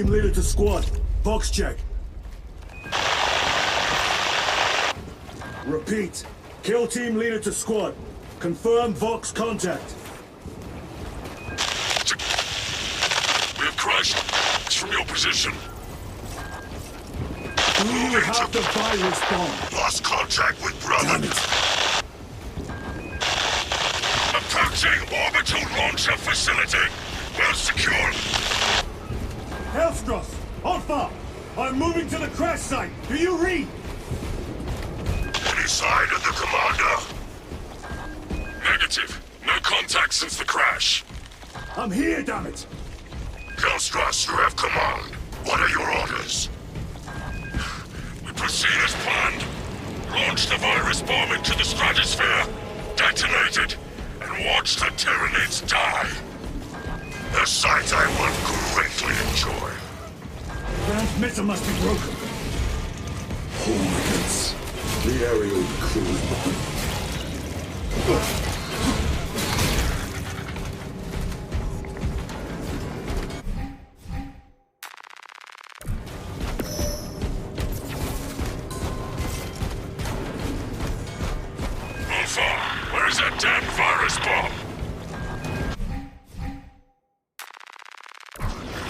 team leader to squad. Box check. Repeat. Kill team leader to squad. Confirm Vox contact. We have crashed. It's from your position. Do you have the virus bomb? Lost contact with brother. Damn it. Approaching orbital launcher facility. Well secured. Hellstros, Alpha! I'm moving to the crash site. Do you read? Any sign of the commander? Negative. No contact since the crash. I'm here, damn it! Hellstros, you have command. What are your orders? We proceed as planned. Launch the virus bomb into the stratosphere. Detonate it. And watch the Tyranids die. A sight I will greatly enjoy. Transmitter must be broken. Hooligans. The aerial crew is behind. Alpha, where is that damn virus bomb?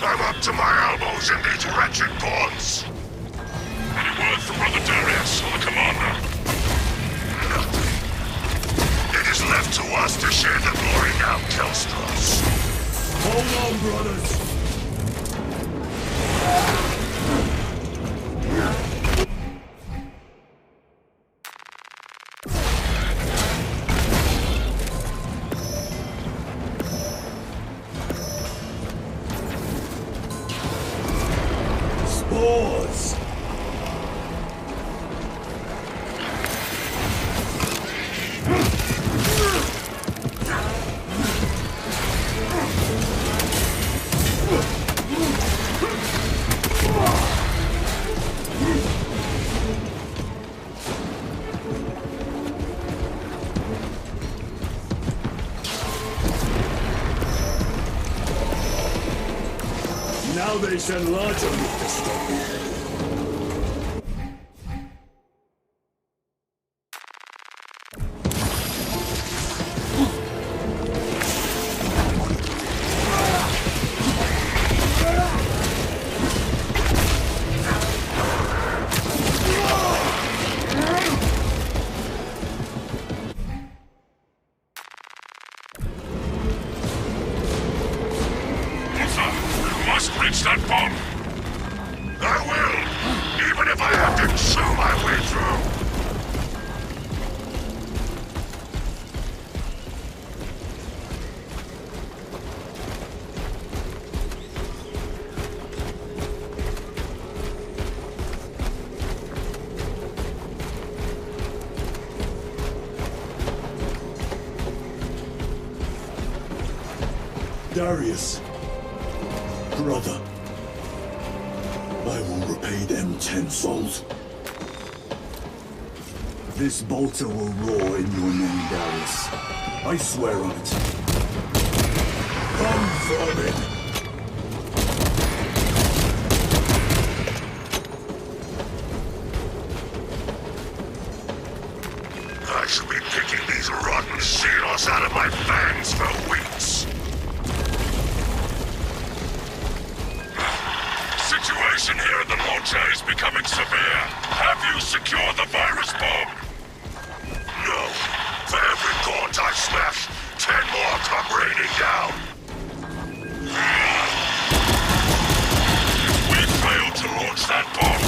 I'm up to my elbows in these wretched bonds. Any word from Brother Darius or the commander? Nothing. It is left to us to share the glory now, Hellstros. Hold on, brothers. Spores! Now they send larger meat to stop me. Reach that bomb! I will! Even if I have to chew my way through! Darius. Brother, I will repay them tenfold. This bolter will roar in your name, Darius. I swear on it. Come from it! I shall be picking these rotten seals out of my fangs for weeks. Situation here at the launcher is becoming severe. Have you secured the virus bomb? No. For every gaunt I smash, 10 more come raining down. If we fail to launch that bomb,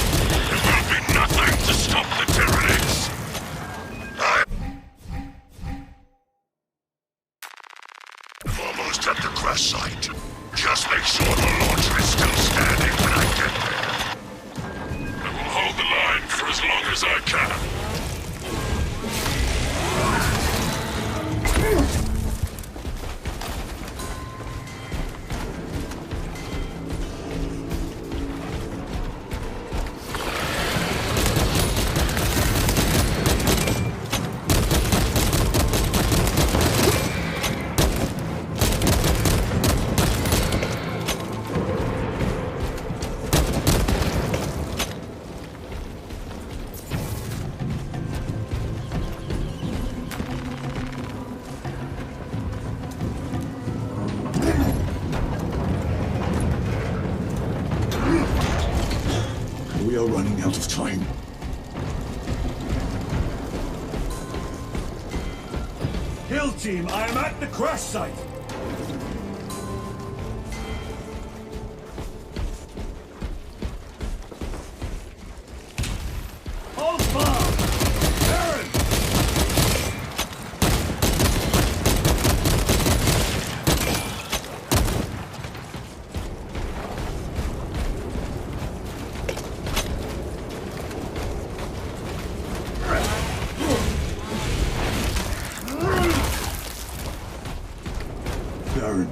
there will be nothing to stop the Tyranids. I'm almost at the crash site. Just make sure the launcher is still standing when I get there. I will hold the line for as long as I can. We are running out of time. Hill team, I am at the crash site. Hold fire! Aaron! Baron,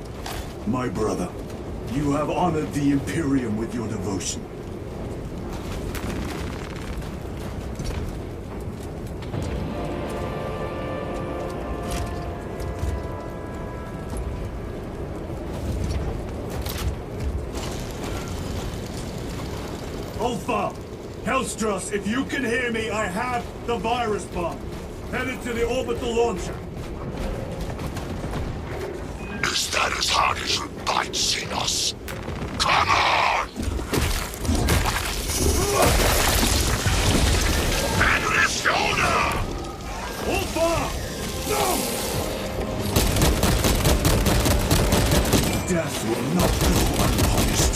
my brother, you have honored the Imperium with your devotion. Ulfa! Hellstros, if you can hear me, I have the virus bomb. Headed to the orbital launcher. Is that as hard as you bite, Xenos? Come on! And the shoulder! Ulfa! No! Death will not go unpunished.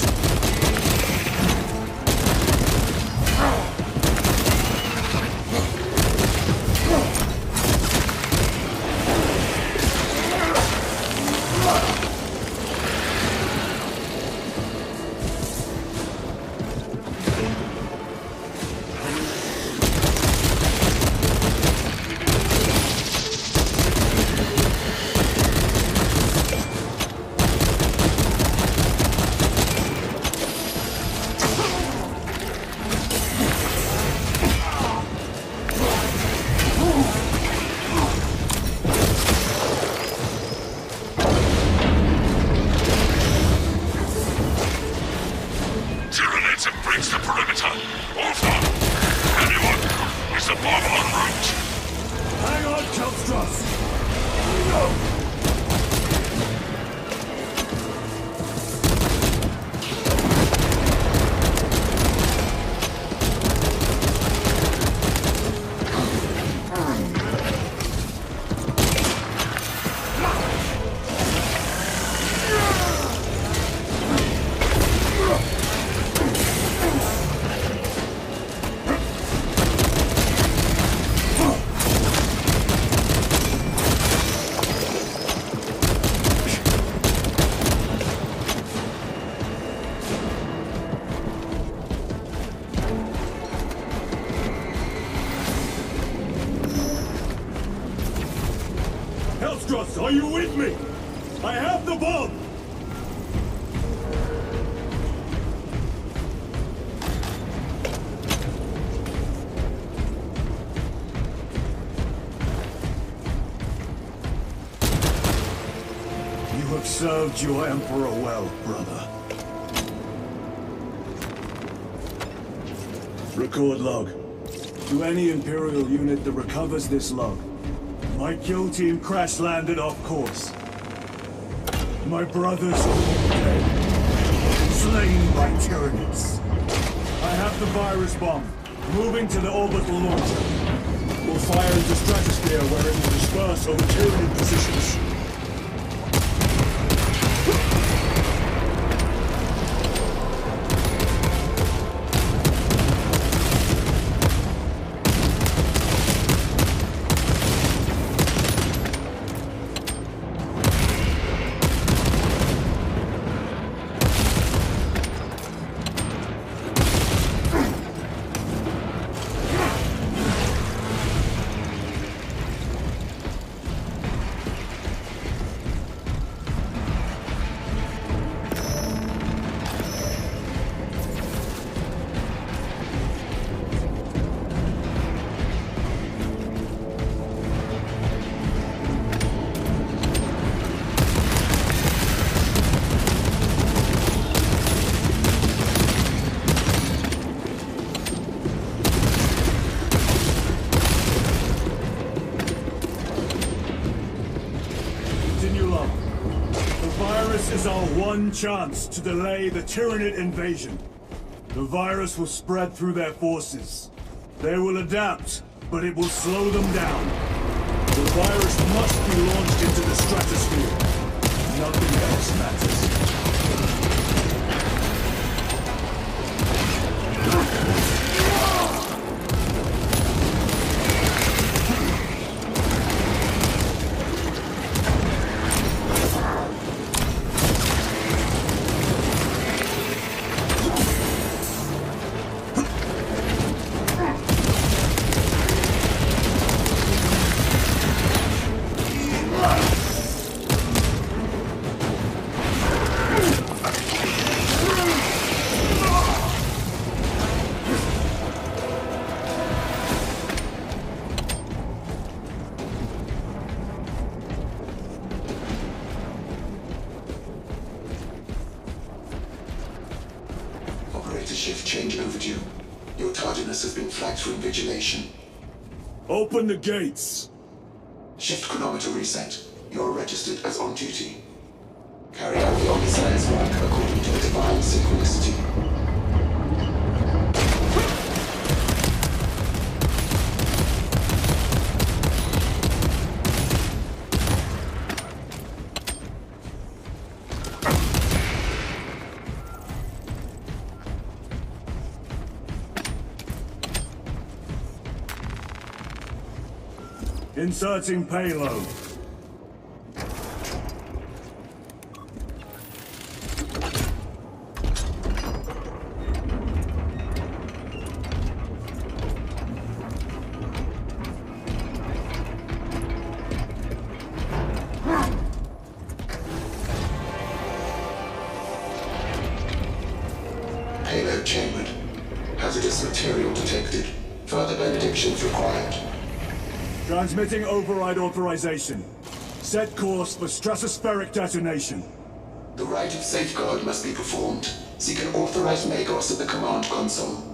Are you with me? I have the bomb! You have served your Emperor well, brother. Record log. To any Imperial unit that recovers this log, my kill team crash-landed off course. My brothers are dead, slain by tyrannies. I have the virus bomb, moving to the orbital launcher. We'll fire into stratosphere where it will disperse over Tyranid positions. This is our one chance to delay the Tyranid invasion. The virus will spread through their forces. They will adapt, but it will slow them down. The virus must be launched into the stratosphere. Nothing else matters. Open the gates! Shift chronometer reset. You're registered as on duty. Carry out the Omnissiah's work according to the divine synchronicity. Inserting payload. Payload chambered. Hazardous material detected. Further benedictions required. Transmitting override authorization. Set course for stratospheric detonation. The rite of safeguard must be performed. Seek an authorized Magos at the command console.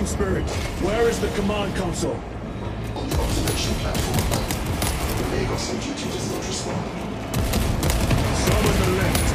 Spirit, where is the command console? On the observation platform. The Magos on duty does not respond. Summon the lift.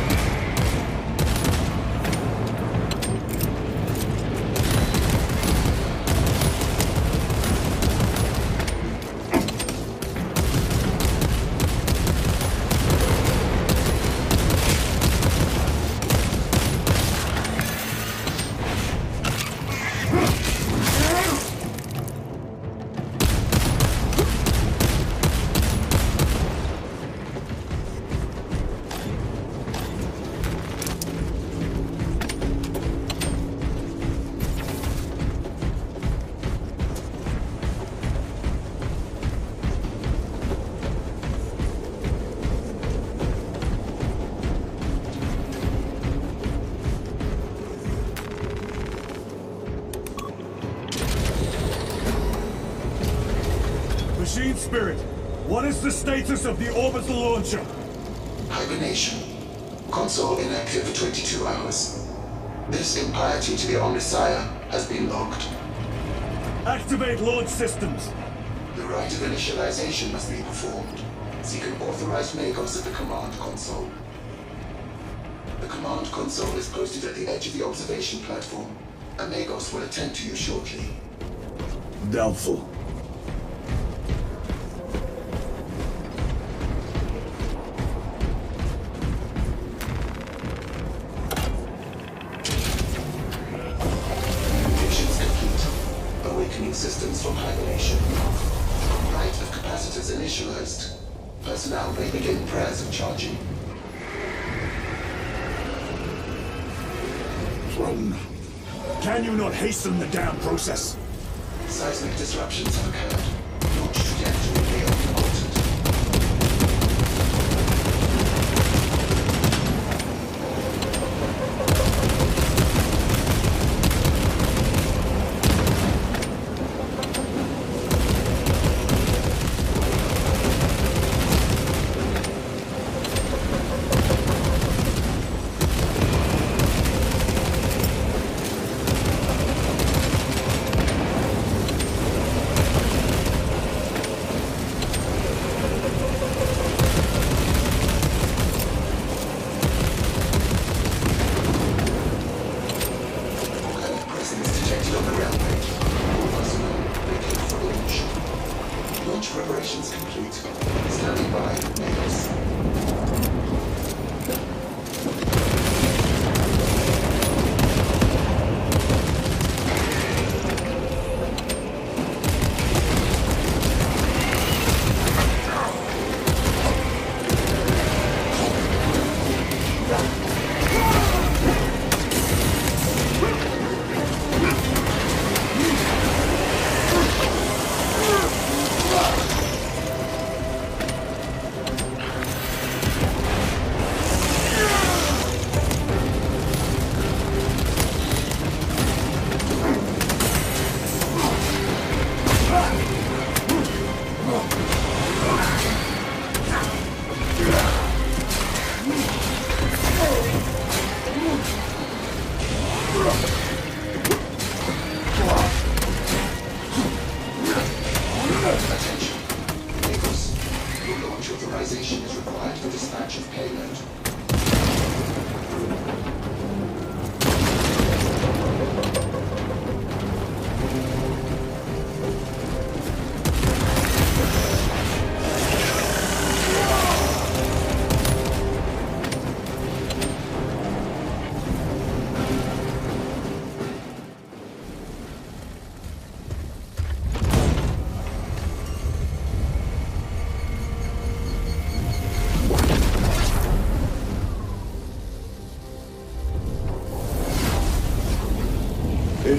Machine Spirit, what is the status of the orbital launcher? Hibernation. Console inactive for 22 hours. This impiety to the Omnissiah has been logged. Activate launch systems. The rite of initialization must be performed. Seek an authorized Magos at the command console. The command console is posted at the edge of the observation platform. A Magos will attend to you shortly. Doubtful. Systems from hibernation. Rite of capacitors initialized. Personnel may begin prayers of charging. Throne. Can you not hasten the damn process? Seismic disruptions have occurred. Launch trajectory may be altered.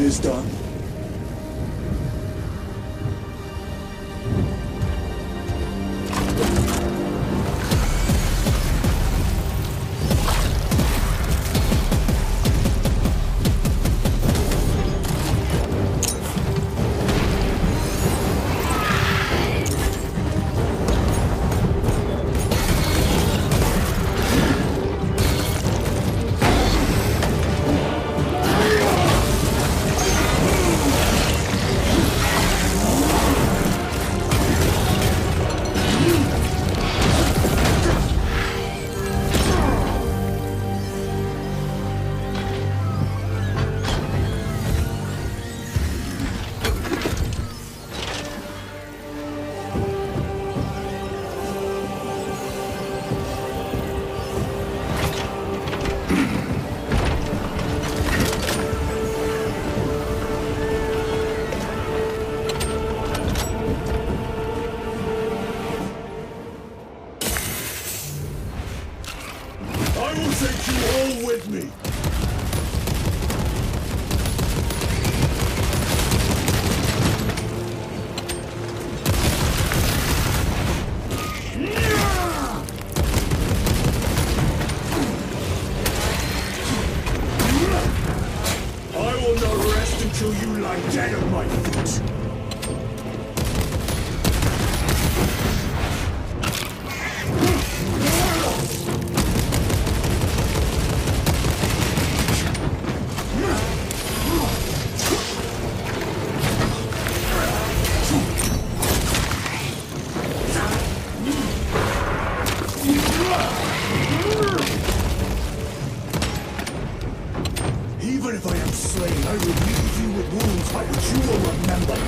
is done. Take you all with me. I will not rest until you lie dead at my feet. Even if I am slain, I will leave you with wounds by which you will remember.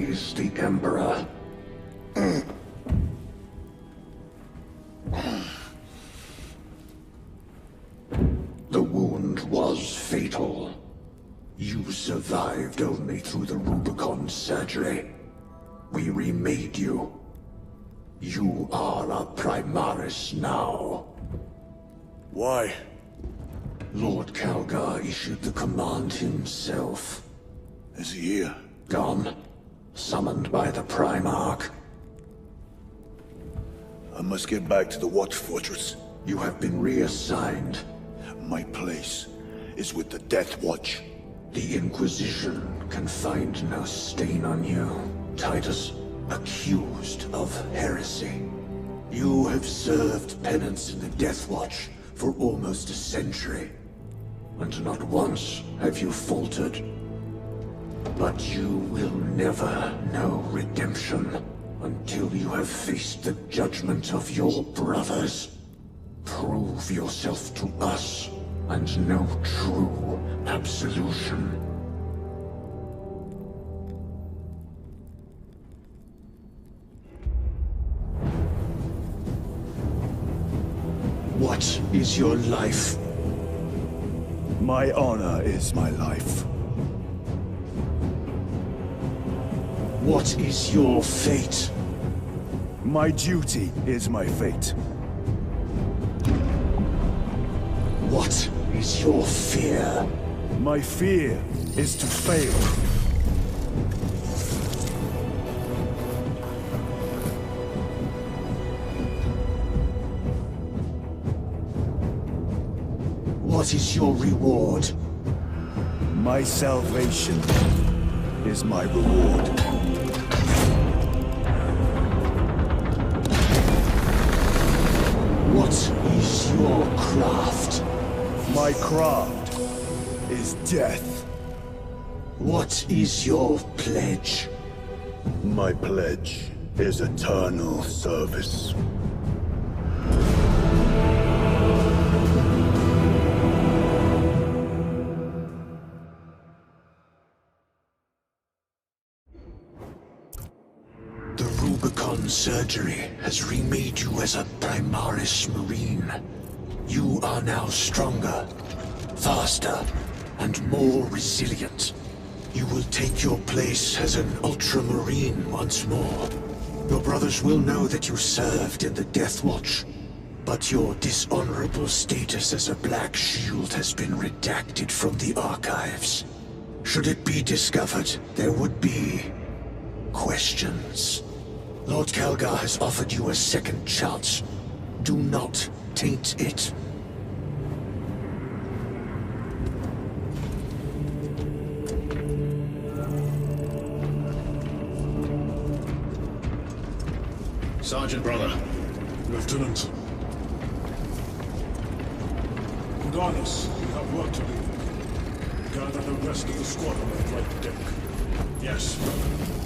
please the Emperor. The wound was fatal. You survived only through the Rubicon surgery. We remade you. You are a Primaris now. Why? Lord Calgar issued the command himself. Is he here? Gone. Summoned by the Primarch. I must get back to the Watch Fortress. You have been reassigned. My place is with the Death Watch. The Inquisition can find no stain on you, Titus. Accused of heresy. You have served penance in the Death Watch for almost a century, and not once have you faltered. But you will never know redemption until you have faced the judgment of your brothers. Prove yourself to us and know true absolution. What is your life? My honor is my life. What is your fate? My duty is my fate. What is your fear? My fear is to fail. What is your reward? My salvation is my reward. What is your craft? My craft is death. What is your pledge? My pledge is eternal service. Surgery has remade you as a Primaris Marine. You are now stronger, faster, and more resilient. You will take your place as an Ultramarine once more. Your brothers will know that you served in the Death Watch, but your dishonorable status as a Black Shield has been redacted from the archives. Should it be discovered, there would be questions. Lord Calgar has offered you a second chance. Do not taint it. Sergeant, brother. Lieutenant. Regardless, we have work to do. Gather the rest of the squad on the flight deck. Yes, brother.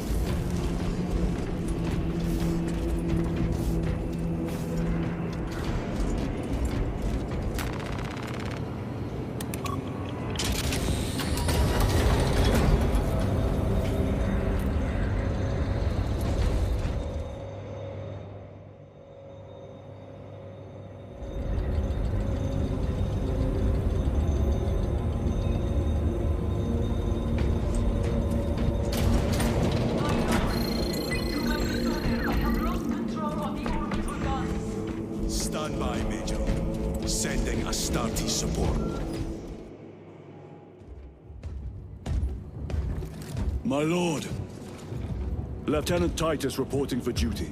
My lord, Lieutenant Titus reporting for duty.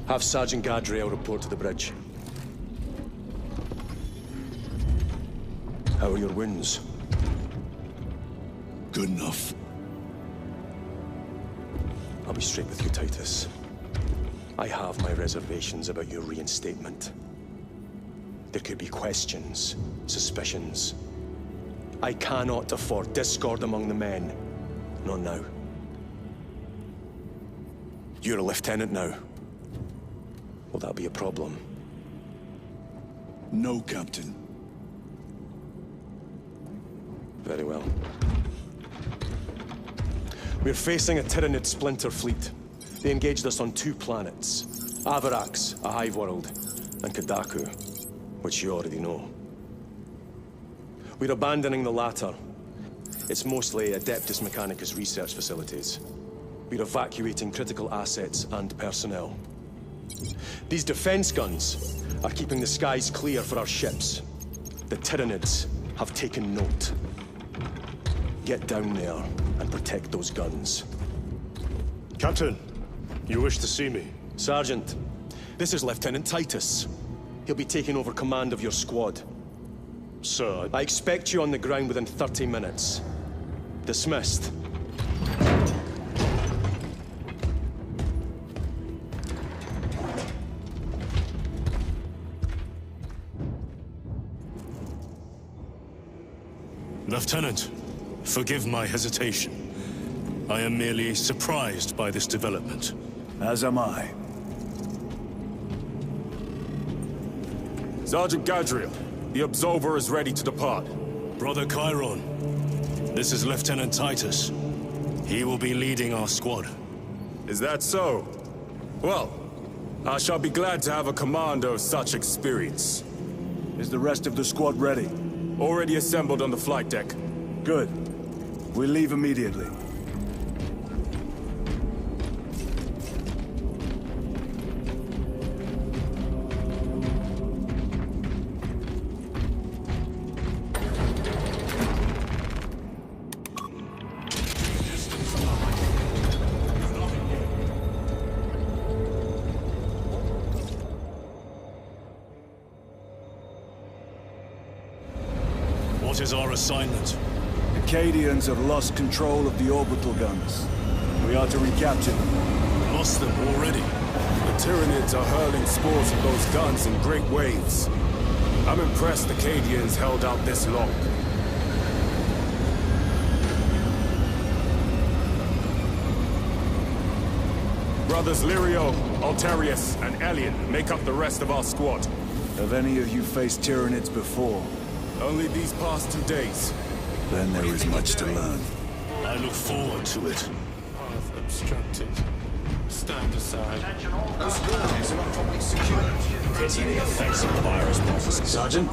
Have Sergeant Gadriel report to the bridge. How are your wounds? Good enough. I'll be straight with you, Titus. I have my reservations about your reinstatement. There could be questions, suspicions. I cannot afford discord among the men. Not now. You're a lieutenant now. Will that be a problem? No, Captain. Very well. We're facing a Tyranid splinter fleet. They engaged us on 2 planets. 𝐼𝐀𝐀𝐃, a hive world, and 𝐾𝐑𝐀𝐃, which you already know. We're abandoning the latter. It's mostly Adeptus Mechanicus research facilities. We're evacuating critical assets and personnel. These defense guns are keeping the skies clear for our ships. The Tyranids have taken note. Get down there and protect those guns. Captain, you wish to see me? Sergeant, this is Lieutenant Titus. He'll be taking over command of your squad. Sir, I expect you on the ground within 30 minutes. Dismissed. Lieutenant, forgive my hesitation. I am merely surprised by this development. As am I. Sergeant Gadriel, the Absolver is ready to depart. Brother Chiron, this is Lieutenant Titus. He will be leading our squad. Is that so? Well, I shall be glad to have a commander of such experience. Is the rest of the squad ready? Already assembled on the flight deck. Good. We leave immediately. What is our assignment? The Cadians have lost control of the orbital guns. We are to recapture them. Lost them already. The Tyranids are hurling spores of those guns in great waves. I'm impressed the Cadians held out this long. Brothers Lirio, Altarius, and Elian make up the rest of our squad. Have any of you faced Tyranids before? Only these past 2 days. Then there is much to learn. I look forward to it. Path obstructed. Stand aside. Those buildings are not properly secured. Pity the effects of the virus prophecy. Sergeant?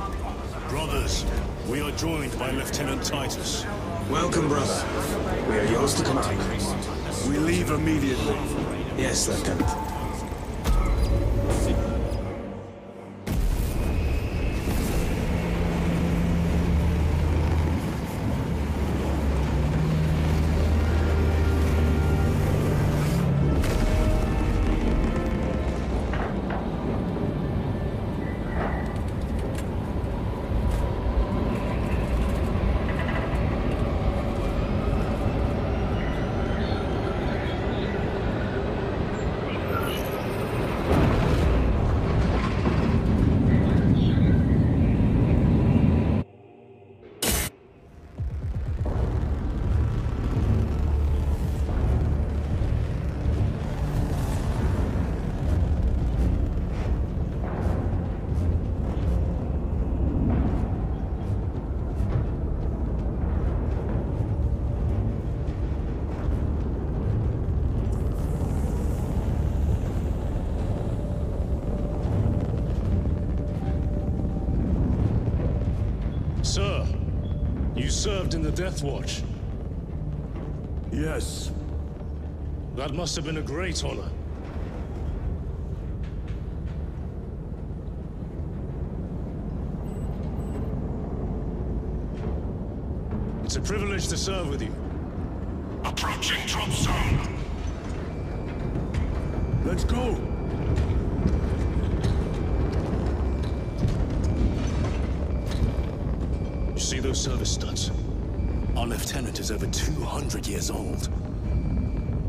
Brothers, we are joined by Lieutenant Titus. Welcome, brother. We are yours to command. We leave immediately. Yes, Lieutenant. Sir, you served in the Death Watch. Yes. That must have been a great honor. It's a privilege to serve with you. Approaching drop zone. Let's go! You see those service studs? Our lieutenant is over 200 years old.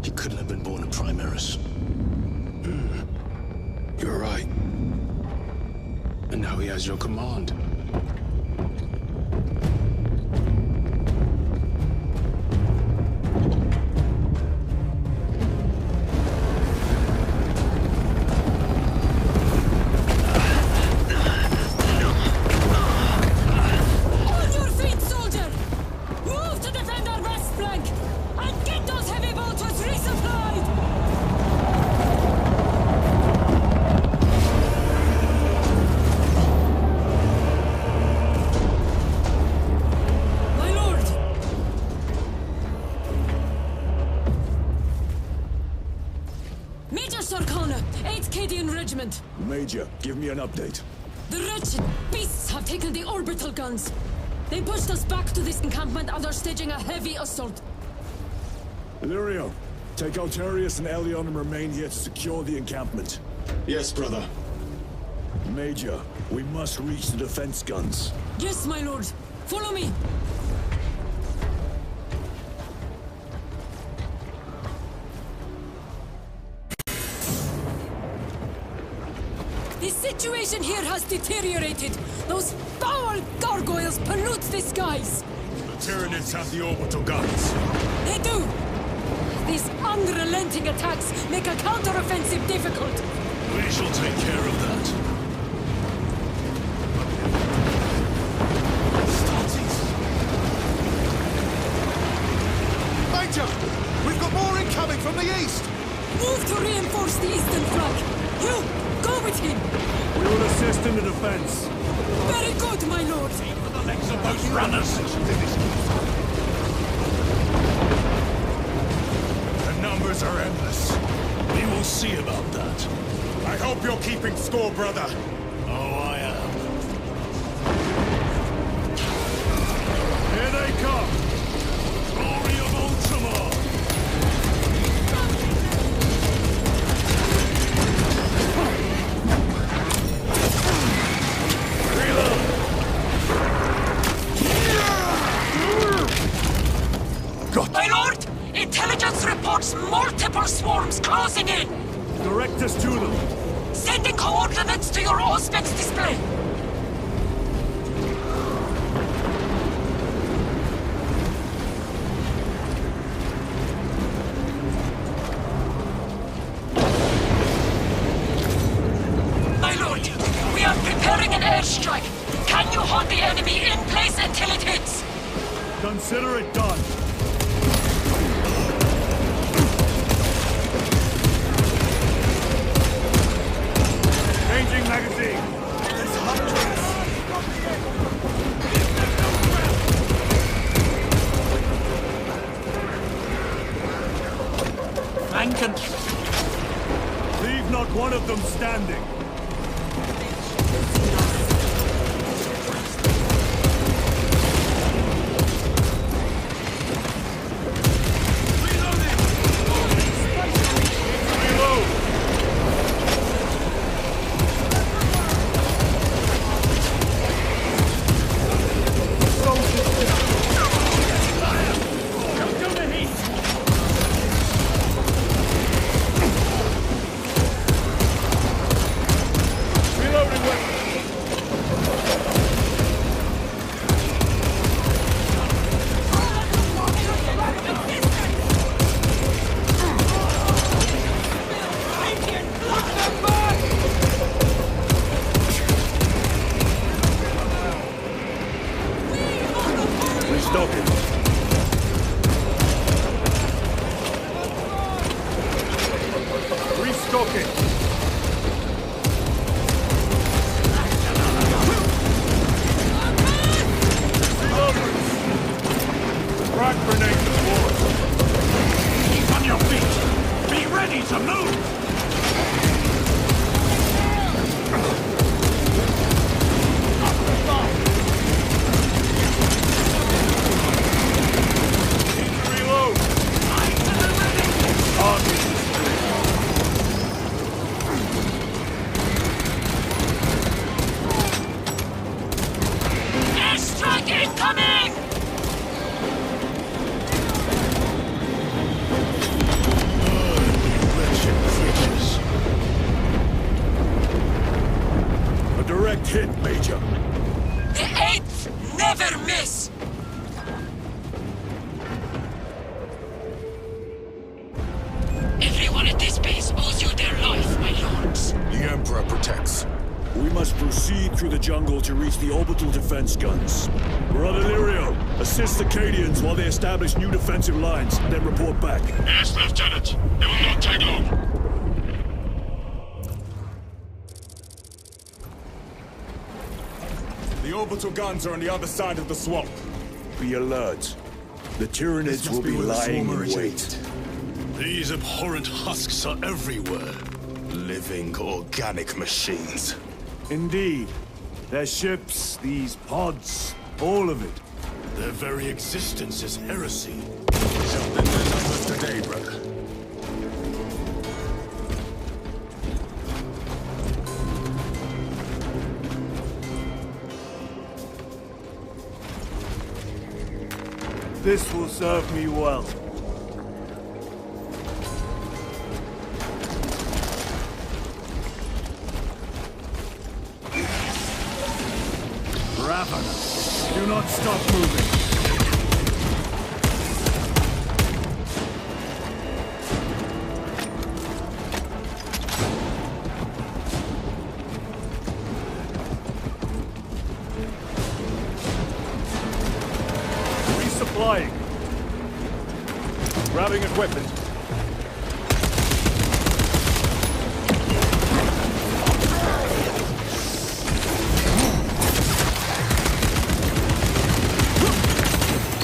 He couldn't have been born in Primaris. You're right. And now he has your command. honor, 8th Cadian Regiment. Major, give me an update. The wretched beasts have taken the orbital guns. They pushed us back to this encampment and are staging a heavy assault. Illyrio, take Altarius and Elion and remain here to secure the encampment. Yes, brother. Major, we must reach the defense guns. Yes, my lord. Follow me. The situation here has deteriorated. Those foul gargoyles pollute the skies. The Tyranids have the orbital guns. They do. These unrelenting attacks make a counteroffensive difficult. We shall take care of that. Major! We've got more incoming from the east! Move to reinforce the eastern flank. You, go with him. We will assist in the defense. Very good, my lord. For the legs of those runners. The numbers are endless. We will see about that. I hope you're keeping score, brother. Oh, I am. Here they come. Glory of Ultramar. My lord, intelligence reports multiple swarms closing in. Direct us to them. Sending coordinates to your Auspex display. My lord, we are preparing an airstrike. Can you hold the enemy in place until it hits? Consider it done. Changing magazine. There's hundreds. Flanken. Leave not one of them standing. Assist the Cadians while they establish new defensive lines, then report back. Yes, Lieutenant. It will not take long. The orbital guns are on the other side of the swamp. Be alert. The Tyranids will be lying in wait. These abhorrent husks are everywhere. Living organic machines. Indeed. Their ships, these pods, all of it. Their very existence is heresy. Something to us today, brother. This will serve me well. Ravener, do not stop moving. Resupplying. Grabbing equipment.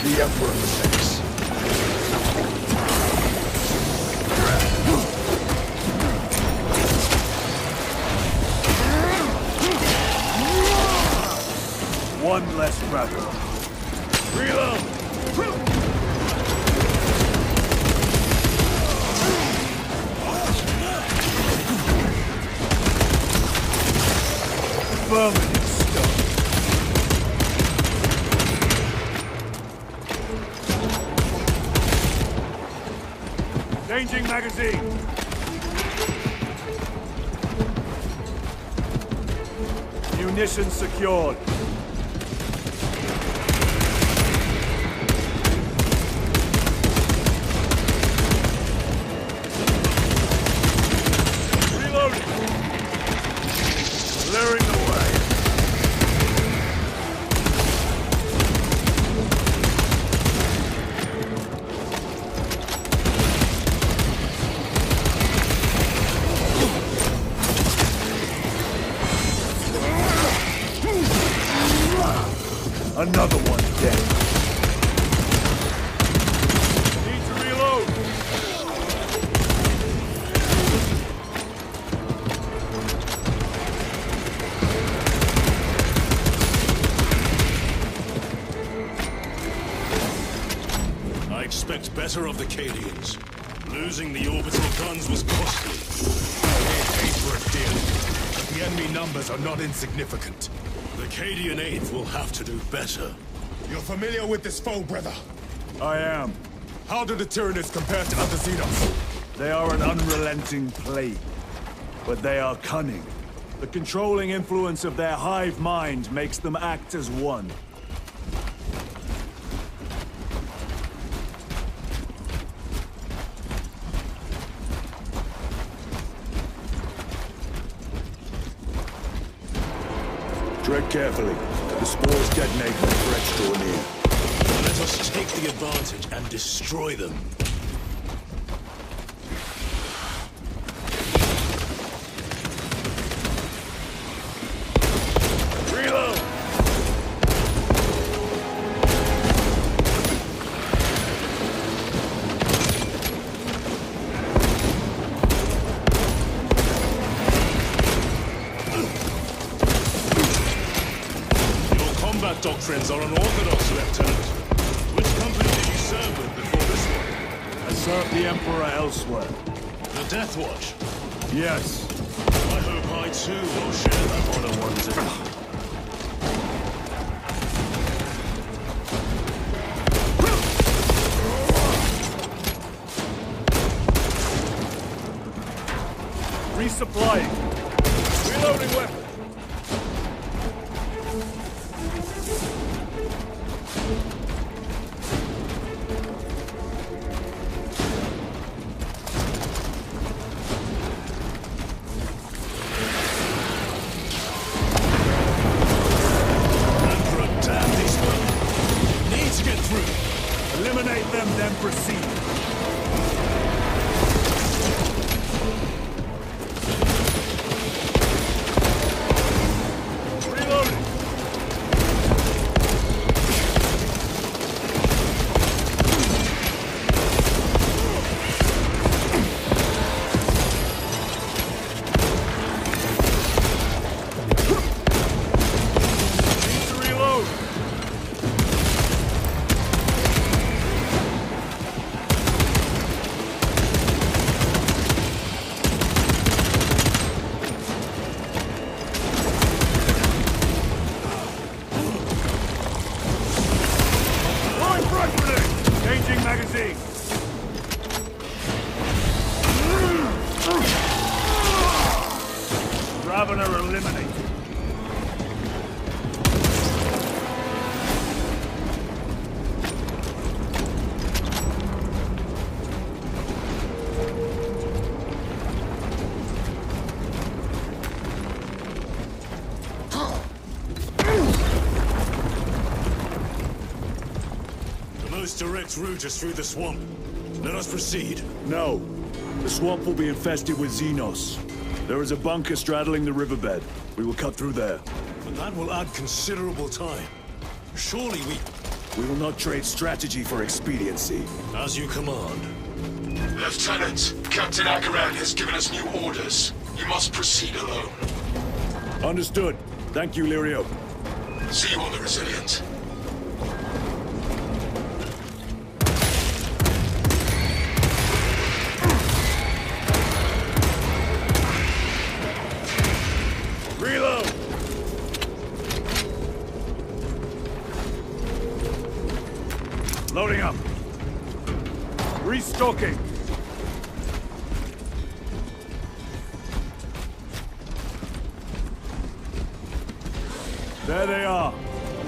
The Emperor six. One less grabber. Reload! Vermin is stuck. Changing magazine. Munitions secured. Reloading. Clearing the way. Another one dead. Need to reload. I expect better of the Cadians. Losing the orbital guns was costly. We paid for it dearly, but the enemy numbers are not insignificant. The Cadian 8th will have to do better. You're familiar with this foe, brother? I am. How do the Tyranids compare to other Xenos? They are an unrelenting plague, but they are cunning. The controlling influence of their hive mind makes them act as one. Tread carefully. The spores detonate when threats draw near. Let us take the advantage and destroy them. Reload! Doctrines are unorthodox, Lieutenant. Which company did you serve with before this one? I served the Emperor elsewhere. The Death Watch? Yes. I hope I too will share that honor one day. Resupplying. Reloading weapon. Eliminate them, then proceed. Reloading. magazine! Ravener eliminated. Direct route is through the swamp. Let us proceed. No. The swamp will be infested with Xenos. There is a bunker straddling the riverbed. We will cut through there. But that will add considerable time. Surely we will not trade strategy for expediency. As you command. Lieutenant, Captain Akaran has given us new orders. You must proceed alone. Understood. Thank you, Lirio. See you on the Resilient. Reload! Loading up. Restocking. There they are.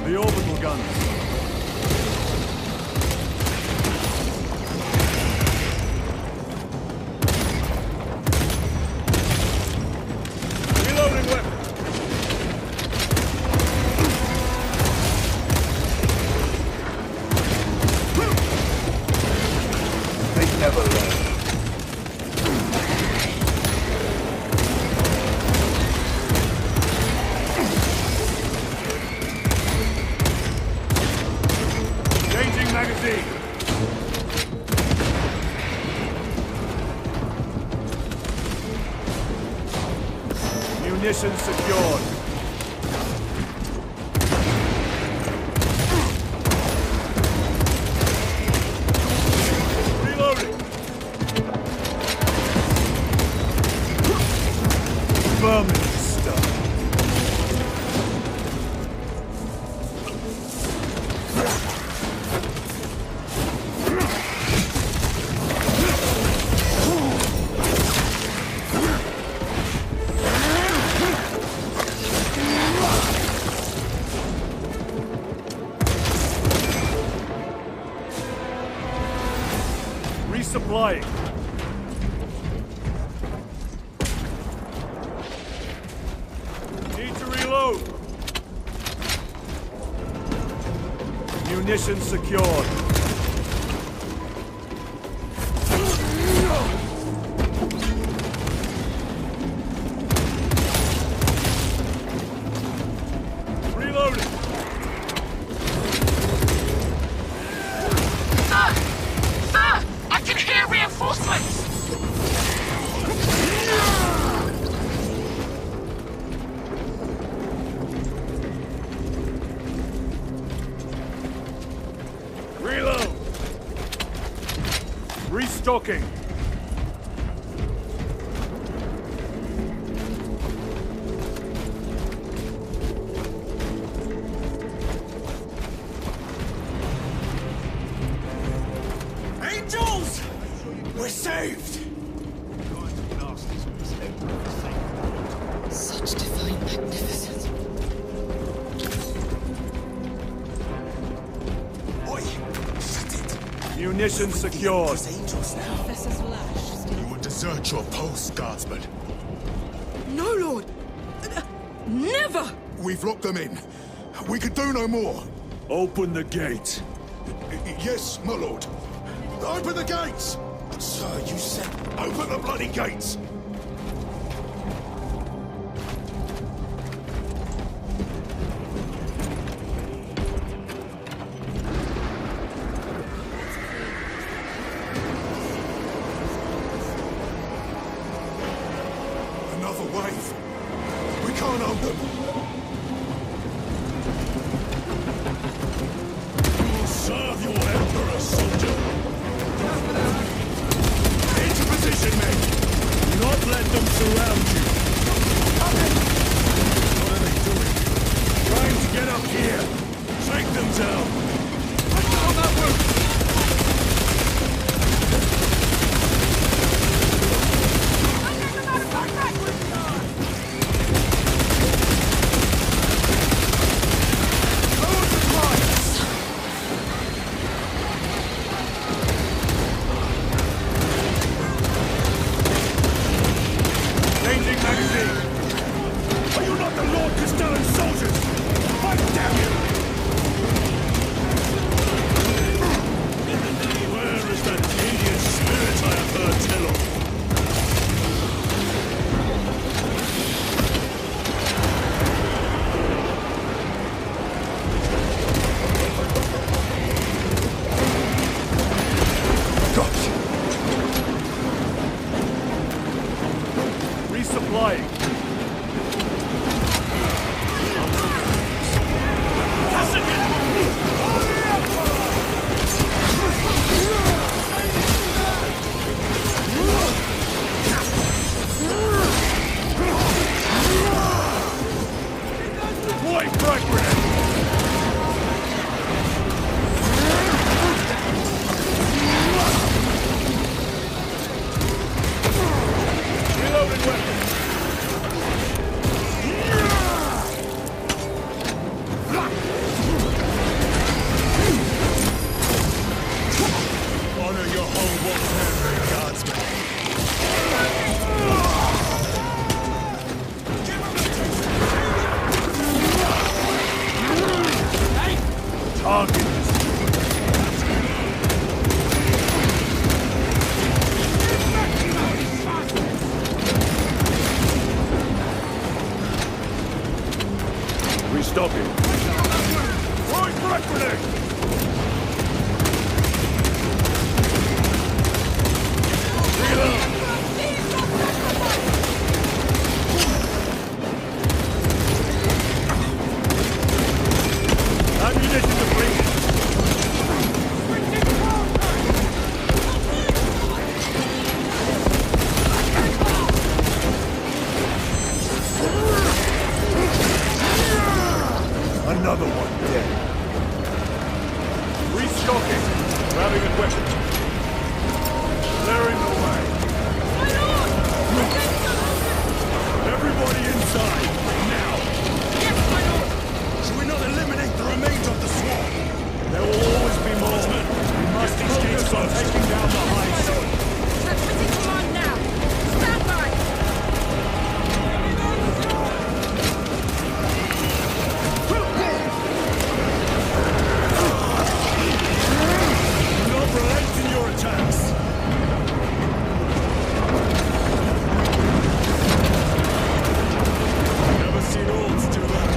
The orbital guns. Reloading weapon. They never learn. Changing magazine. Munitions secured. Reloading. Vermin stuff. Resupplying. Need to reload. Munitions secured. Reloading. Sir! I can hear reinforcements! Reload. Restocking. Angels! We're saved! Such divine magnificence. Oi! Shut it! Munitions secured. These angels now. Professor's lash still. You will desert your post, guardsman. No, Lord! Never! We've locked them in. We could do no more. Open the gate. Yes, my lord. Open the gates! Sir, you said open the bloody gates! Another wave. We can't hold them. serve your Emperor, soldier! Into position, men! Do not whole Warhammer guardsman. Target. Restocking. Right frag grenade! Reload! Ammunition depleted. Another one dead. Restocking. Grabbing equipment. Clearing the way. Everybody inside. Now. Yes, my lord! Should we not eliminate the remains of the swarm? There will always be more. We must focus on taking down the high sea. Transmitting command now. Stand by. Not relent in your attacks. Never seen orcs do that.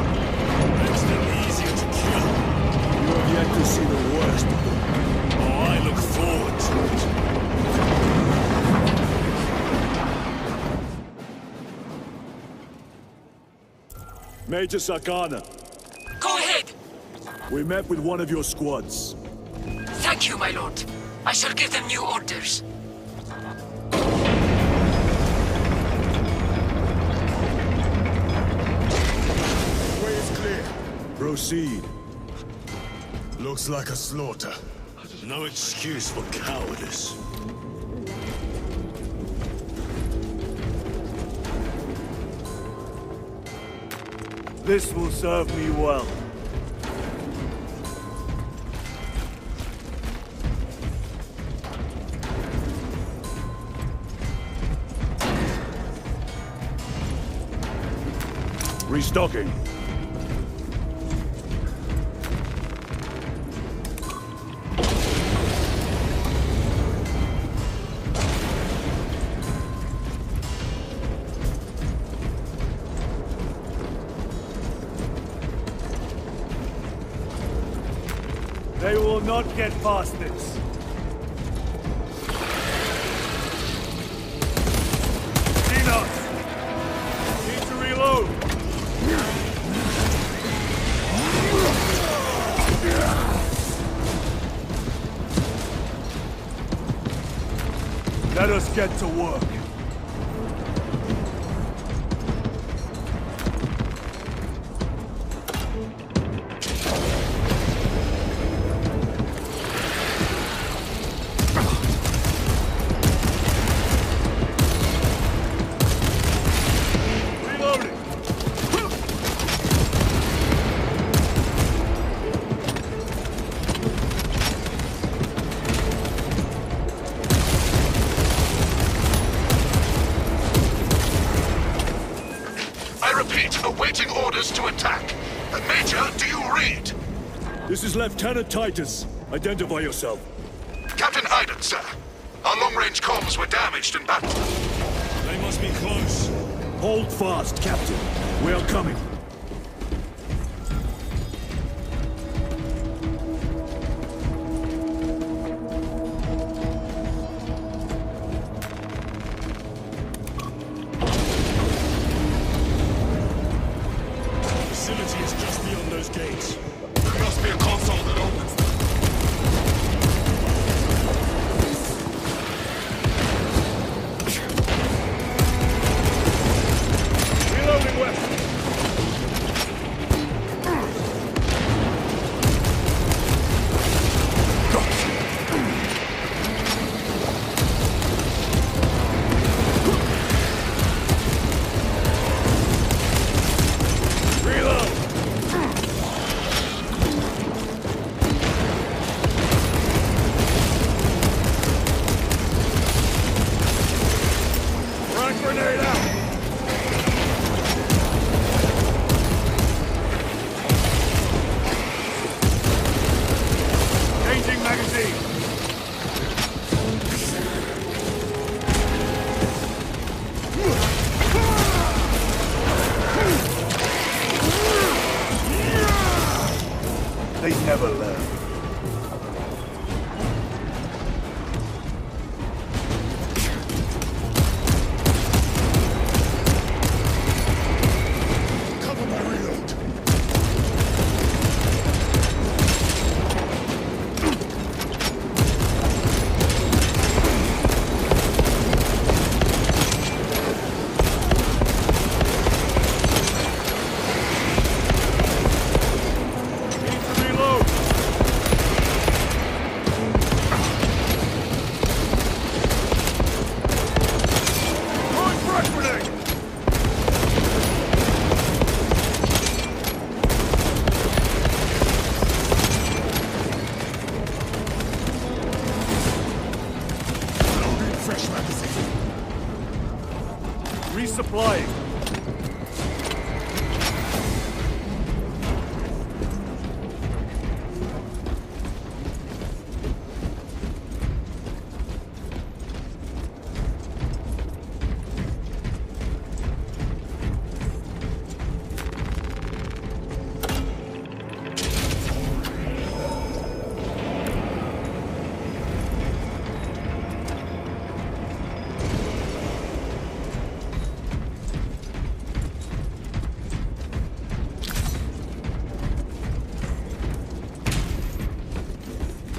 Makes them easier to kill. You have yet to see the worst of them. Oh, I look forward to it. Major Sakana, Go ahead. we met with one of your squads. Thank you, my lord. I shall give them new orders. Way is clear. Proceed. Looks like a slaughter. No excuse for cowardice. This will serve me well. Restocking. They will not get past this. Enough! Need to reload! Let us get to work. Reloading! I repeat, awaiting orders to attack. Major, do you read? This is Lieutenant Titus. Identify yourself. Captain Iden, sir. Our long-range comms were damaged in battle. They must be close. Hold fast, Captain. We are coming. Facility is just beyond those gates. There must be a console that opens them. Reloading weapon. fresh magazine. Resupplying.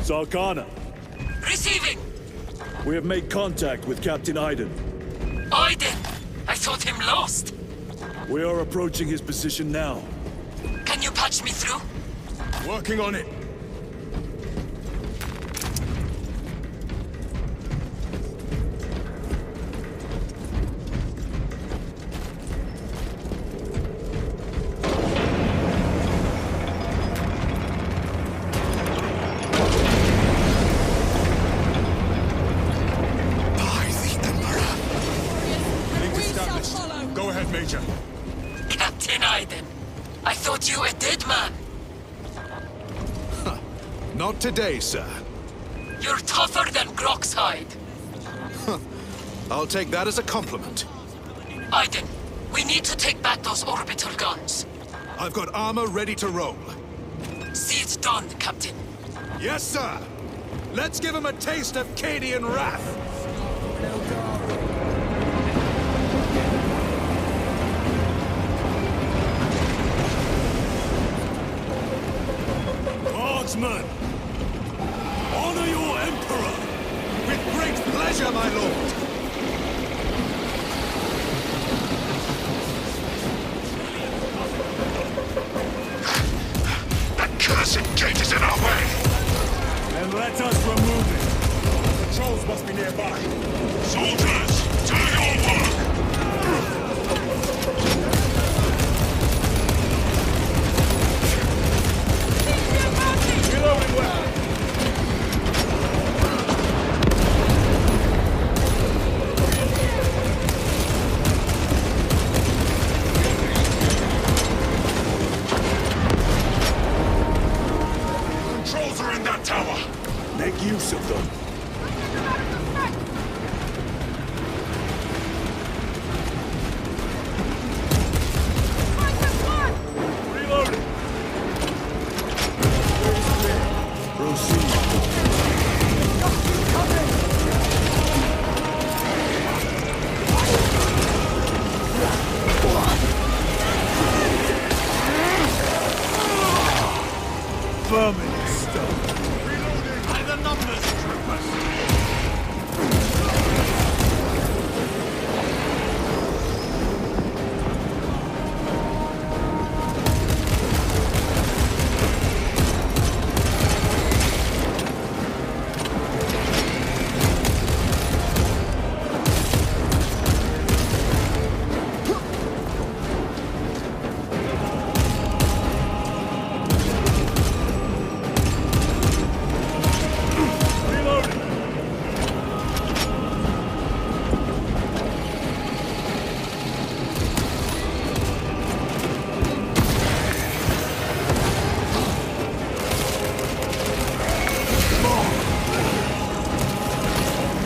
Zarkana. Receiving! We have made contact with Captain Iden. Iden! I thought him lost. We are approaching his position now. Can you patch me through? Working on it. Go ahead, Major. Captain Iden, I thought you a dead man. Not today, sir. You're tougher than Grock's hide. I'll take that as a compliment. Iden, we need to take back those orbital guns. I've got armor ready to roll. See it done, Captain. Yes, sir. Let's give him a taste of 𝐀𝐑𝐂 wrath. Guardsmen! Honor your Emperor! With great pleasure, my lord. That cursed gate is in our way! And let us remove it! Patrols must be nearby. Soldiers, do your work! Reloading weapon! Controls are in that tower! Make use of them. Reloading! Proceed. Vermin stuff. Reloading! By the numbers, troopers! Reloading!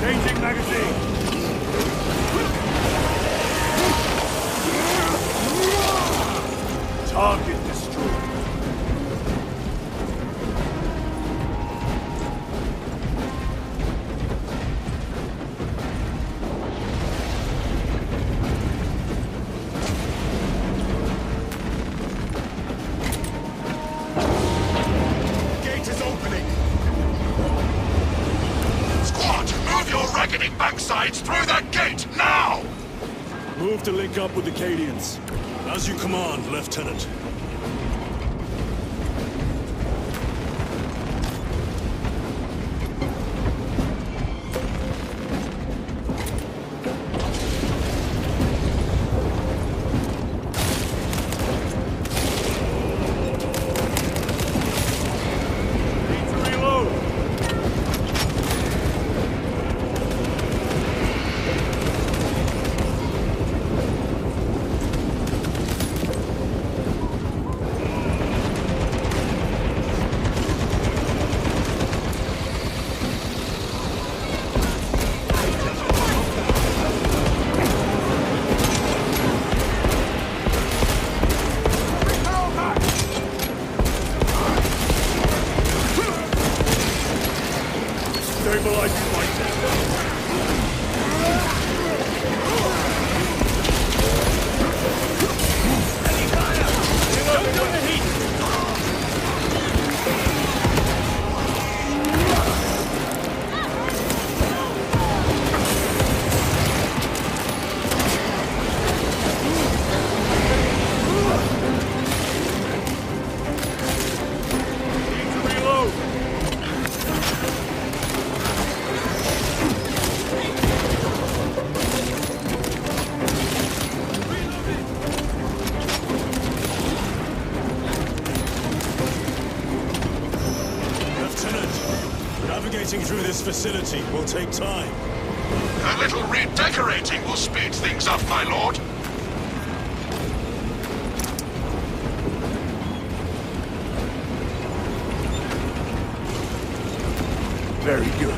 Changing magazine! Target destroyed. Gate is opening. Squad, move your reckoning backsides through that gate, now! Move to link up with the 𝐾Dians. As you command, Lieutenant. Need to reload. this facility will take time. A little redecorating will speed things up, my lord. Very good.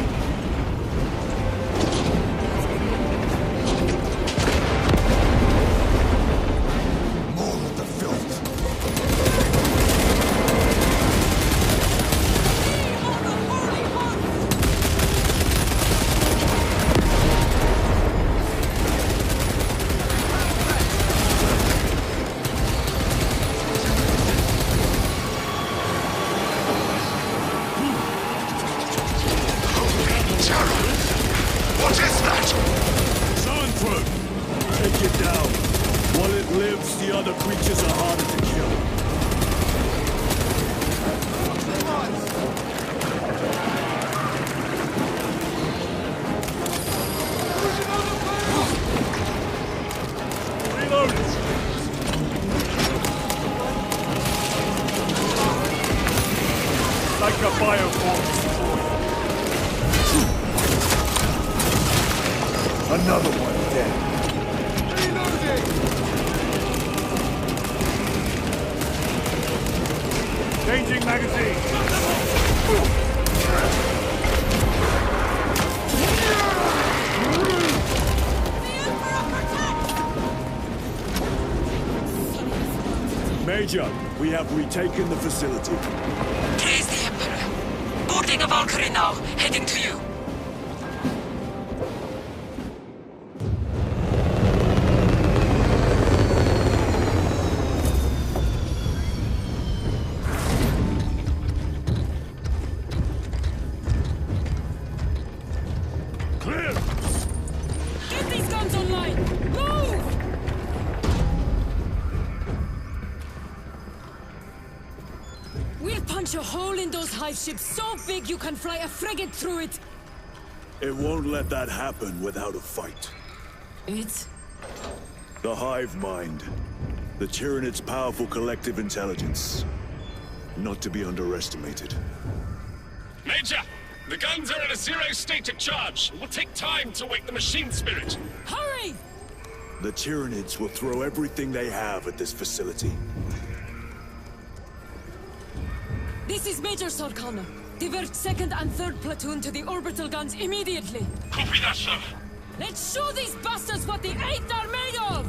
Another one dead. Reloading! Changing magazine. Major, we have retaken the facility. Praise the Emperor. Boarding a Valkyrie now, heading to you. Clear! Get these guns online! Move! We'll punch a hole in those hive ships so big you can fly a frigate through it! It won't let that happen without a fight. It's... The hive mind. The Tyranid's powerful collective intelligence. Not to be underestimated. Major! The guns are in a zero state of charge. It will take time to wake the machine spirit. Hurry! The Tyranids will throw everything they have at this facility. This is Major Sarkana. Divert 2nd and 3rd platoon to the orbital guns immediately. Copy that, sir. Let's show these bastards what the 8th are made of!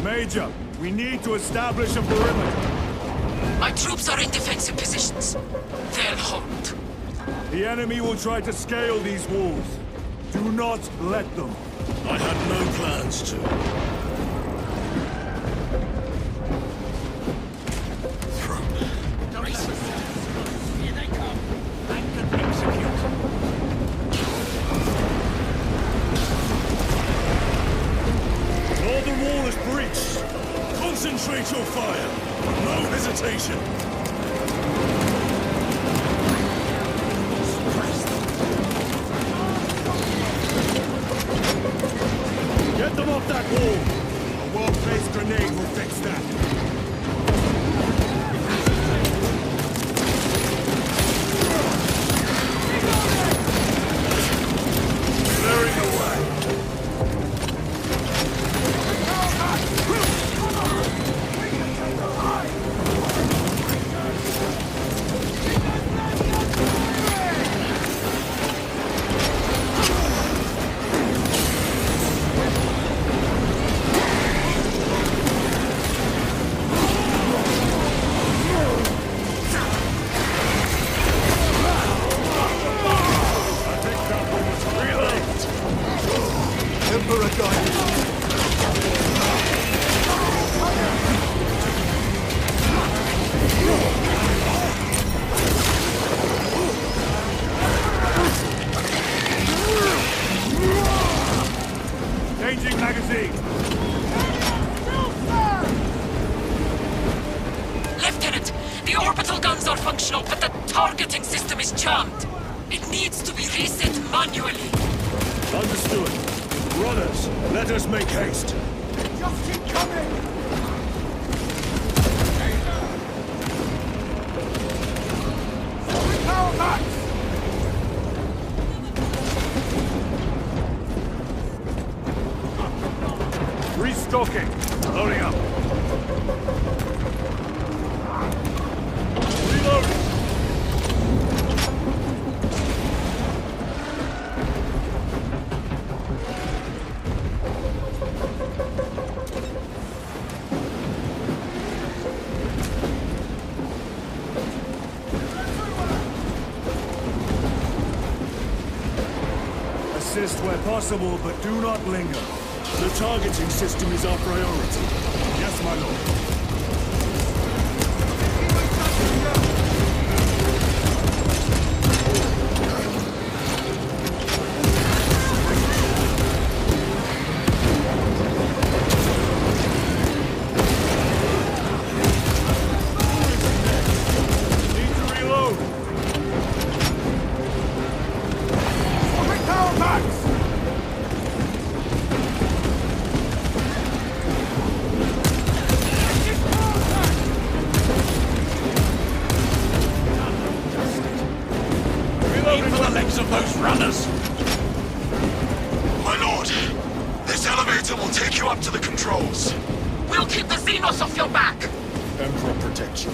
Major, we need to establish a perimeter. My troops are in defensive positions. They'll hold. The enemy will try to scale these walls. Do not let them. I had no plans to. Here they come. And execute. Northern wall is breached. Concentrate your fire. No hesitation. Get them off that wall. A well-placed grenade will fix that. Clearing away. targeting system is jammed. It needs to be reset manually. Understood. Runners, let us make haste. Just keep coming! Power back! Restocking. Loading up. Reloading. Assist where possible, but do not linger. The targeting system is our priority. Yes, my lord. Need to reload. Quick power backs! Of those runners! My lord, this elevator will take you up to the controls. We'll keep the Xenos off your back. Emperor protect you.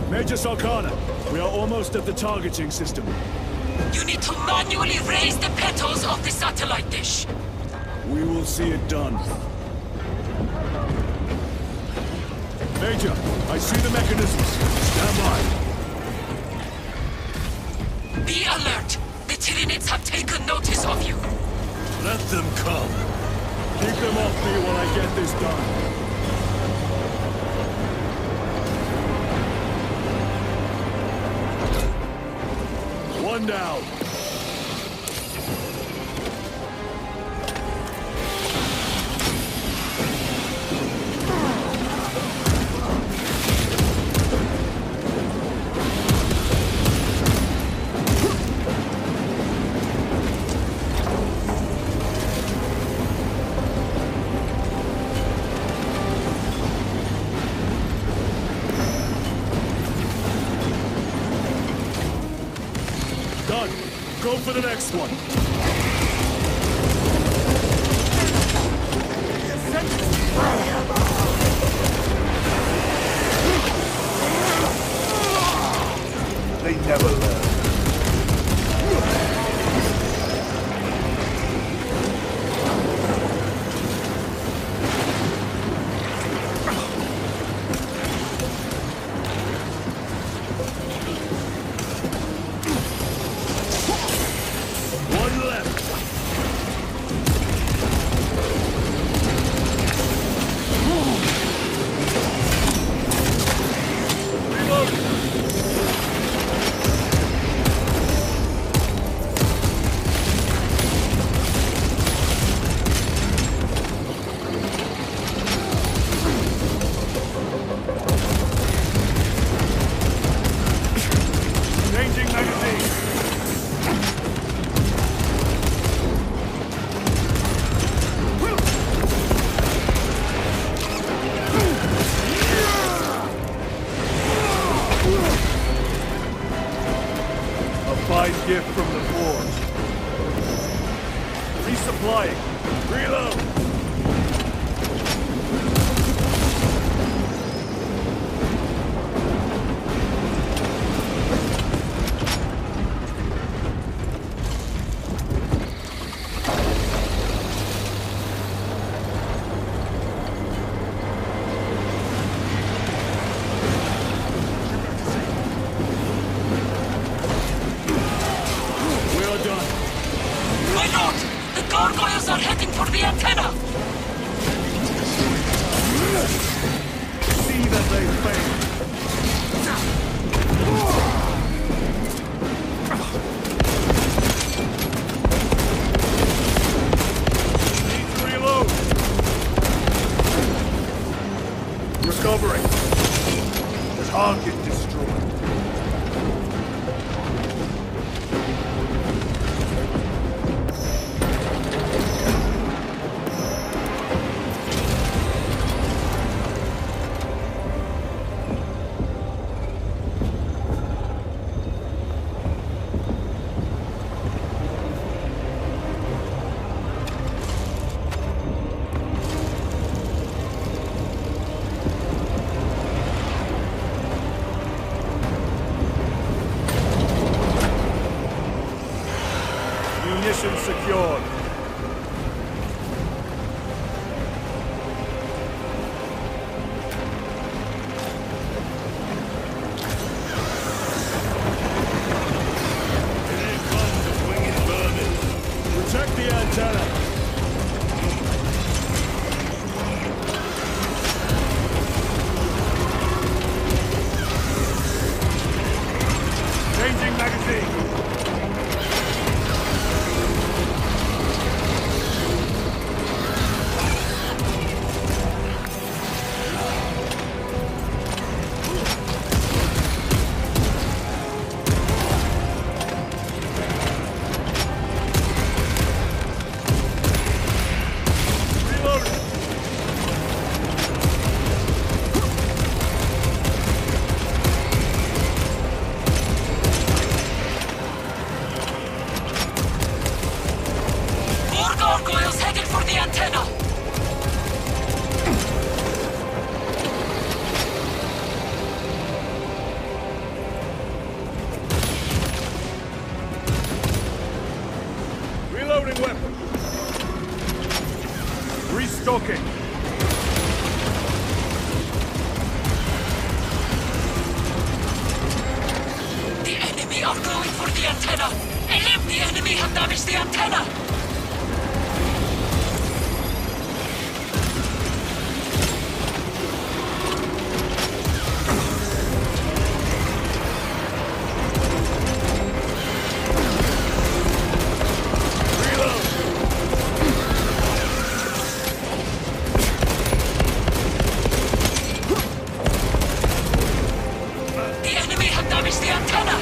Major Sarkana, we are almost at the targeting system. You need to manually raise the petals of the satellite dish. We will see it done. Major, I see the mechanisms. Stand by. Be alert. The Tyranids have taken notice of you. Let them come. Keep them off me while I get this done. One down. Done. Go for the next one. They never learn. One left. Reloading. Changing magazine. A fine gift from the forge. Resupplying. Reload. We are done. My lord, the gargoyles are covering. The target destroyed. Munitions secured. Here comes the winged vermin. Protect the antenna. Changing magazine. More gargoyles headed for the antenna! Reloading weapon. Restocking. The enemy are going for the antenna! Aim! The enemy have damaged the antenna! The enemy have damaged the antenna!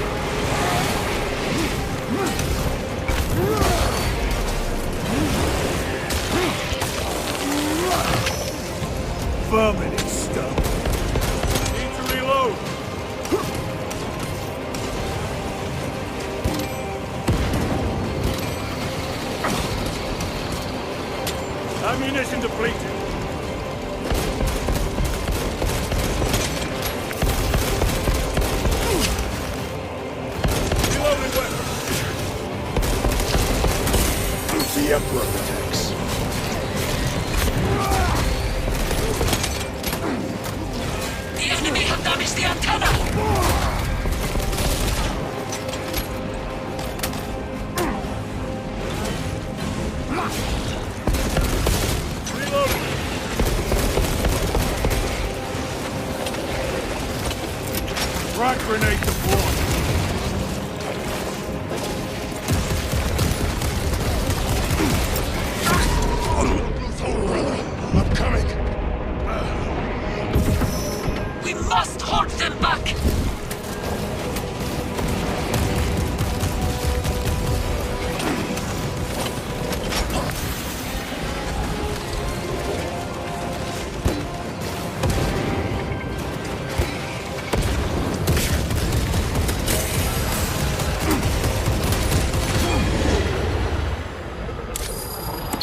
Vermin is stuck. Need to reload. Ammunition depleted. Reloading weapon. The Emperor protects. The enemy have damaged the antenna! Reloading. Frag grenade deployed. I'm coming. We must hold them back!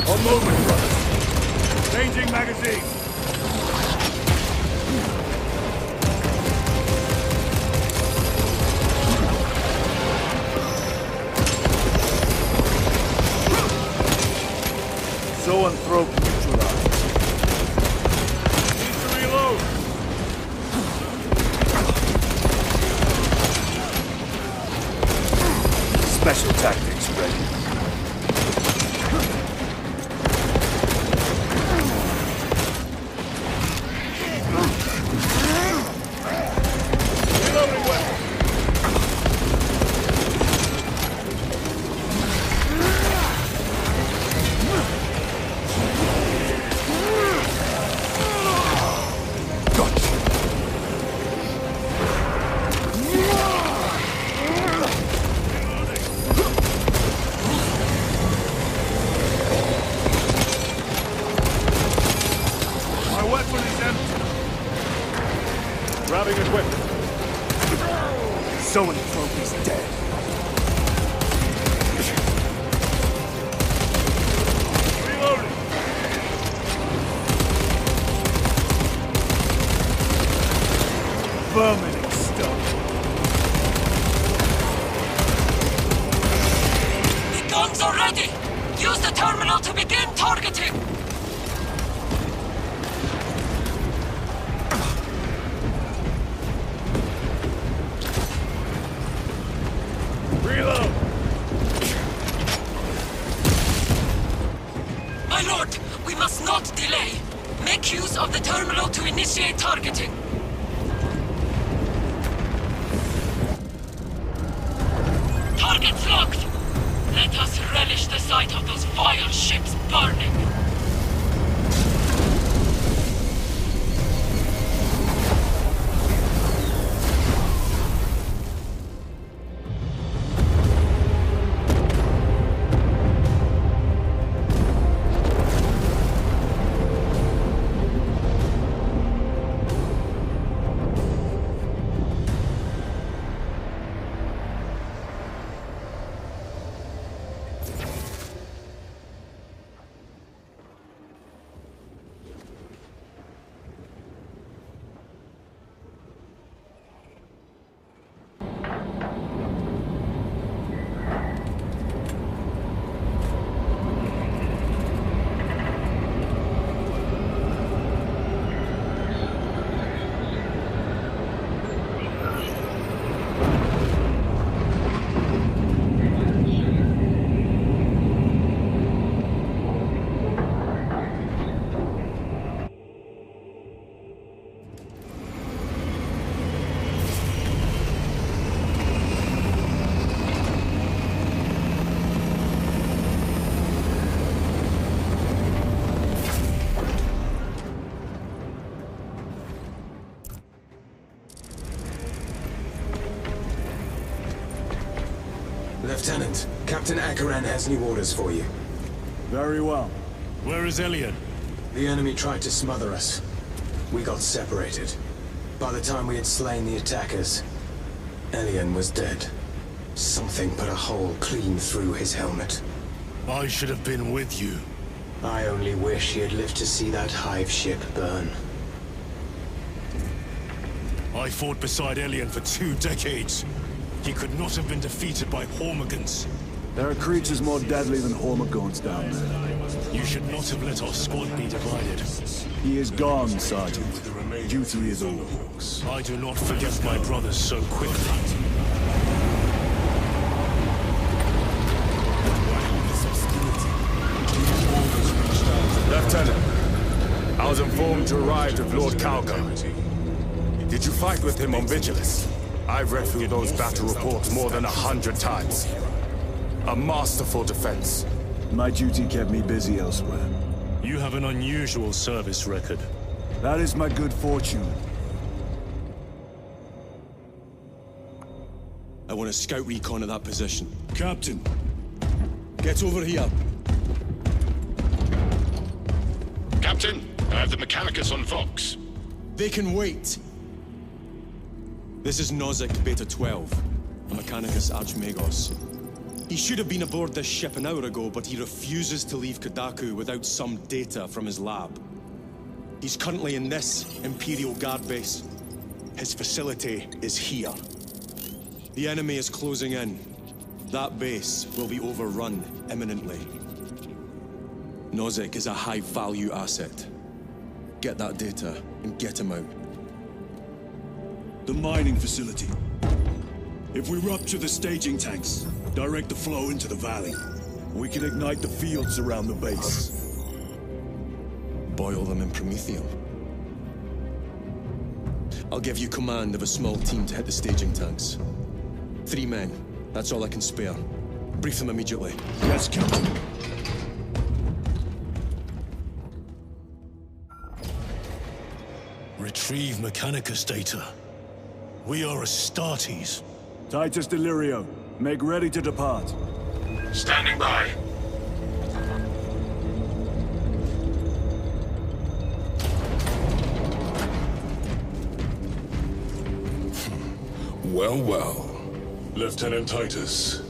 On movement, brothers. Changing magazine. Zoanthrope neutralized. Need to reload. Special tactics ready. Reloading weapon. weapon is empty. Grabbing equipment. Zoanthrope is dead. Reloading. Vermin and stuff. The guns are ready! Use the terminal to begin targeting! Reload! My lord, we must not delay. Make use of the terminal to initiate targeting. Targets locked! Let us relish the sight of those vile ships burning. Lieutenant, Captain Akaran has new orders for you. Very well. Where is Elian? The enemy tried to smother us. We got separated. By the time we had slain the attackers, Elian was dead. Something put a hole clean through his helmet. I should have been with you. I only wish he had lived to see that hive ship burn. I fought beside Elian for 2 decades. He could not have been defeated by _𝐴𝐻𝐻𝐿. There are creatures more deadly than 𝐴𝐻𝐻𝐿 down there. You should not have let our squad be divided. He is gone, Sergeant. Duty is over. I do not forget my brothers so quickly. Lieutenant, I was informed you arrived with Lord 𝐒𝐀𝐂. Did you fight with him on Vigilus? I've read through those battle reports more than 100 times. A masterful defense. My duty kept me busy elsewhere. You have an unusual service record. That is my good fortune. I want a scout recon of that position. Captain! Get over here! Captain, I have the Mechanicus on Vox. They can wait! This is Nhac Beta 12, a Mechanicus Archmagos. He should have been aboard this ship an hour ago, but he refuses to leave Kadaku without some data from his lab. He's currently in this Imperial Guard base. His facility is here. The enemy is closing in. That base will be overrun imminently. Nhac is a high-value asset. Get that data and get him out. The mining facility. If we rupture the staging tanks, direct the flow into the valley, we can ignite the fields around the base. Boil them in promethium. I'll give you command of a small team to hit the staging tanks. 3 men. That's all I can spare. Brief them immediately. Yes, Captain. Retrieve Mechanicus data. We are Astartes. Titus Delirio, make ready to depart. Standing by. Well, well. Lieutenant Titus.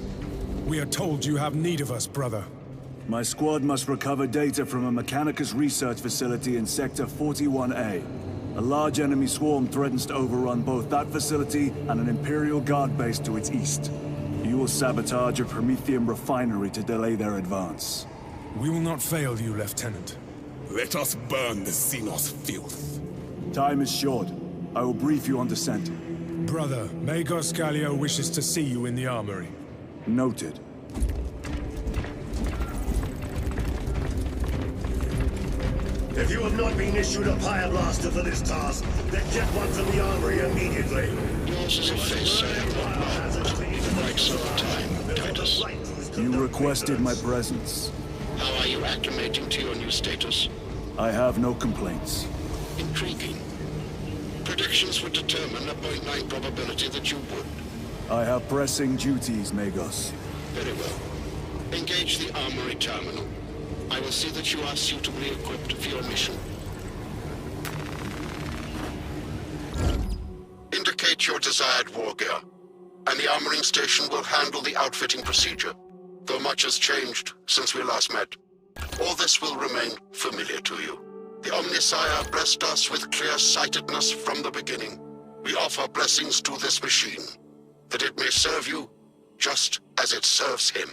We are told you have need of us, brother. My squad must recover data from a Mechanicus research facility in Sector 41A. A large enemy swarm threatens to overrun both that facility and an Imperial Guard base to its east. You will sabotage a Prometheum refinery to delay their advance. We will not fail you, Lieutenant. Let us burn the Xenos filth. Time is short. I will brief you on descent. Brother, 𝐒𝐏𝐀𝐂 wishes to see you in the armory. Noted. If you have not been issued a Pyre-Blaster for this task, then get one from the armory immediately. Yours is a face I have not known in quite some time, Titus. You requested my presence. How are you acclimating to your new status? I have no complaints. Intriguing. Predictions would determine a 0.9 probability that you would. I have pressing duties, Magos. Very well. Engage the armory terminal. I will see that you are suitably equipped for your mission. Indicate your desired war gear, and the armoring station will handle the outfitting procedure, though much has changed since we last met. All this will remain familiar to you. The Omnisire blessed us with clear-sightedness from the beginning. We offer blessings to this machine, that it may serve you just as it serves him.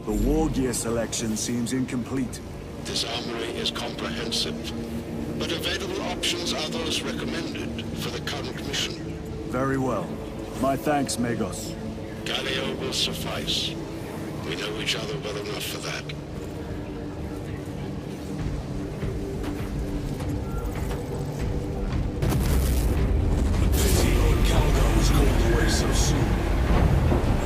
The war gear selection seems incomplete. This armory is comprehensive, but available options are those recommended for the current mission. Very well. My thanks, Magos. Galileo will suffice. We know each other well enough for that. Pity Lord Calgar was called away so soon.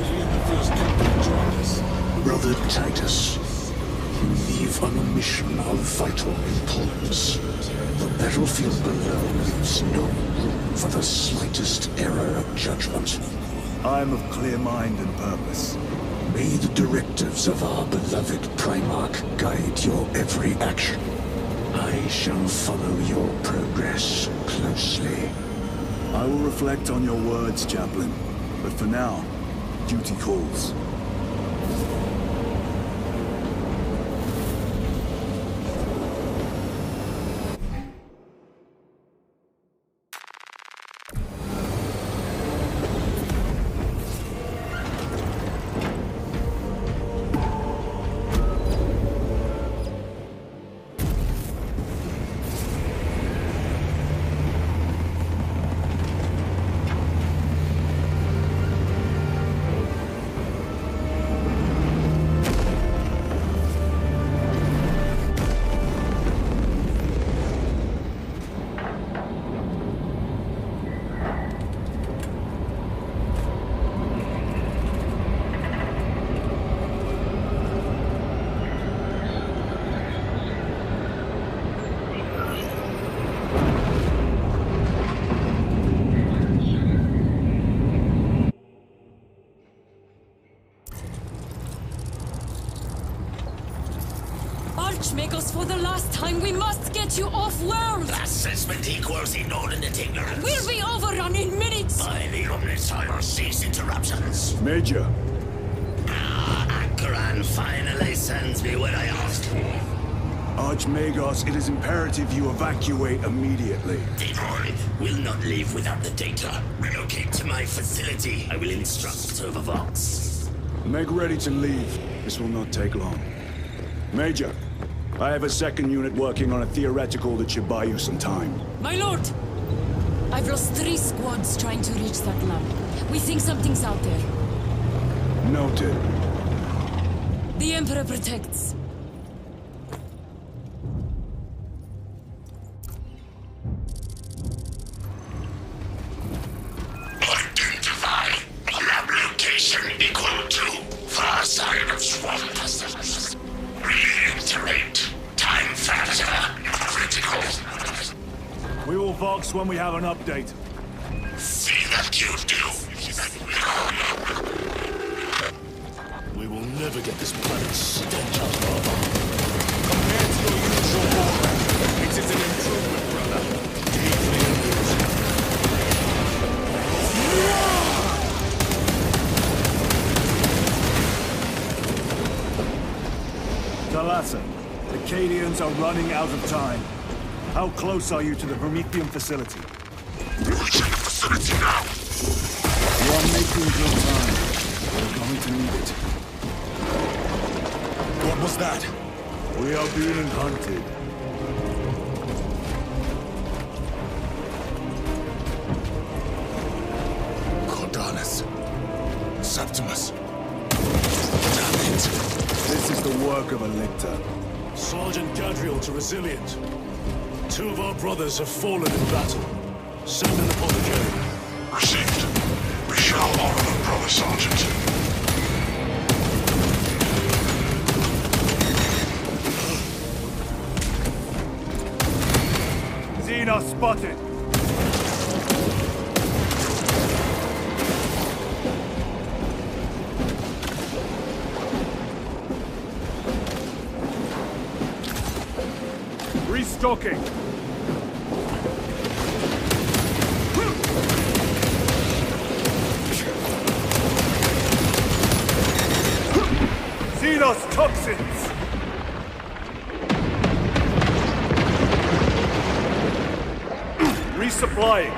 As we had the first captain join us. Brother Titus, you leave on a mission of vital importance. The battlefield below leaves no room for the slightest error of judgment. I am of clear mind and purpose. May the directives of our beloved Primarch guide your every action. I shall follow your progress closely. I will reflect on your words, Chaplain. But for now, duty calls. Archmagos, for the last time, we must get you off-world! Assessment equals inordinate ignorance. We'll be overrun in minutes! By the Omnisire, cease interruptions. Major! Akran finally sends me what I asked for. Archmagos, it is imperative you evacuate immediately. Devoid will not leave without the data. Relocate to my facility. I will instruct Servervox. Make ready to leave. This will not take long. Major, I have a second unit working on a theoretical that should buy you some time. My lord! I've lost 3 squads trying to reach that lab. We think something's out there. Noted. The Emperor protects. Identify lab location equal to far side of swamp. Reiterate. Time factor critical. We will Vox when we have an update. See that you do. We will never get this planet's stench out of our mouth. Compared to your usual order, it is an improvement, brother. Deeply amusing. Thalassa, the Cadians are running out of time. How close are you to the Prometheum facility? Reaching the facility now. You are making good time. We're going to need it. What was that? We are being hunted. Cordalis. Septimus. Damn it. This is the work of a lictor. Sergeant Gadriel to Resilient. 2 of our brothers have fallen in battle. Send an apothecary. Received. We shall honor the brother, Sergeant. Xenos spotted! Restocking! Xenos toxins! Resupplying!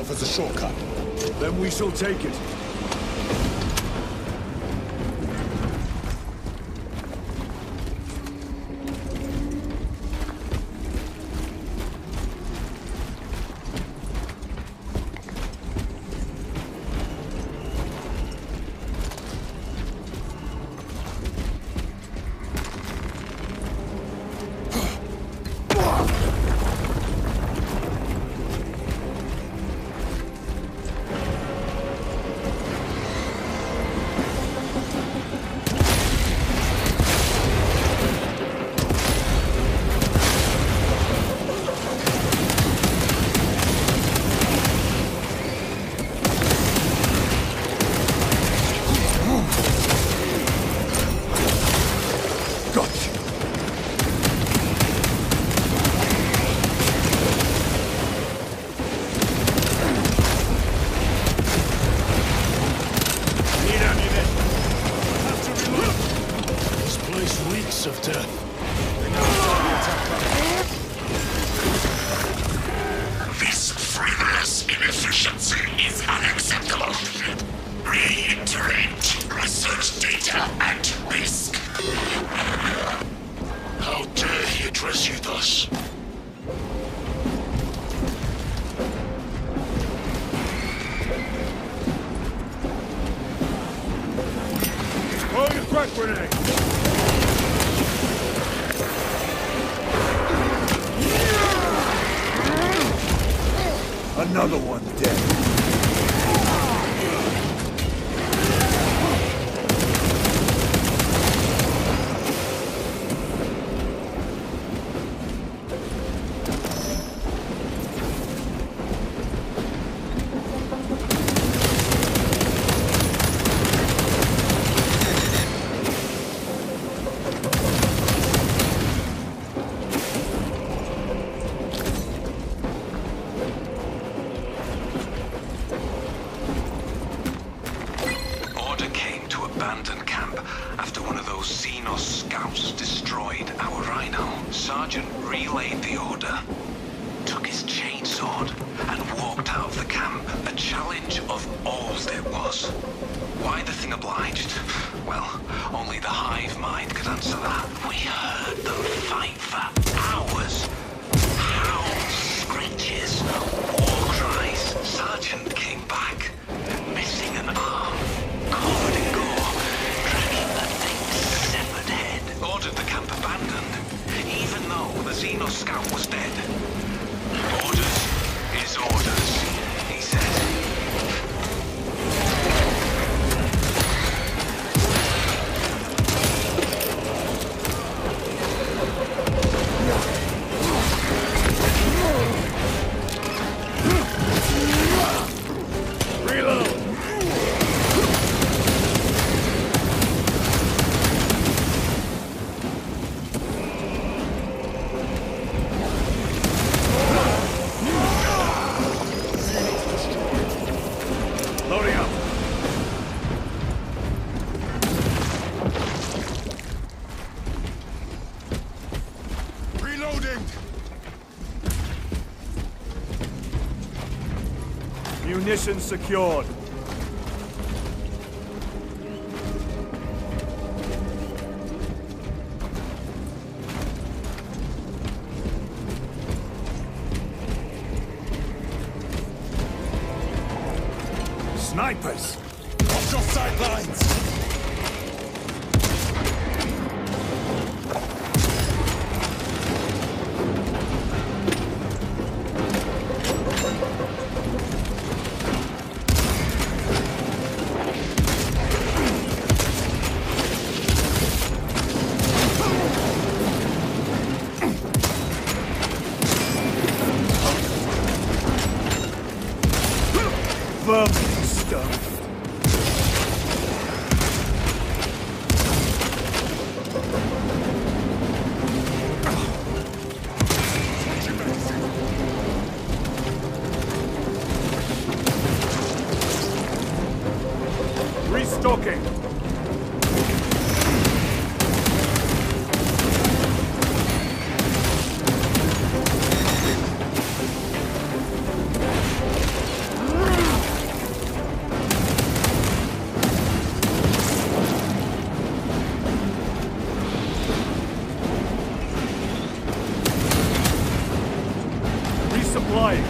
As a shortcut. Then we shall take it. grenade! Another one dead. Munition secured. Snipers! Off your sidelines! Restocking. Resupplying.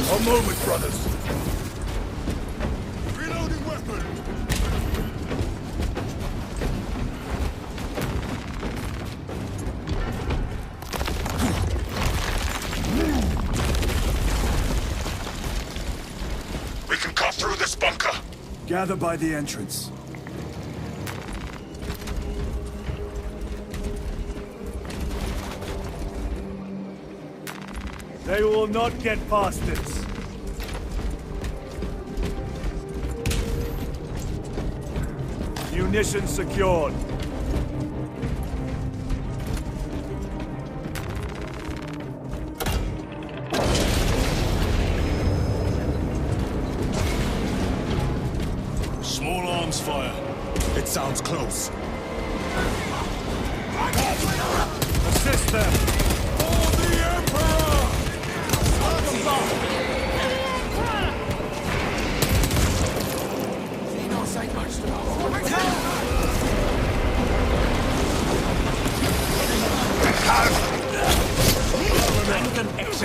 A moment, brothers. Reloading weapon. We can cut through this bunker. Gather by the entrance. They will not get past this. Munition secured. Small arms fire. It sounds close. Assist them. For the Emperor!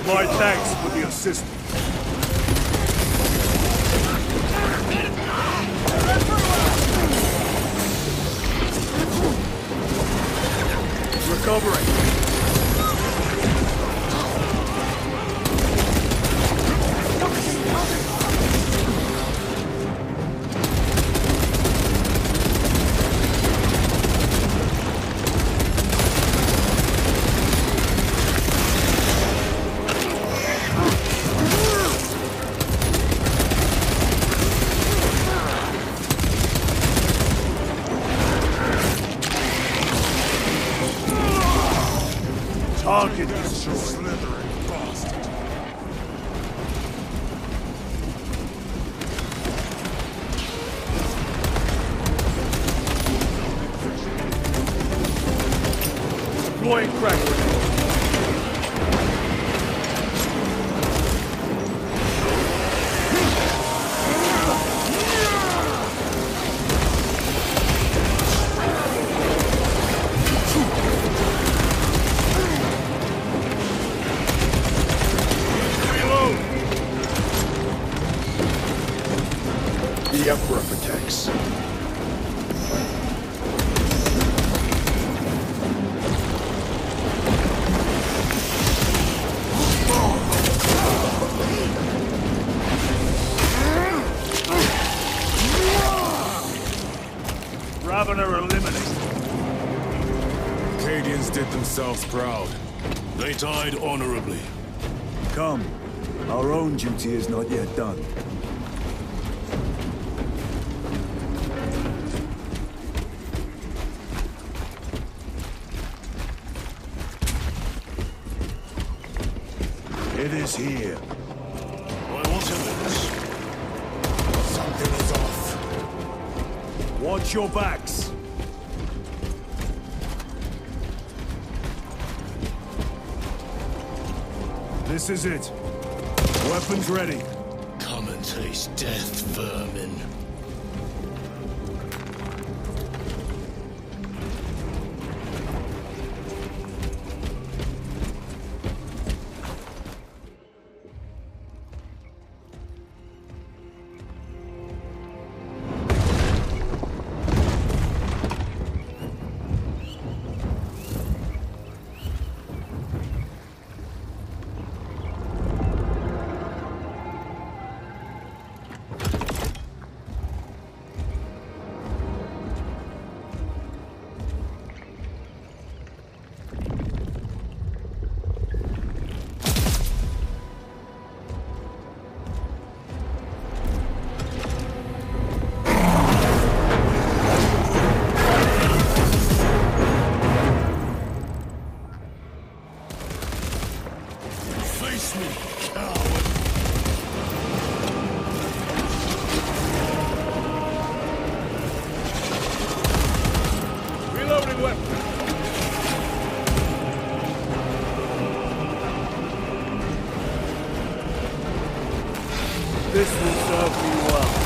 My thanks for the assistance. deploying crack grenade. The Emperor protects. Ravener eliminated. Cadians did themselves proud. They died honorably. Come. Our own duty is not yet done. It is here. I want evidence. Something is off. Watch your backs. This is it. Weapons ready. Come and taste death, vermin. This will serve me well.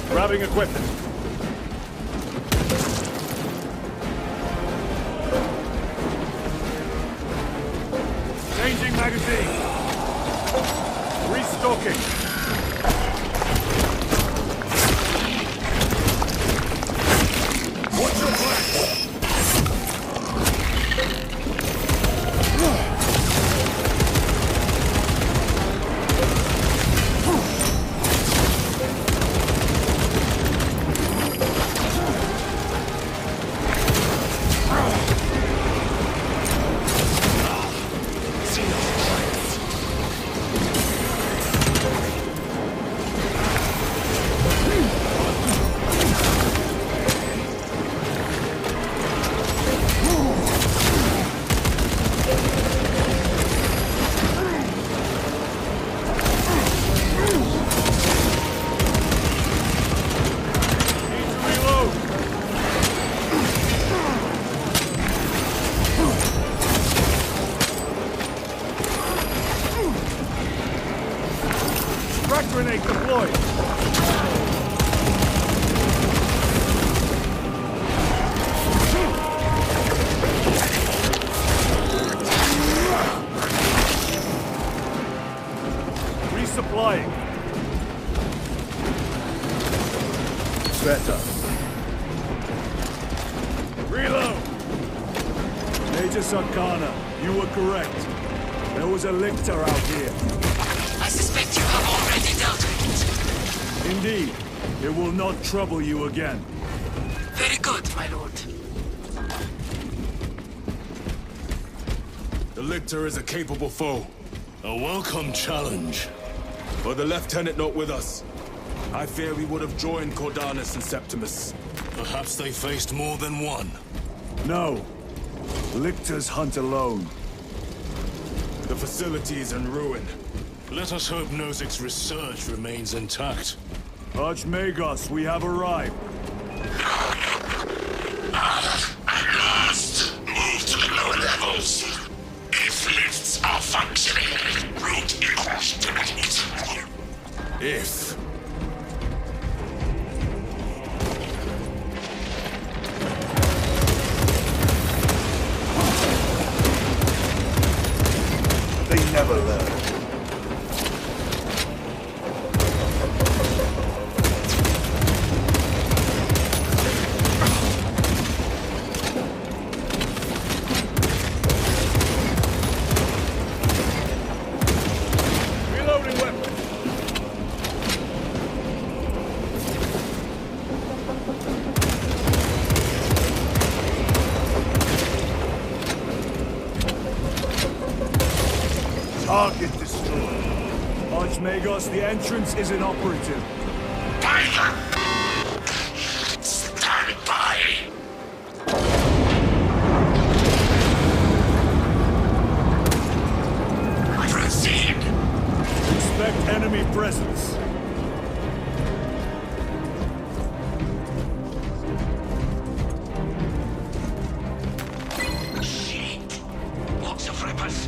Grabbing equipment. Changing magazine. Restocking. What's your plan? Titus Arcana, you were correct. There was a lictor out here. I suspect you have already dealt with it. Indeed. It will not trouble you again. Very good, my lord. The lictor is a capable foe. A welcome challenge. Were the lieutenant not with us, I fear we would have joined Cordanus and Septimus. Perhaps they faced more than one. No. Lictors hunt alone. The facility is in ruin. Let us hope 𝐒𝐁𝐂𝐀𝐀𝐿 research remains intact. Archmagos, we have arrived. At last, move to the lower levels. If lifts are functioning, route equals to it. If. They never learn. Target destroyed. Archmagos, the entrance is inoperative. Stand by. Proceed. Expect enemy presence. Shit! Lots of rippers.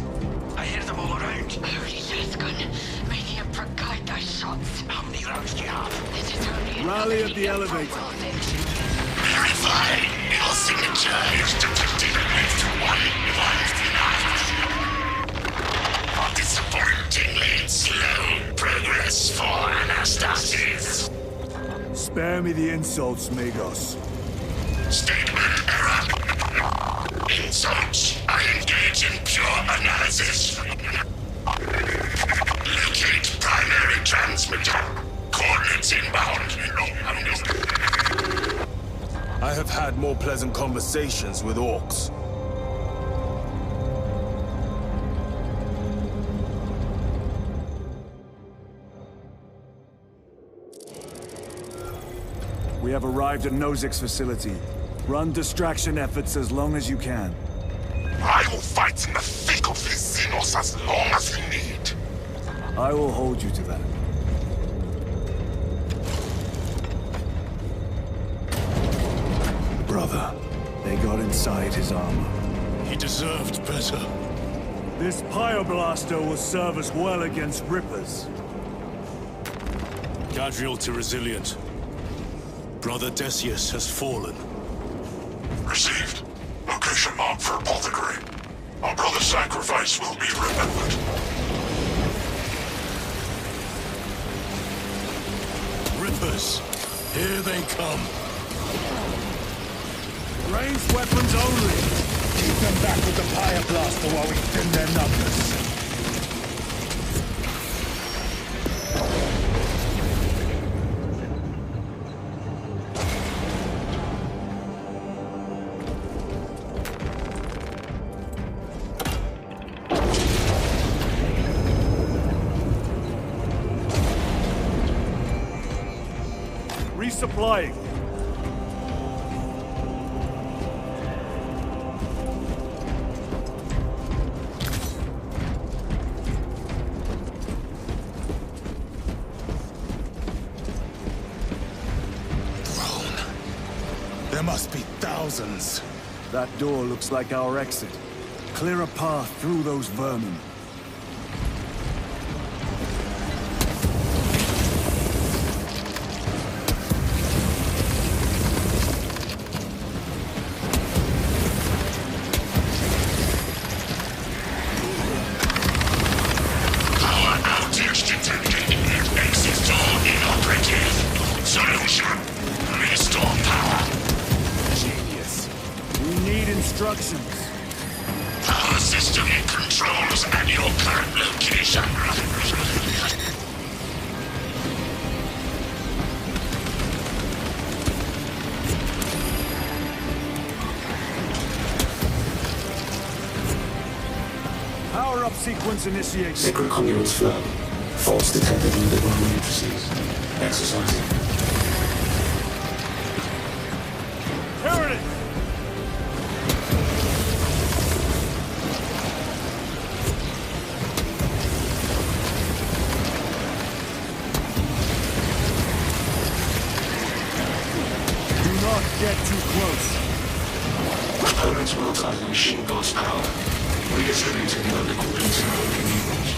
I hear them all around. Holy Yesgun, may the Emperor guide thy shots. How many rounds do you have? This is only Rally at the elevator. Verify. Your signature is detected at 119. Disappointingly slow progress for Anastasis. Spare me the insults, Magos. Statement error. Insults. I engage in pure analysis. Locate primary transmitter. Coordinates inbound. I have had more pleasant conversations with orcs. We have arrived at 𝐒𝐁𝐂𝐀𝐿's facility. Run distraction efforts as long as you can. I will fight in the thick of this Xenos as long as we need. I will hold you to that. Brother, they got inside his armor. He deserved better. This Pyreblaster will serve us well against Rippers. 𝐾𝐿 to resilient. Brother Decius has fallen. Received. Location marked for apothecary. Our brother's sacrifice will be remembered. Rippers, here they come. Ranged weapons only. Keep them back with the Pyreblaster while we thin their numbers. Resupplying. There must be thousands. That door looks like our exit. Clear a path through those vermin. Power outage detected. Exit door inoperative. Solution. Restore power. We need instructions. stars and your current location. Power-up sequence initiated. Sacred conduits flow. Faults detected in the Roman matrices. Exercising. Here it is! Do not get too close. Opponents will tie the machine god's power, redistributing the unequal internal convenience.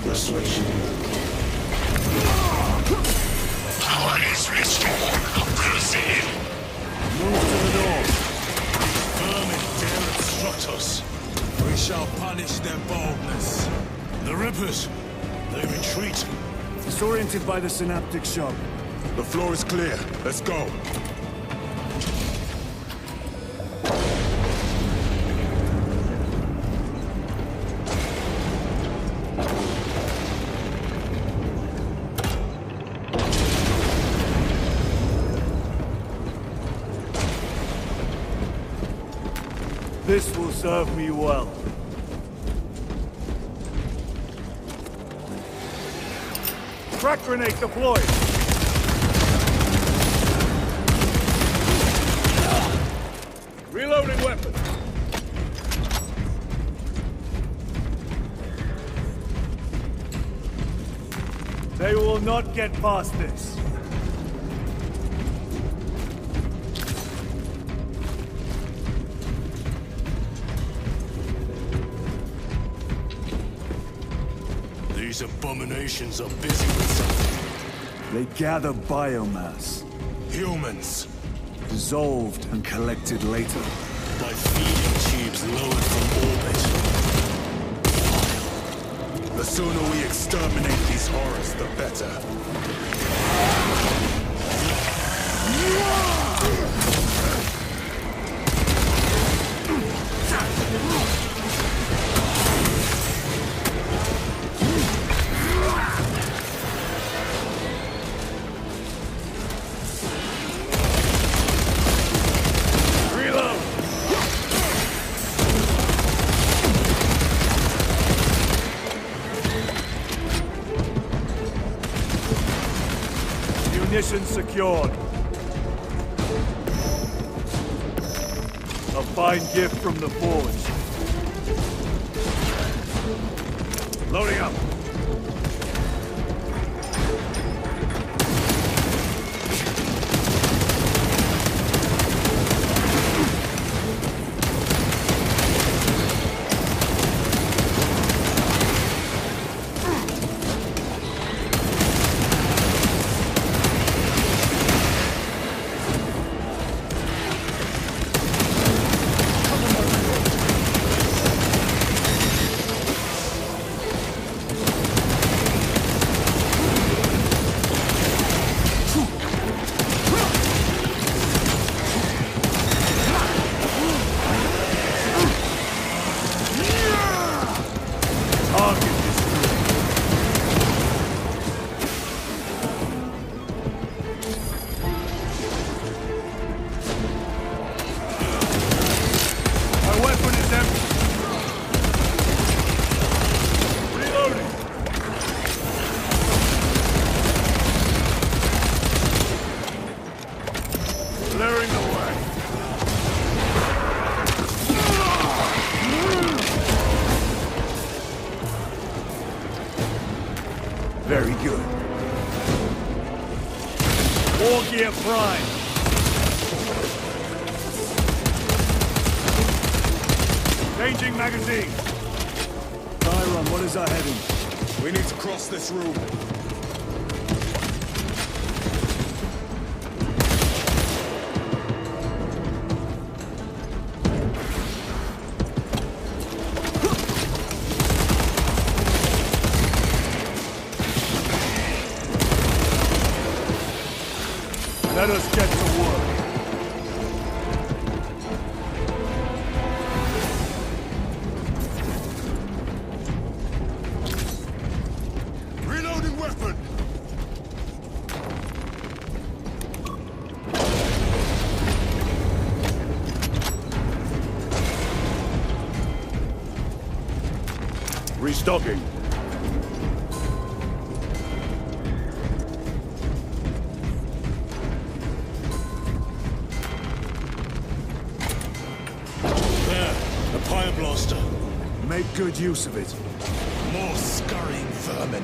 Restoration. Power is restored. Proceed. Move to the door. Vermin dare obstruct us. We shall punish their boldness. The Rippers, they retreat. Disoriented by the synaptic shock. The floor is clear. Let's go. This will serve me well. Crack grenade deployed! Reloading weapon! They will not get past this. These abominations are busy with something. They gather biomass. Humans. Dissolved and collected later. By feeding tubes lowered from orbit. The sooner we exterminate these horrors, the better. Munition secured. A fine gift from the forge. Loading up. Very good. War gear prime. Changing magazine. Tyron, what is our heading? We need to cross this room. Let us get to work. Reloading weapon! Restocking. Blaster. Make good use of it. More scurrying vermin.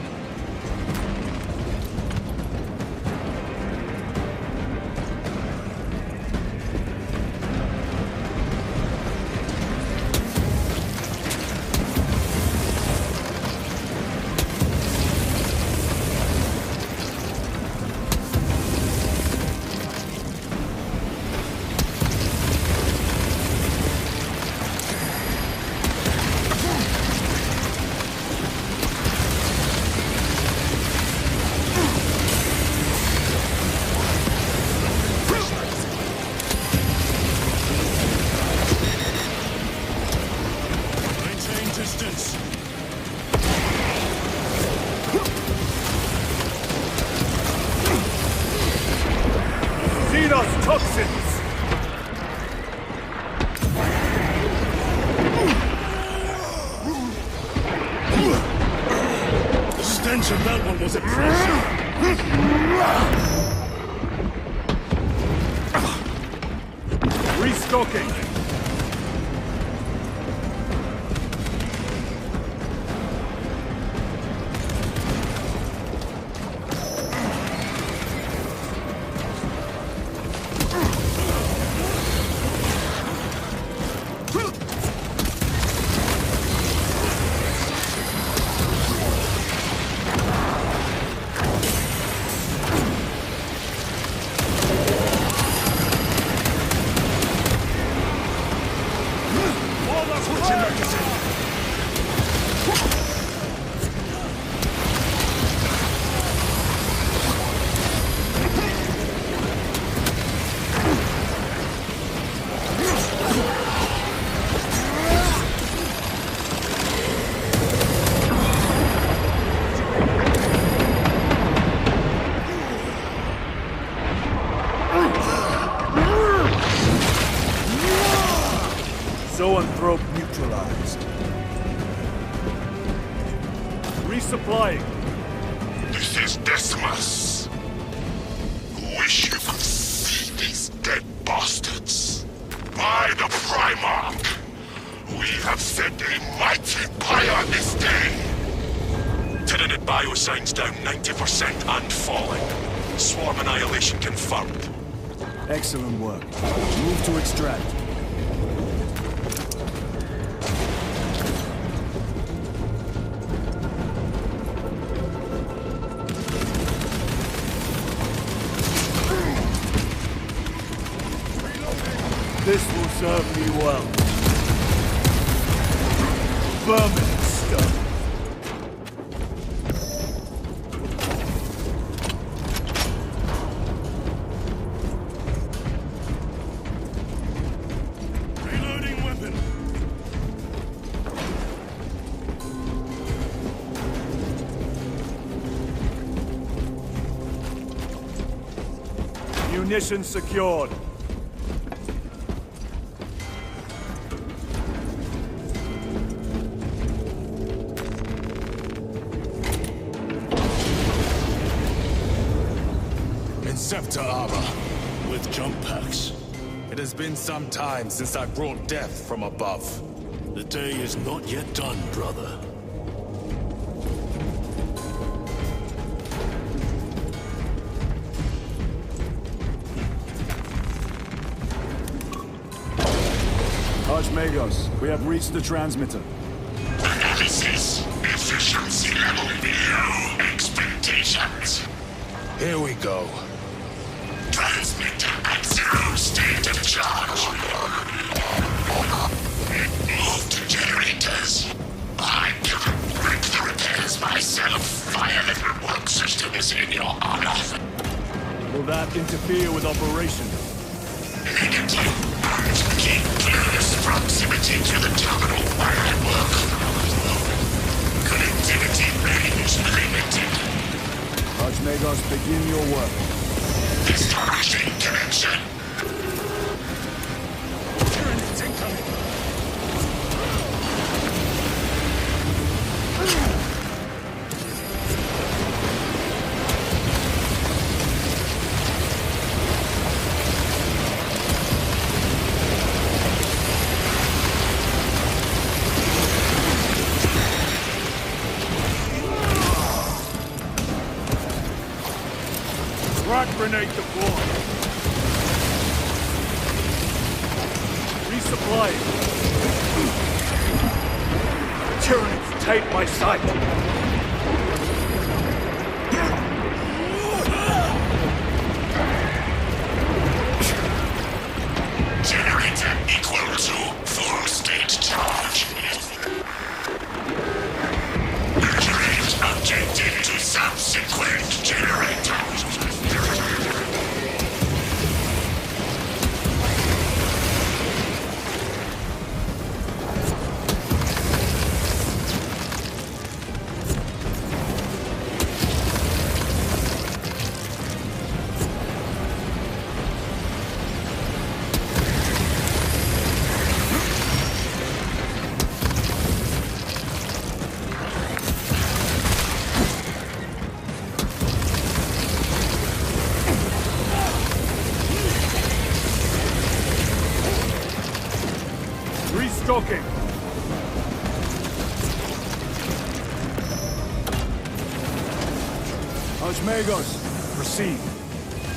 That one was a pressure. Restocking. Zoanthrope neutralized. Resupplying. This is Decimus. Wish you could see these dead bastards. By the Primarch, we have set a mighty pyre this day. Tyranid biosigns down 90% and falling. Swarm annihilation confirmed. Excellent work. Move to extract. This will serve me well. Vermin stuff. Reloading weapon. Munitions secured. Scepter armor with jump packs. It has been some time since I brought death from above. The day is not yet done, brother. 𝐿-MAGOS, we have reached the transmitter. Analysis. Efficiency level below expectations. Here we go. Transmitter at 0 state of charge. Move to generators. I cannot break the repairs myself via the work systems in your honor. Will that interfere with operation? Negative. And keep close proximity to the terminal where I work. Connectivity range limited. 𝐼𝐀𝐃𝐂, begin your work. Establishing connection. Tyranids incoming. Frag grenade deployed. Resupplying. Tyranids take my sight. Generator equal to full state charge. Accurate objective to subsequent generator. Restocking. 𝐼𝐀𝐃𝐂, proceed.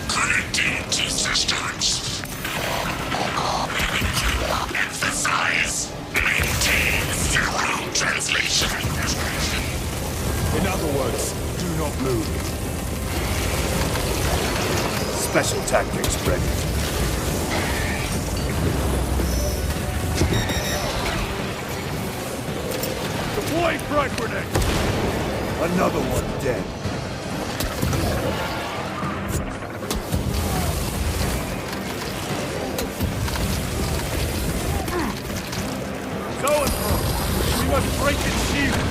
Connecting to systems. Emphasize. Maintain zero translation. In other words, do not move. Special tactics ready. Deploying frag grenade! Another one dead. Going through! We must break its shield!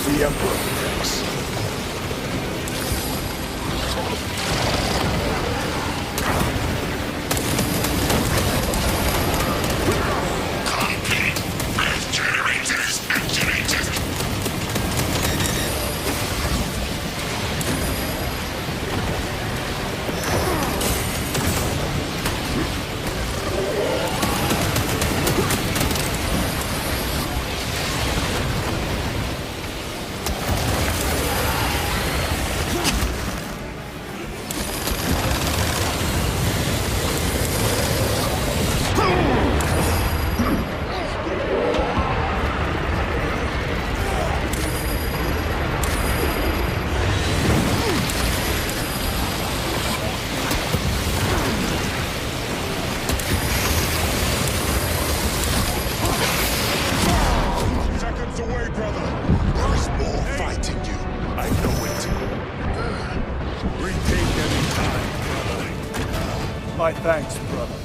The Emperor protects. Complete. Both generators activated. My thanks, brother.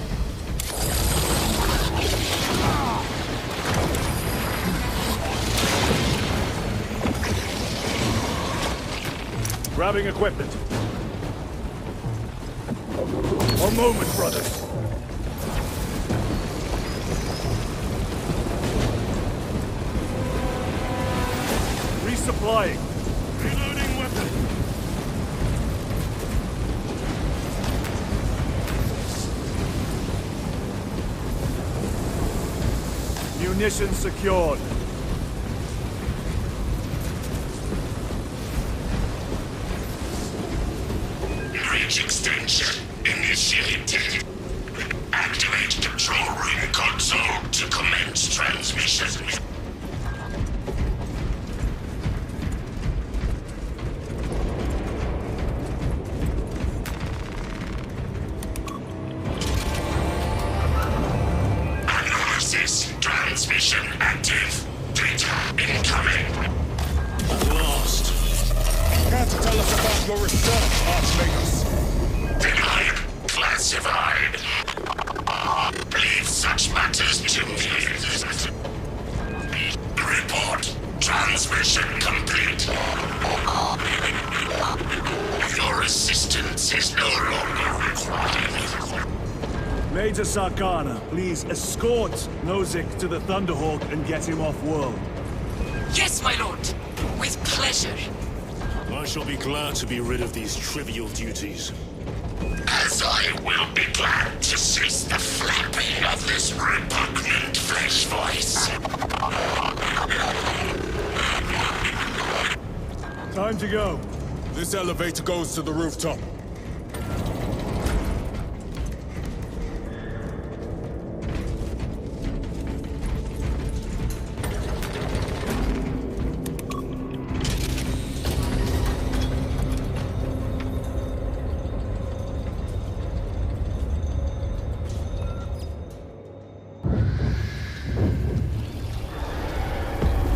Grabbing equipment. One moment, brothers. Resupplying. Reloading weapon. Munitions secured. Bridge extension initiated. Activate control room console to commence transmission. your research, Archmagus? Denied. Classified. Leave such matters to me. Report. Transmission complete. Your assistance is no longer required. Major Sarkana, please escort Nozick to the Thunderhawk and get him off-world. Yes, my lord. With pleasure. I shall be glad to be rid of these trivial duties. As I will be glad to cease the flapping of this repugnant flesh voice. Time to go. This elevator goes to the rooftop.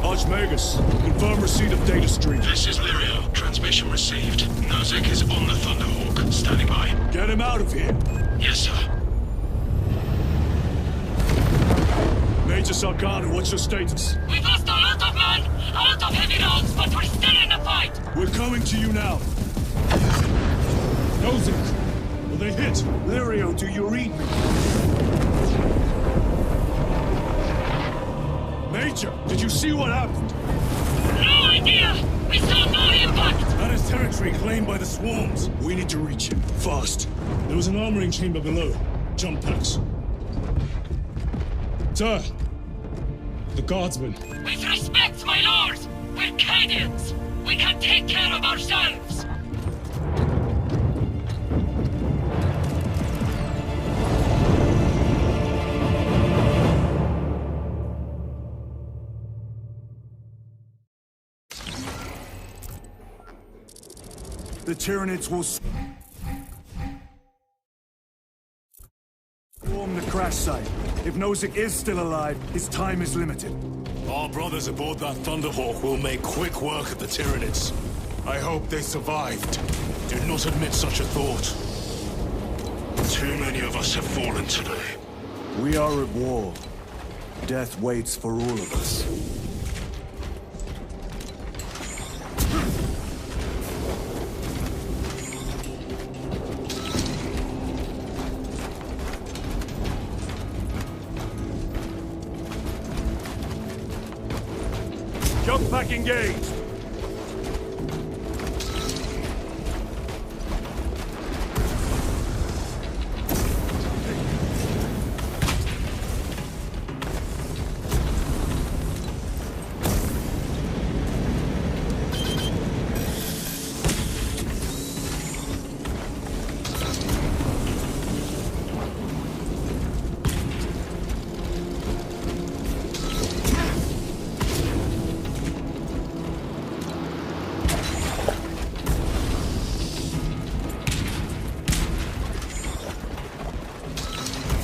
Archmagus, confirm receipt of data stream. This is Lirio. Transmission received. Nozick is on the Thunderhawk. Standing by. Get him out of here. Yes, sir. Major Sarkana, what's your status? We've lost a lot of men, a lot of heavy rounds, but we're still in the fight. We're coming to you now. Nozick, will they hit? Lirio, do you read me? Major, did you see what happened? No idea! We saw no impact! That is territory claimed by the swarms. We need to reach him, fast. There was an armoring chamber below. Jump packs. Sir, the guardsmen. With respect, my lord! We're Cadians! We can take care of ourselves! The Tyranids will swarm the crash site. If Nozick is still alive, his time is limited. Our brothers aboard that Thunderhawk will make quick work of the Tyranids. I hope they survived. Do not admit such a thought. Too many of us have fallen today. We are at war. Death waits for all of us. Jump pack engaged.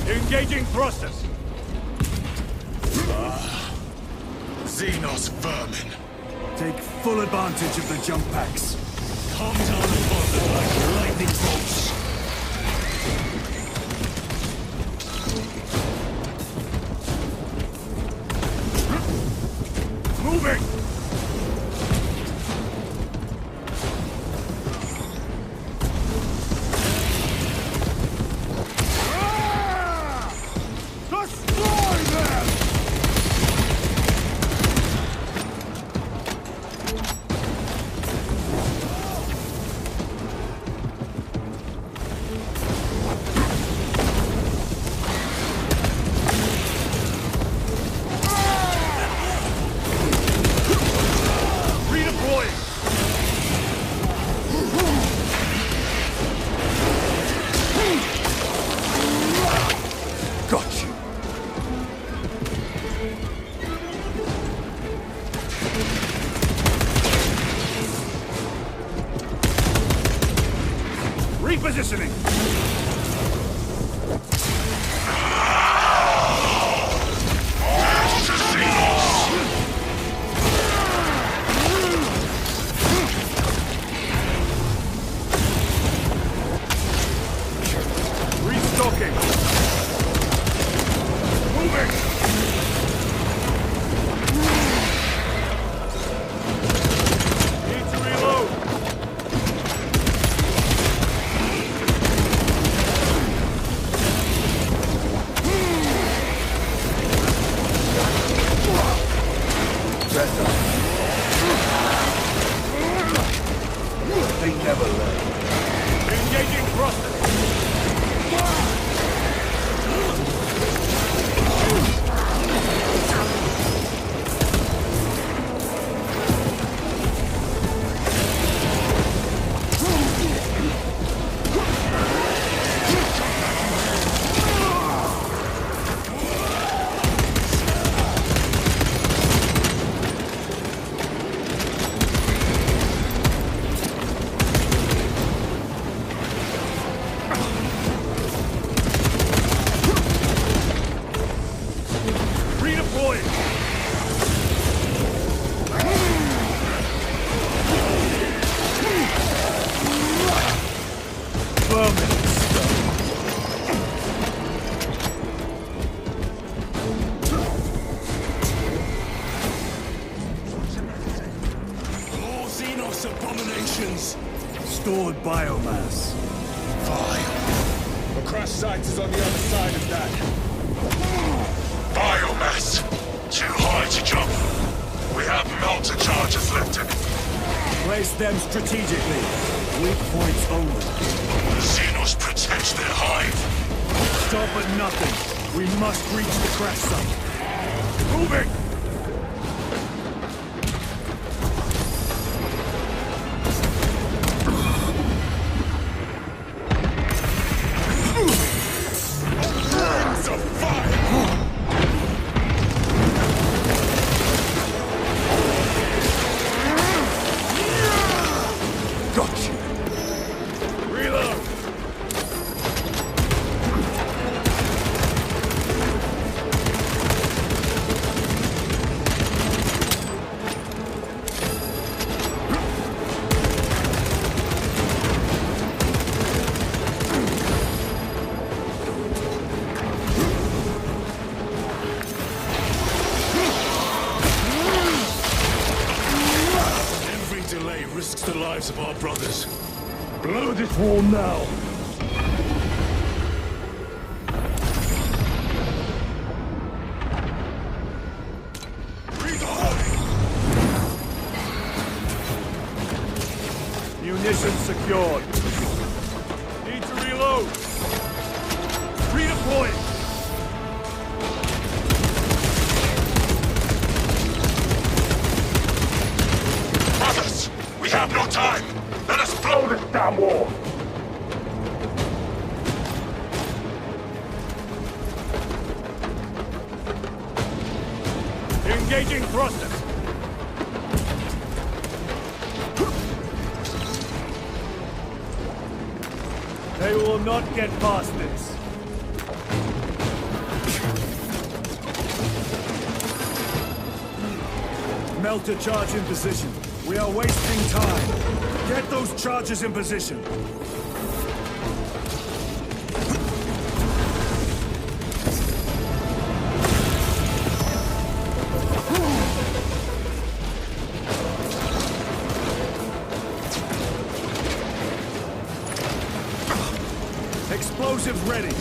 Engaging thrusters. Xenos vermin. Take full advantage of the jump packs. Come down upon them like lightning bolts. Moving! Repositioning! better. They never learn. Engaging thrusters. Stored biomass. Fine. The crash site is on the other side of that. Biomass! Too high to jump. We have melter charges lifted. Place them strategically. Weak points only. Xenos protects their hive. Stop at nothing. We must reach the crash site. Moving! The lives of our brothers. Blow this wall now! Munitions secured. Need to reload. Redeploy. Brothers, we have no time. Let us blow this damn wall. Engaging thrusters. They will not get past this. Melter charge in position. We are wasting time. Get those charges in position. Explosives ready.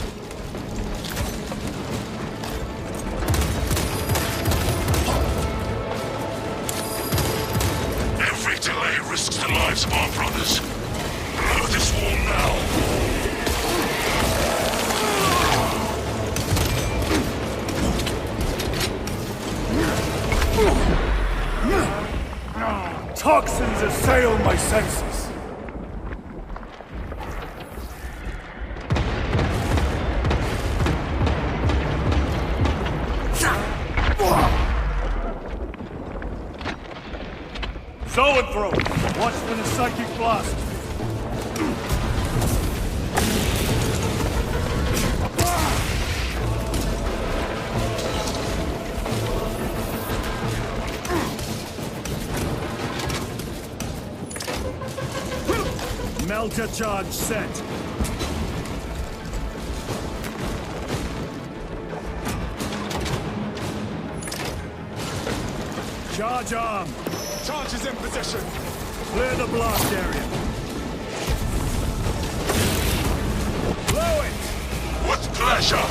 Every delay risks the lives of our brothers. Blow this wall now. Toxins assail my senses. Throw. Watch for the psychic blast. Melter charge set. Charge arm. Charge is in position. Clear the blast area. Blow it! With pleasure.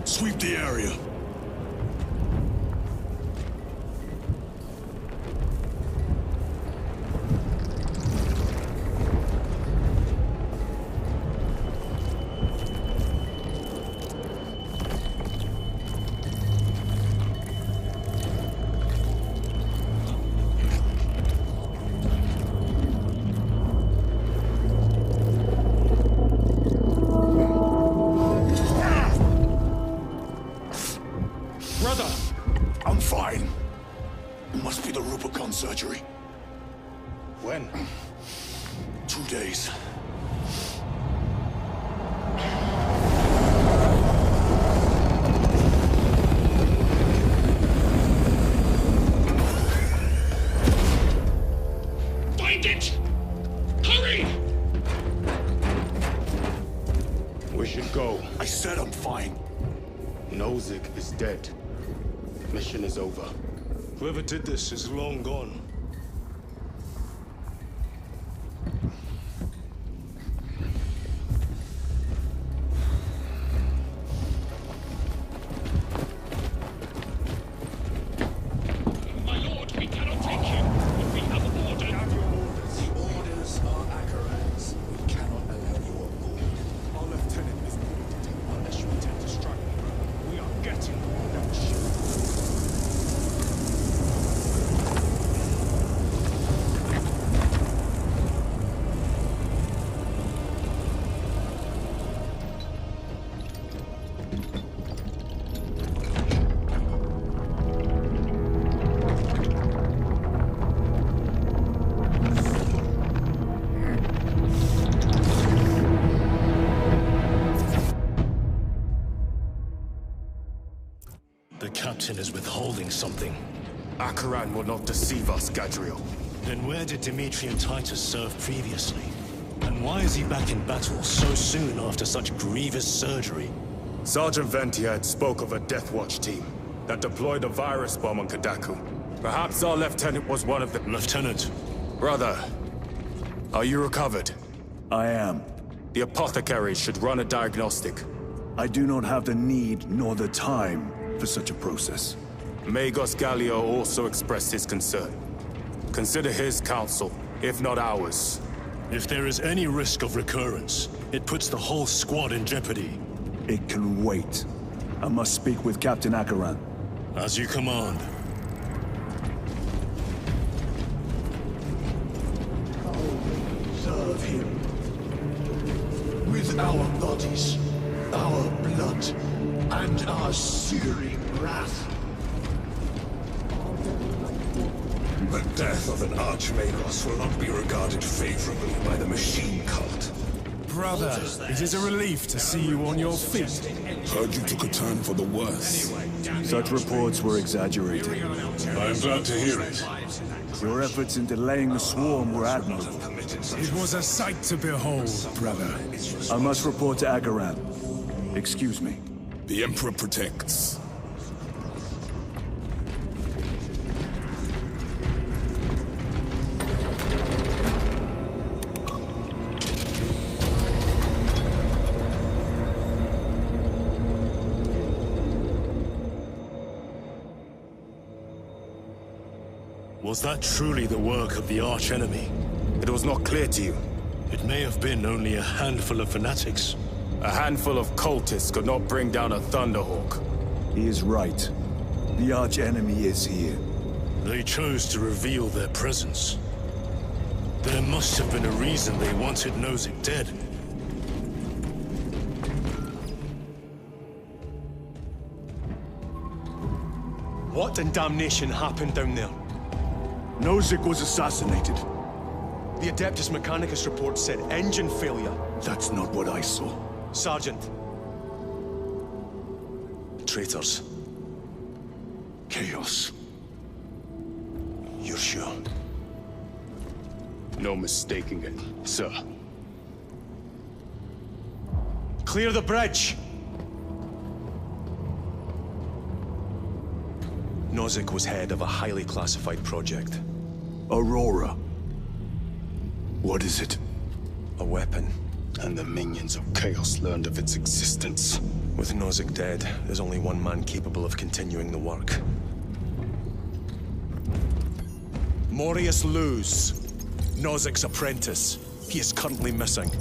Sweep the area. Surgery. When? 2 days. Find it! Hurry! We should go. I said I'm fine. 𝐿𝐻𝐾 is dead. Mission is over. Whoever did this is long gone. My lord, we cannot take you. We have an order. The orders are Akaran's. We cannot allow you on board. Our lieutenant is wounded. Unless you intend to strike me, brother, we are getting on that ship. The captain is withholding something. Akaran will not deceive us, Gadriel. Then where did Dimitri and Titus serve previously? And why is he back in battle so soon after such grievous surgery? Sergeant Ventiad spoke of a Death Watch team that deployed a virus bomb on Kadaku. Perhaps our lieutenant was one of the... Lieutenant? Brother, are you recovered? I am. The apothecary should run a diagnostic. I do not have the need nor the time for such a process. Magos Gallio also expressed his concern. Consider his counsel, if not ours. If there is any risk of recurrence, it puts the whole squad in jeopardy. It can wait. I must speak with Captain Akaran. As you command. Serve him. With our bodies, our blood, and our searing wrath. The death of an Archmagos will not be regarded favorably by the machine cult. Brother, it is a relief to see you on your feet. Heard you took a turn for the worse. Such reports were exaggerated. I am glad to hear it. Your efforts in delaying the swarm were admirable. It was a sight to behold, brother. I must report to Akaran. Excuse me. The Emperor protects. Was that truly the work of the archenemy? It was not clear to you. It may have been only a handful of fanatics. A handful of cultists could not bring down a Thunderhawk. He is right. The archenemy is here. They chose to reveal their presence. There must have been a reason they wanted 𝐒𝐏𝐂𝐂 dead. What in damnation happened down there? 𝐒𝐏𝐂𝐂 was assassinated. The Adeptus Mechanicus report said engine failure. That's not what I saw. Sergeant. Traitors. Chaos. You're sure? No mistaking it, sir. Clear the bridge! 𝐒𝐏𝐂𝐂 was head of a highly classified project. Aurora. What is it? A weapon. And the minions of Chaos learned of its existence. With 𝐒𝐏𝐂𝐂 dead, there's only one man capable of continuing the work. Morius Luz, 𝐒𝐏𝐂𝐂's apprentice. He is currently missing.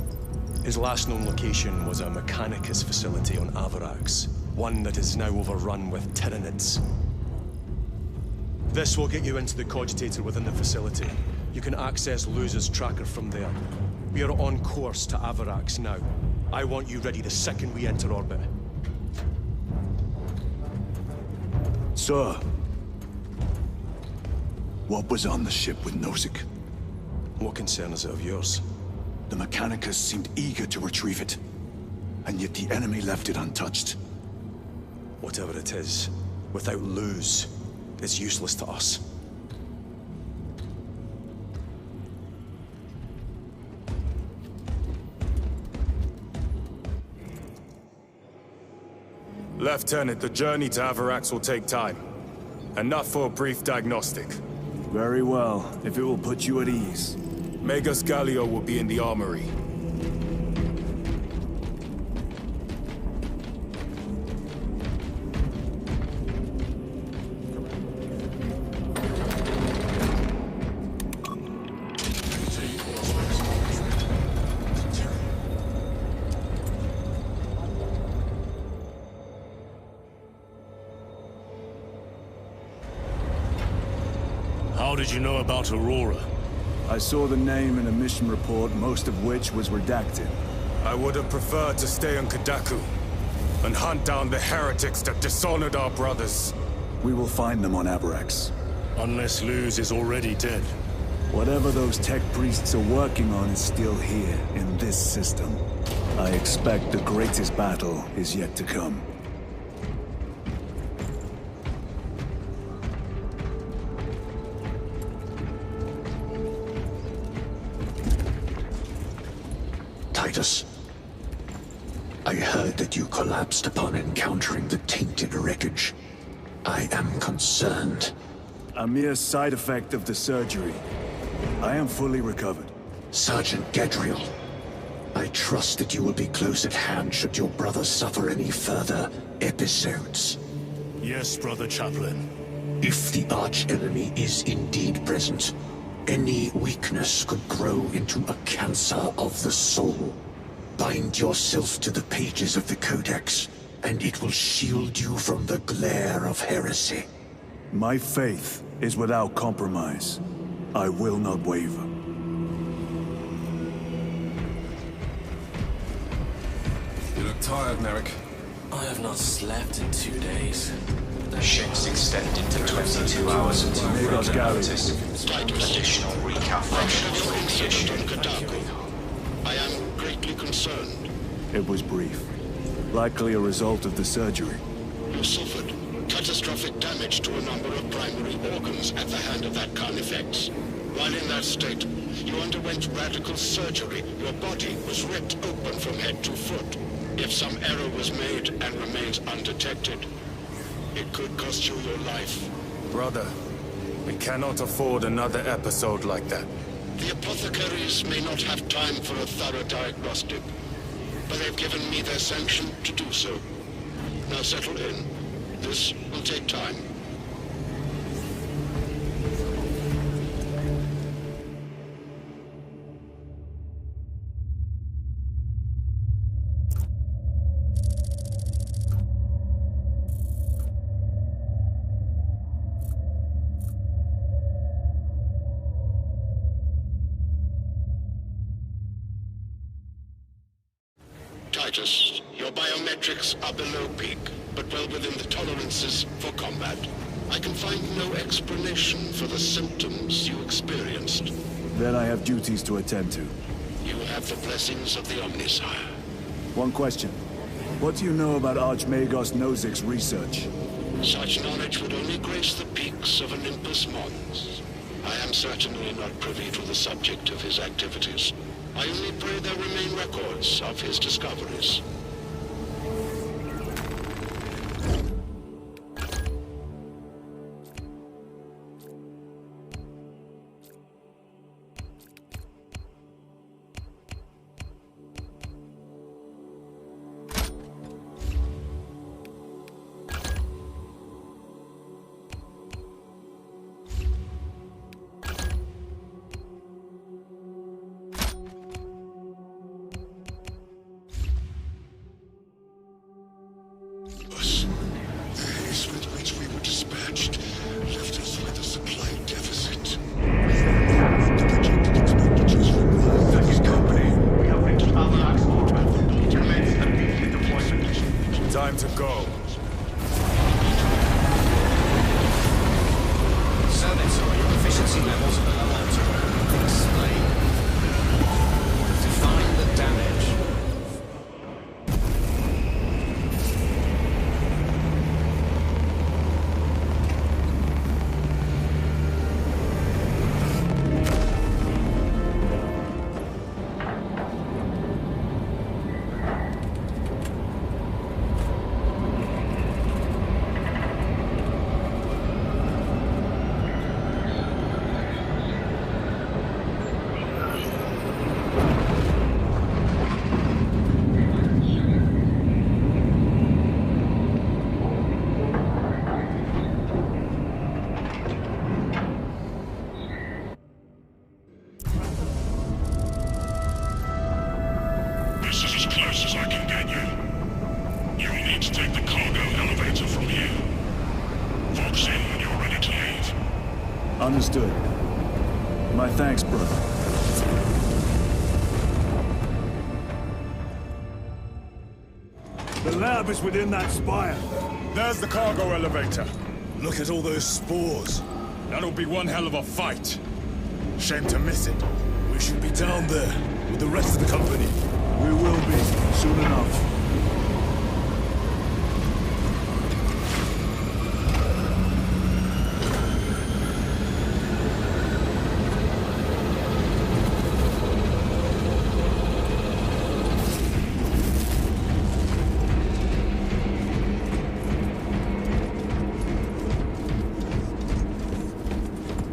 His last known location was a Mechanicus facility on 𝐼𝐀𝐃, one that is now overrun with Tyranids. This will get you into the cogitator within the facility. You can access Luz's tracker from there. We are on course to 𝐼𝐀𝐃 now. I want you ready the second we enter orbit. Sir. What was on the ship with 𝐒𝐏𝐂𝐂? What concern is it of yours? The Mechanicus seemed eager to retrieve it. And yet the enemy left it untouched. Whatever it is, without Luz, it's useless to us. Lieutenant, the journey to 𝐼𝐀𝐃 will take time. Enough for a brief diagnostic. Very well, if it will put you at ease. 𝐒𝐏𝐃𝐂 will be in the armory. How did you know about Aurora? I saw the name in a mission report, most of which was redacted. I would have preferred to stay on Kadaku and hunt down the heretics that dishonored our brothers. We will find them on 𝐼𝐀𝐃. Unless Luz is already dead. Whatever those tech priests are working on is still here, in this system. I expect the greatest battle is yet to come. Titus, I heard that you collapsed upon encountering the tainted wreckage. I am concerned. A mere side effect of the surgery. I am fully recovered. Sergeant Gadriel, I trust that you will be close at hand should your brother suffer any further episodes. Yes, Brother Chaplain. If the arch-enemy is indeed present, any weakness could grow into a cancer of the soul. Bind yourself to the pages of the Codex, and it will shield you from the glare of heresy. My faith is without compromise. I will not waver. You look tired, Nhac. I have not slept in 2 days. The shift's extended to 22 hours until further notice. Additional recalculations will be issued. I am greatly concerned. It was brief. Likely a result of the surgery. You suffered catastrophic damage to a number of primary organs at the hand of that carnifex. While in that state, you underwent radical surgery. Your body was ripped open from head to foot. If some error was made and remains undetected, it could cost you your life. Brother, we cannot afford another episode like that. The apothecaries may not have time for a thorough diagnostic, but they've given me their sanction to do so. Now settle in. This will take time. Titus. Your biometrics are below peak, but well within the tolerances for combat. I can find no explanation for the symptoms you experienced. Then I have duties to attend to. You have the blessings of the Omnisire. One question. What do you know about Archmagos Nozick's research? Such knowledge would only grace the peaks of Olympus Mons. I am certainly not privy to the subject of his activities. I only pray there remain records of his discoveries. Time to go. Servitor, your efficiency levels are below optimal. Explain. Define the damage. This is as close as I can get you. You will need to take the cargo elevator from here. Fox in when you're ready to leave. Understood. My thanks, brother. The lab is within that spire. There's the cargo elevator. Look at all those spores. That'll be one hell of a fight. Shame to miss it. We should be down there with the rest of the company. We will be, soon enough.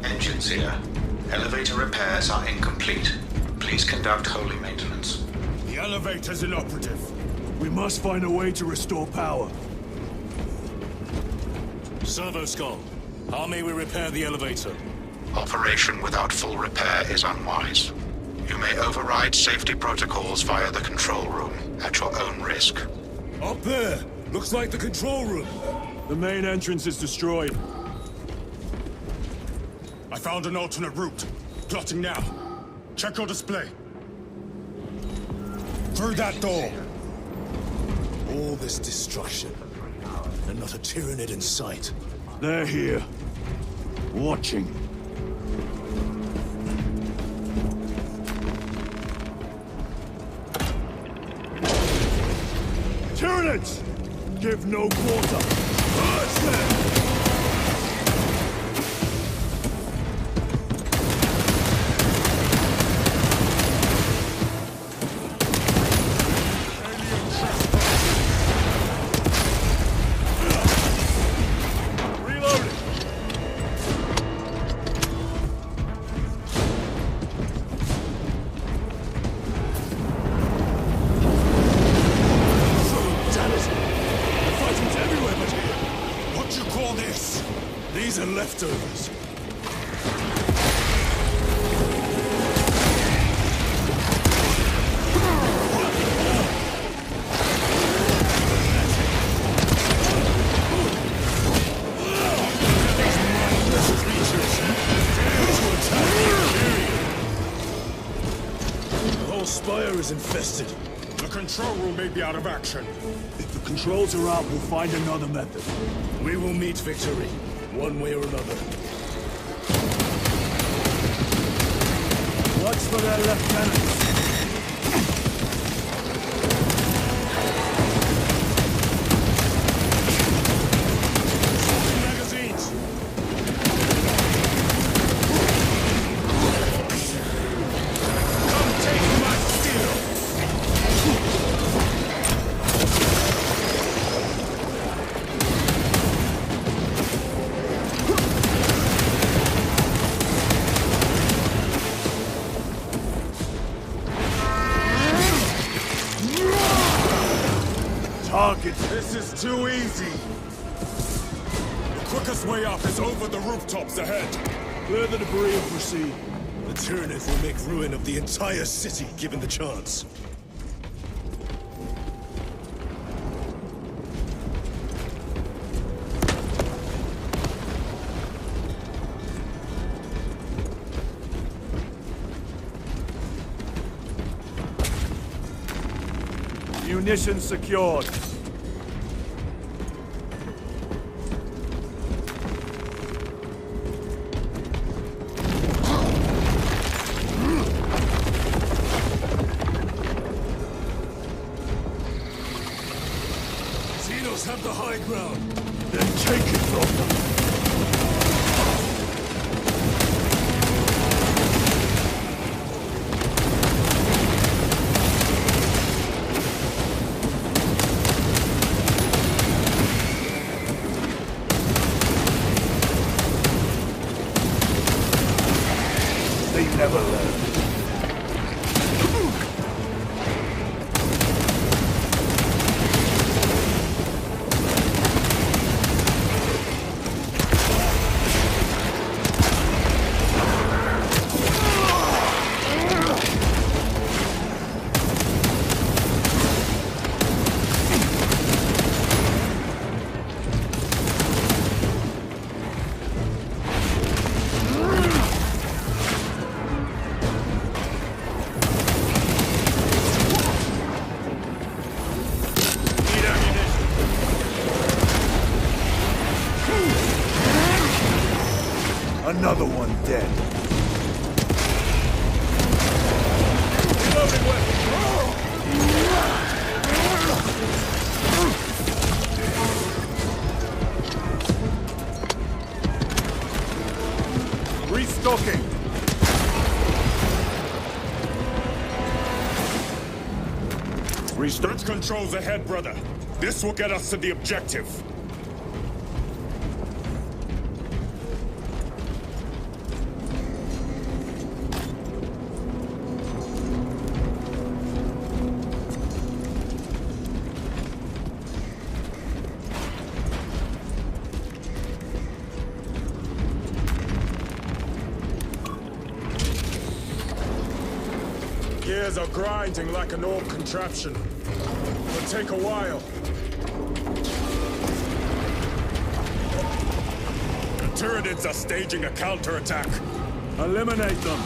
Engines here. Elevator repairs are incomplete. Please conduct holy maintenance. The elevator's inoperative. We must find a way to restore power. Servo Skull, how may we repair the elevator? Operation without full repair is unwise. You may override safety protocols via the control room at your own risk. Up there! Looks like the control room. The main entrance is destroyed. I found an alternate route. Plotting now. Check your display. Through that door. All this destruction, and not a Tyranid in sight. They're here. Watching. Tyranids! Give no quarter! Urge them! These are leftovers. The whole spire is infested. Look control room may be out of action. If the controls are out, we'll find another method. We will meet victory, one way or another. Watch for their lieutenants. This is too easy. The quickest way up is over the rooftops ahead. Clear the debris and proceed. The Tyranids will make ruin of the entire city, given the chance. Munitions secured. Have the high ground. Then take it from them. They never learn. Another one dead. Restocking. Restart controls ahead, brother. This will get us to the objective. Gears are grinding like an old contraption. It'll take a while. The Tyranids are staging a counterattack. Eliminate them.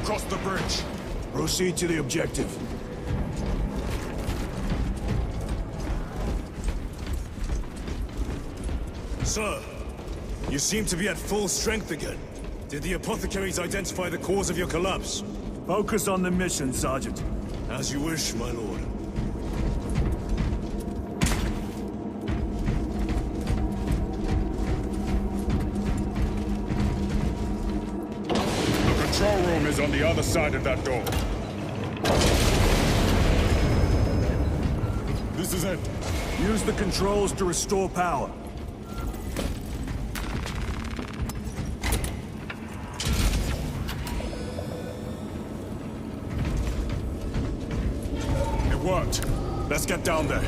across the bridge. Proceed to the objective. Sir, you seem to be at full strength again. Did the apothecaries identify the cause of your collapse? Focus on the mission, Sergeant. As you wish, my lord. The control room is on the other side of that door. This is it. Use the controls to restore power. Worked. Let's get down there.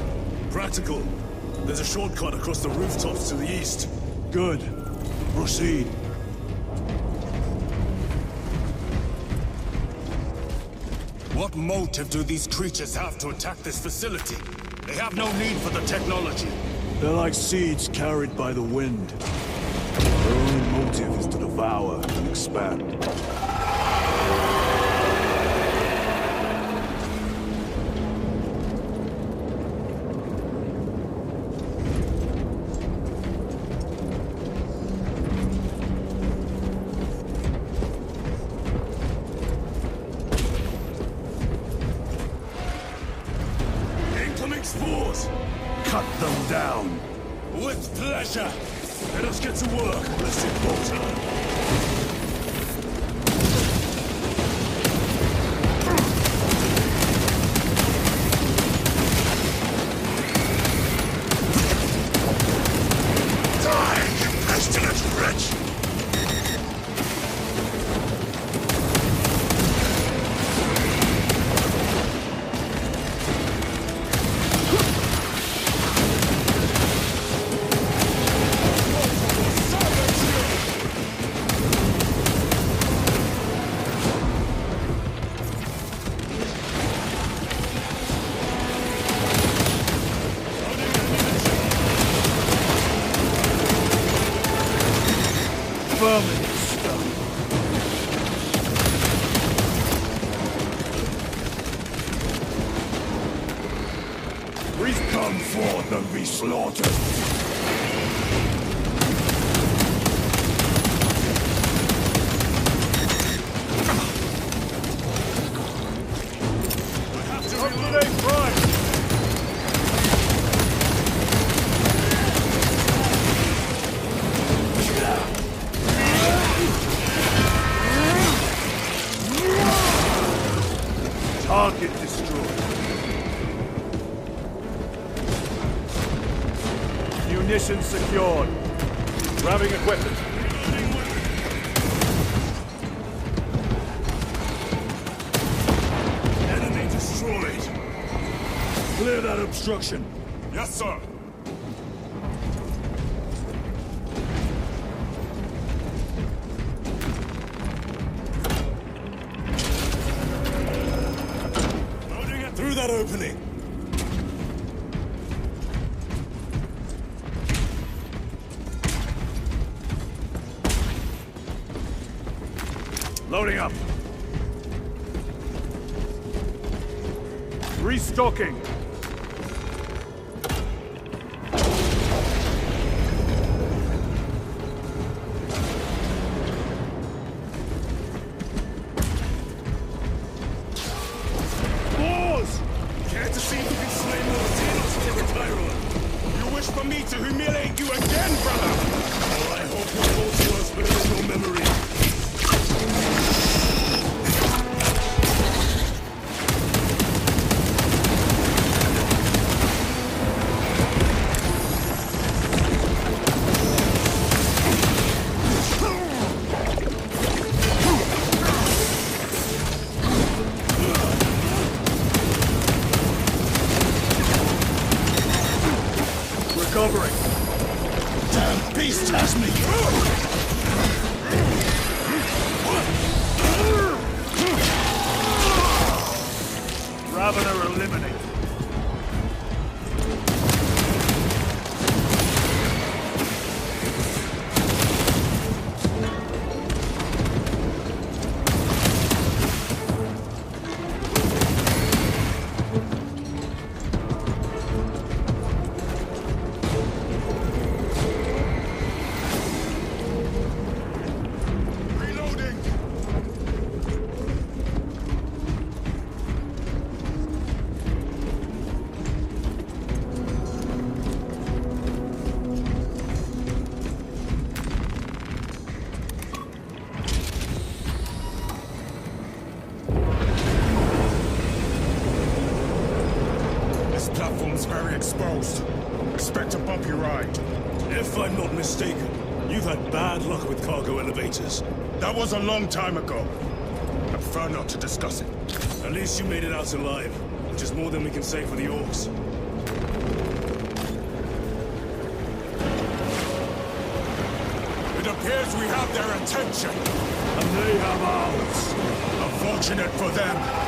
Practical. There's a shortcut across the rooftops to the east. Good. Proceed. What motive do these creatures have to attack this facility? They have no need for the technology. They're like seeds carried by the wind. Their only motive is to devour and expand. Cut them down. With pleasure. Let us get to work, blessed Porter. Please come forth and be slaughtered. Target destroyed. Munitions secured. Grabbing equipment. Enemy destroyed. Clear that obstruction. Yes, sir. Through that opening. Loading up. Restocking. Care to see if you can slay more Xenos to retire on? You wish for me to humiliate you again, brother? Oh, I hope your thoughts was, but there's no memory. Recovering. Damn Comes very exposed. Expect a bumpy ride. If I'm not mistaken, you've had bad luck with cargo elevators. That was a long time ago. I prefer not to discuss it. At least you made it out alive, which is more than we can say for the orcs. It appears we have their attention. And they have ours. Unfortunate for them.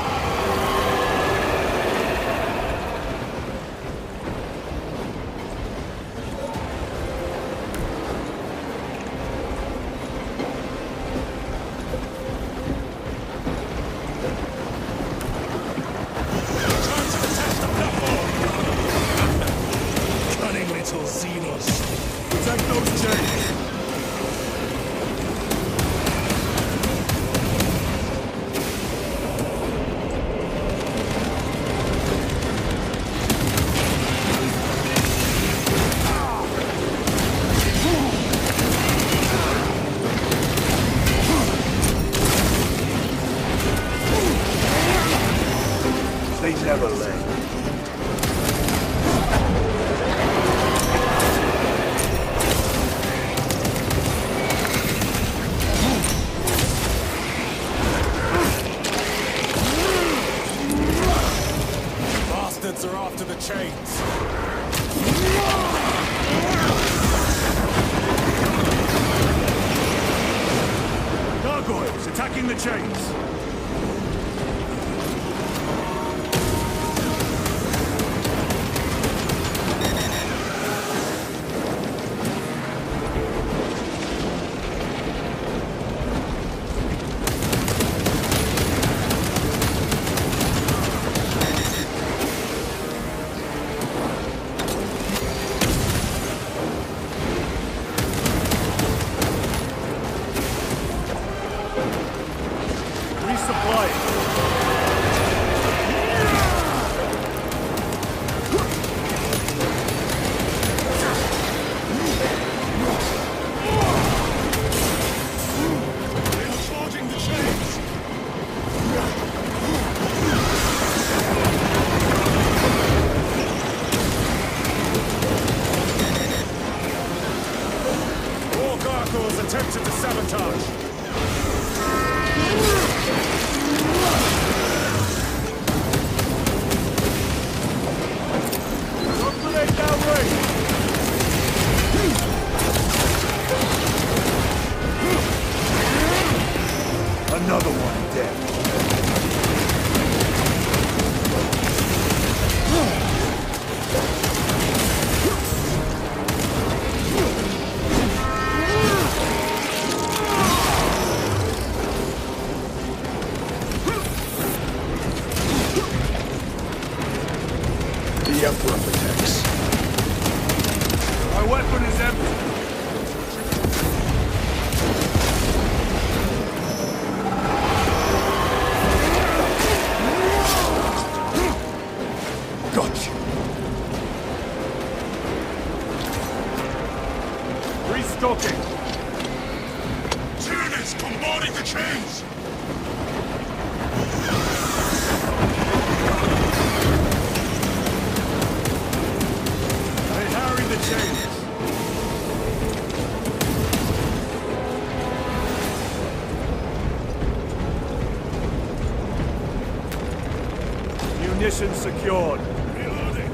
Mission secured. Reloading.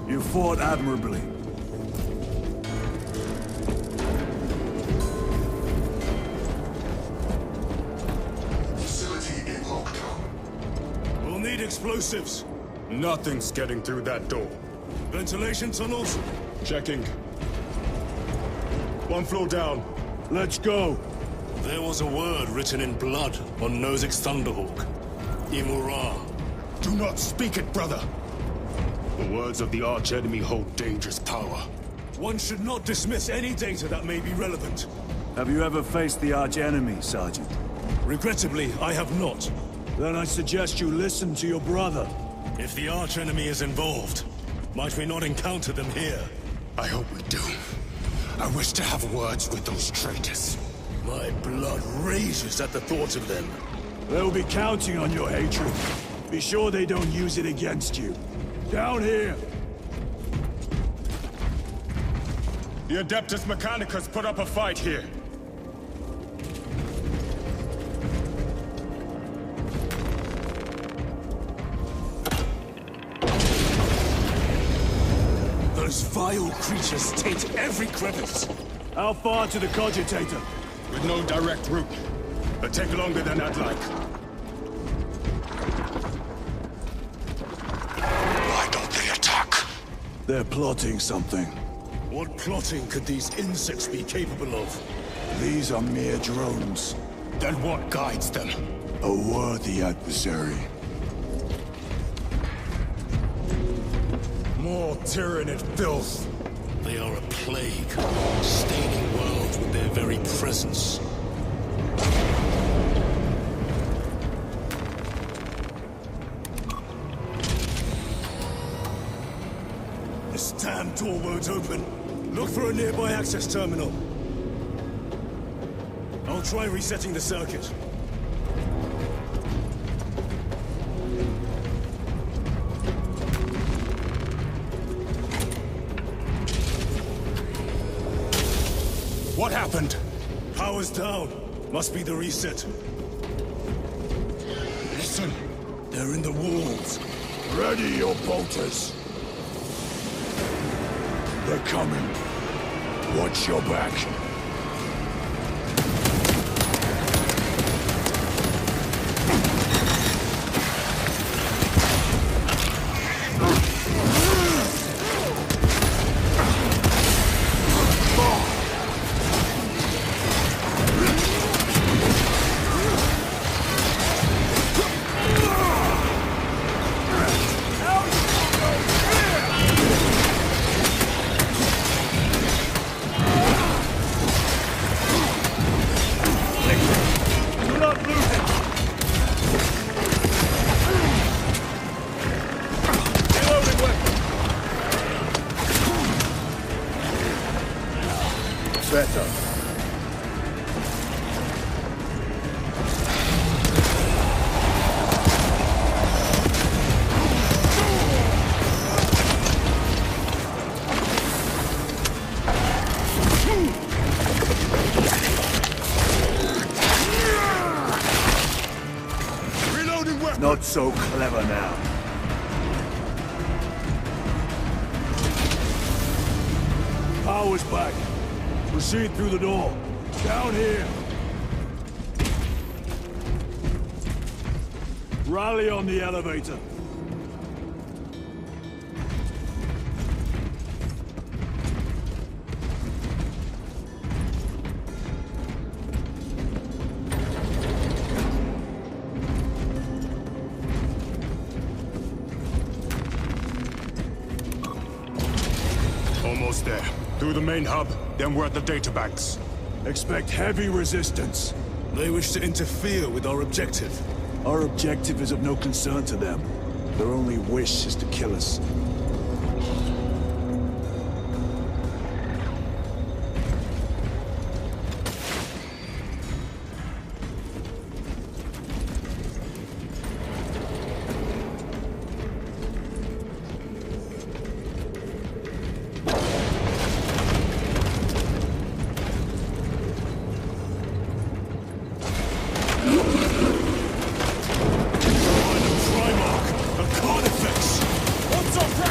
You fought admirably. Facility in lockdown. We'll need explosives. Nothing's getting through that door. Ventilation tunnels? Checking. One floor down. Let's go. There was a word written in blood on Nozick's Thunderhawk. Imura. Do not speak it, brother. The words of the archenemy hold dangerous power. One should not dismiss any data that may be relevant. Have you ever faced the archenemy, Sergeant? Regrettably, I have not. Then I suggest you listen to your brother. If the archenemy is involved, might we not encounter them here? I hope we do. I wish to have words with those traitors. My blood rages at the thought of them. They'll be counting on your hatred. Be sure they don't use it against you. Down here! The Adeptus Mechanicus put up a fight here. Those vile creatures taint every crevice. How far to the cogitator? With no direct route. It'll take longer than I'd like. Why don't they attack? They're plotting something. What plotting could these insects be capable of? These are mere drones. Then what guides them? A worthy adversary. More tyrannid filth. They are a plague, staining worlds with their very presence. This damn door won't open. Look for a nearby access terminal. I'll try resetting the circuit. What happened? Power's down. Must be the reset. Listen. They're in the walls. Ready your bolters. They're coming. Watch your back. Not so clever now. Power's back. Proceed through the door. Down here. Rally on the elevator. Almost there. Through the main hub, then we're at the databanks. Expect heavy resistance. They wish to interfere with our objective. Our objective is of no concern to them. Their only wish is to kill us. What's up,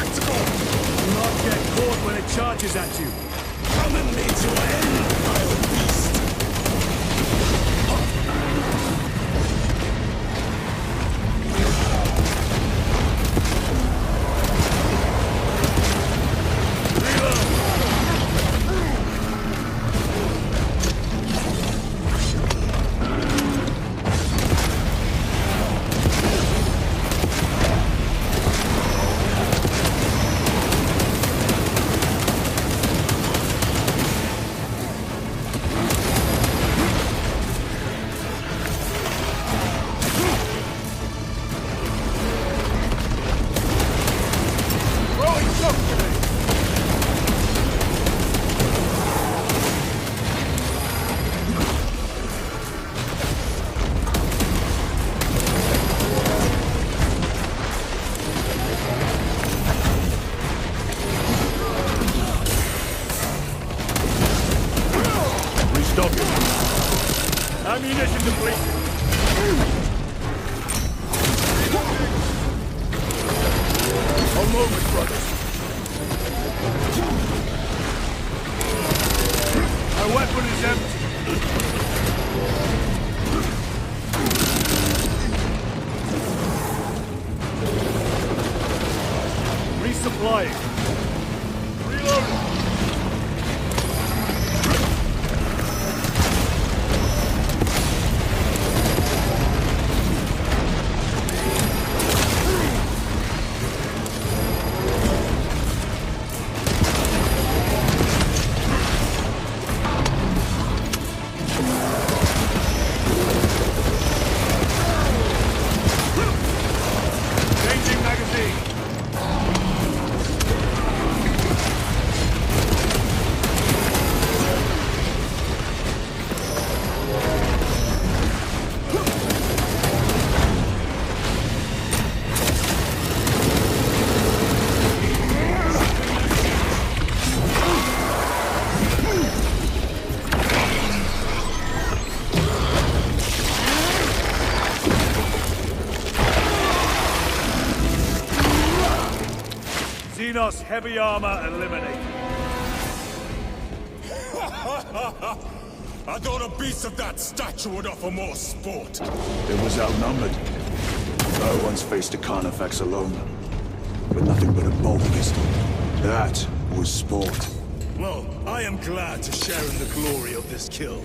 Resupplying. Reloading. Xenos heavy armor eliminated. I thought a beast of that stature would offer more sport. It was outnumbered. I once faced a Carnifex alone, with nothing but a bolt pistol. That was sport. Well, I am glad to share in the glory of this kill.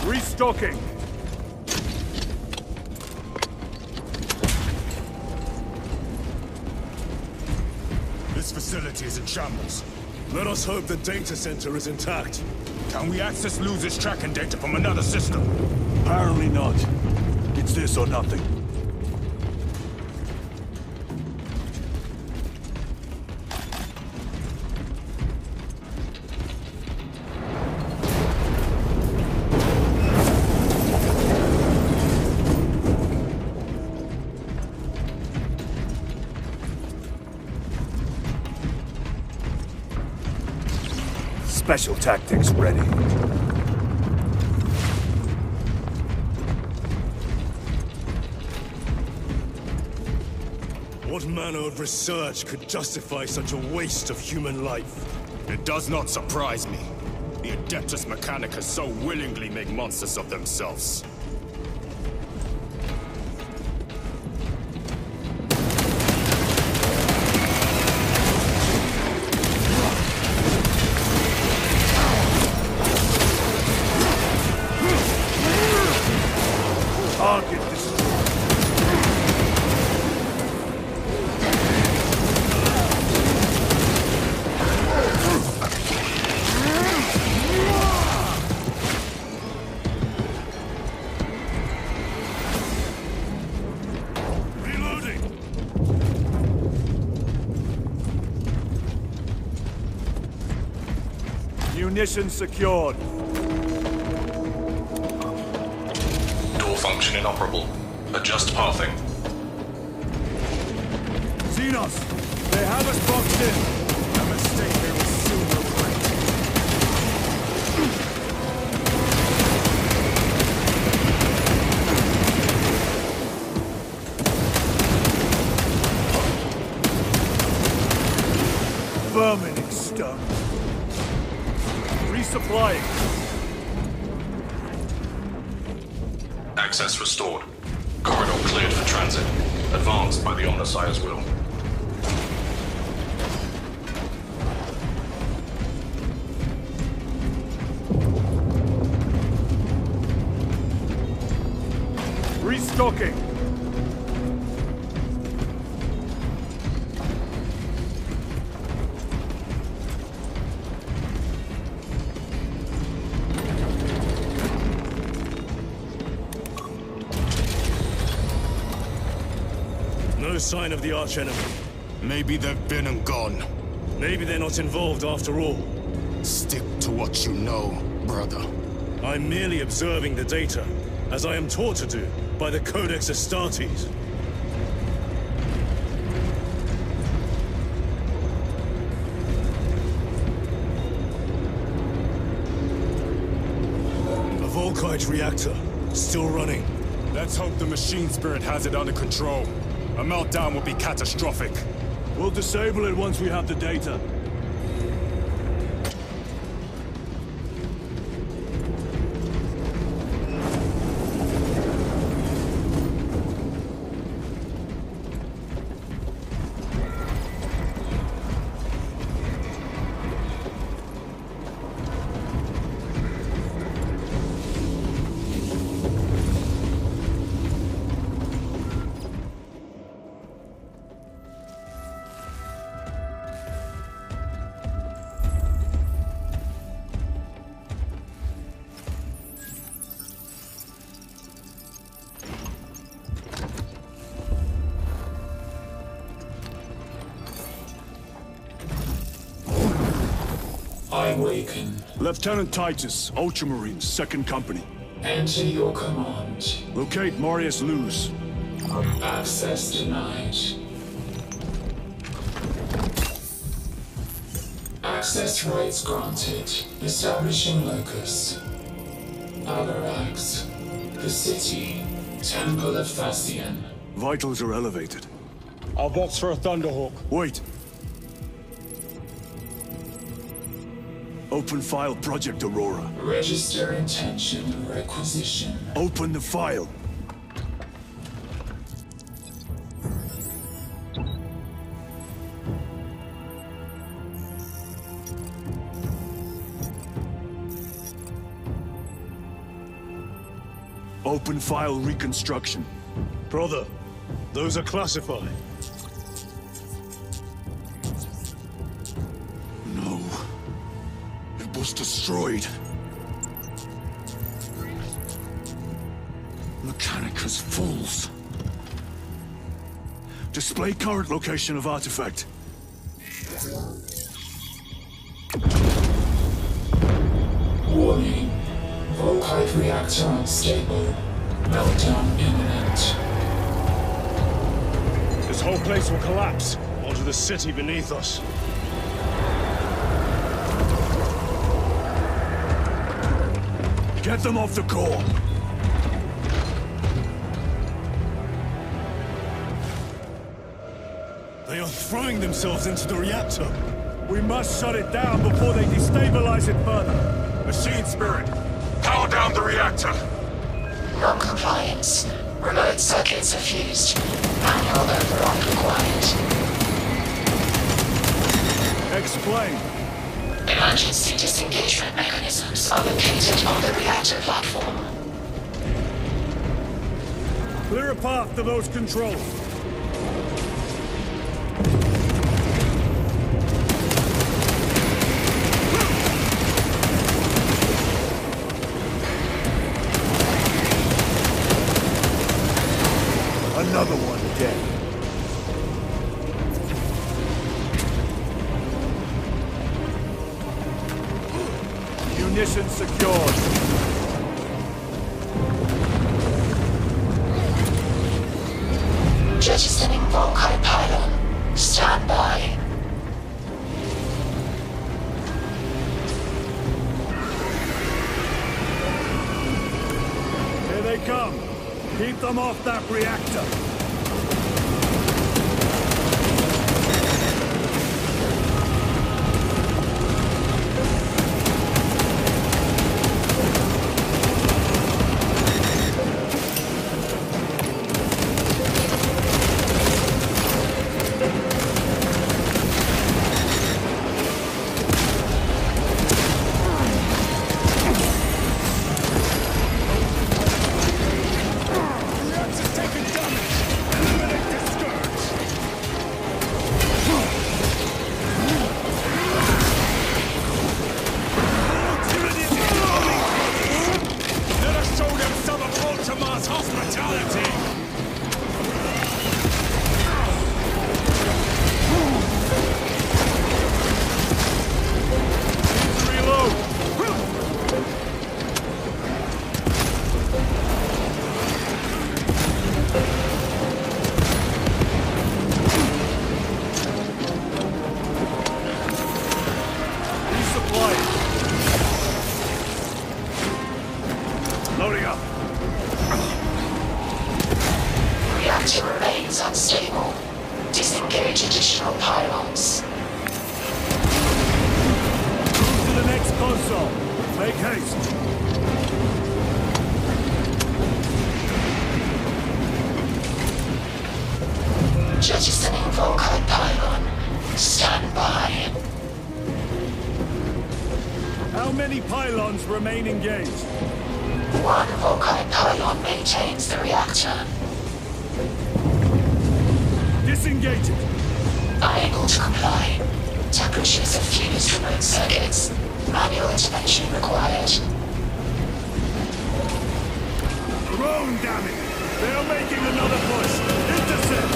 Restocking. This facility is in shambles. Let us hope the data center is intact. Can we access losers tracking data from another system? Apparently not. It's this or nothing. Special tactics ready. What manner of research could justify such a waste of human life? It does not surprise me. The Adeptus Mechanicus so willingly make monsters of themselves. Munitions secured. Door function inoperable. Adjust pathing. Xenos, they have us boxed in. A mistake they will soon regret. Vermin exterminated. Resupplying. Access restored. Corridor cleared for transit. Advanced by the Omnissiah's will. Restocking. No sign of the archenemy. Maybe they've been and gone. Maybe they're not involved after all. Stick to what you know, brother. I'm merely observing the data, as I am taught to do by the Codex Astartes. A Volkite reactor, still running. Let's hope the machine spirit has it under control. A meltdown would be catastrophic. We'll disable it once we have the data. Awaken. Lieutenant Titus, Ultramarines, 2nd Company. Enter your command. Locate Marius Luz. Access denied. Access rights granted. Establishing locus. 𝐼𝐀𝐀𝐀. The city. Temple of Fascian. Vitals are elevated. I'll box for a Thunderhawk. Wait. Open file Project Aurora. Register intention requisition. Open the file. Open file reconstruction. Brother, those are classified. No. It was destroyed. Mechanicus fools. Display current location of artifact. Warning. Volkite reactor unstable. Meltdown imminent. This whole place will collapse onto the city beneath us. Get them off the core. They are throwing themselves into the reactor. We must shut it down before they destabilize it further. Machine Spirit, power down the reactor. Non-compliance. Remote circuits are fused. Manual override required. Explain. Emergency disengagement mechanisms are located on the reactor platform. Clear a path to those controls. Another one dead. Munitions secured. Jettisoning Volkite pylon. Stand by. Here they come. Keep them off that reactor. Loading up. Reactor remains unstable. Disengage additional pylons. Move to the next console. Make haste. Jettisoning Volkite pylon. Stand by. How many pylons remain engaged? One Volkite pylon maintains the reactor. Disengage it. Unable to comply. Temperatures have fused remote circuits. Manual intervention required. Drone, damn it! They are making another push. Intercept!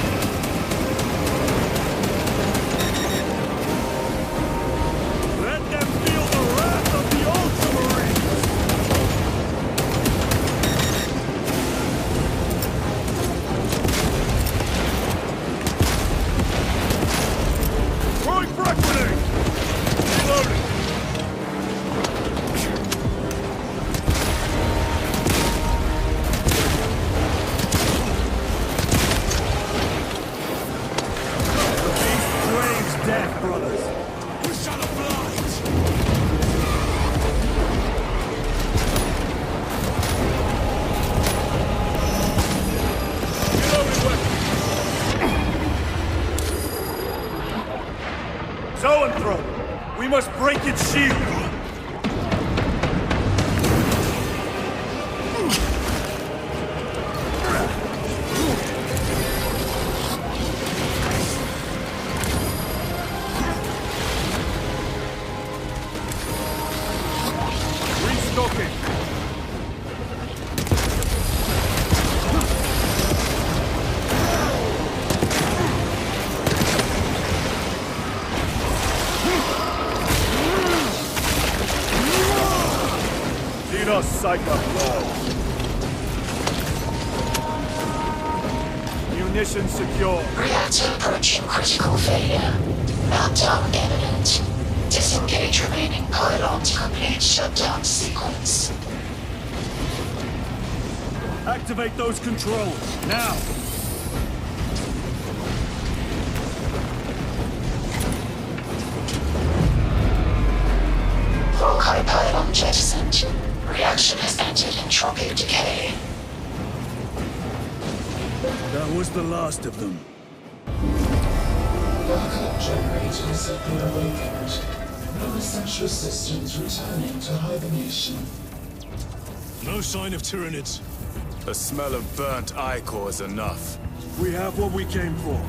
Let them feel the shield! Munitions secure. Reactor approaching critical failure. Meltdown imminent. Disengage remaining pylon to complete shutdown sequence. Activate those controls, now! Volkai pylon jettisoned. Reaction has entered entropic decay. That was the last of them. Backup generators have been awakened. No essential systems returning to hibernation. No sign of Tyranids. The smell of burnt 𝐒𝐀𝐂 is enough. We have what we came for.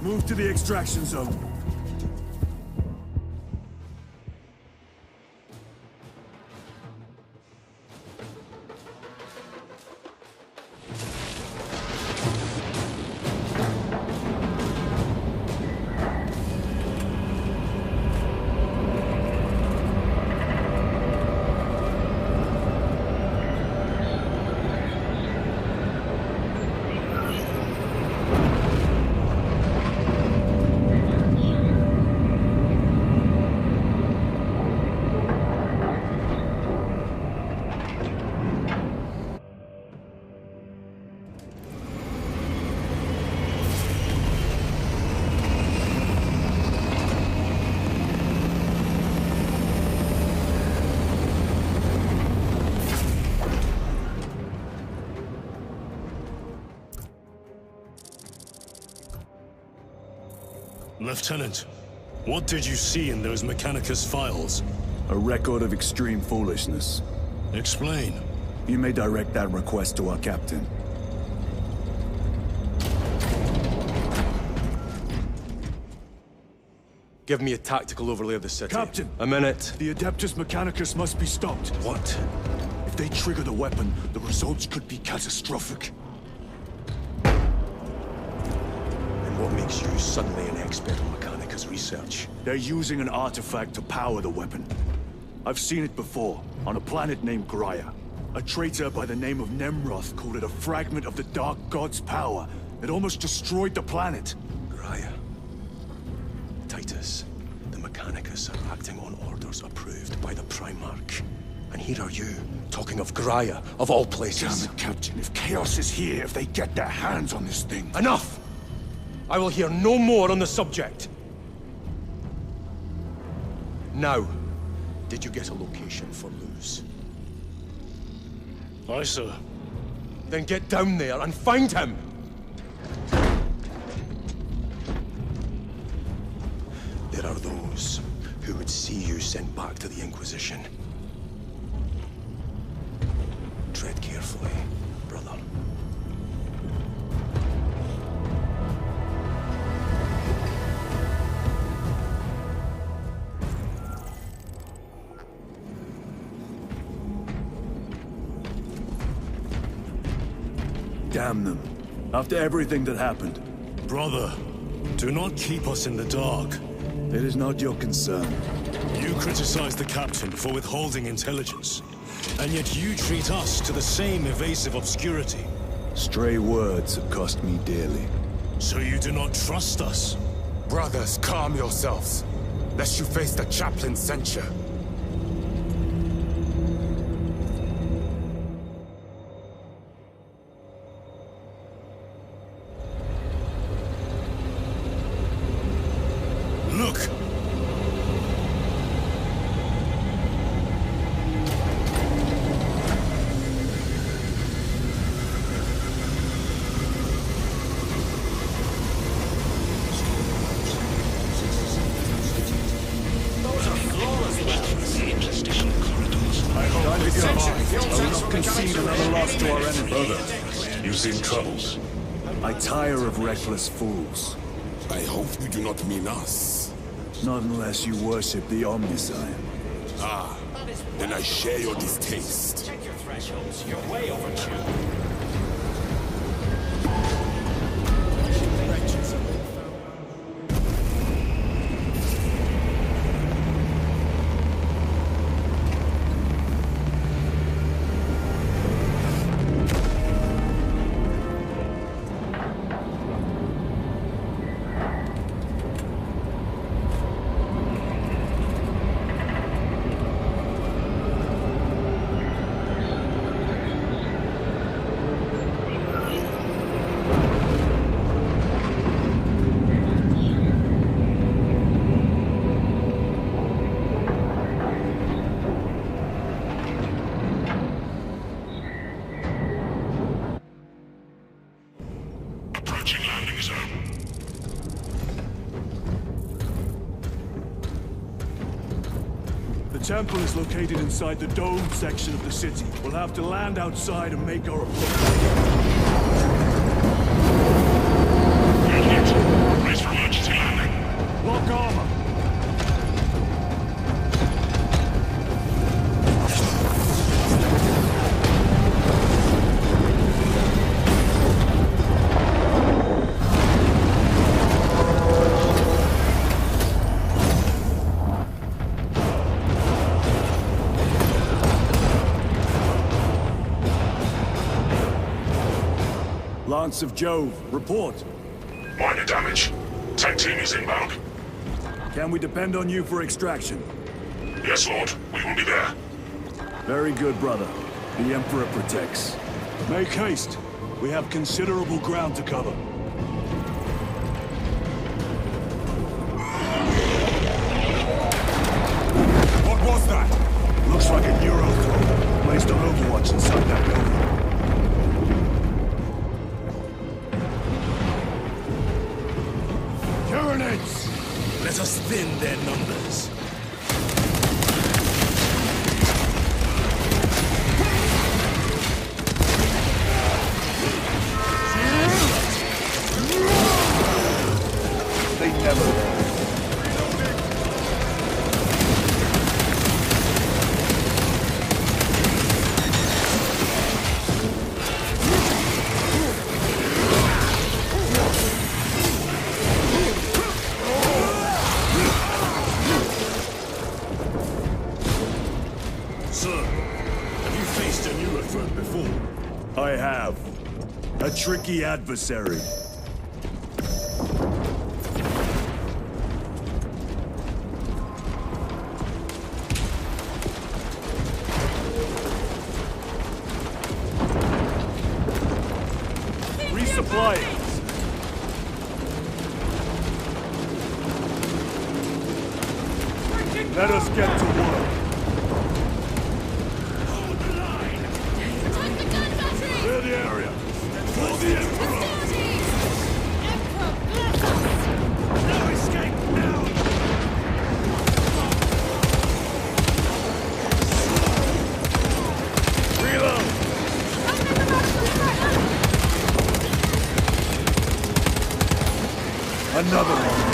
Move to the extraction zone. Lieutenant, what did you see in those Mechanicus files? A record of extreme foolishness. Explain. You may direct that request to our captain. Give me a tactical overlay of the city. Captain! A minute. The Adeptus Mechanicus must be stopped. What? If they trigger the weapon, the results could be catastrophic. And what makes you suddenly an expert on Mechanicus research? They're using an artifact to power the weapon. I've seen it before, on a planet named Graia. A traitor by the name of Nemroth called it a fragment of the Dark God's power. It almost destroyed the planet. Graia. Titus, the Mechanicus are acting on orders approved by the Primarch. And here are you, talking of Graia, of all places. Damn it, Captain. If Chaos is here, if they get their hands on this thing... Enough! I will hear no more on the subject. Now, did you get a location for Luz? Aye, sir. Then get down there and find him! There are those who would see you sent back to the Inquisition. Tread carefully, brother. Damn them. After everything that happened. Brother, do not keep us in the dark. It is not your concern. You criticize the captain for withholding intelligence, and yet you treat us to the same evasive obscurity. Stray words have cost me dearly. So you do not trust us? Brothers, calm yourselves, lest you face the chaplain's censure. Look! Those are flawless weapons. will not concede another loss to our enemy. Brother, you seem troubled. I tire of reckless fools. I hope you do not mean us. Not unless you worship the Omniscient. Ah, then I share your distaste. Check your thresholds. You're way overdue. The temple is located inside the domed section of the city. We'll have to land outside and make our approach. Brace for emergency landing. Lock armor. Lance of Jove, report. Minor damage. Tech team is inbound. Can we depend on you for extraction? Yes, Lord. We will be there. Very good, brother. The Emperor protects. Make haste. We have considerable ground to cover. What was that? Looks like a Euro throw, placed on Overwatch inside that building. Let us thin their numbers. They never learn. I have. A tricky adversary. Resupply it. Let us get to work. Clear the area. For the Emperor! Emperor, bless us! No escape now! Reload! Another one.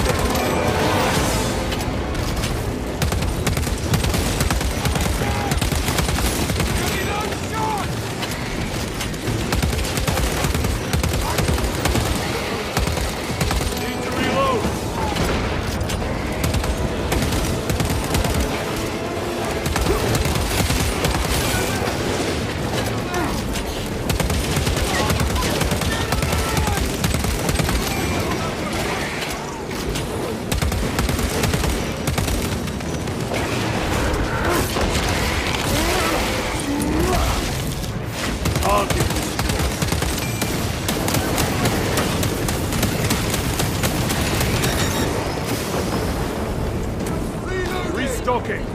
Restocking!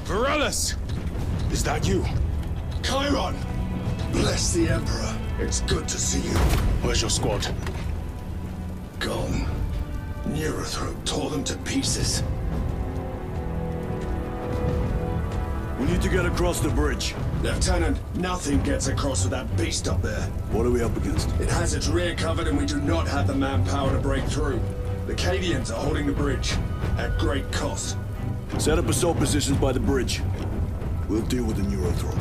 Varellus! Is that you? Chiron! Bless the Emperor. It's good to see you. Where's your squad? Gone. Neurothroat tore them to pieces. We need to get across the bridge. Lieutenant, nothing gets across with that beast up there. What are we up against? It has its rear covered and we do not have the manpower to break through. The Cadians are holding the bridge, at great cost. Set up assault positions by the bridge. We'll deal with the Neurothrope.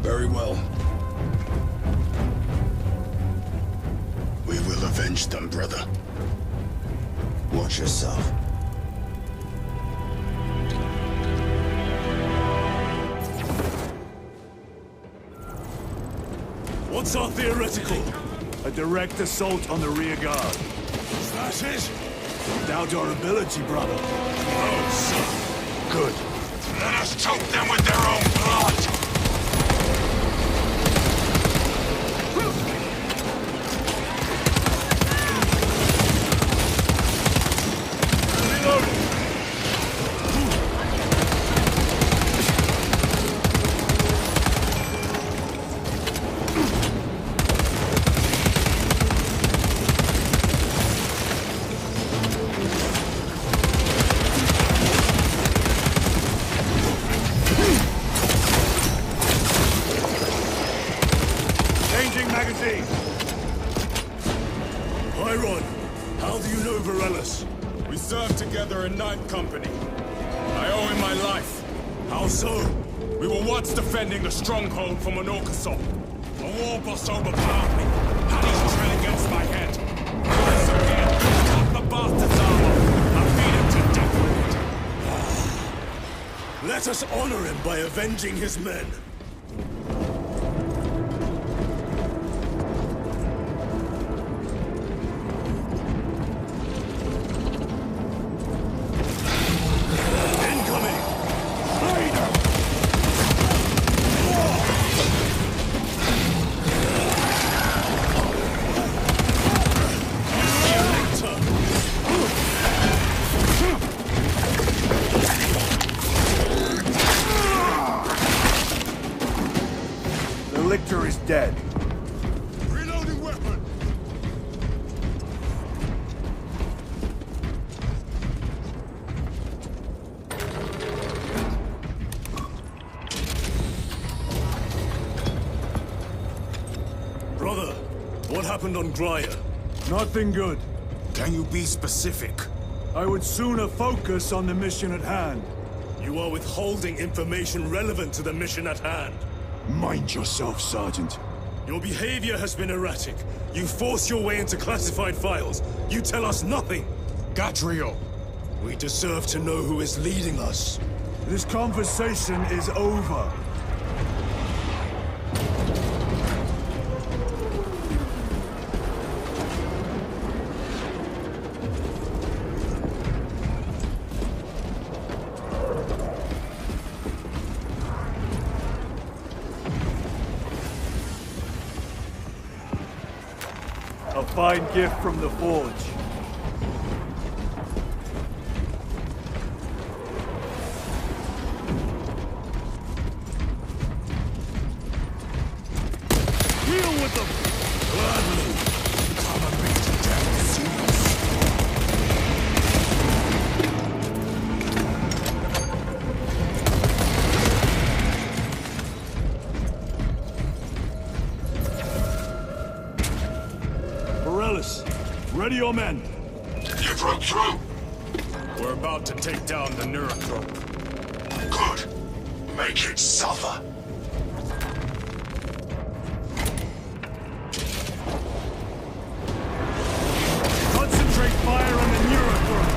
Very well. We will avenge them, brother. Watch yourself. What's our theoretical? A direct assault on the rear guard. That is? Doubt our ability, brother. Oh, son. Good. Let us choke them with their own blood! Defending the stronghold from an Orcasaur. A war boss overpowered me, had his drill against my head. Once again, cut the bastard's armor. I beat him to death with it. Let us honor him by avenging his men. Dead. Reloading weapon. Brother, what happened on Glaya? Nothing good. Can you be specific? I would sooner focus on the mission at hand. You are withholding information relevant to the mission at hand. Mind yourself, Sergeant. Your behavior has been erratic. You force your way into classified files. You tell us nothing. Gadriel. We deserve to know who is leading us. This conversation is over. A fine gift from the Forge. Deal with them! Gladly! Come and meet your death, serious. Ready your men. You broke through? We're about to take down the Neurothrope. Good. Make it suffer. Concentrate fire on the Neurothrope.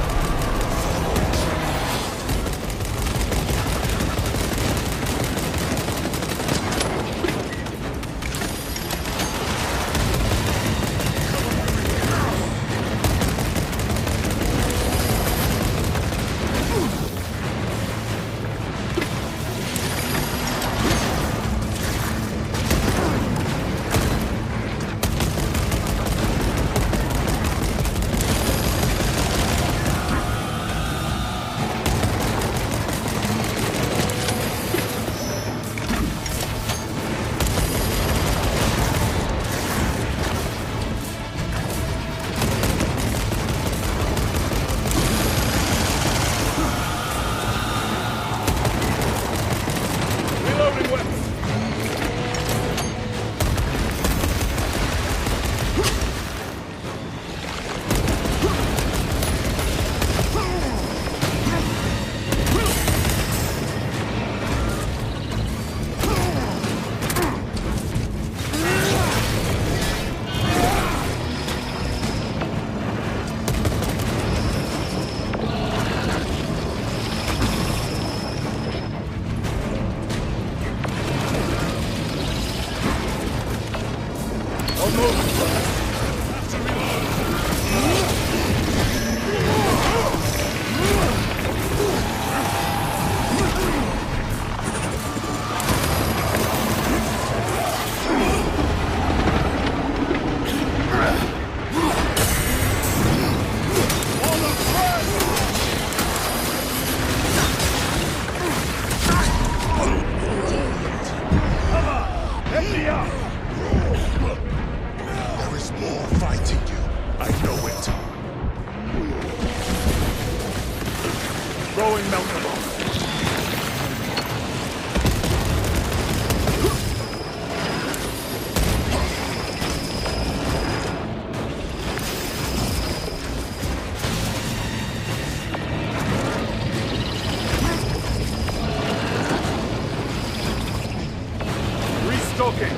Restocking.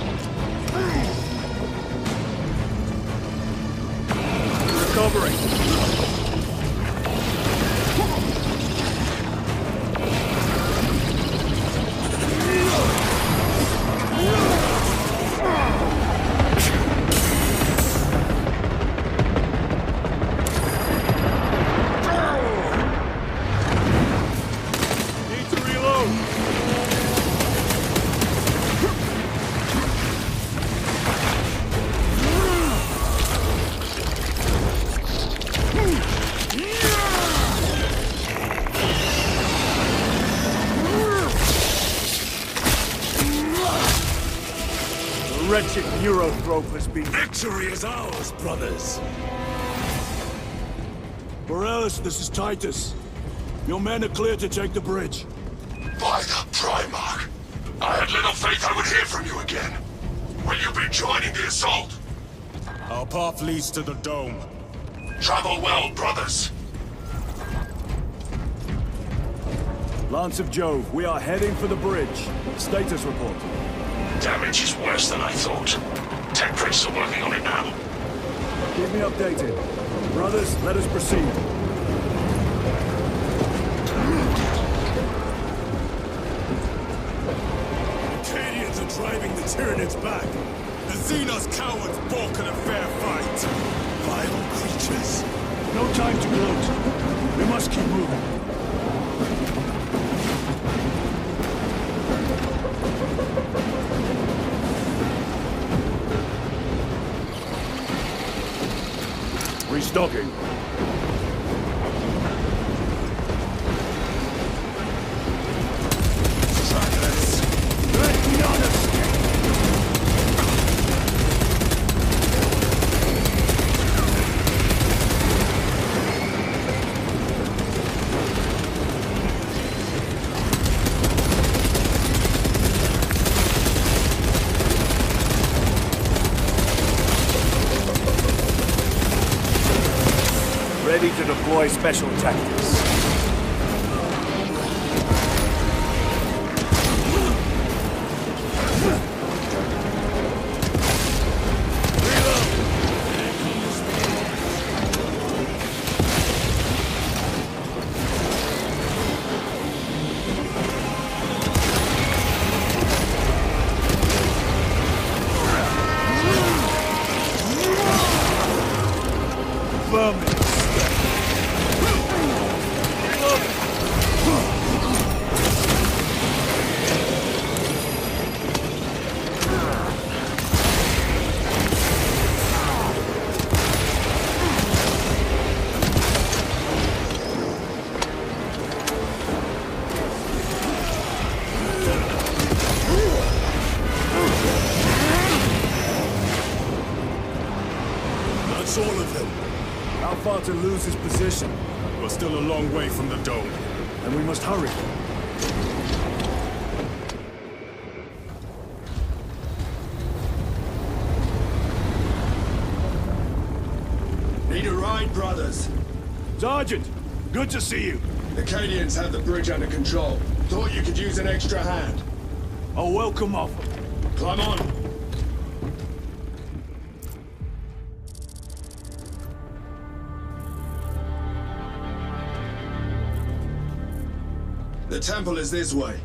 Recovering. Need to reload. The wretched Neurothrope has been... Victory is ours, brothers! Borealis, this is Titus. Your men are clear to take the bridge. By the Primarch! I had little faith I would hear from you again. Will you be joining the assault? Our path leads to the dome. Travel well, brothers. Lance of Jove, we are heading for the bridge. Status report. Damage is worse than I thought. Tech priests are working on it now. Keep me updated. Brothers, let us proceed. The Cadians are driving the Tyranids back. The Xenos cowards balk at a fair fight. Vile creatures. No time to gloat. We must keep moving. Restocking. Trackers! Let none escape! Ready to deploy special tactics. That's all of them. How far to lose his position? We're still a long way from the dome. And we must hurry. Need a ride, brothers? Sergeant, good to see you. The Cadians have the bridge under control. Thought you could use an extra hand. A welcome offer. Climb on. The temple is this way.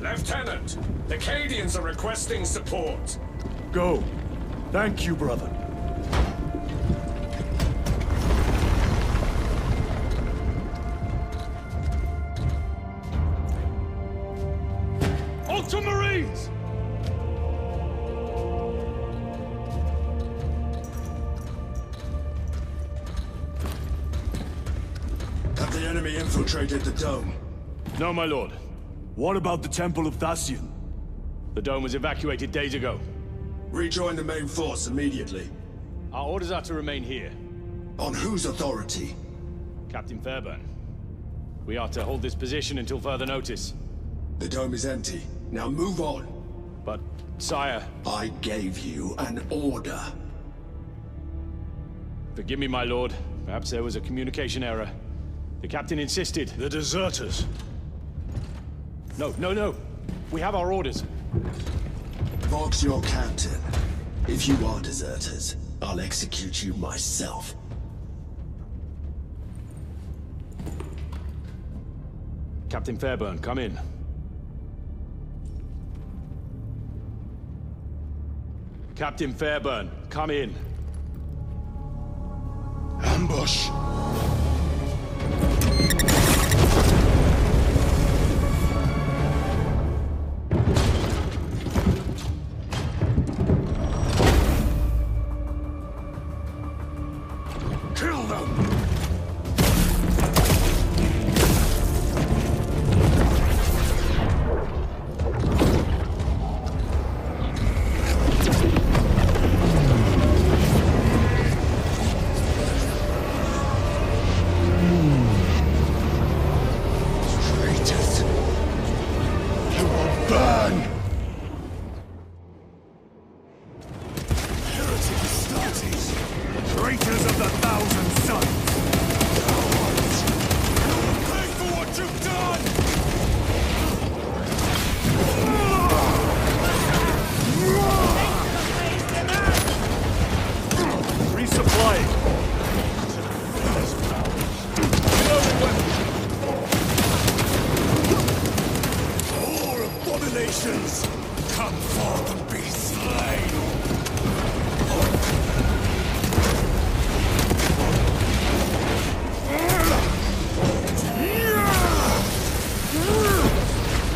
Lieutenant, the Cadians are requesting support. Go. Thank you, brother. Ultramarines! Have the enemy infiltrated the dome? No, my lord. What about the Temple of Thasian? The dome was evacuated days ago. Rejoin the main force immediately. Our orders are to remain here. On whose authority? Captain Fairburn. We are to hold this position until further notice. The dome is empty. Now move on. But, sire... I gave you an order. Forgive me, my lord. Perhaps there was a communication error. The captain insisted. The deserters. No. We have our orders. Vox your captain. If you are deserters, I'll execute you myself. Captain Fairburn, come in. Captain Fairburn, come in. Ambush! Kill them!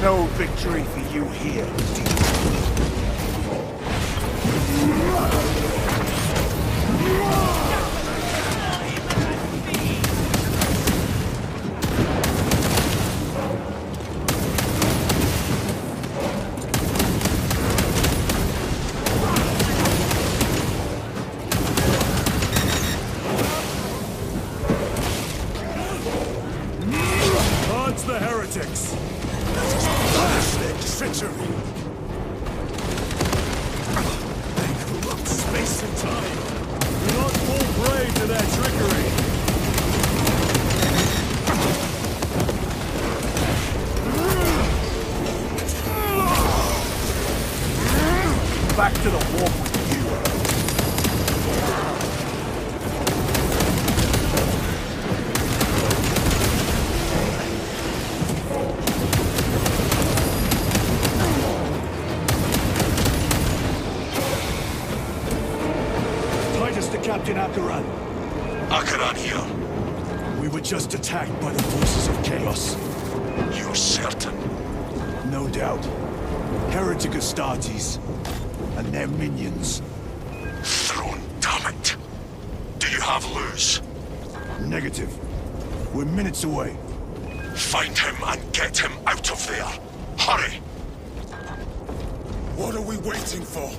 No victory for you here. Charge the heretics! Treachery! They corrupt space and time! Do not fall prey to their trickery! Back to the warp with you! Captain Akaran. Akaran here. We were just attacked by the forces of chaos. You're certain? No doubt. Heretic Astartes and their minions. Throne, damn it. Do you have Luz? Negative. We're minutes away. Find him and get him out of there. Hurry! What are we waiting for?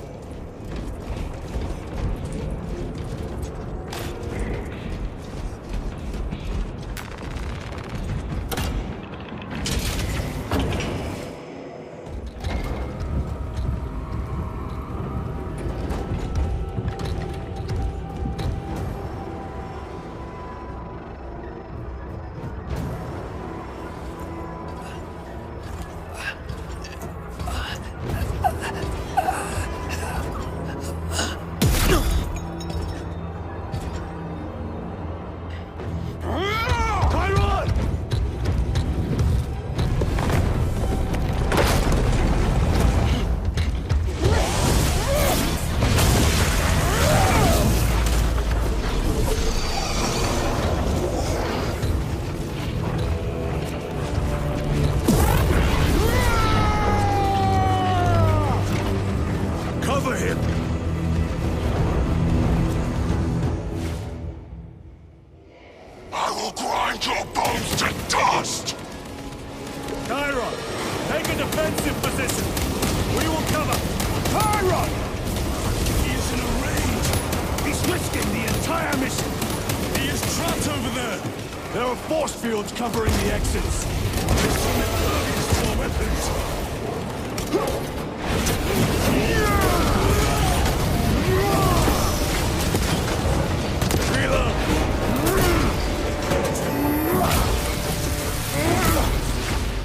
Covering the exits.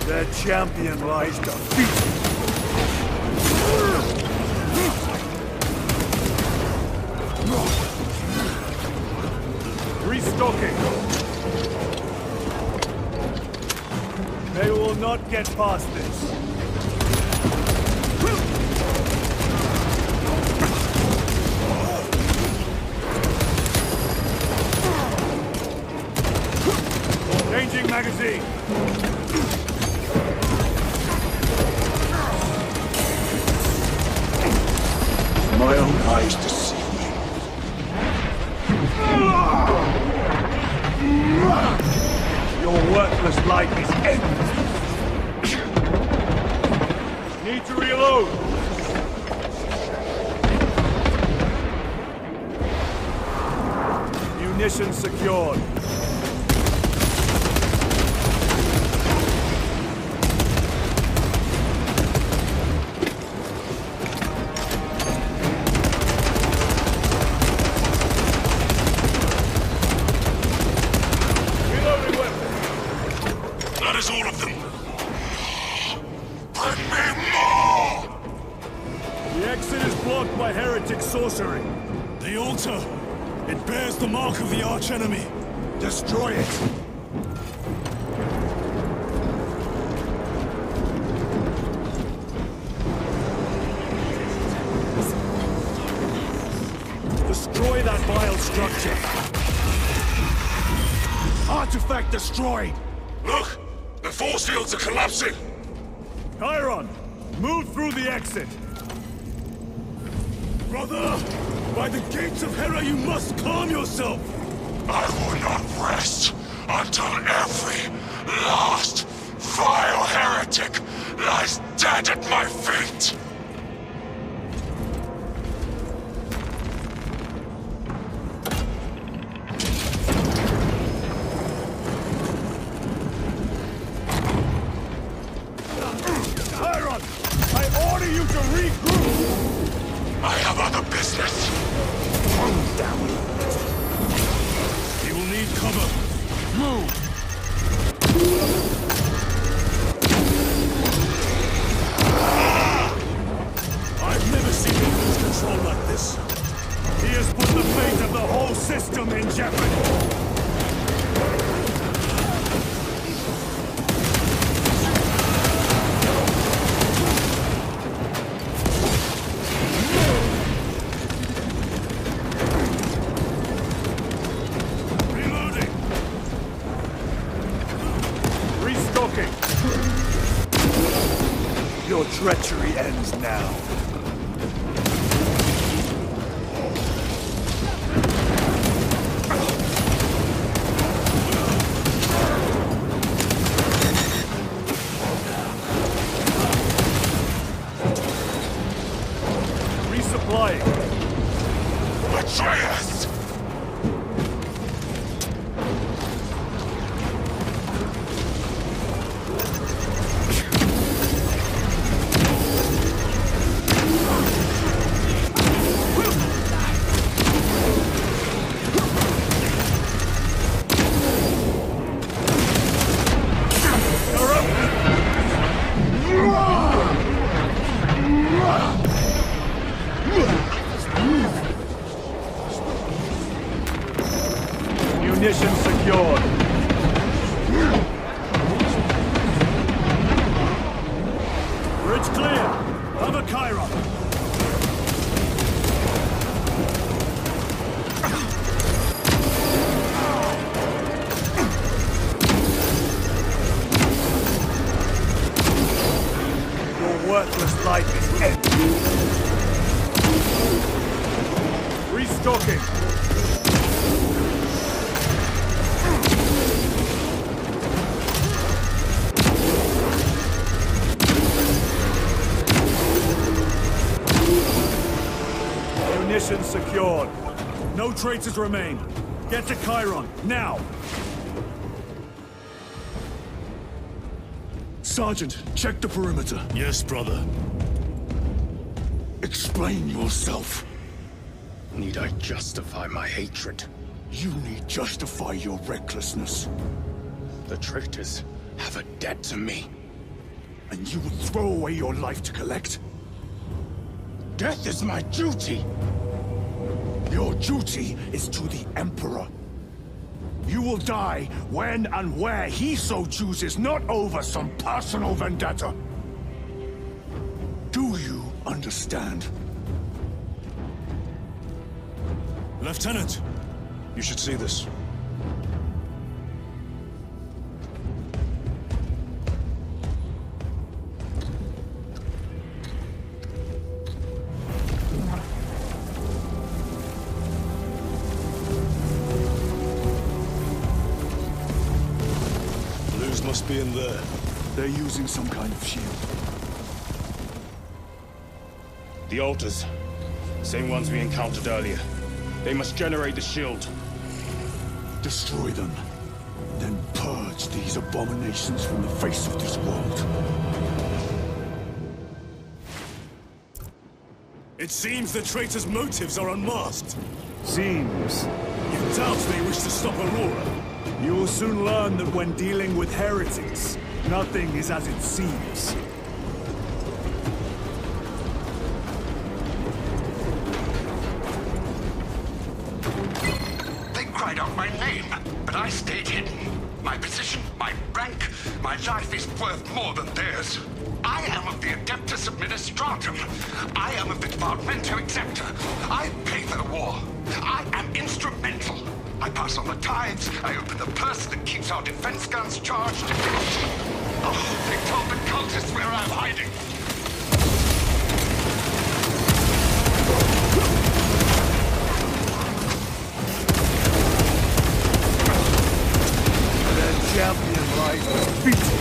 Their champion lies defeated. Restocking. They will not get past this. Changing magazine. My own eyes deceive me. Your worthless life is ended. Need to reload. Munitions secured. Sorcery. The altar. It bears the mark of the archenemy. Destroy it. Destroy that vile structure. Artifact destroyed. Look! The force fields are collapsing! Chiron, move through the exit. Brother! By the gates of Hera, you must calm yourself! I will not rest until every last vile heretic lies dead at my feet! Chiron! I order you to regroup! I have other business. Down. You will need cover. Move! I've never seen him lose control like this. He has put the fate of the whole system in jeopardy. Your treachery ends now. Resupplying. Betrayers! Munitions secured. Bridge clear. Have a Chiron. Your worthless life is empty. Restocking. Munitions secured. No traitors remain. Get to Chiron, now! Sergeant, check the perimeter. Yes, brother. Explain yourself. Need I justify my hatred? You need justify your recklessness. The traitors have a debt to me. And you would throw away your life to collect? Death is my duty! Your duty is to the Emperor. You will die when and where he so chooses, not over some personal vendetta. Do you understand? Lieutenant, you should see this. Blues must be in there. They're using some kind of shield. The altars. Same ones we encountered earlier. They must generate the shield. Destroy them. Then purge these abominations from the face of this world. It seems the traitors' motives are unmasked. Seems. You doubt they wish to stop Aurora? You will soon learn that when dealing with heretics, nothing is as it seems. They cried out my name, but I stayed hidden. My position, my rank, my life is worth more than theirs. I am of the Adeptus Administratum. I am of the Departamento Exceptor. I pay for the war. I am instrumental. I pass on the tithes. I open the purse that keeps our defense guns charged. Oh, they told the cultists where I'm hiding. The champion lies defeated.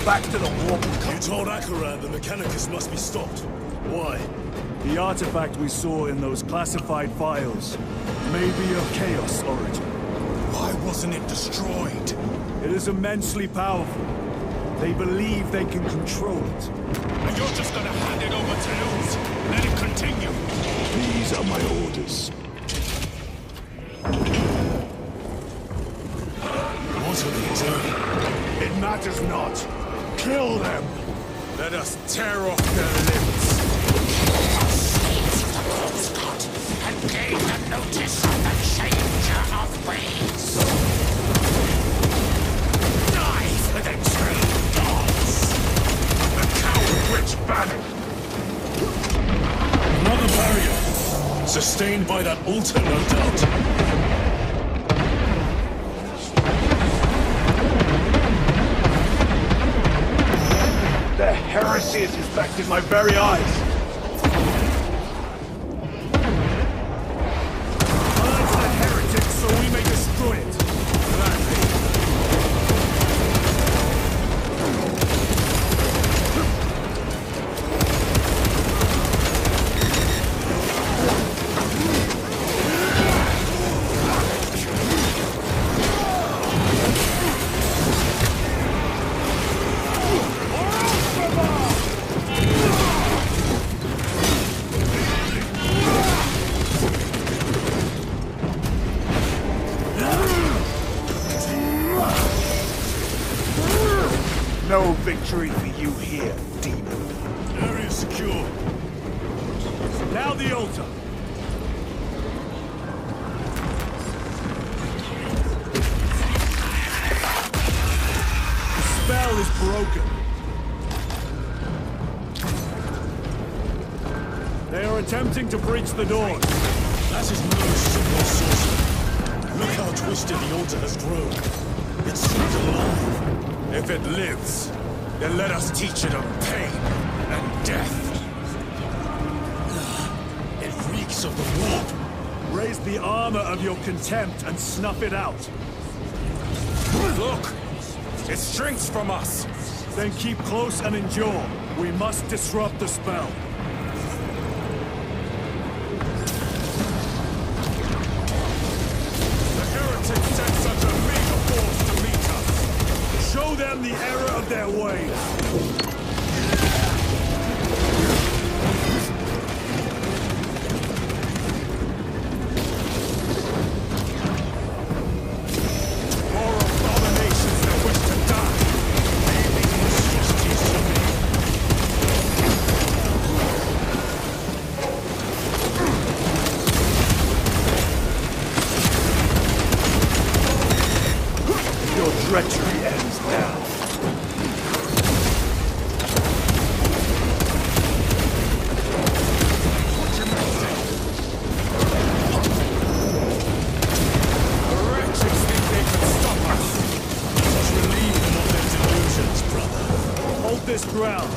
Back to the warp. You told Akaran the Mechanicus must be stopped. Why? The artifact we saw in those classified files may be of Chaos origin. Why wasn't it destroyed? It is immensely powerful. They believe they can control it. And you're just gonna hand it over to Luz? Let it continue? These are my orders. What are they doing? It matters not. Kill them! Let us tear off their limbs. Seeds of the corpse god, and gain the notice of the changer of ways. Die for the true gods! The coward witch banner! Another barrier. Sustained by that altar, no doubt. The heresy is infected my very eyes! Purge the heretics so we may destroy it. No victory for you here, demon. Area secure. Now the altar. The spell is broken. They are attempting to breach the doors. That is no simple sorcery. Look how twisted the altar has grown. It seems alive. If it lives, then let us teach it of pain and death. the armor of your contempt and snuff it out. Look! It shrinks from us! Then keep close and endure. We must disrupt the spell. The heretics sent such a mega force to meet us! Show them the error of their ways. Treachery ends now. The wretches think they can stop us. Just relieve them of their delusions, brother. Hold this ground.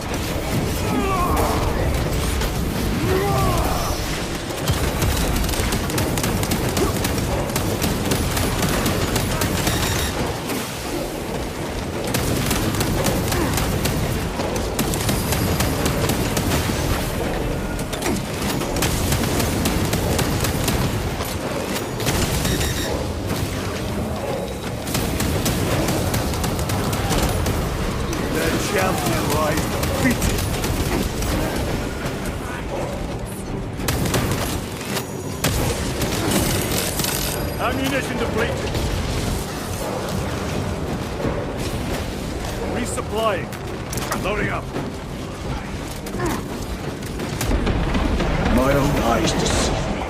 Ammunition depleted. Resupplying. Loading up. My own eyes deceive me.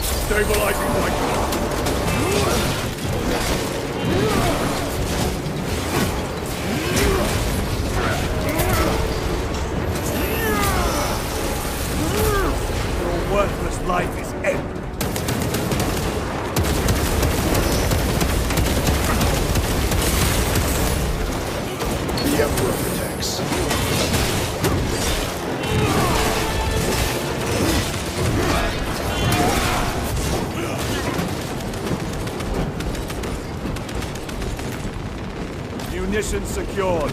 Stabilizing like Your worthless life is empty. The Emperor protects. Munitions secured.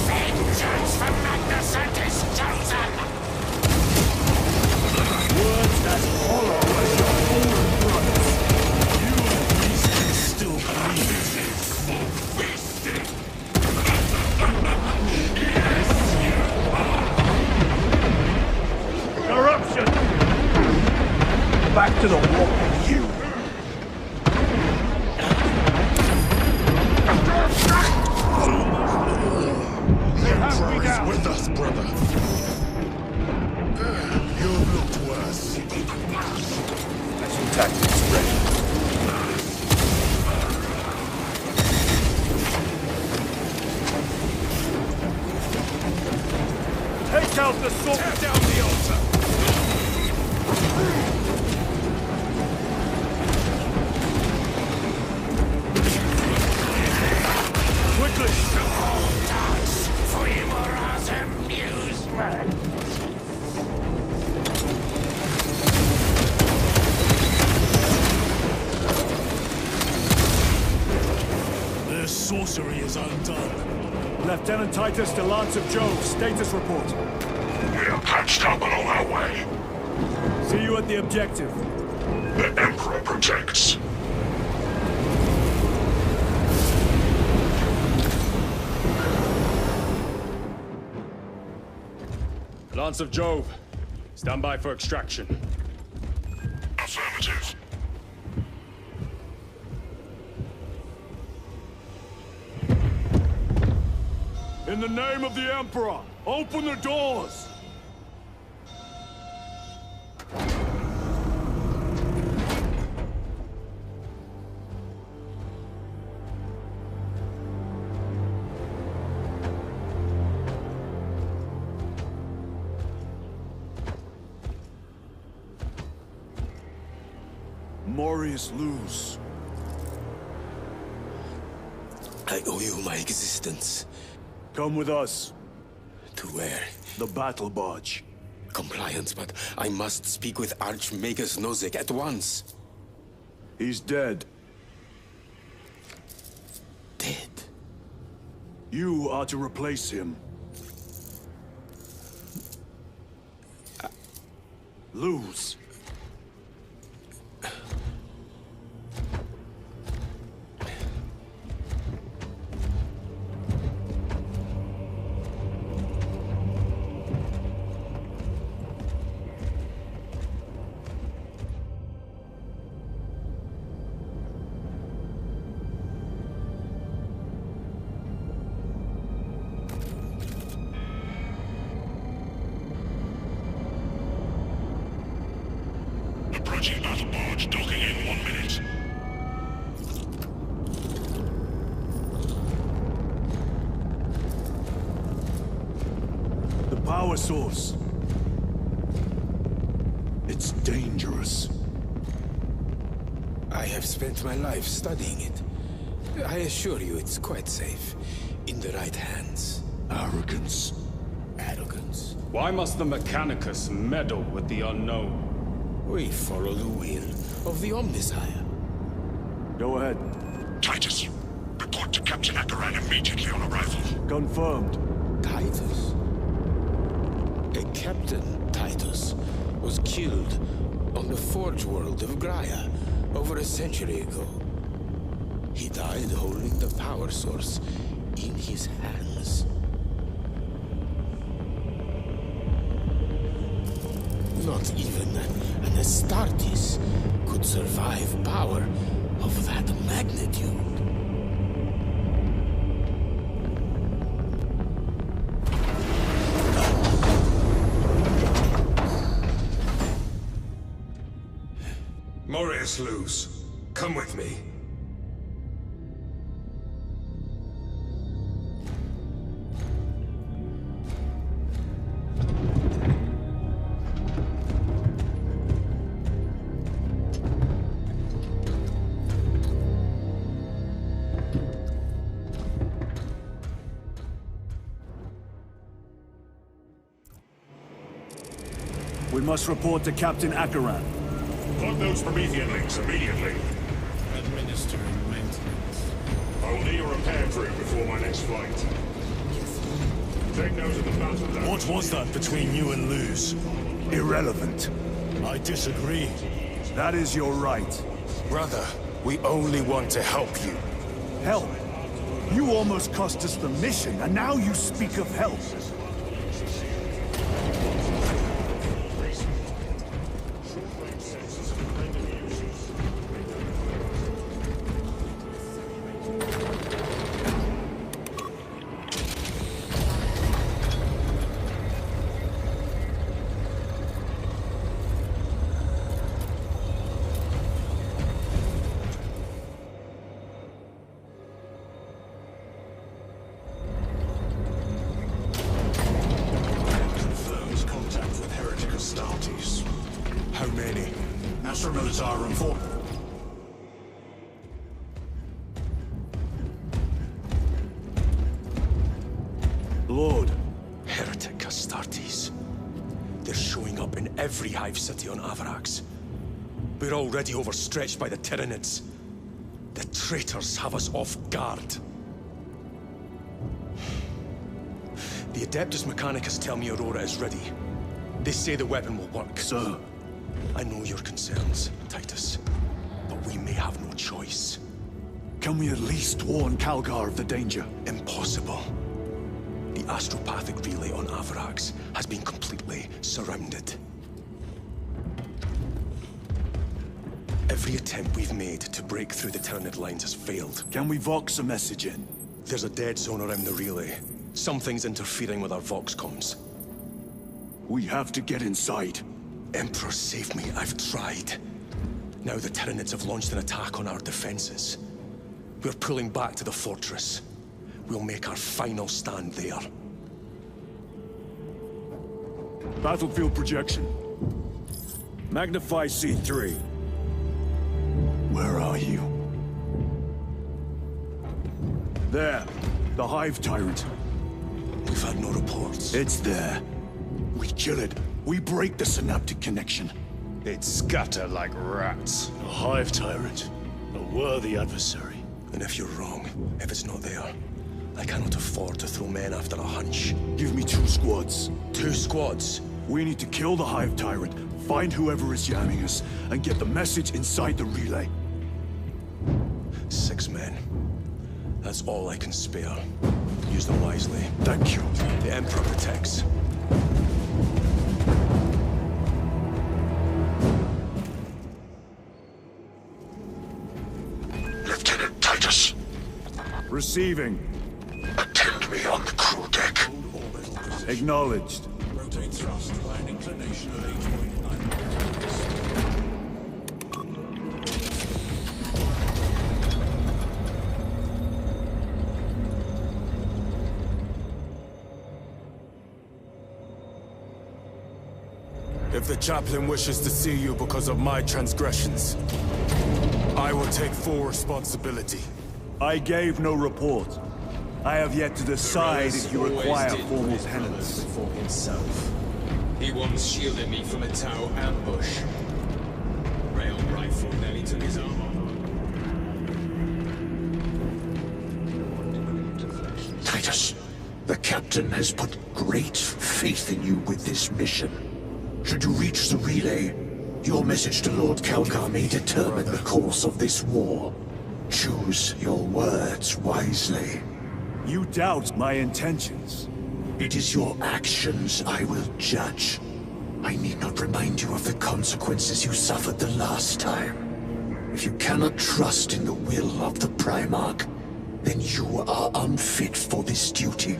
Vengeance from Magnificent chosen! Words as hollow as your own brothers. You at least can still believe Corruption! Back to the wall with you. The Emperor is with us, brother. You've looked worse. Special tactics ready. Take out the sword! Tear down the altar! Quickly! For Imora's amusement! Their sorcery is undone. Lieutenant Titus to Lance of Jove, status report. We are patched up along our way. See you at the objective. The Emperor protects. Lance of Jove, stand by for extraction. Affirmative. In the name of the Emperor, open the doors! Morius lose. I owe you my existence. Come with us. To where? The battle barge. Compliance, but I must speak with Archmagus Nozek at once. He's dead. Dead? You are to replace him. Lose. Approaching battle barge, docking in 1 minute. The power source. It's dangerous. I have spent my life studying it. I assure you it's quite safe. In the right hands. Arrogance. Arrogance? Why must the Mechanicus meddle with the unknown? We follow the will of the Omnisire. Go ahead. Titus, report to Captain Acheran immediately on arrival. Confirmed. Titus? A Captain Titus was killed on the Forge world of Graia over a century ago. He died holding the power source in his hands. Not even an Astartes could survive power of that magnitude. Morius Luz, come with me. We must report to Captain Acheran. Plug those Promethean links immediately. Administering maintenance. I will need a repair crew before my next flight. Take note of the battle damage. What was that between you and Luz? Irrelevant. I disagree. That is your right. Brother, we only want to help you. Help? You almost cost us the mission, and now you speak of help. How many? Astra Militarum 4. Lord. Heretic Astartes. They're showing up in every hive city on 𝐼𝐀𝐀𝐻. We're already overstretched by the Tyranids. The traitors have us off guard. The Adeptus Mechanicus tell me Aurora is ready. They say the weapon will work. Sir. I know your concerns, Titus, but we may have no choice. Can we at least warn Calgar of the danger? Impossible. The astropathic relay on 𝐼𝐀𝐻 has been completely surrounded. Every attempt we've made to break through the Tyranid lines has failed. Can we Vox a message in? There's a dead zone around the relay. Something's interfering with our Vox comms. We have to get inside. Emperor, save me. I've tried. Now the Tyranids have launched an attack on our defenses. We're pulling back to the fortress. We'll make our final stand there. Battlefield projection. Magnify C3. Where are you? There. The Hive Tyrant. We've had no reports. It's there. We kill it. We break the synaptic connection. They'd scatter like rats. A hive tyrant. A worthy adversary. And if you're wrong, if it's not there, I cannot afford to throw men after a hunch. Give me 2 squads. 2 squads? We need to kill the hive tyrant, find whoever is jamming us, and get the message inside the relay. 6 men. That's all I can spare. Use them wisely. Thank you. The Emperor protects. Lieutenant Titus. Receiving. Attend me on the crew deck. Acknowledged. Rotate thrust by an inclination of 8.9 degrees. If the chaplain wishes to see you because of my transgressions, I will take full responsibility. I gave no report. I have yet to decide if you require formal penance. For himself. He once shielded me from a Tau ambush. Rail rifle nearly took his arm off. Titus, the captain has put great faith in you with this mission. Should you reach the relay, your message to Lord 𝐀𝐂𝐀 may determine the course of this war. Choose your words wisely. You doubt my intentions. It is your actions I will judge. I need not remind you of the consequences you suffered the last time. If you cannot trust in the will of the Primarch, then you are unfit for this duty.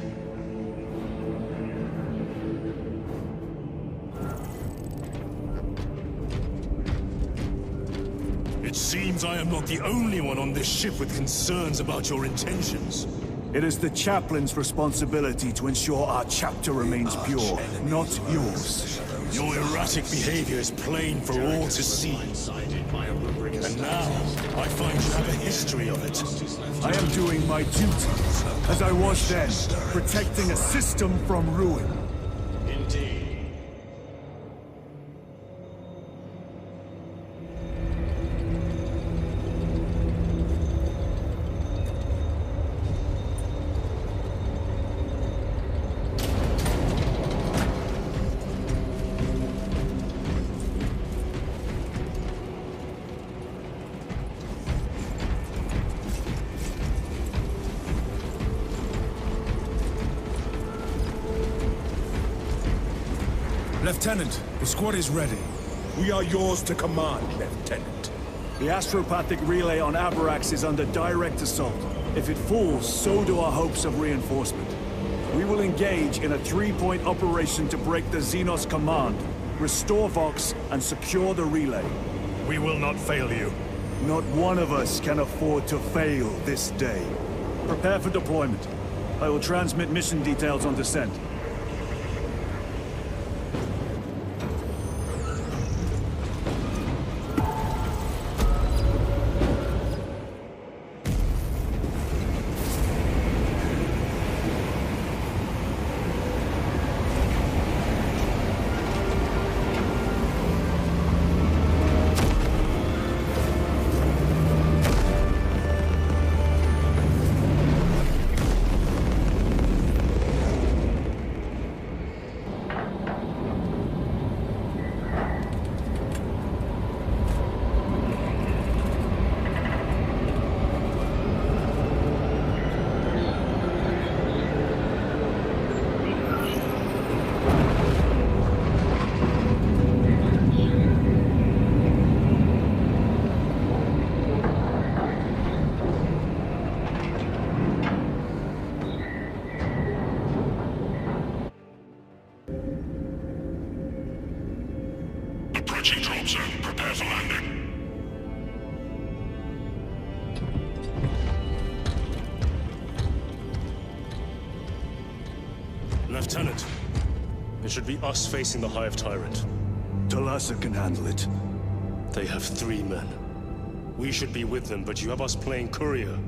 It seems I am not the only one on this ship with concerns about your intentions. It is the chaplain's responsibility to ensure our chapter remains pure, not yours. Your erratic behavior is plain for all to see. And now, I find you have a history of it. I am doing my duty, as I was then, protecting a system from ruin. Indeed. Lieutenant, the squad is ready. We are yours to command, Lieutenant. The astropathic relay on Abrax is under direct assault. If it falls, so do our hopes of reinforcement. We will engage in a 3-point operation to break the Xenos command, restore Vox, and secure the relay. We will not fail you. Not one of us can afford to fail this day. Prepare for deployment. I will transmit mission details on descent. Approaching drop zone. Prepare for landing. Lieutenant, it should be us facing the Hive Tyrant. Talassa can handle it. They have 3 men. We should be with them, but you have us playing courier.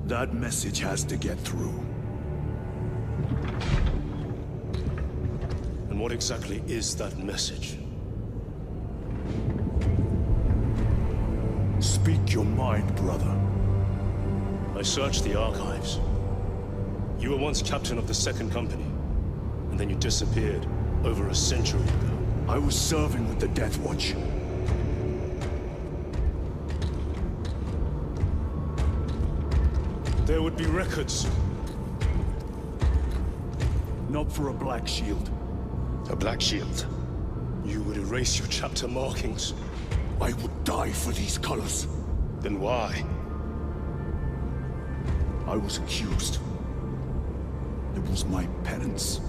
That message has to get through. And what exactly is that message? Speak your mind, brother. I searched the archives. You were once captain of the Second Company, and then you disappeared over a century ago. I was serving with the Death Watch. There would be records. Not for a Black Shield. A Black Shield? You would erase your chapter markings. I would die for these colors. Then why? I was accused. It was my penance.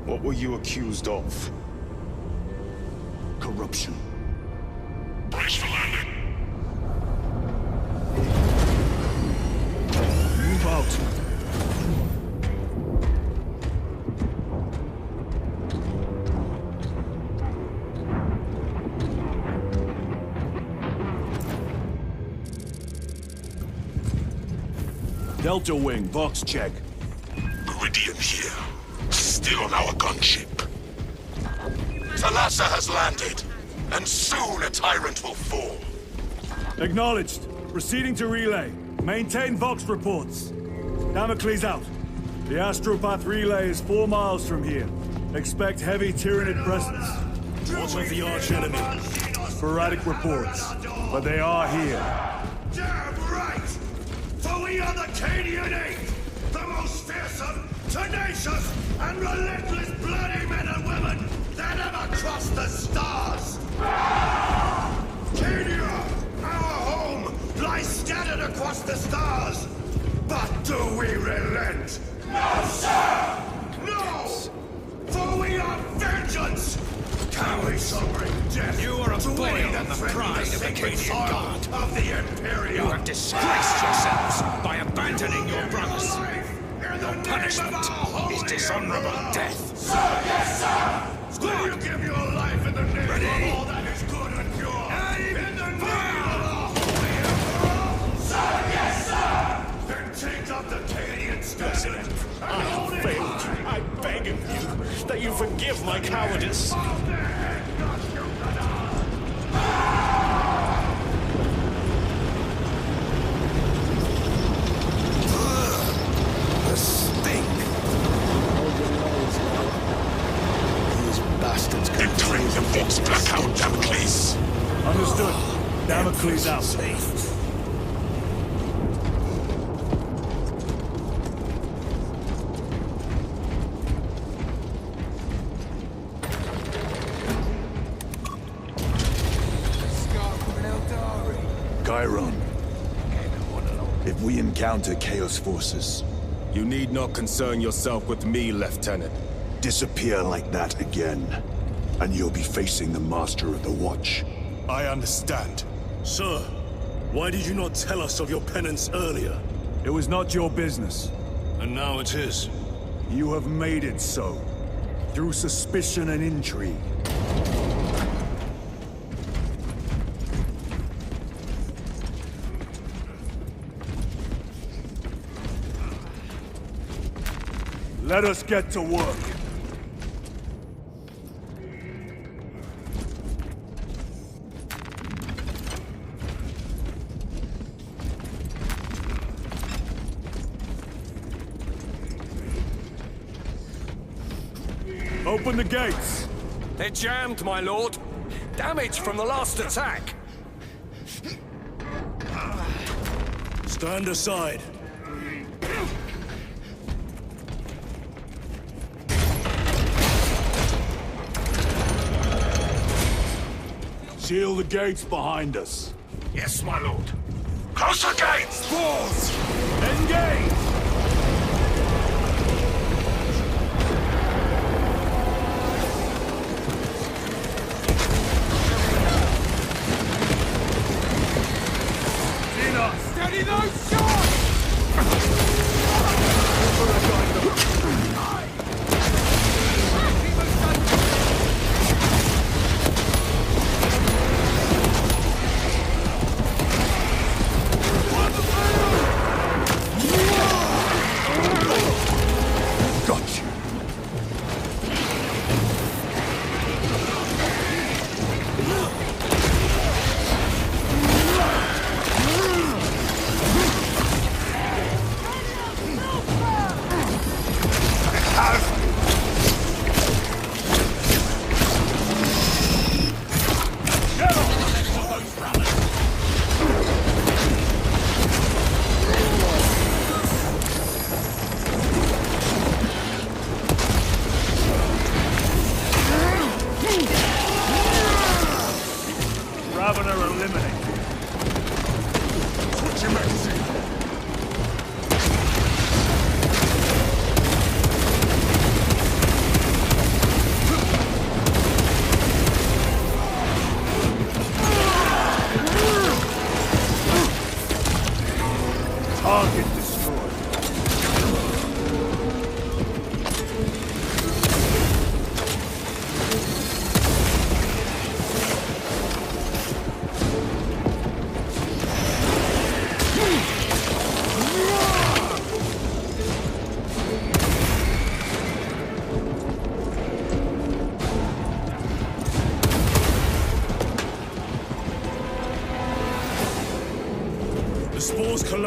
What were you accused of? Corruption. Brace for landing. Move out. Delta Wing, box check. Meridian here. Still on our gunship. Thalassa has landed, and soon a tyrant will fall. Acknowledged. Proceeding to relay. Maintain Vox reports. Damocles out. The Astropath relay is 4 miles from here. Expect heavy Tyranid presence. What of the arch-enemy? Sporadic reports, but they are here. Damn right! For we are the 𝐒𝐀𝐂, the most fearsome, tenacious, and relentless bloody men and women that ever crossed the stars! 𝐒𝐀𝐂, our home, lies scattered across the stars! But do we relent? No, sir! No! For we are vengeance! How we shall bring death. You are a to boil any on that the tread pride of the sacred 𝐒𝐀𝐂 soil God. of the Imperium. You have disgraced yourselves by abandoning your brothers. Your punishment is dishonorable death. Sir, yes, sir! Will you give your life in the name of all that is good and pure? In the name of our holy Emperor? Sir, yes, sir! Then take up the 𝐒𝐂𝐂 standard. I failed you. I beg of you that you forgive my cowardice. The stink. These bastards can Entering the Vox blackout, Damocles. Understood. Damocles out. Safe. If we encounter Chaos forces, You need not concern yourself with me, Lieutenant. disappear like that again, and you'll be facing the Master of the Watch. I understand. Sir, why did you not tell us of your penance earlier? It was not your business. And now it is. You have made it so. Through suspicion and intrigue. Let us get to work. Open the gates! They're jammed, my lord. Damage from the last attack. Stand aside. Seal the gates behind us. Yes, my lord. Close the gates! Force! Engage! Steady those shots!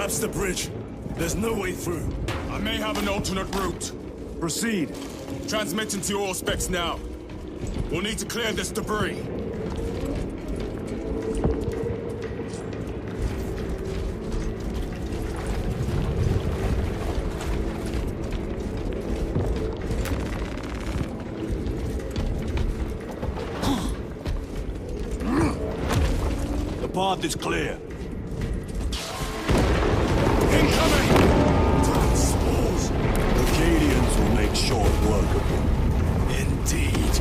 collapsed the bridge. There's no way through. I may have an alternate route. Proceed. Transmitting to all specs now. We'll need to clear this debris. The path is clear. Acadians will make short work of him. Indeed.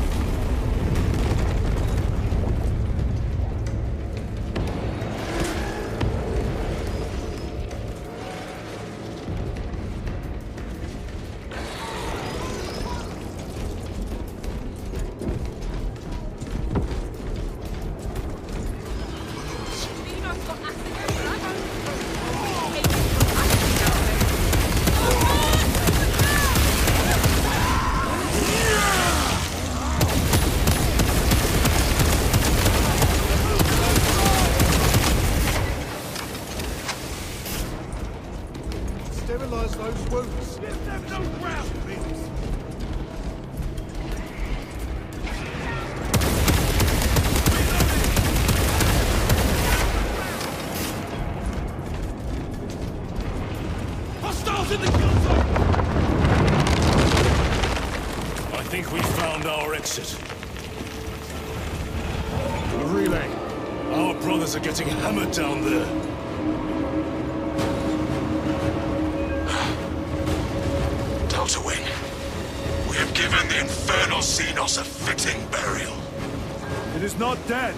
Sterilize those wounds. Give them no ground, please. Hostiles in the kill zone! I think we found our exit. A relay. Our brothers are getting hammered down there. To win. We have given the infernal Xenos a fitting burial. It is not dead.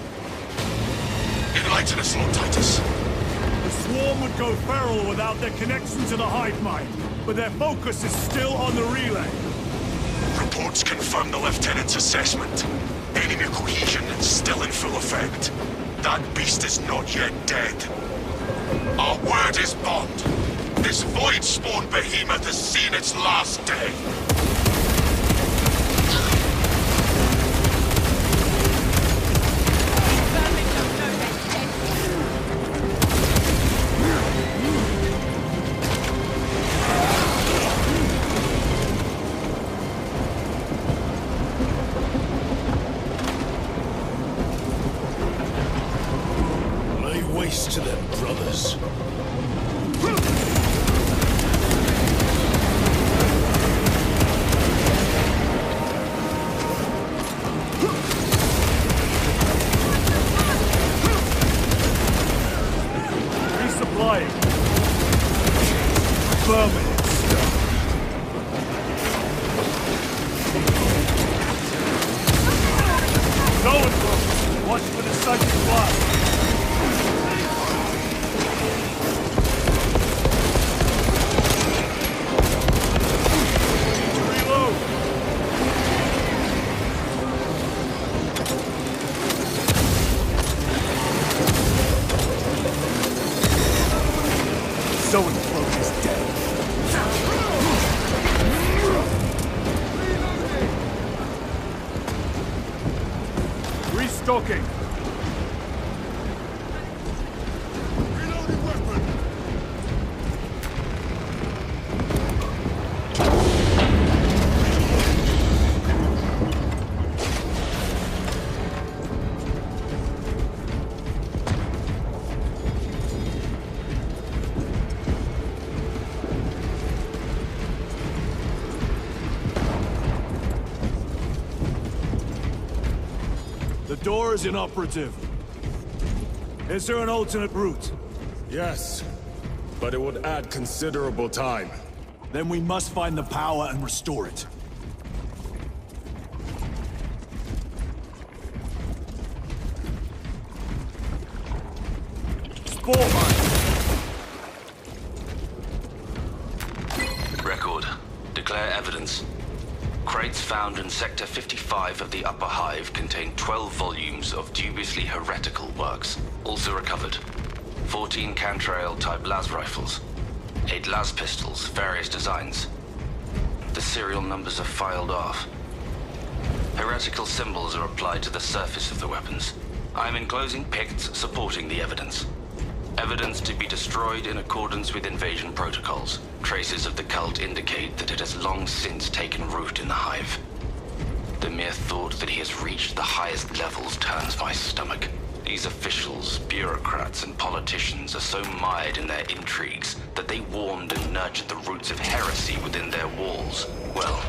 Enlighten us, Lord Titus. The swarm would go feral without their connection to the hive mind, but their focus is still on the relay. Reports confirm the Lieutenant's assessment. Enemy cohesion is still in full effect. That beast is not yet dead. Our word is bond. This void-spawn behemoth has seen its last day. Lay waste to them, brothers. Restocking. Reloading weapon. The door is inoperative. Is there an alternate route? Yes, but it would add considerable time. Then we must find the power and restore it. Spore mine! Record. Declare evidence. Crates found in Sector 55 of the Upper Hive contain 12 volumes of dubiously heretical works. Also recovered. 14 Cantrail-type las rifles. 8 las pistols, various designs. The serial numbers are filed off. Heretical symbols are applied to the surface of the weapons. I am enclosing picts supporting the evidence. Evidence to be destroyed in accordance with invasion protocols. Traces of the cult indicate that it has long since taken root in the Hive. The mere thought that he has reached the highest levels turns my stomach. These officials, bureaucrats, and politicians are so mired in their intrigues that they warmed and nurtured the roots of heresy within their walls. Well,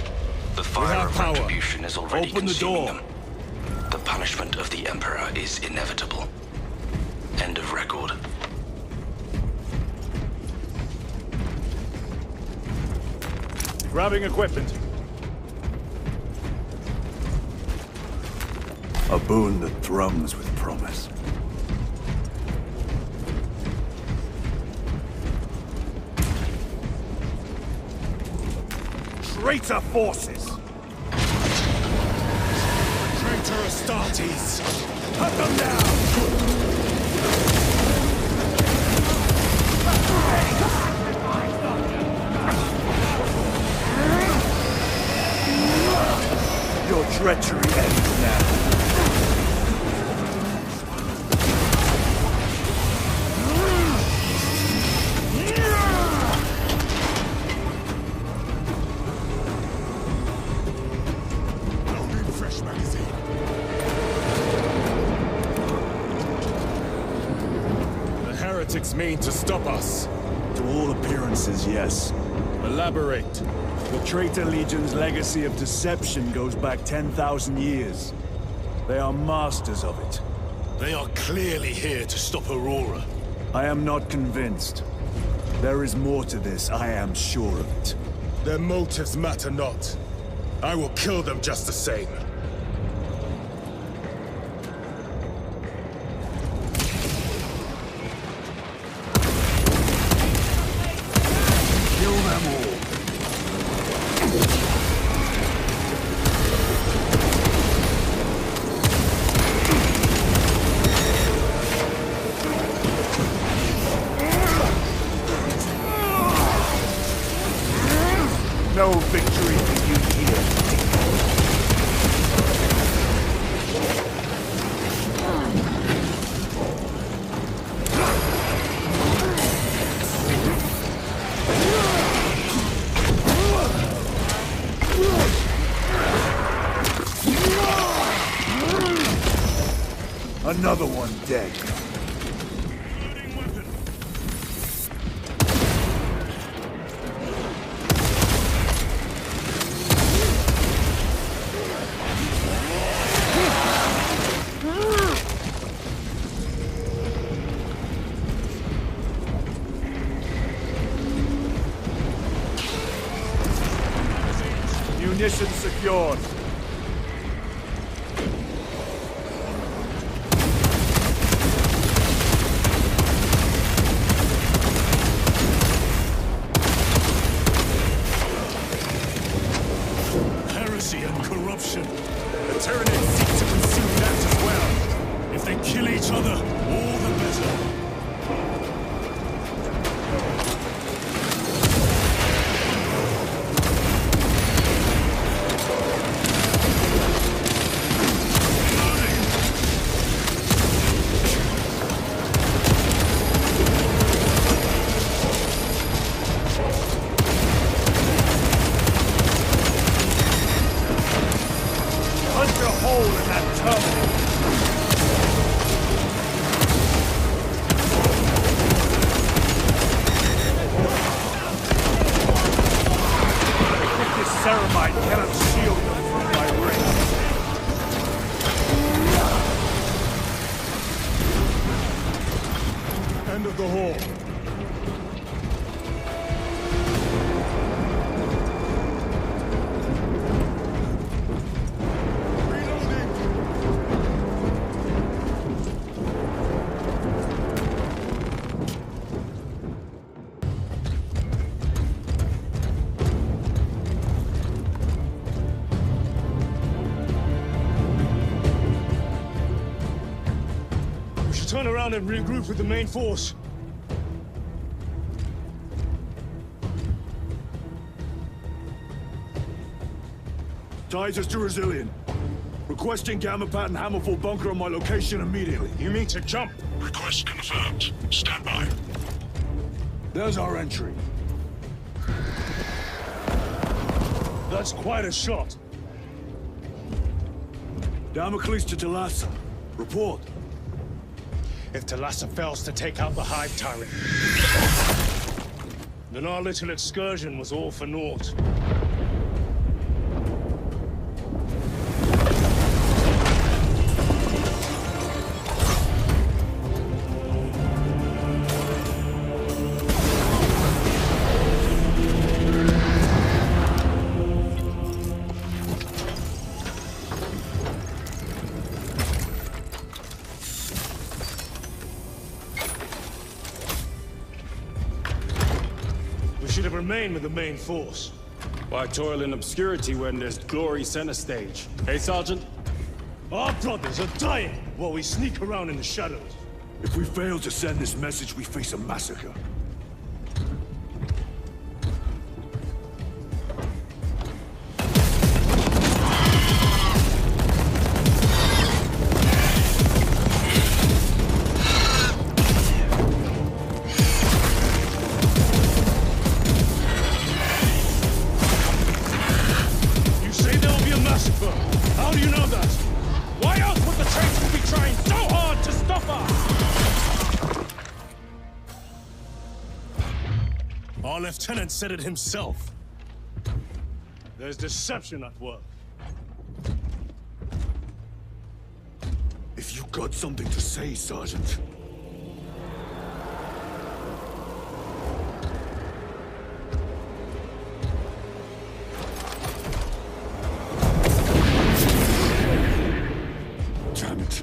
the fire of retribution is already consuming them. The punishment of the Emperor is inevitable. End of record. Grabbing equipment. A boon that thrums with promise. Traitor forces! Traitor Astartes! Cut them down! Your treachery ends now. Mean to stop us? To all appearances, yes. Elaborate. The Traitor Legion's legacy of deception goes back 10,000 years. They are masters of it. They are clearly here to stop Aurora. I am not convinced. There is more to this, I am sure of it. Their motives matter not. I will kill them just the same. No victory for you here. Another one dead. Munitions secured. Heresy and corruption. The Tyranids seek to consume that as well. If they kill each other, all the better. Turn around and regroup with the main force. Titus to Resilient. Requesting Gamma Pat and Hammerfall bunker on my location immediately. You mean to jump? Request confirmed. Stand by. There's our entry. That's quite a shot. Damocles to Talassa. Report. If Talassa fails to take out the Hive Tyrant, then our little excursion was all for naught. Remain with the main force. Why toil in obscurity when there's glory center stage? Hey, Sergeant? Our brothers are dying while we sneak around in the shadows. If we fail to send this message, we face a massacre. Our lieutenant said it himself. There's deception at work. If you got something to say, Sergeant. Damn it.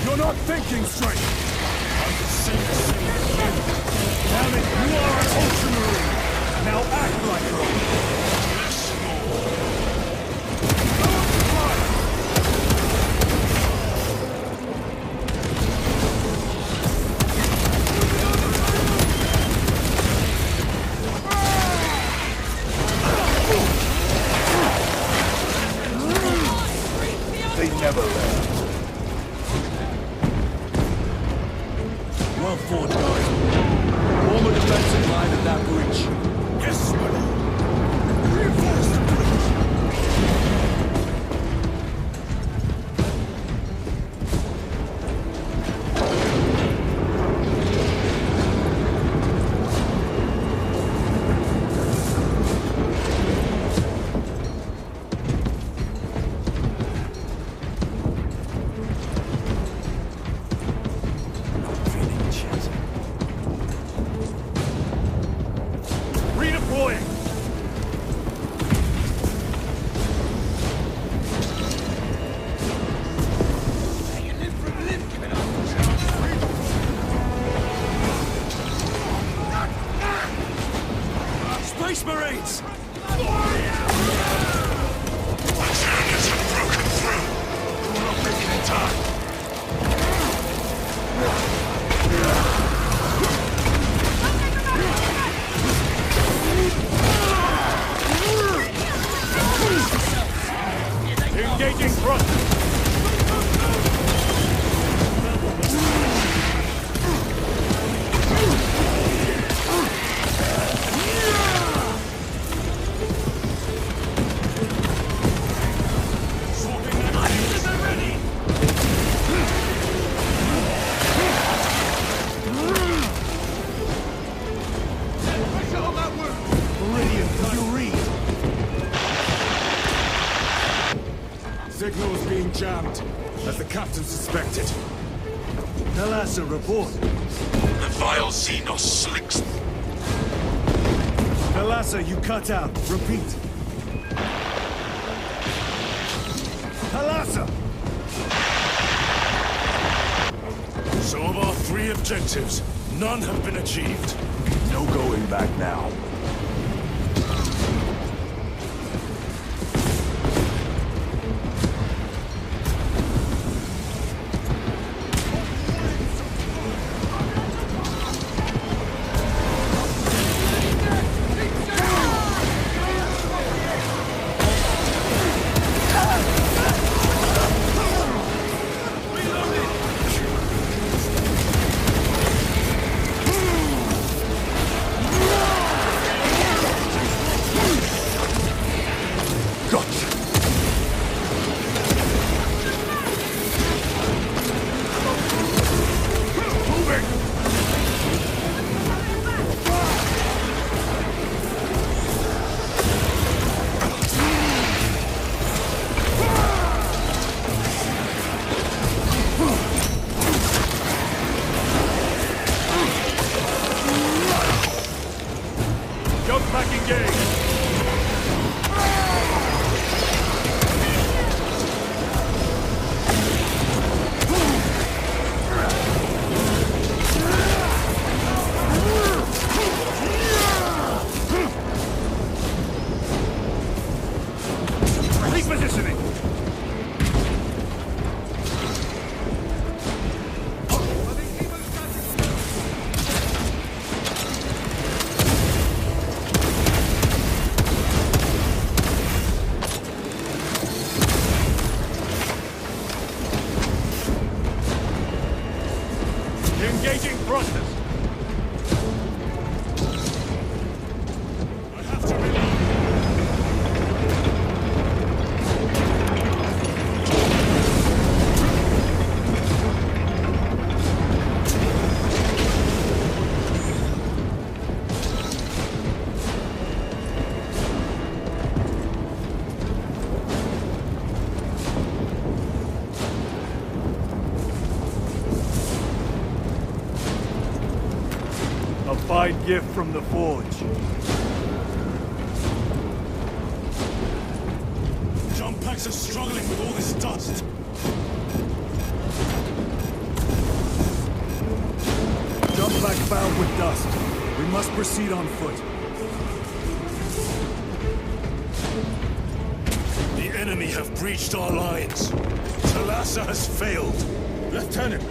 You're not thinking straight! I'm the same as you. Damn it, you are an Ultramarine! Now act like one! They never learn. Well fought, guys. Form a defensive line at that breach. Yes, my lord. Reinforce the breach. being jammed, as the captain suspected. Thalassa, report. The vile Xenos slicks. Thalassa, you cut out. Repeat. Thalassa! So of our 3 objectives, none have been achieved. No going back now. Fine gift from the Forge. Jump packs are struggling with all this dust. Jump pack fouled with dust. We must proceed on foot. The enemy have breached our lines. Thalassa has failed. Lieutenant,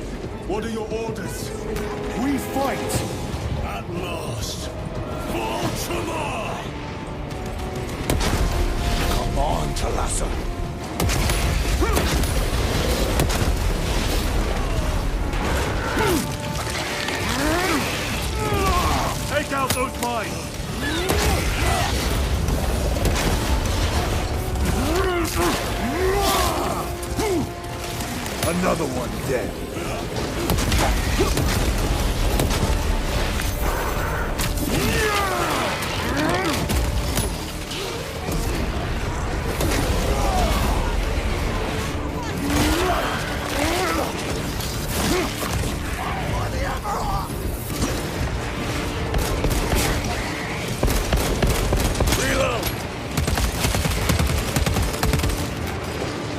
what are your orders? We fight! At last. Ultima! Come on, Thalassa. Take out those mines! Another one dead.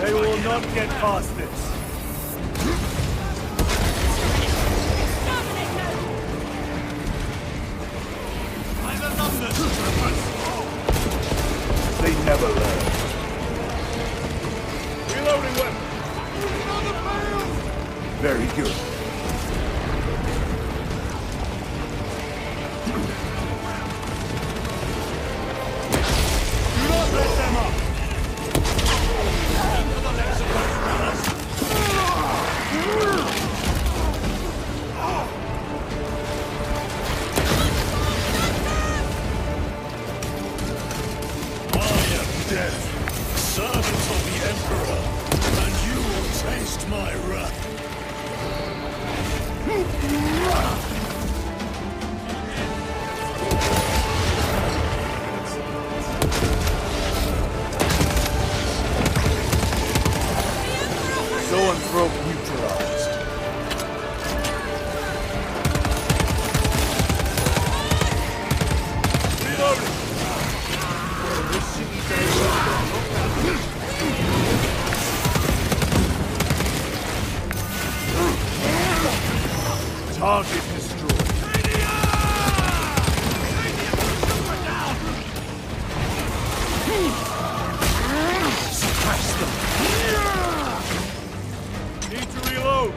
They will not get past this. They never learn. Reloading weapon. Very good. Do not let them up. Death, servant of the Emperor, and you will taste my wrath. Target destroyed. Suppress them. Need to reload.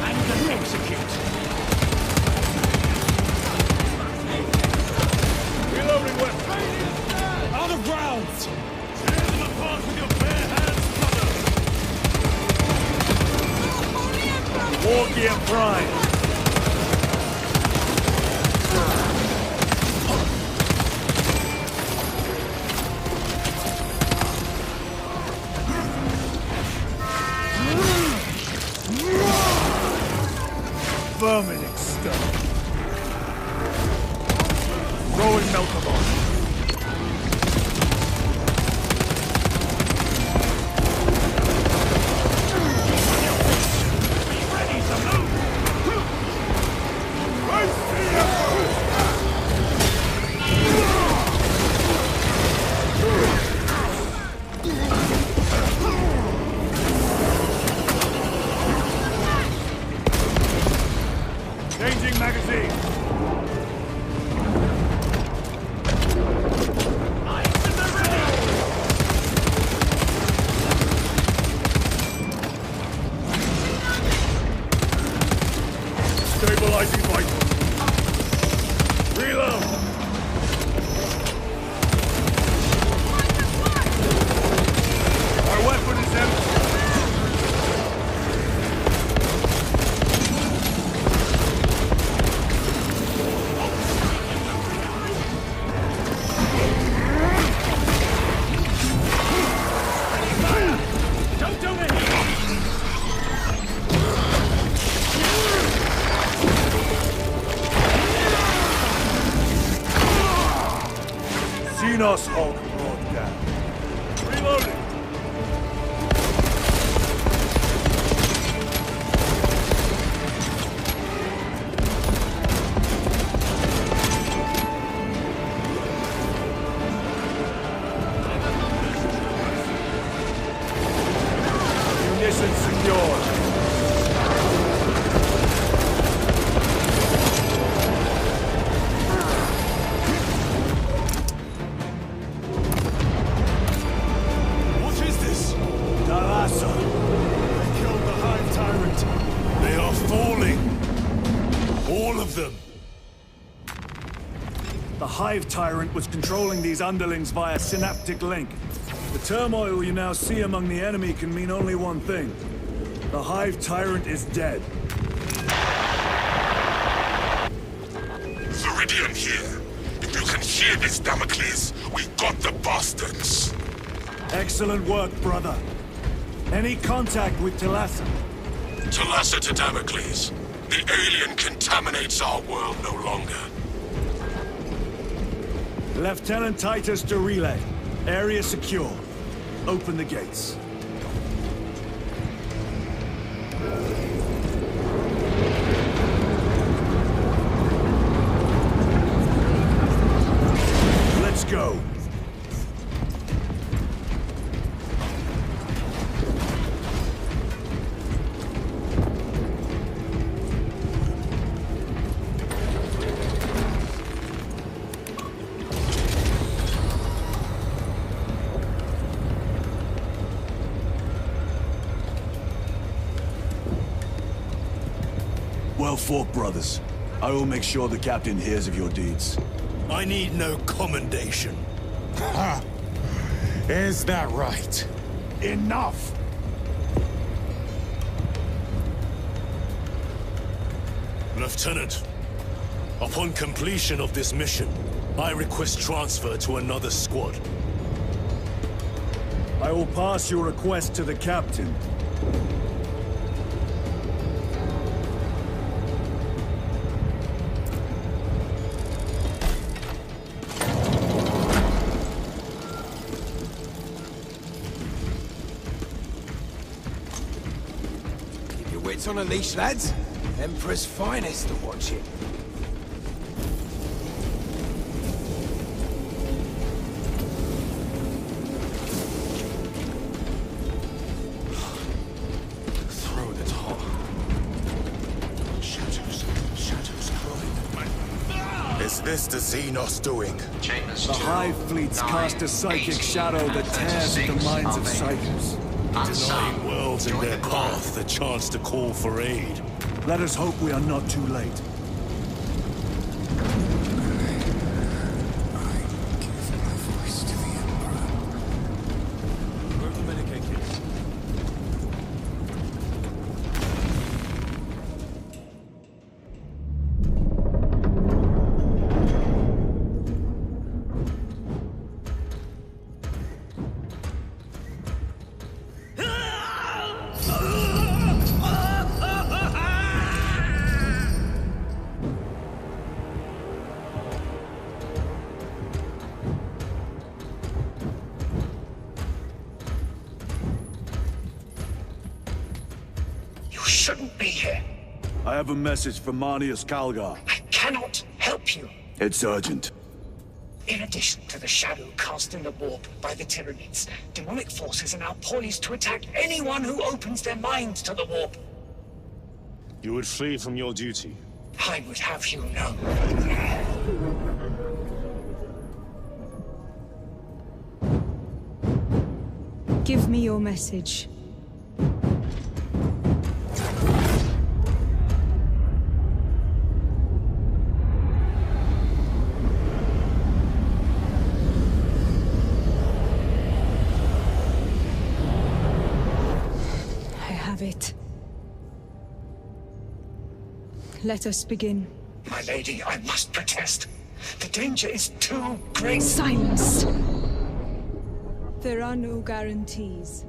And then execute. Reloading weapon. Out of rounds. Tear them apart with your bare hands, brother. War gear prime. Vermin exterminate. Throwing Melkabon. Ready to move! Changing magazine. Stabilizing vital. Reload. Our weapon is empty. Don't do it! Xenos Hulk brought down. Reloading! Munitions secured. What is this? Dalasa. They killed the Hive Tyrant. They are falling. All of them. The Hive Tyrant was controlling these underlings via synaptic link. The turmoil you now see among the enemy can mean only one thing. The Hive Tyrant is dead. Viridian here. If you can hear this, Damocles, we got the bastards. Excellent work, brother. Any contact with Talassa? Talassa to Damocles. The alien contaminates our world no longer. Lieutenant Titus to relay. Area secure. Open the gates. Let's go. Well fought, brothers. I will make sure the captain hears of your deeds. I need no commendation. Ha! Is that right? Enough! Lieutenant, upon completion of this mission, I request transfer to another squad. I will pass your request to the captain. Wits on a leash, lads. Emperor's finest to watch it. this the Xenos doing? The Hive fleets cast a psychic shadow that tears at the minds of psychers. Denying worlds in their path the chance to call for aid. Let us hope we are not too late. I have a message from Marneus Calgar. I cannot help you. It's urgent. In addition to the shadow cast in the warp by the Tyranids, demonic forces are now poised to attack anyone who opens their mind to the warp. You would flee from your duty. I would have you know. Give me your message. It. Let us begin. My lady, I must protest. The danger is too great. Silence! There are no guarantees.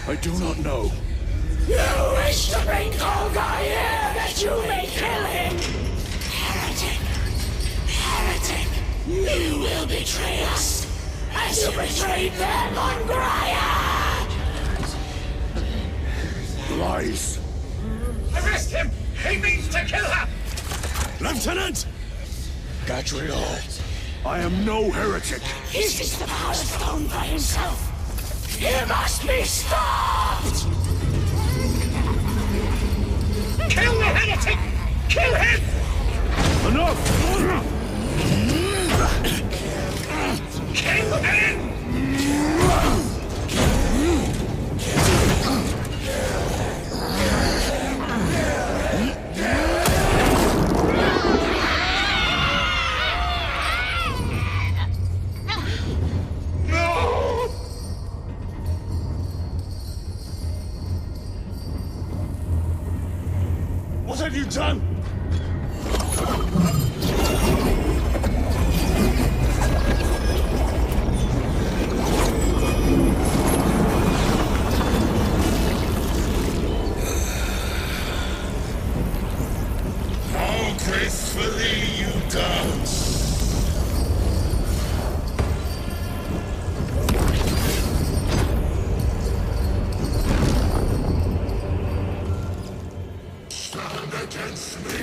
I do not know. You wish to bring Kolga here that you may kill him! Heretic! Heretic! You will betray us, as you betrayed them on Graia! Lies! Arrest him! He means to kill her! Lieutenant! Gatriel, I am no heretic. He seeks the power stone for himself. He must be stopped! Kill the heretic! Kill him! Enough! Kill him! What have you done? How gracefully you dance! Stand against me!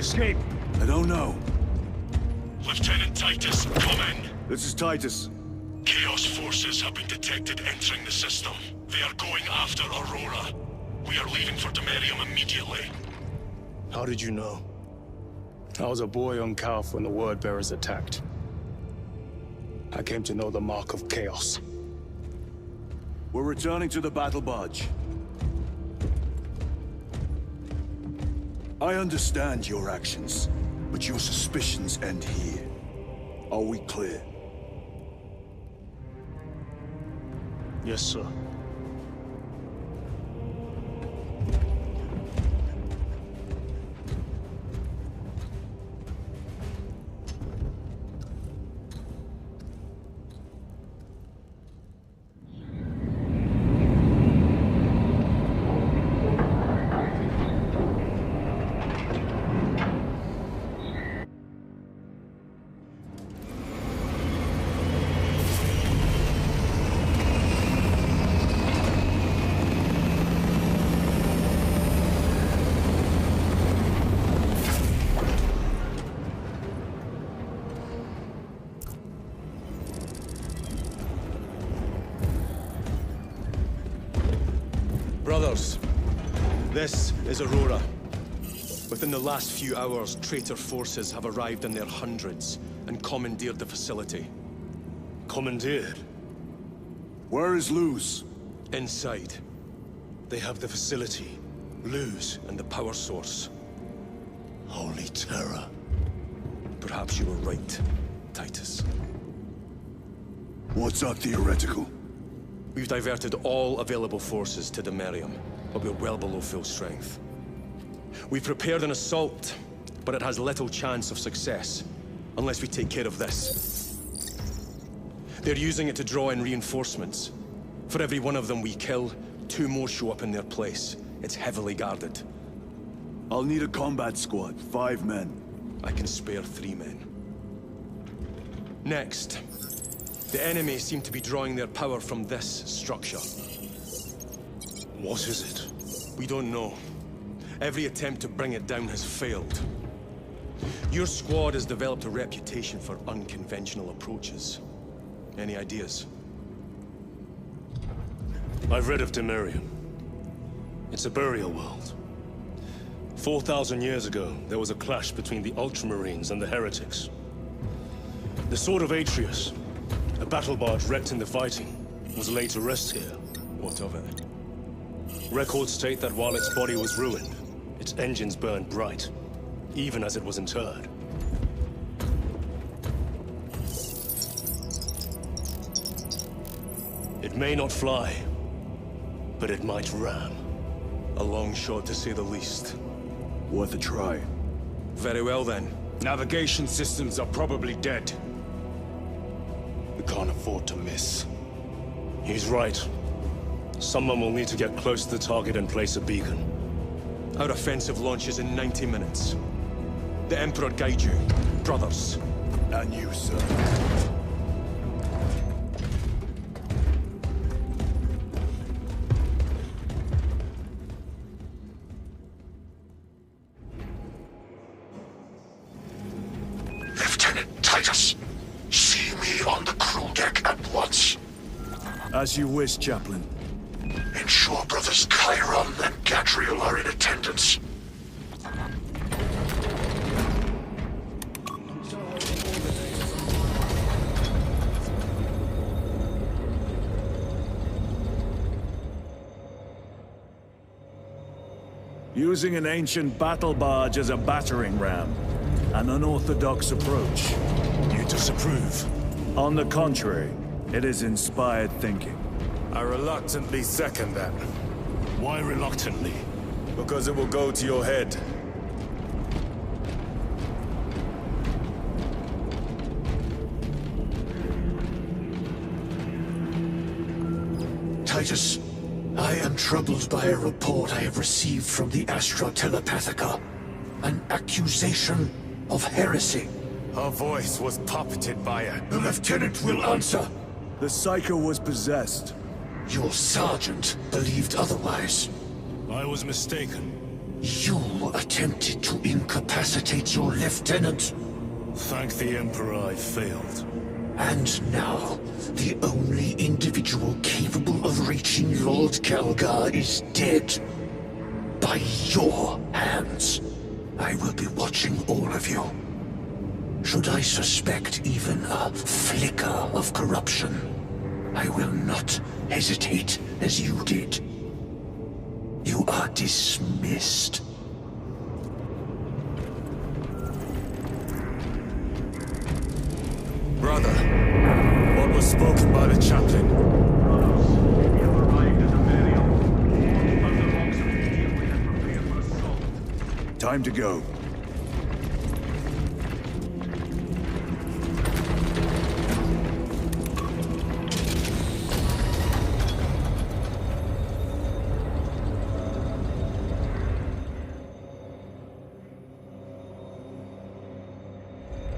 escape? I don't know. Lieutenant Titus, come in. This is Titus. Chaos forces have been detected entering the system. They are going after Aurora. We are leaving for Demerium immediately. How did you know? I was a boy on Calf when the Word Bearers attacked. I came to know the mark of chaos. We're returning to the battle barge. I understand your actions, but your suspicions end here. Are we clear? Yes, sir. Brothers, this is Aurora. Within the last few hours, traitor forces have arrived in their hundreds and commandeered the facility. Commandeered? Where is Luz? Inside. They have the facility, Luz, and the power source. Holy terror. Perhaps you were right, Titus. What's our theoretical? We've diverted all available forces to Demerium, but we're well below full strength. We've prepared an assault, but it has little chance of success, unless we take care of this. They're using it to draw in reinforcements. For every one of them we kill, 2 more show up in their place. It's heavily guarded. I'll need a combat squad, 5 men. I can spare 3 men. Next. The enemy seem to be drawing their power from this structure. What is it? We don't know. Every attempt to bring it down has failed. Your squad has developed a reputation for unconventional approaches. Any ideas? I've read of Demerium. It's a burial world. 4,000 years ago, there was a clash between the Ultramarines and the Heretics. The Sword of Atreus, a battle barge wrecked in the fighting, was laid to rest here. What of it? Records state that while its body was ruined, its engines burned bright, even as it was interred. It may not fly, but it might ram. A long shot, to say the least. Worth a try. Very well, then. Navigation systems are probably dead. We can't afford to miss. He's right. Someone will need to get close to the target and place a beacon. Our offensive launches in 90 minutes. The Emperor guide you, brothers. And you, sir. Lieutenant Titus, see me on the crew deck at once. As you wish, Chaplain. Ensure brothers Chiron and Gadriel are in attendance. Using an ancient battle barge as a battering ram. An unorthodox approach. You disapprove? On the contrary, it is inspired thinking. I reluctantly second that. Why reluctantly? Because it will go to your head. Titus, I am troubled by a report I have received from the Astra Telepathica. An accusation of heresy. Her voice was puppeted by a... The lieutenant will answer. The Psycho was possessed. Your sergeant believed otherwise. I was mistaken. You attempted to incapacitate your lieutenant. Thank the Emperor I failed. And now, the only individual capable of reaching Lord 𝐾𝐂𝐃 is dead. By your hands. I will be watching all of you. Should I suspect even a flicker of corruption, I will not hesitate as you did. You are dismissed. Brother, what was spoken by the chaplain? Time to go.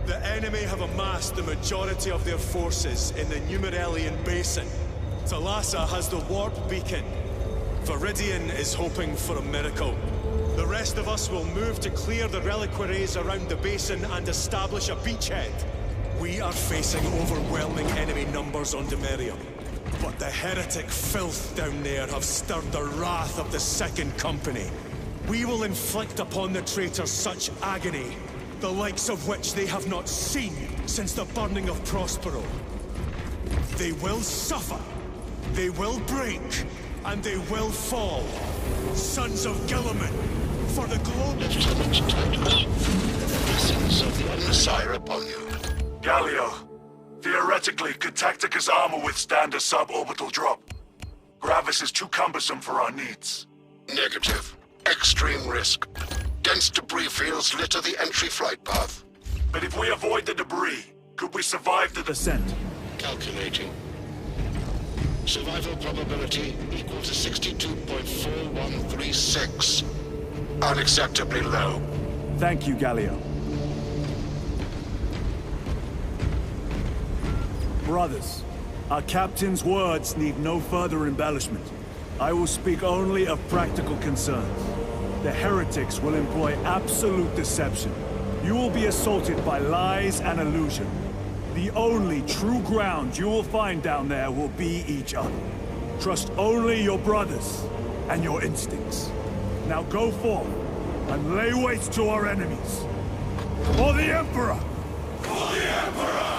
The enemy have amassed the majority of their forces in the Numeralian Basin. Thalassa has the warp beacon. Viridian is hoping for a miracle. The rest of us will move to clear the reliquaries around the basin and establish a beachhead. We are facing overwhelming enemy numbers on Demerium. But the heretic filth down there have stirred the wrath of the Second Company. We will inflict upon the traitors such agony, the likes of which they have not seen since the burning of Prospero. They will suffer, they will break, and they will fall. Sons of Guilliman, for the globe... Lieutenant Titus, the blessings of the Messiah upon you. Galio, theoretically, could Tactica's armor withstand a suborbital drop? Gravis is too cumbersome for our needs. Negative. Extreme risk. Dense debris fields litter the entry flight path. But if we avoid the debris, could we survive the descent? Calculating. Survival probability equal to 62.4136. Unacceptably low. Thank you, Galio. Brothers, our captain's words need no further embellishment. I will speak only of practical concerns. The heretics will employ absolute deception. You will be assaulted by lies and illusion. The only true ground you will find down there will be each other. Trust only your brothers and your instincts. Now go forth and lay waste to our enemies. For the Emperor! For the Emperor!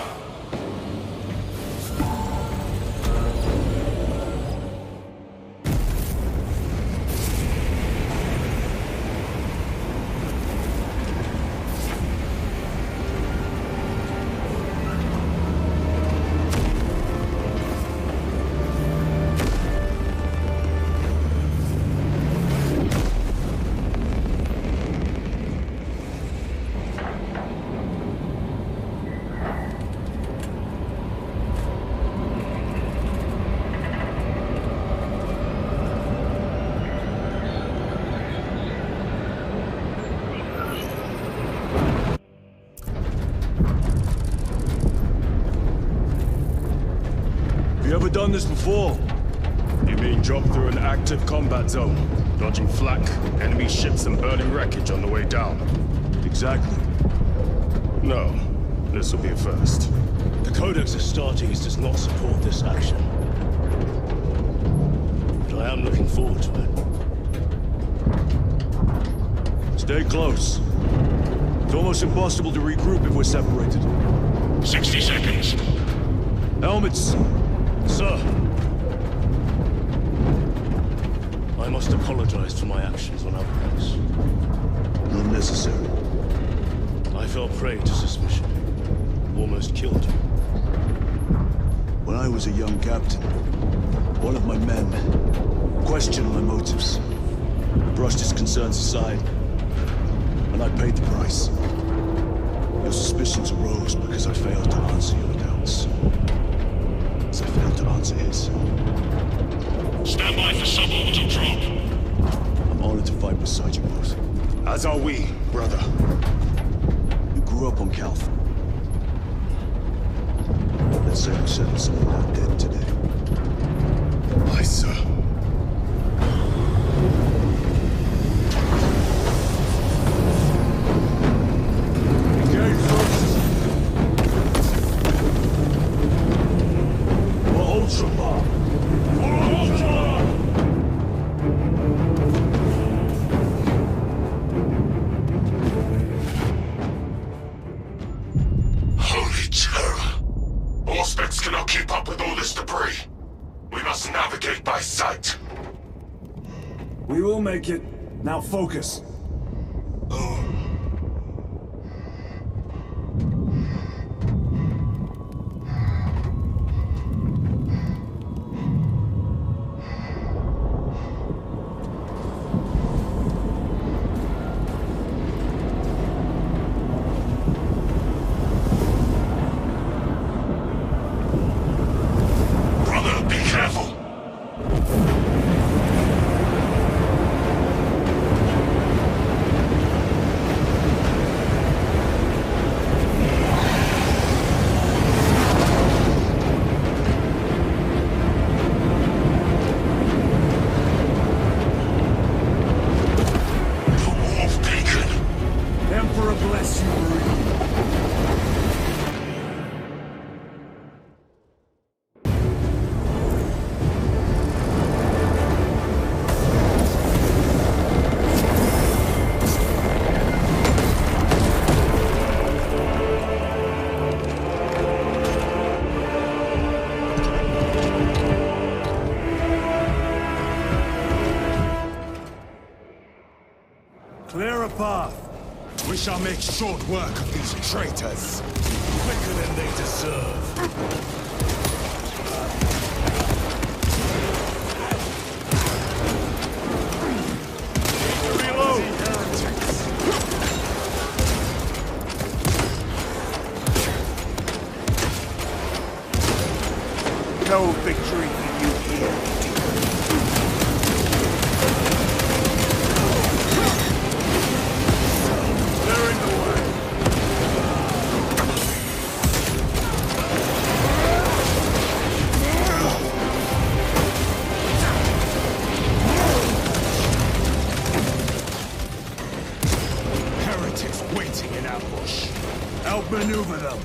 You ever done this before? You mean drop through an active combat zone, dodging flak, enemy ships and burning wreckage on the way down? Exactly. No, this will be a first. The Codex Astartes does not support this action. But I am looking forward to it. Stay close. It's almost impossible to regroup if we're separated. 60 seconds. Helmets! Sir! I must apologize for my actions on Outposts. Not necessary. I fell prey to suspicion. Almost killed you. When I was a young captain, one of my men questioned my motives. Brushed his concerns aside, and I paid the price. Your suspicions arose because I failed to answer your doubts. As I failed to answer his. Stand by for suborbital drop. I'm honored to fight beside you both. As are we, brother. You grew up on Calth. Let's say we settled someone out dead today. Aye, sir. this debris. We must navigate by sight. We will make it. Now focus. Brother, be careful. Emperor bless you, Marine. Clear a path. We shall make short work of these traitors. Quicker than they deserve. Reload! No victory for you here. Clearing the way. Heretics waiting in ambush. Outmaneuver them.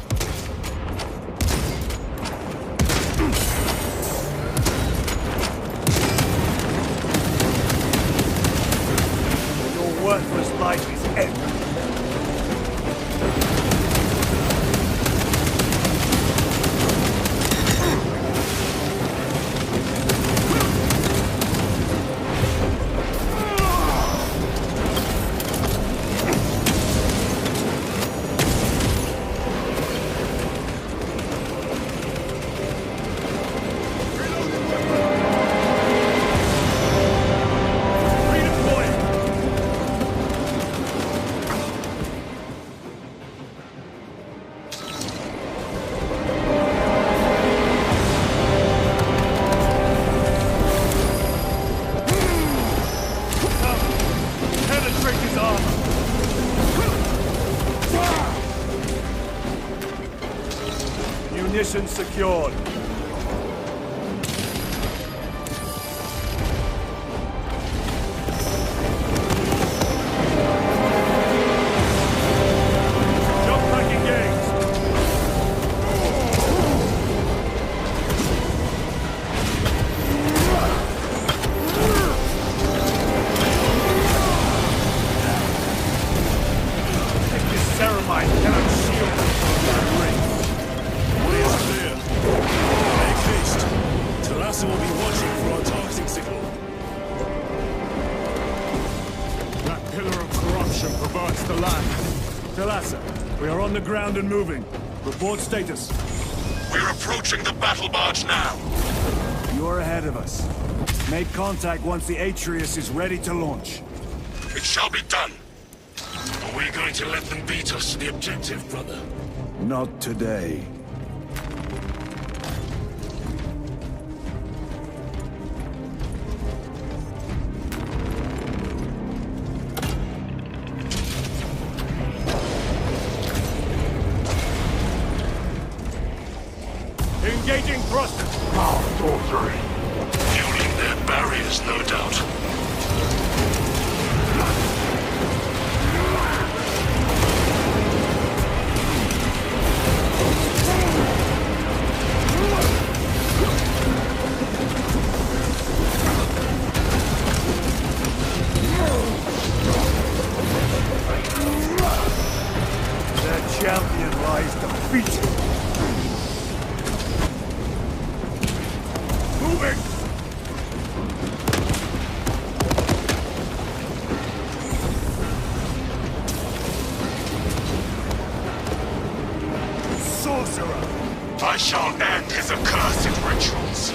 Your worthless life is ended. Penetrate his armor. Munitions secured. Jump pack engaged. This ceramide cannot shield us from that ring. Way is clear. Make haste. Talassa will be watching for our targeting signal. That pillar of corruption perverts the land. Talassa, we are on the ground and moving. Report status. We're approaching the battle barge now. You are ahead of us. Make contact once the Atreus is ready to launch. It shall be done. Are we going to let them beat us to the objective, brother? Not today. Engaging thrusters. Building their barriers, no doubt. Their champion lies defeated. sorcerer! I shall end his accursed rituals.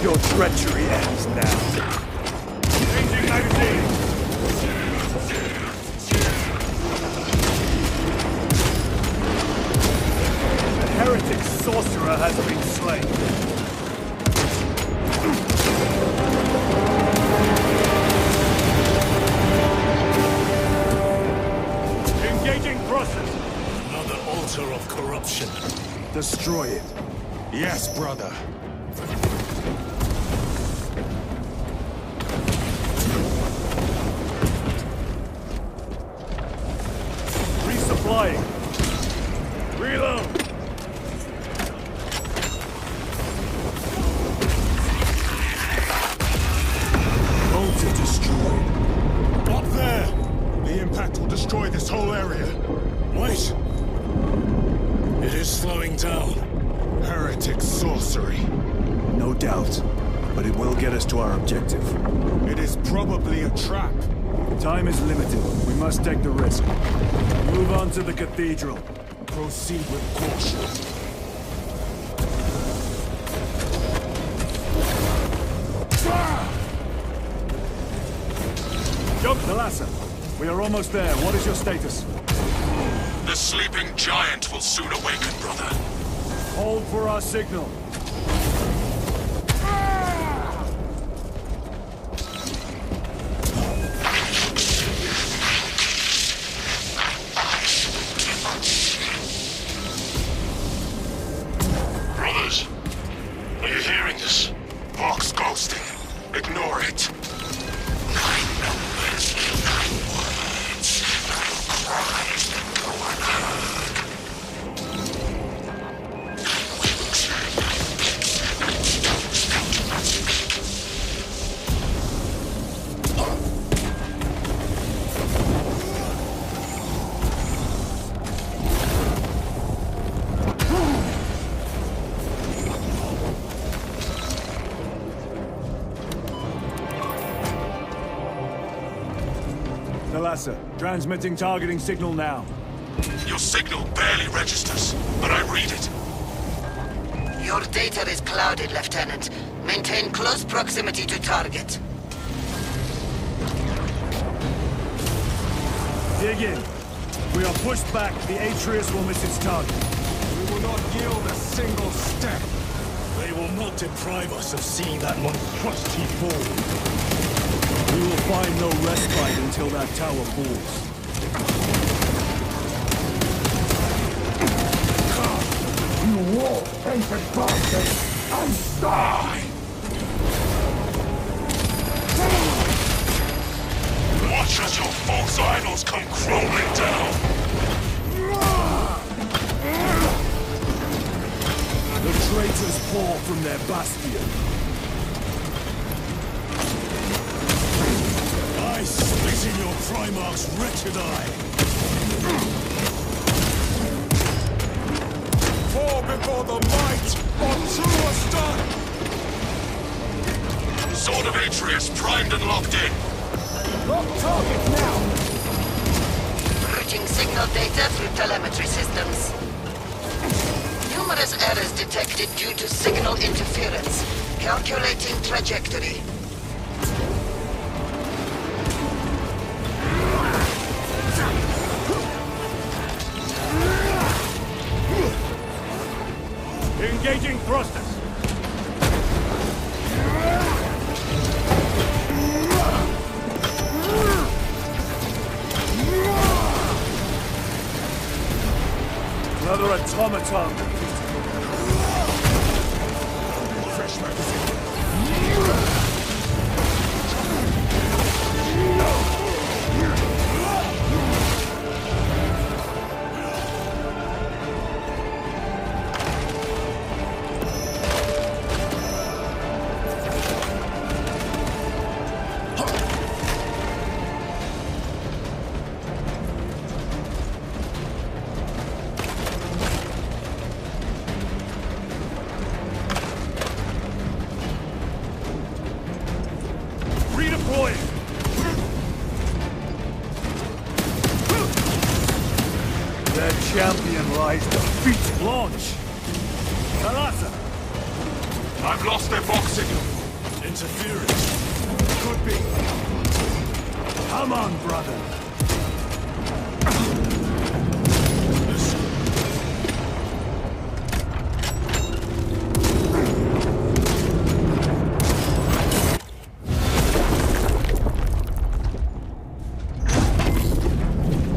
Your treachery ends now. Changing magazine! The heretic sorcerer has been slain. Engaging thrusters! Another altar of corruption. Destroy it. Yes, brother. Resupplying. Reload. Altar destroyed. Up there! The impact will destroy this whole area. Wait! It is slowing down. Heretic sorcery. No doubt, but it will get us to our objective. It is probably a trap. Time is limited. We must take the risk. Move on to the cathedral. Proceed with caution. Jump, Thalassa. We are almost there. What is your status? The sleeping giant will soon awaken, brother. Hold for our signal. Brothers, are you hearing this? Vox ghosting. Ignore it. 9 numbers, 9 words, 9 cries that go unheard. Thalassa, transmitting targeting signal now. Your signal barely registers, but I read it. Your data is clouded, Lieutenant. Maintain close proximity to target. Dig in. We are pushed back. The Atreus will miss its target. We will not yield a single step. They will not deprive us of seeing that monstrosity fall. We will find no respite until that tower falls. You war-painted bastard! And die! Watch as your false idols come crumbling down! The traitors pour from their bastion. I spit in your Primarch's wretched eye! Fall before the might of true Astark! Sword of Atreus primed and locked in. Lock target now! Routing signal data through telemetry systems. Numerous errors detected due to signal interference. Calculating trajectory. Engaging thrusters. automaton. Fresh magazine. Champion lies defeated. Launch! Talasa! I've lost their box signal. Interference. Could be. Come on, brother.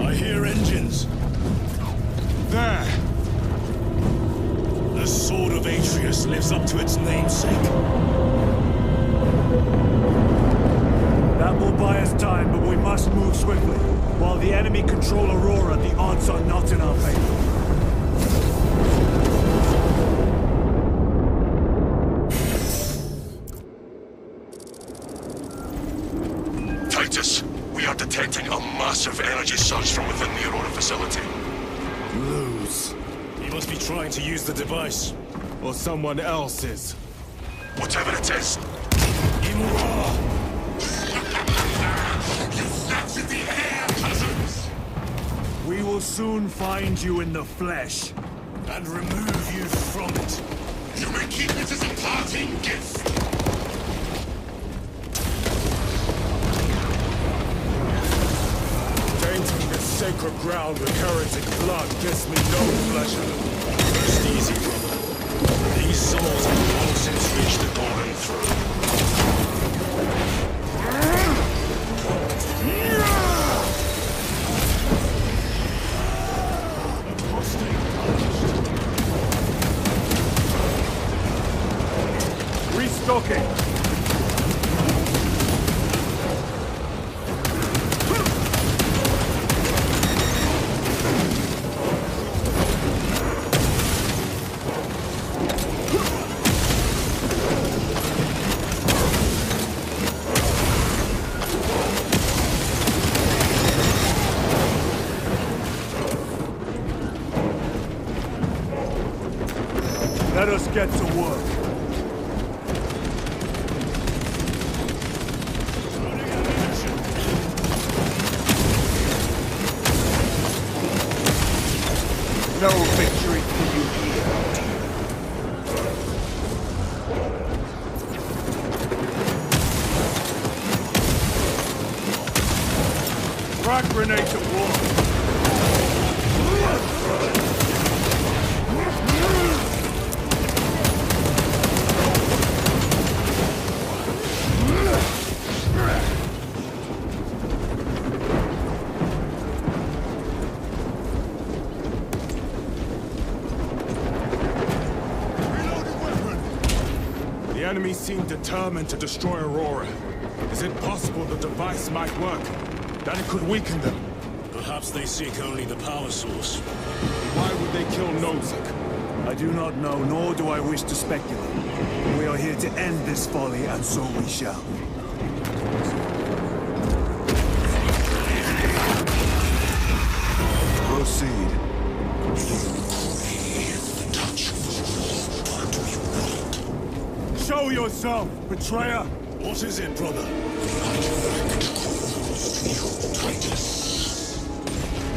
I hear engines. There! The sword of Atreus lives up to its namesake. That will buy us time, but we must move swiftly. While the enemy control Aurora, the odds are not in our favor. Titus, we are detecting a massive energy surge from within the Aurora facility. Lose. He must be trying to use the device. Or someone else is. Whatever it is. Imura! You captured the air, cousins! We will soon find you in the flesh. And remove you from it. You may keep it as a parting gift. Tainting this sacred ground with heretic blood gives me no pleasure. Rest easy, brother. These souls have long since reached the golden throne. Restocking. Let us get to work. No victory for you here. Frag grenade at war. The enemy seem determined to destroy Aurora. Is it possible the device might work? That it could weaken them? Perhaps they seek only the power source. Why would they kill Nozick? I do not know, nor do I wish to speculate. We are here to end this folly, and so we shall. Proceed. Show yourself, betrayer! What is it, brother?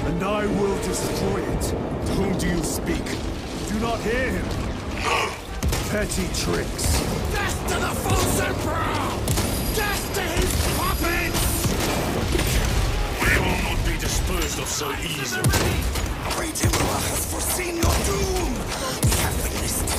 And I will destroy it. To whom do you speak? Do not hear him. Petty tricks. Death to the false emperor! Death to his puppets! We will not be disposed of so easily. Great Emperor has foreseen your doom! We have witnessed it.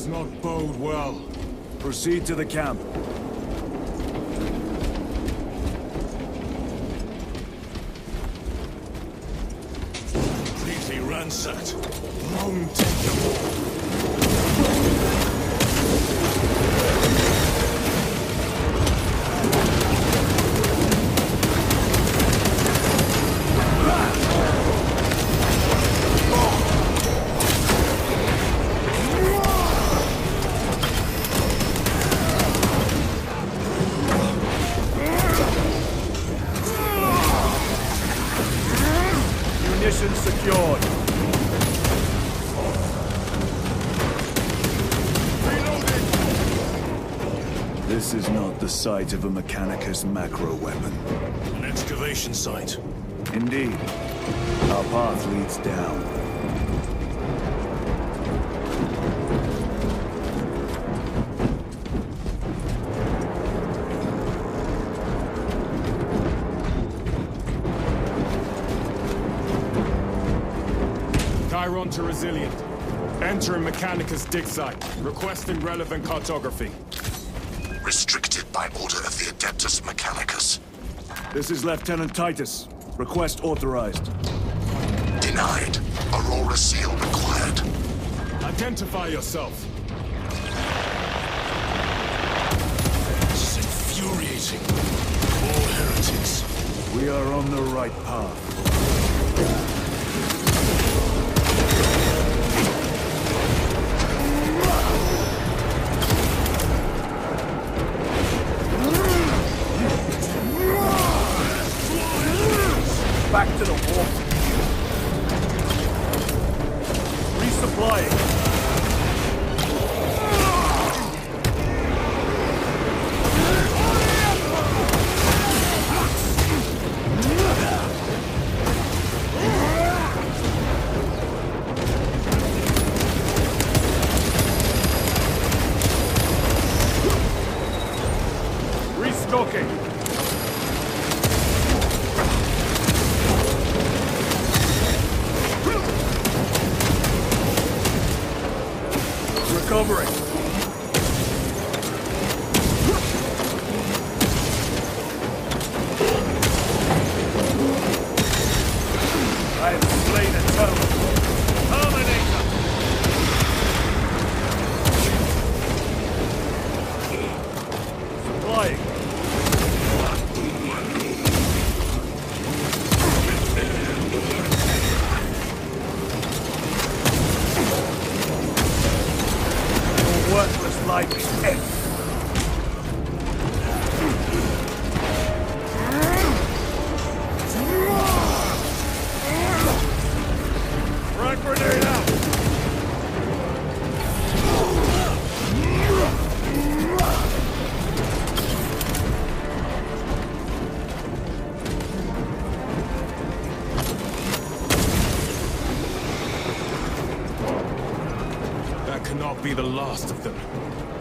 does not bode well. Proceed to the camp. Completely ransacked. Long take them all. Munitions secured. This is not the site of a Mechanicus macro weapon. An excavation site. Indeed. Our path leads down. Chiron to Resilient. Entering Mechanicus dig site. Requesting relevant cartography. Restricted by order of the Adeptus Mechanicus. This is Lieutenant Titus. Request authorized. Denied. Aurora seal required. Identify yourself. This is infuriating. More heretics. We are on the right path. Back to the wall. Resupplying. Restocking. Recovering. I have slain a totem. Terminator! Supplying. Worthless life is dead. Frag grenade out. That cannot be the last of them.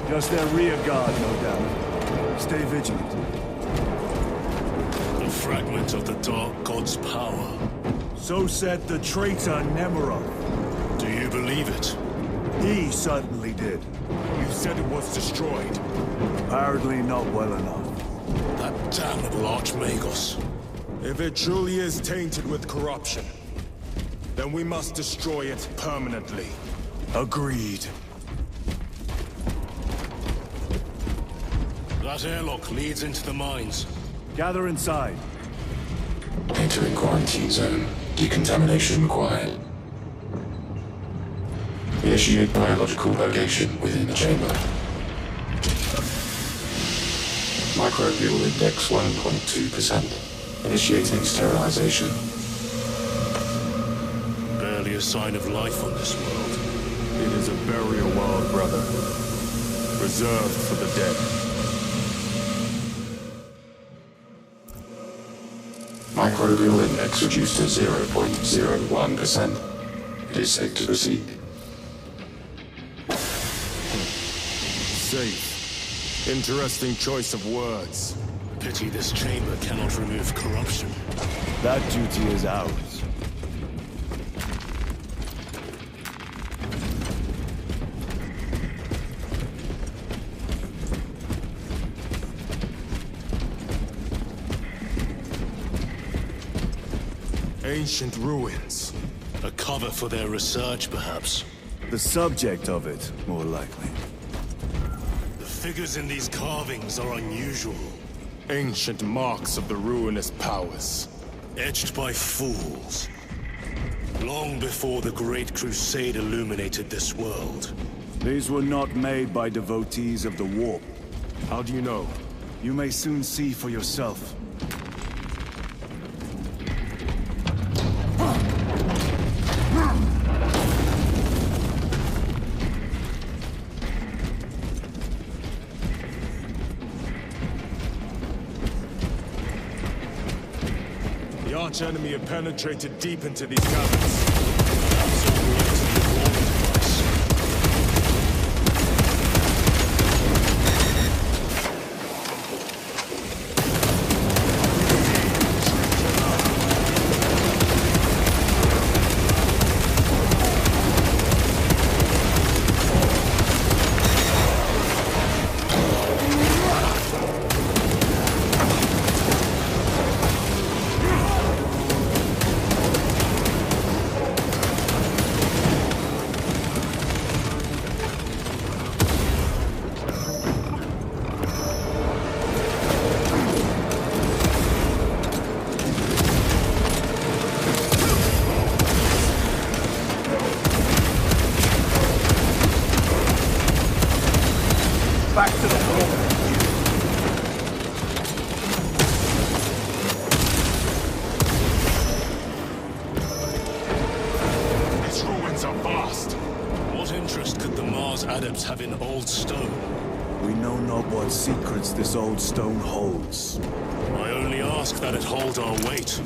Just their rear guard, no doubt. Stay vigilant. A fragment of the Dark God's power. So said the traitor Nemeroth. Do you believe it? He certainly did. You said it was destroyed. Apparently not well enough. That damnable Archmagos. If it truly is tainted with corruption, then we must destroy it permanently. Agreed. That airlock leads into the mines. Gather inside. Entering quarantine zone. Decontamination required. Initiate biological purgation within the chamber. Microbial index 1.2%. Initiating sterilization. Barely a sign of life on this world. It is a burial world, brother. Reserved for the dead. Microbial index reduced to 0.01%. It is safe to proceed. Safe. Interesting choice of words. Pity this chamber cannot remove corruption. That duty is ours. Ancient ruins. A cover for their research, perhaps. The subject of it, more likely. The figures in these carvings are unusual. Ancient marks of the ruinous powers. Etched by fools. Long before the Great Crusade illuminated this world. These were not made by devotees of the warp. How do you know? You may soon see for yourself. The arch-enemy have penetrated deep into these caverns. Perhaps it will lead to the warning device. Back to the floor. These ruins are vast. What interest could the Mars adepts have in old stone? We know not what secrets this old stone holds. I only ask that it hold our weight.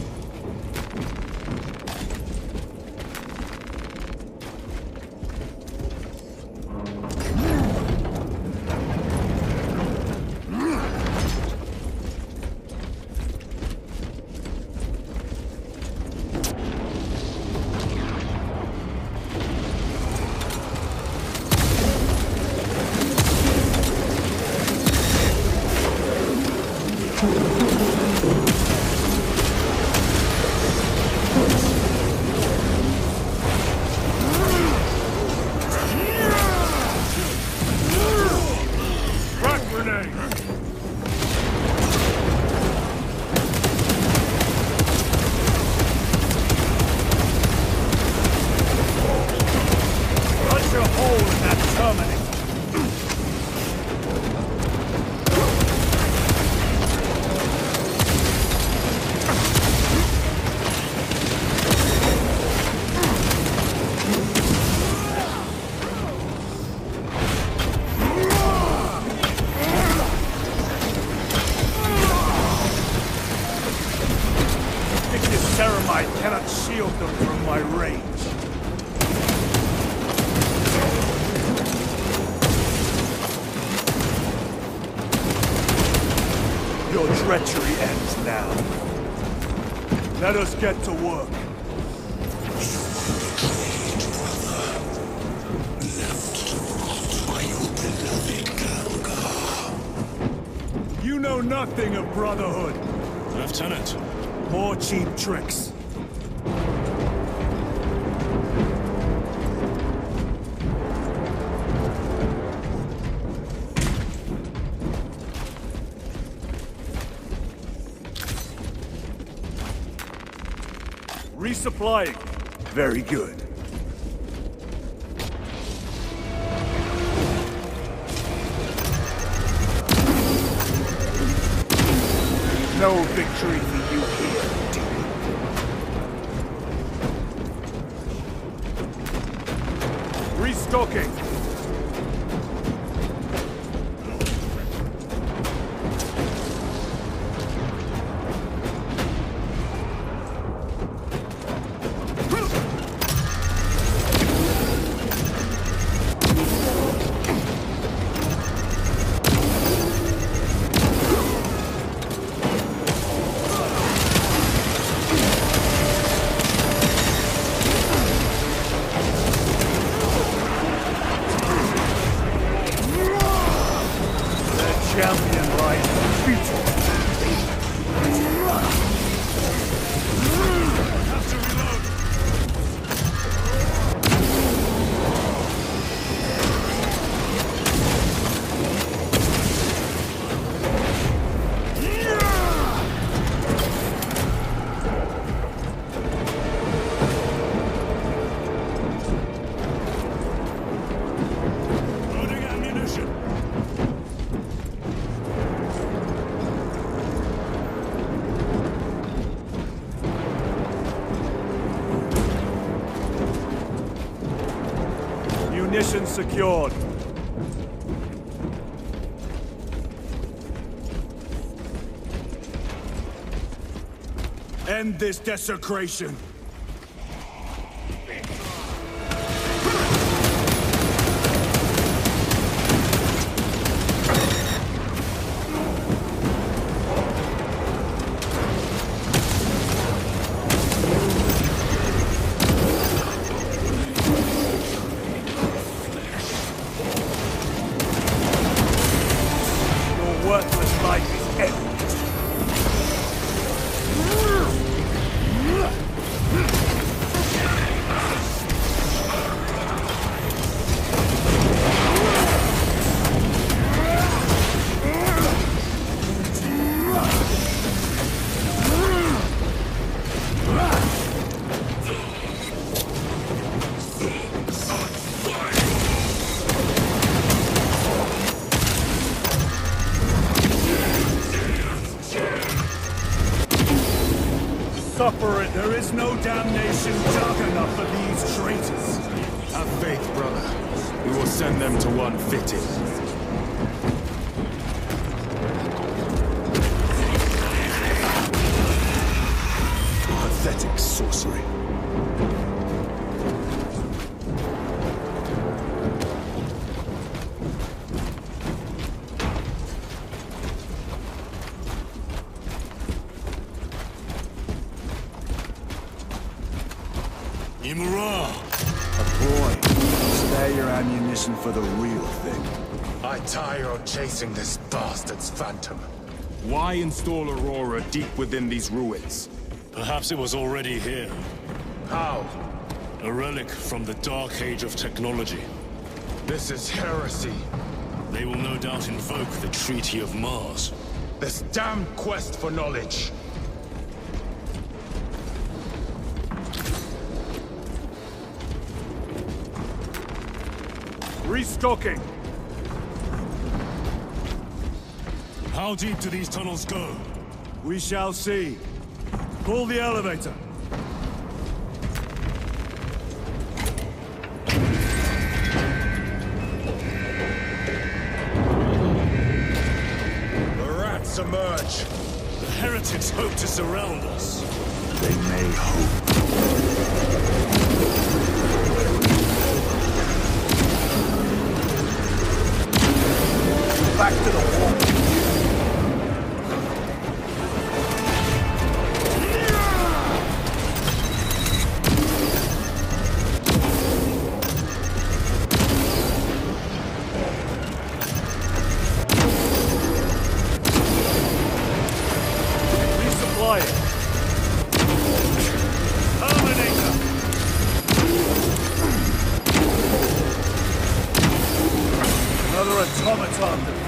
Ceramite cannot shield them from my range. Your treachery ends now. Let us get to work. You know nothing of brotherhood. Lieutenant. More cheap tricks. Resupplying. Very good. No victory for you here, demon. Restocking. Ammunition secured. End this desecration. Your worthless life is ended. Suffer it. There is no damnation dark enough for these traitors. Have faith, brother. We will send them to one fitting. Pathetic sorcery. A ploy. Spare your ammunition for the real thing. I tire of chasing this bastard's phantom. Why install Aurora deep within these ruins? Perhaps it was already here. How? A relic from the dark age of technology. This is heresy. They will no doubt invoke the Treaty of Mars. This damned quest for knowledge. Restocking. How deep do these tunnels go? We shall see. Pull the elevator. The rats emerge. The heretics hope to surround us. They may hope. Back to the wall. Resupply it. Terminator. Another automaton defeated.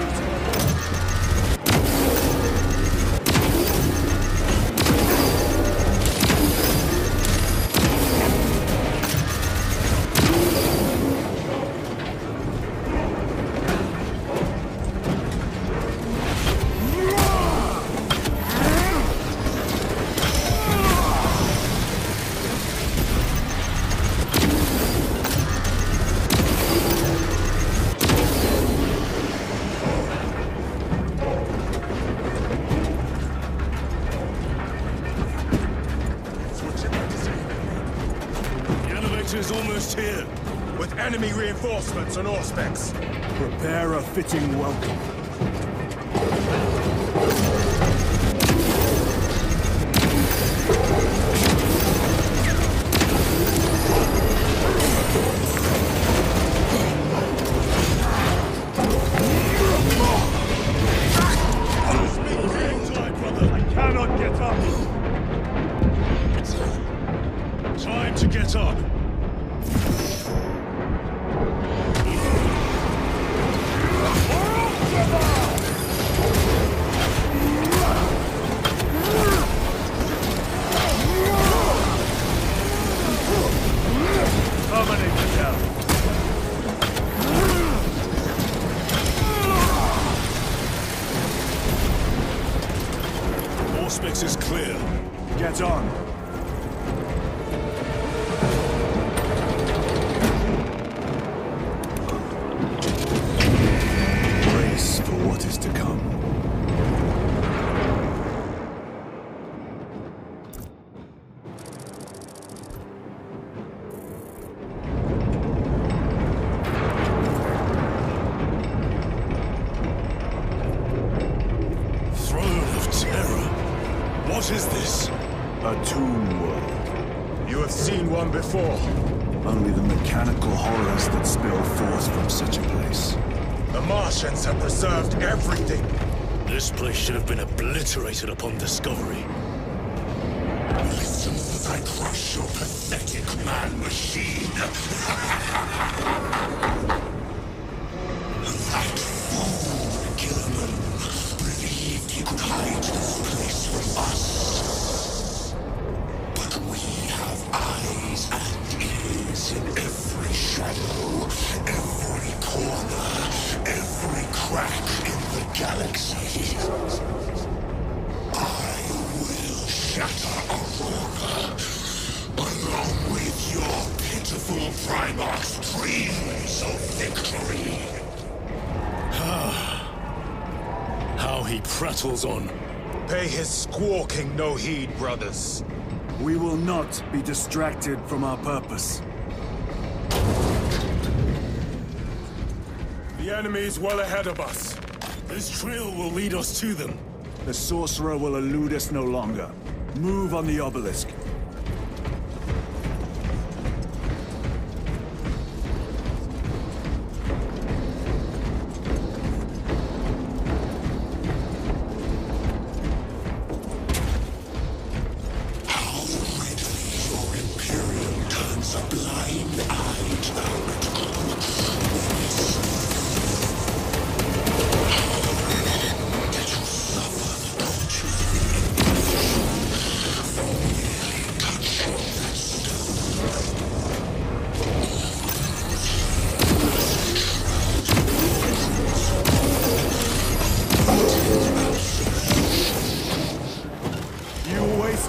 Is almost here. With enemy reinforcements and Auspex. Prepare a fitting welcome. I cannot get up. Time to get up. Terminator down. Auspex is clear. Get on. You have seen one before. Only the mechanical horrors that spill forth from such a place. The Martians have preserved everything. This place should have been obliterated upon discovery. Listen as I crush your pathetic man-machine. That fool, Gilliman, believed he could hide this place from us. But we have eyes and ears in every shadow, every corner, every crack in the galaxy. I will shatter Aurora, along with your pitiful Primarch's dreams of victory. How he prattles on. Pay his squawking no heed, brothers. We will not be distracted from our purpose. The enemy's well ahead of us. This trail will lead us to them. The sorcerer will elude us no longer. Move on the obelisk.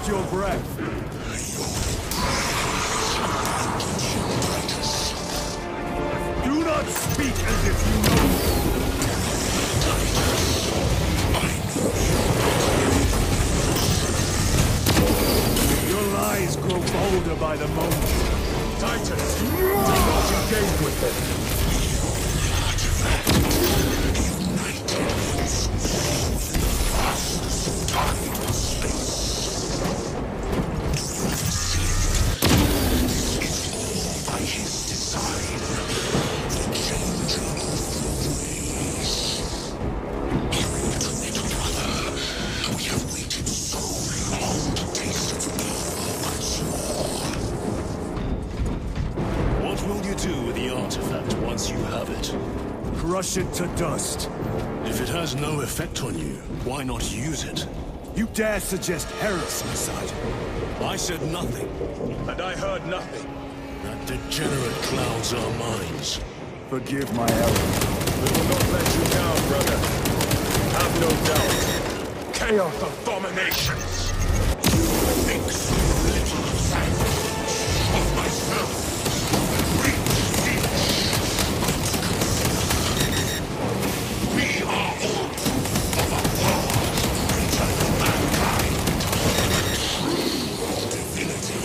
Your breath. Do not speak as if you know. Your lies grow bolder by the moment. Titans, do not engage with them. Crush it to dust. If it has no effect on you, why not use it? You dare suggest heresy, Sergeant? I said nothing. And I heard nothing. That degenerate clouds our minds. Forgive my error. We will not let you down, brother. Have no doubt. Chaos abominations. You think so little of myself. We are all proof of a world greater than mankind. True divinity.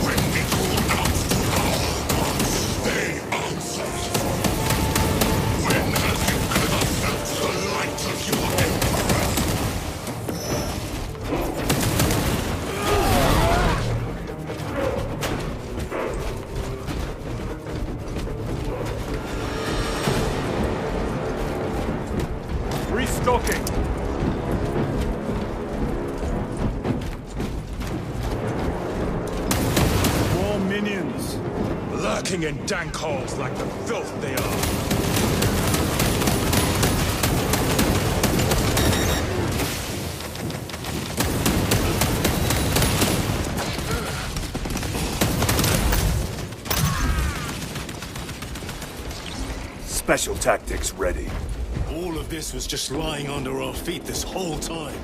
When we call out to our gods, they answer. When have you ever felt the light of your emperor? Restocking. More minions. Lurking in dank holes like the filth they are. Special tactics ready. All of this was just lying under our feet this whole time.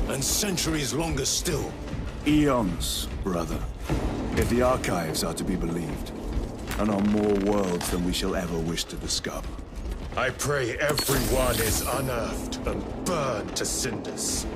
And centuries longer still. Eons, brother. If the archives are to be believed. And on more worlds than we shall ever wish to discover. I pray everyone is unearthed and burned to cinders.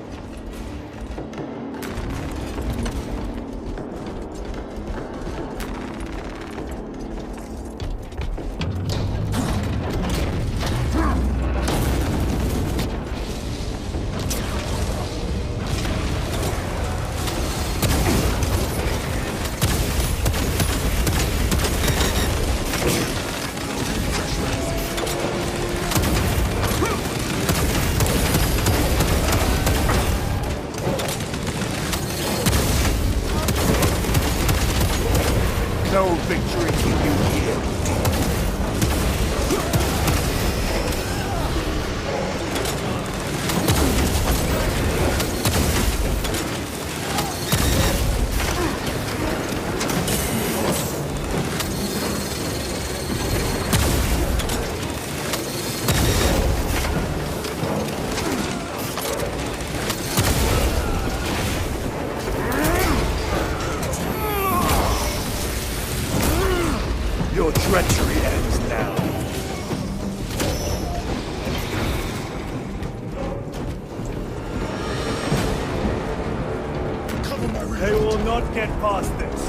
no victory for you here. Your treachery ends now. Cover my rear. They will not get past this.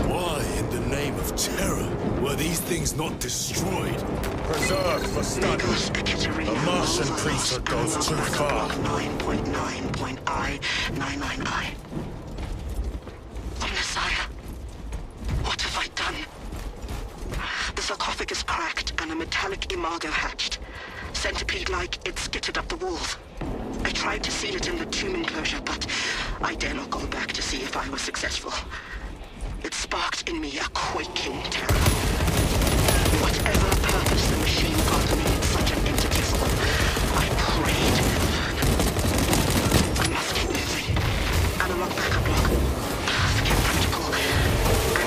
Why, in the name of terror, were these things not destroyed? Preserved for study. The Martian priesthood goes too far. 9.9.I99I. Messiah, what have I done? The sarcophagus cracked and a metallic imago hatched. Centipede-like, it skittered up the walls. I tried to seal it in the tomb enclosure, but I dare not go back to see if I was successful. It sparked in me a quaking terror. Whatever purpose the machine got me in such an entity for, I prayed. I must keep moving. Analog backup block. Forget protocol. I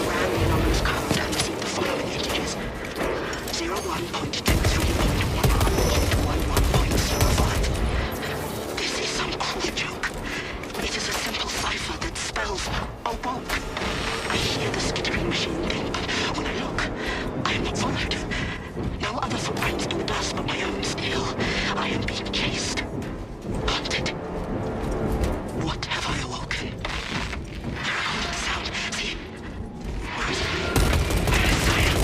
ran the anonymous code and received the following integers. 01.23.11.11.05. This is some cruel joke. It is a simple cipher that spells awoke. I hear the skittering machine thing, but when I look, I am not followed. No other footprints do dust but my own still. I am being chased. Haunted. What have I awoken? I recall that sound. See? Where is it? Messiah.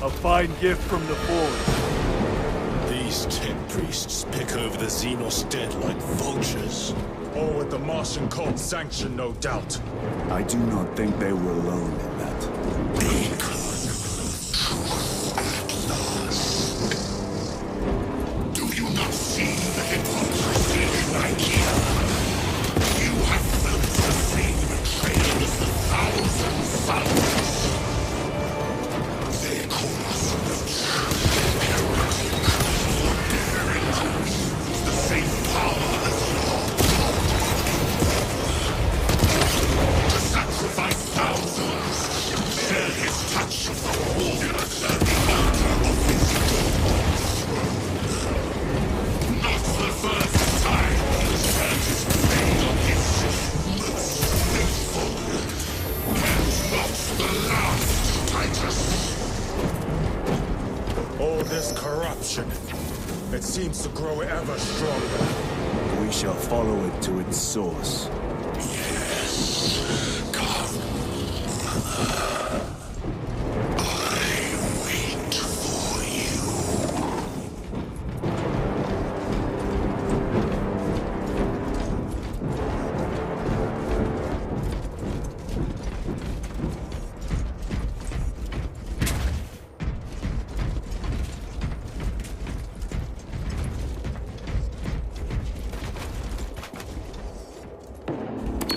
A fine gift from the Forge. These tech priests pick over the Xenos dead like vultures. All with the Martian cult's sanction, no doubt. I do not think they were alone in that. Do you not see the hypocrisy in IKEA? You have felt the same betrayal as the thousands. They call us the the same power as your to sacrifice thousands, share his touch of the warrior at the altar of his gods. Not the first time he's turned his blade on his most faithful, and not the last, Titus. All this corruption, it seems to grow ever stronger. We shall follow it to its source. Yes, come. I wait for you.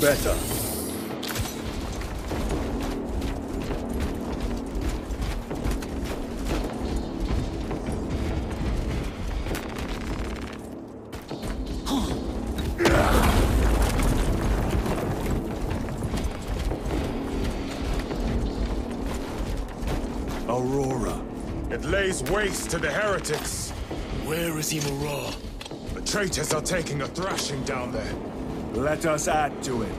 Better. Aurora. It lays waste to the heretics. Where is Imura? The traitors are taking a thrashing down there. Let us add to it.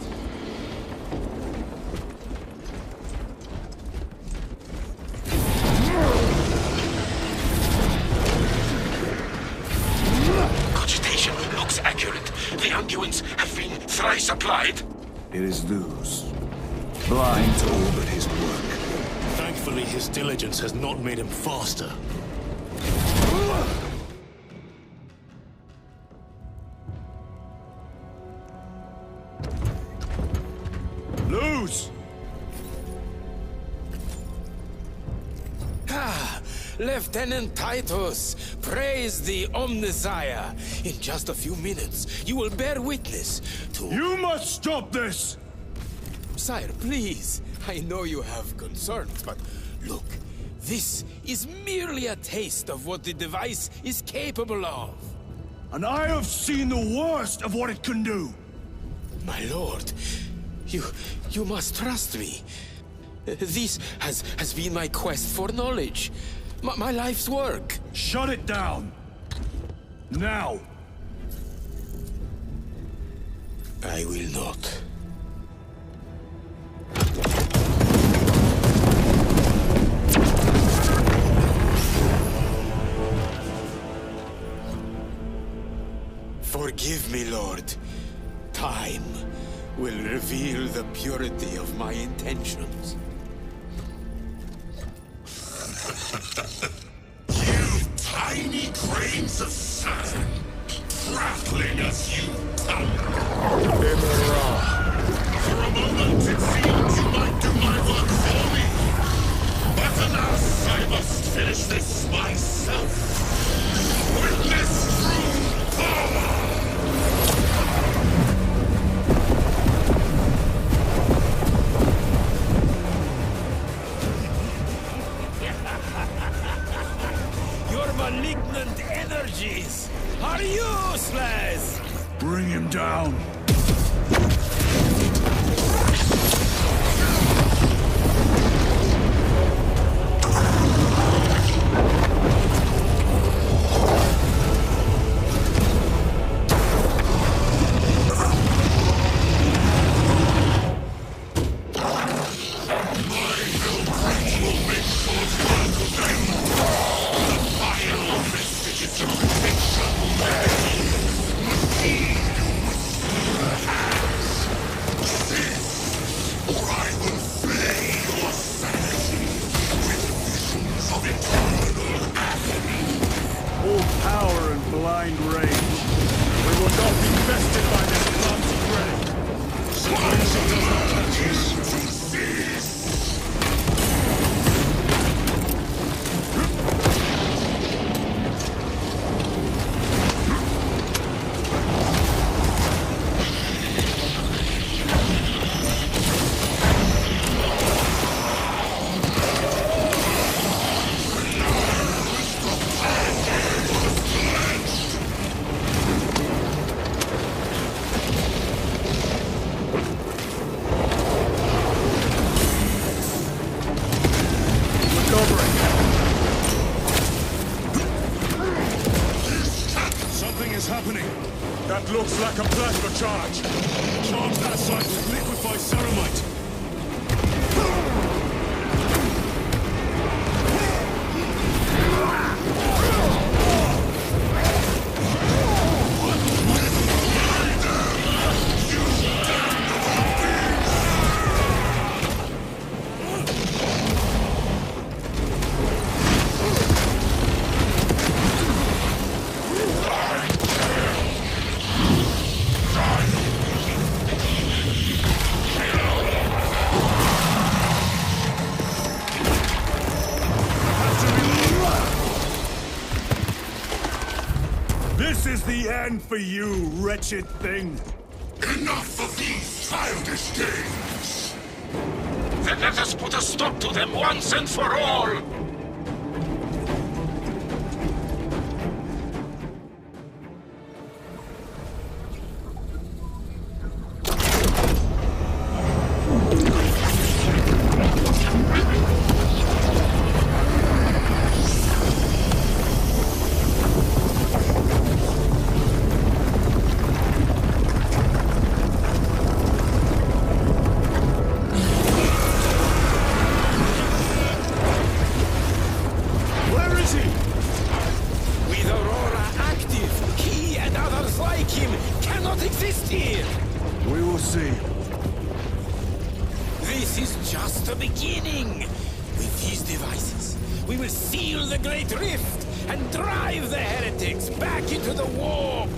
conduits have been thrice applied? It is those. Blind to all but his work. Thankfully, his diligence has not made him faster. Lose! Ah, Lieutenant Titus, praise the Omnisire. In just a few minutes, you will bear witness to... You must stop this! Sire, please. I know you have concerns, but look, this is merely a taste of what the device is capable of. And I have seen the worst of what it can do! My lord, you must trust me. This has been my quest for knowledge. My life's work. Shut it down! Now! I will not. Forgive me, Lord. Time will reveal the purity of my intentions. You tiny grains of sand, prattling as you come. For a moment it seemed you might do my work for me. But alas, I must finish this myself. Witness true power! Your malignant energies are useless! Bring him down! Looks like a plasma charge. Charge that site with liquefied ceramite. For you, wretched thing! Enough of these childish games! Then let us put a stop to them once and for all! exist here! We will see. This is just the beginning. With these devices, we will seal the Great Rift and drive the heretics back into the warp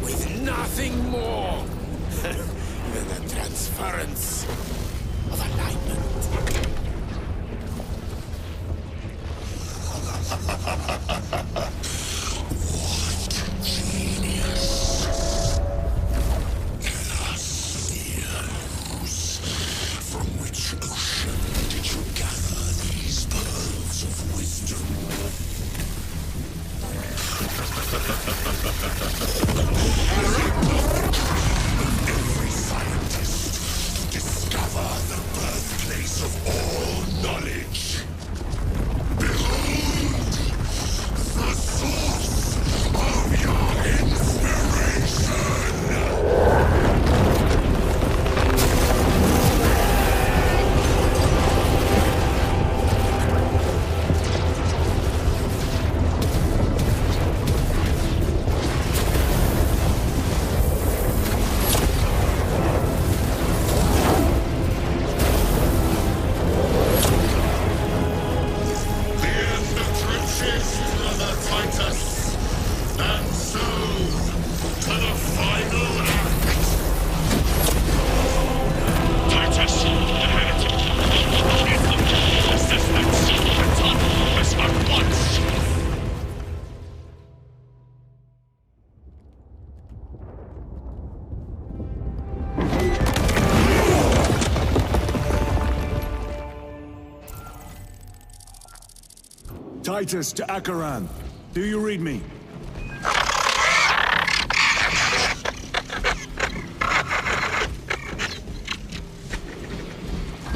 with nothing more than the transference of alignment. What genius! Let us see from which ocean did you gather these pearls of wisdom? Every scientist to discover the birthplace of all knowledge. Behold, the source of your inspiration! Titus to Acheran. Do you read me?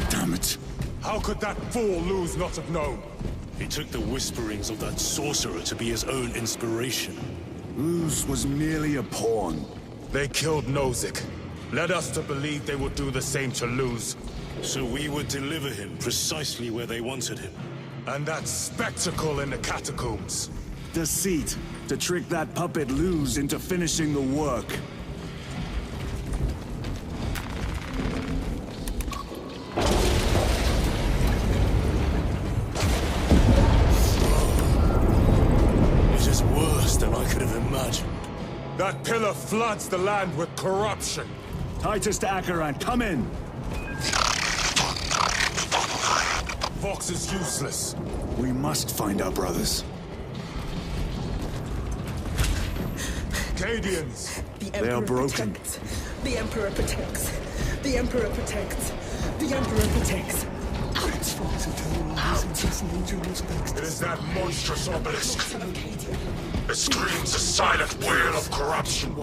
Damn it. How could that fool lose not have known? He took the whisperings of that sorcerer to be his own inspiration. Luz was merely a pawn. They killed Nozick. Led us to believe they would do the same to Luz. So we would deliver him precisely where they wanted him. And that spectacle in the catacombs. Deceit, to trick that puppet Luz into finishing the work. It is worse than I could have imagined. That pillar floods the land with corruption. Titus to Acheran, come in! Vox is useless. We must find our brothers. Cadians! They are broken. Protects. The Emperor protects. The Emperor protects. The Emperor protects. It is that monstrous obelisk. It screams a silent wail of corruption.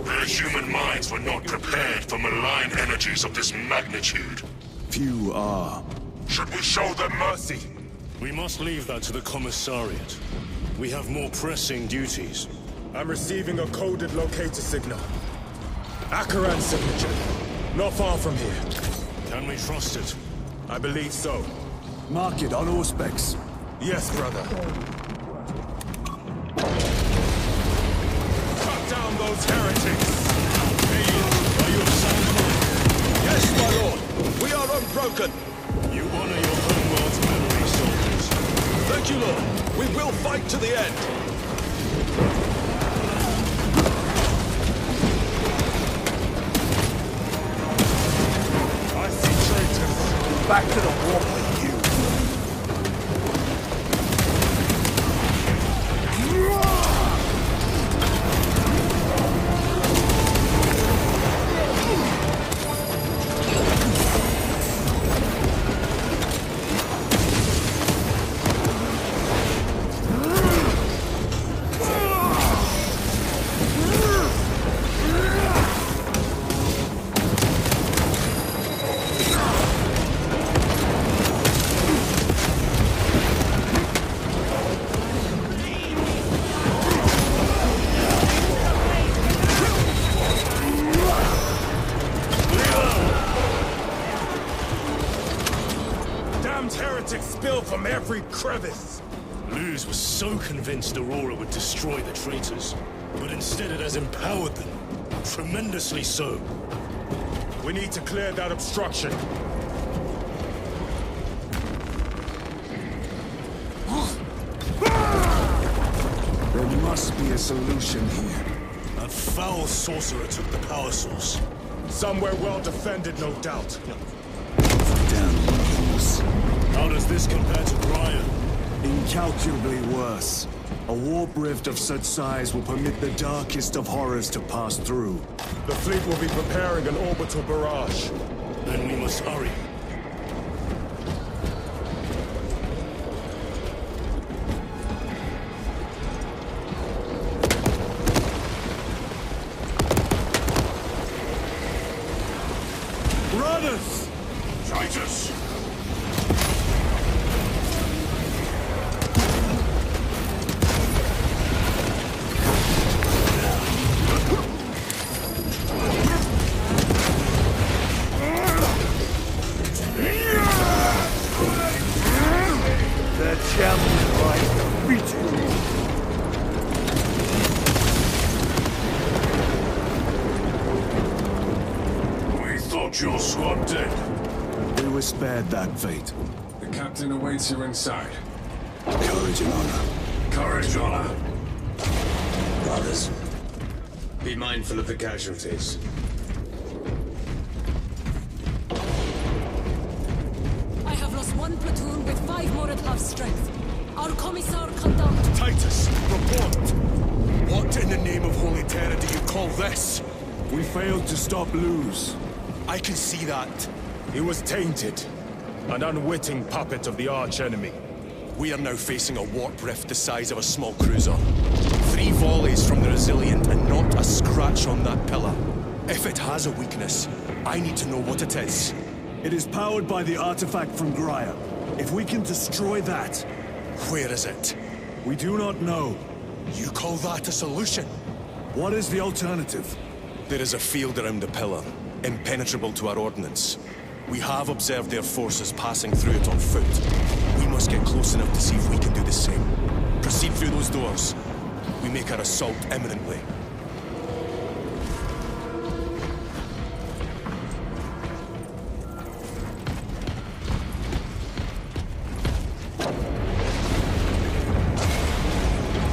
Their human minds were not prepared for malign energies of this magnitude. Few are. Should we show them mercy? We must leave that to the commissariat. We have more pressing duties. I'm receiving a coded locator signal. Acheran's signature. Not far from here. Can we trust it? I believe so. Mark it on Auspex. Yes, brother. Cut down those heretics! Hey, are you of sound mind? Yes, my lord. We are unbroken. You honor your homeworld's memory, soldiers. Thank you, Lord. We will fight to the end. I see traitors. Back to the warp with you. Every crevice! Luz was so convinced Aurora would destroy the traitors. but instead it has empowered them. Tremendously so. We need to clear that obstruction. There must be a solution here. That foul sorcerer took the power source. Somewhere well defended, no doubt. Damn things. How does this compare to Graya? Incalculably worse. A warp rift of such size will permit the darkest of horrors to pass through. The fleet will be preparing an orbital barrage. Then we must hurry. Runners! Titus! The champion lies defeated. We thought your squad dead. We were spared that fate. The captain awaits you inside. Courage and honor. Courage, honor. Brothers, be mindful of the casualties. I have lost one platoon with 5 more at half strength. Our commissar condemned. Titus, report! What in the name of Holy Terror do you call this? We failed to stop Luz. I can see that. He was tainted. An unwitting puppet of the arch-enemy. We are now facing a warp rift the size of a small cruiser. 3 volleys from the Resilient and not a scratch on that pillar. If it has a weakness, I need to know what it is. It is powered by the artifact from Graya. If we can destroy that... Where is it? We do not know. You call that a solution? What is the alternative? There is a field around the pillar, impenetrable to our ordnance. We have observed their forces passing through it on foot. We must get close enough to see if we can do the same. Proceed through those doors. We make our assault imminently.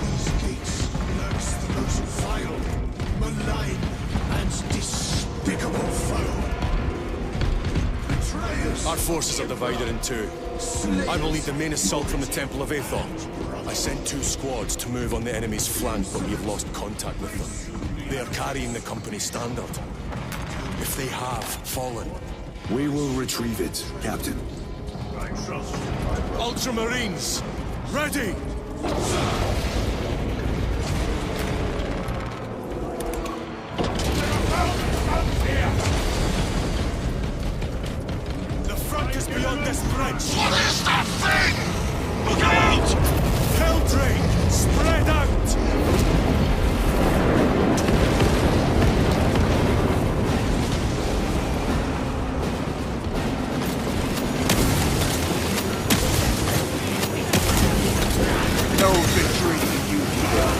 These gates lurks the most vile, malign, and despicable foe. Betrayers! Our forces are divided in 2. I will lead the main assault from the Temple of Aethon. I sent 2 squads to move on the enemy's flank, but we have lost contact with them. They are carrying the company standard. If they have fallen... We will retrieve it, Captain. I trust. Ultramarines! Ready! The front is beyond this bridge! What is that thing? Look out! Hell train! Spread out! No victory for you here.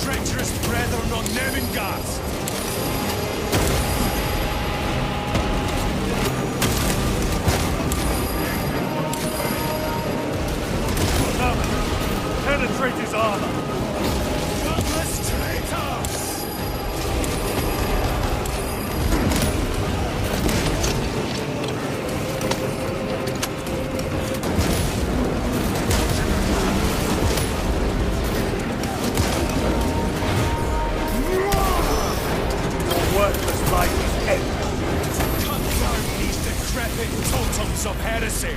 Treacherous brethren on Nemengard! Penetrate his armor! Godless traitors! Worthless life is ended. Cut down these decrepit totems of heresy!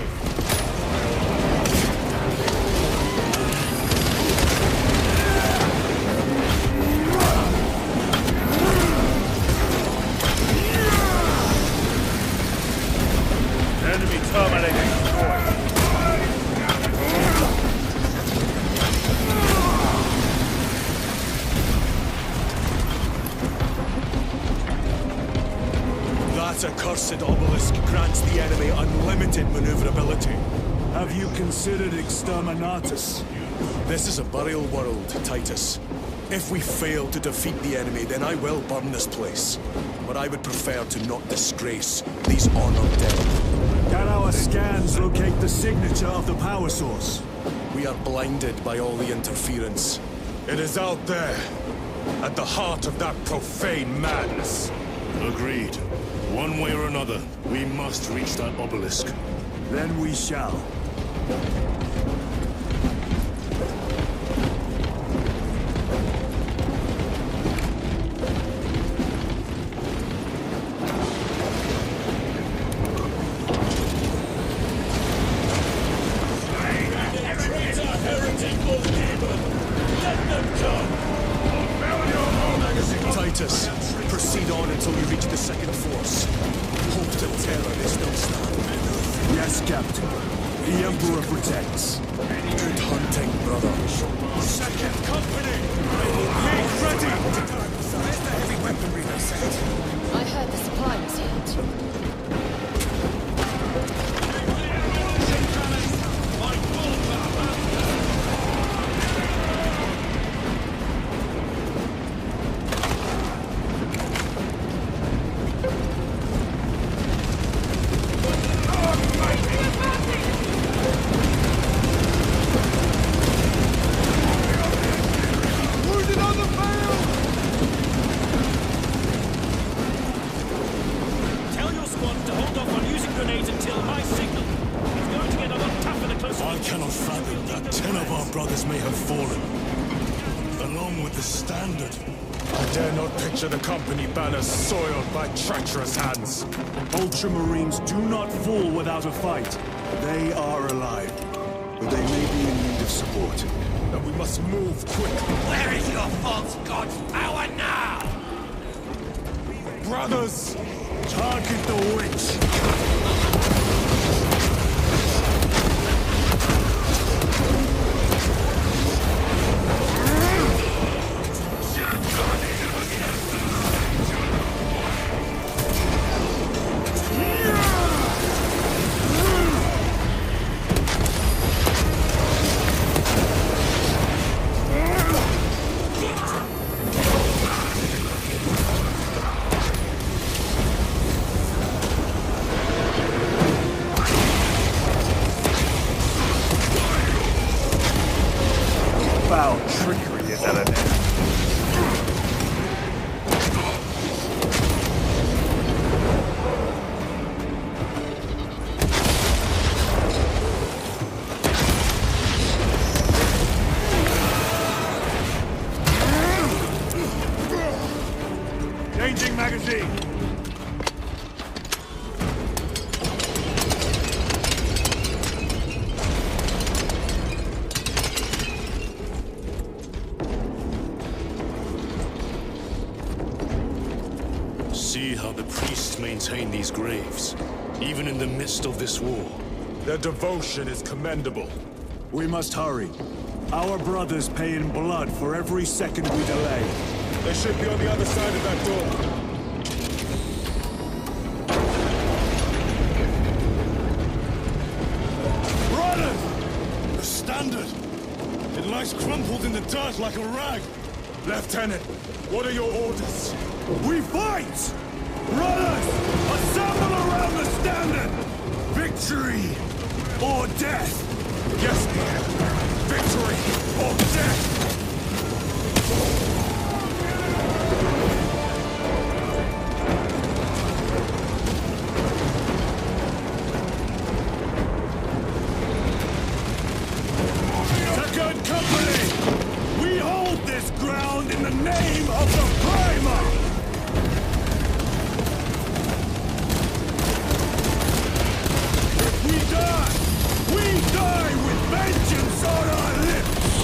Enemy terminating destroyed. That accursed obelisk grants the enemy unlimited maneuverability. Have you considered exterminatus? This is a burial world, Titus. If we fail to defeat the enemy, then I will burn this place. But I would prefer to not disgrace these honored dead. Can our scans locate the signature of the power source? We are blinded by all the interference. It is out there, at the heart of that profane madness. Agreed. One way or another, we must reach that obelisk. Then we shall. Titus, proceed on until you reach the second force. Hope to terror is no stand. Yes, Captain. The Emperor protects. Good hunting, brother. Second company! Make ready! Where's the heavy weaponry they sent? I heard the supply was hit. The company banners soiled by treacherous hands. Ultramarines do not fall without a fight. They are alive, but they may be in need of support. And we must move quickly. Where is your false god's power now? Brothers! Target the witch! Foul trickery is at an end. Changing magazine! See how the priests maintain these graves, even in the midst of this war. Their devotion is commendable. We must hurry. Our brothers pay in blood for every second we delay. They should be on the other side of that door. Brothers! The standard! It lies crumpled in the dirt like a rag. Lieutenant, what are your orders? We fight! Brothers, assemble around the standard! Victory or death! Yes, dear. Victory or death! Second company! We hold this ground in the name of the Primer! We die with vengeance on our lips!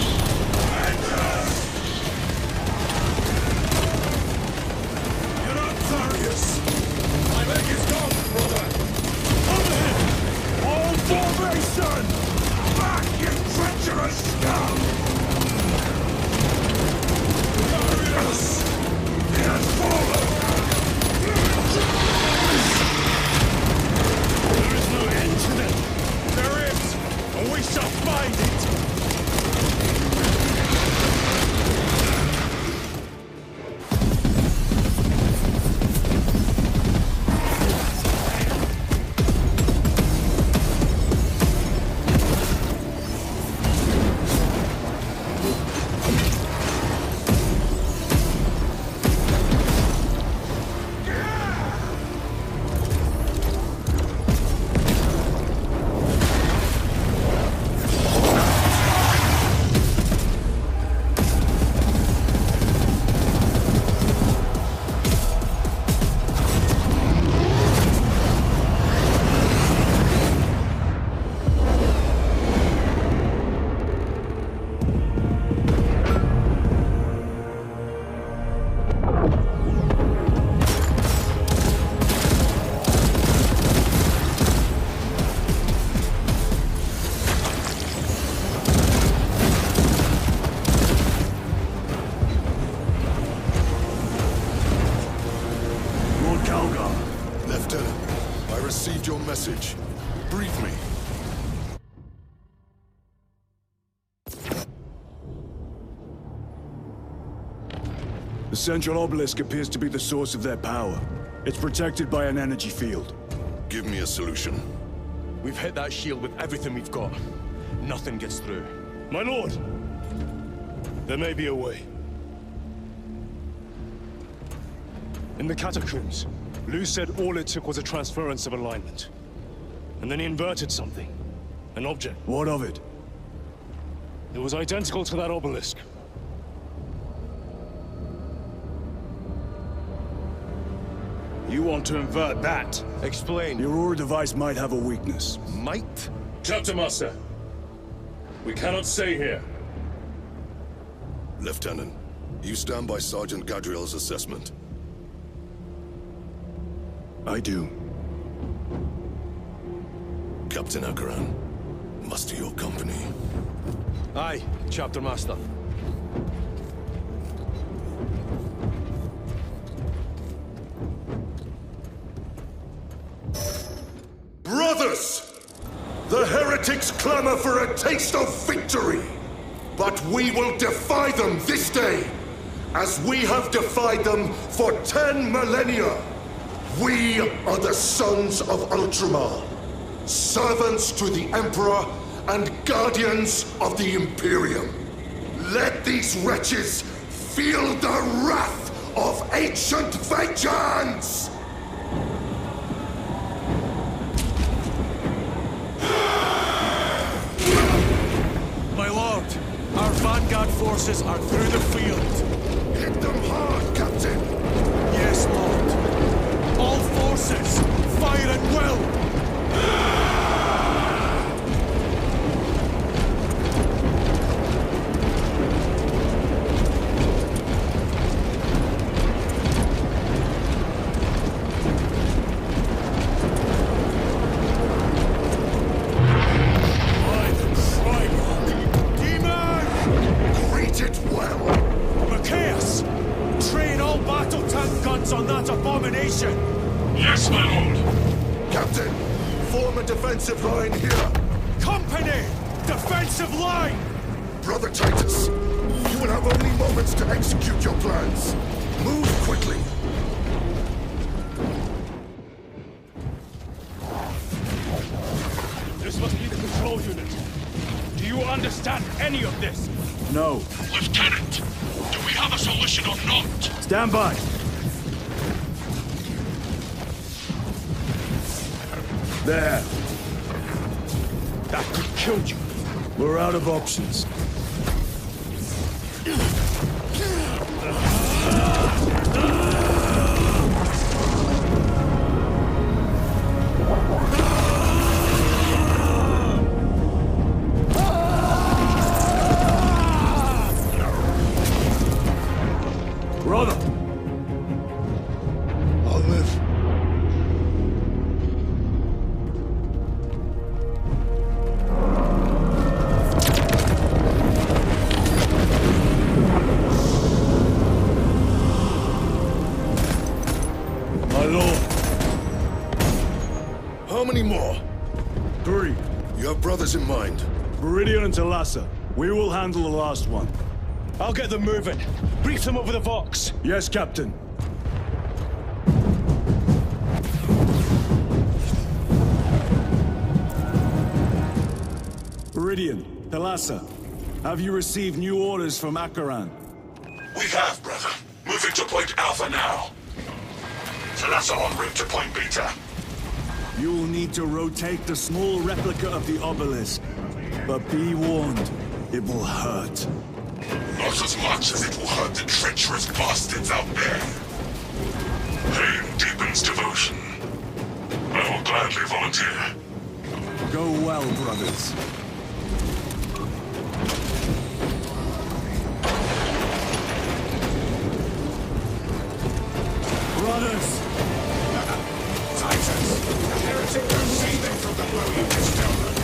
received your message. Brief me. The central obelisk appears to be the source of their power. It's protected by an energy field. Give me a solution. We've hit that shield with everything we've got. Nothing gets through. My lord! There may be a way. In the catacombs, Lou said all it took was a transference of alignment. And then he inverted something. An object. What of it? It was identical to that obelisk. You want to invert that? Explain. Your Aura device might have a weakness. Might? Chapter Master. We cannot stay here. Lieutenant, you stand by Sergeant Gadriel's assessment. I do. Captain Akaran, muster your company. Aye, Chapter Master. Brothers! The heretics clamor for a taste of victory! But we will defy them this day, as we have defied them for 10 millennia! We are the sons of Ultramar, servants to the Emperor and guardians of the Imperium. Let these wretches feel the wrath of ancient vengeance! My lord, our vanguard forces are through the field. Hit them hard, Captain! Yes, lord. All forces, fire at will! On that abomination! Yes, my lord! Captain, form a defensive line here! Company! Defensive line! Brother Titus, you will have only moments to execute your plans. Move quickly! This must be the control unit. Do you understand any of this? No. Lieutenant, do we have a solution or not? Stand by! There. That could kill you. We're out of options. Brother! I'll live. My lord. How many more? 3. You have brothers in mind? Viridian and Talassa. We will handle the last one. I'll get them moving. Brief them over the Vox. Yes, Captain. Viridian, Talassa, have you received new orders from Akaran? We have, brother. Moving to Point Alpha now. Talassa en route to Point Beta. You will need to rotate the small replica of the obelisk. But be warned, it will hurt. Not as much as it will hurt the treacherous bastards out there. Pain deepens devotion. I will gladly volunteer. Go well, brothers. Brothers! Titus! The heretics are seething from the blow you just dealt them.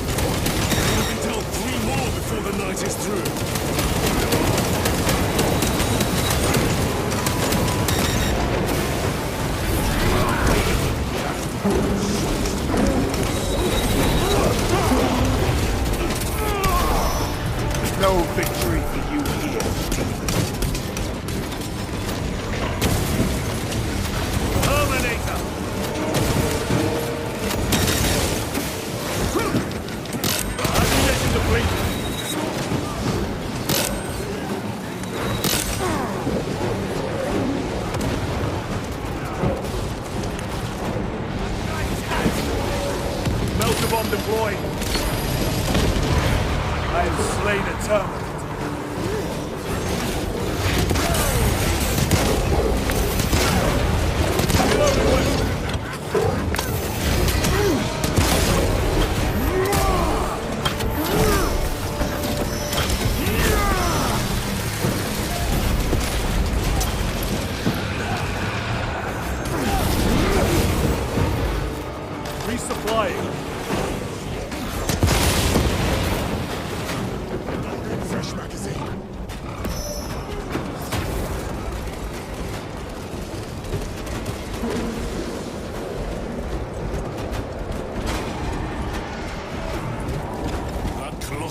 You can tell 3 more before the night is through.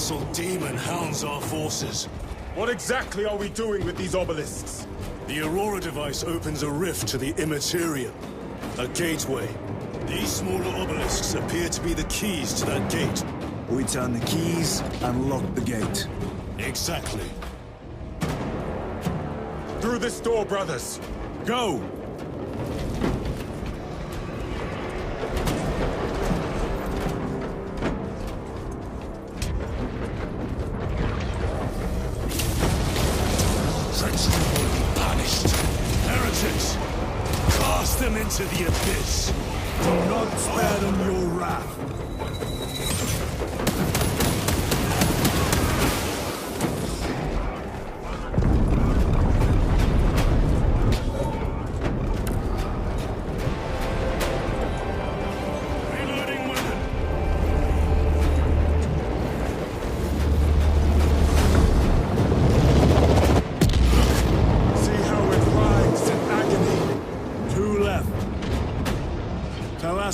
colossal demon hounds our forces. What exactly are we doing with these obelisks? The Aurora device opens a rift to the immaterial, a gateway. These smaller obelisks appear to be the keys to that gate. We turn the keys and lock the gate. Exactly. Through this door, brothers. Go! Treachery will be punished. Heretics, cast them into the abyss. Do not spare them your wrath.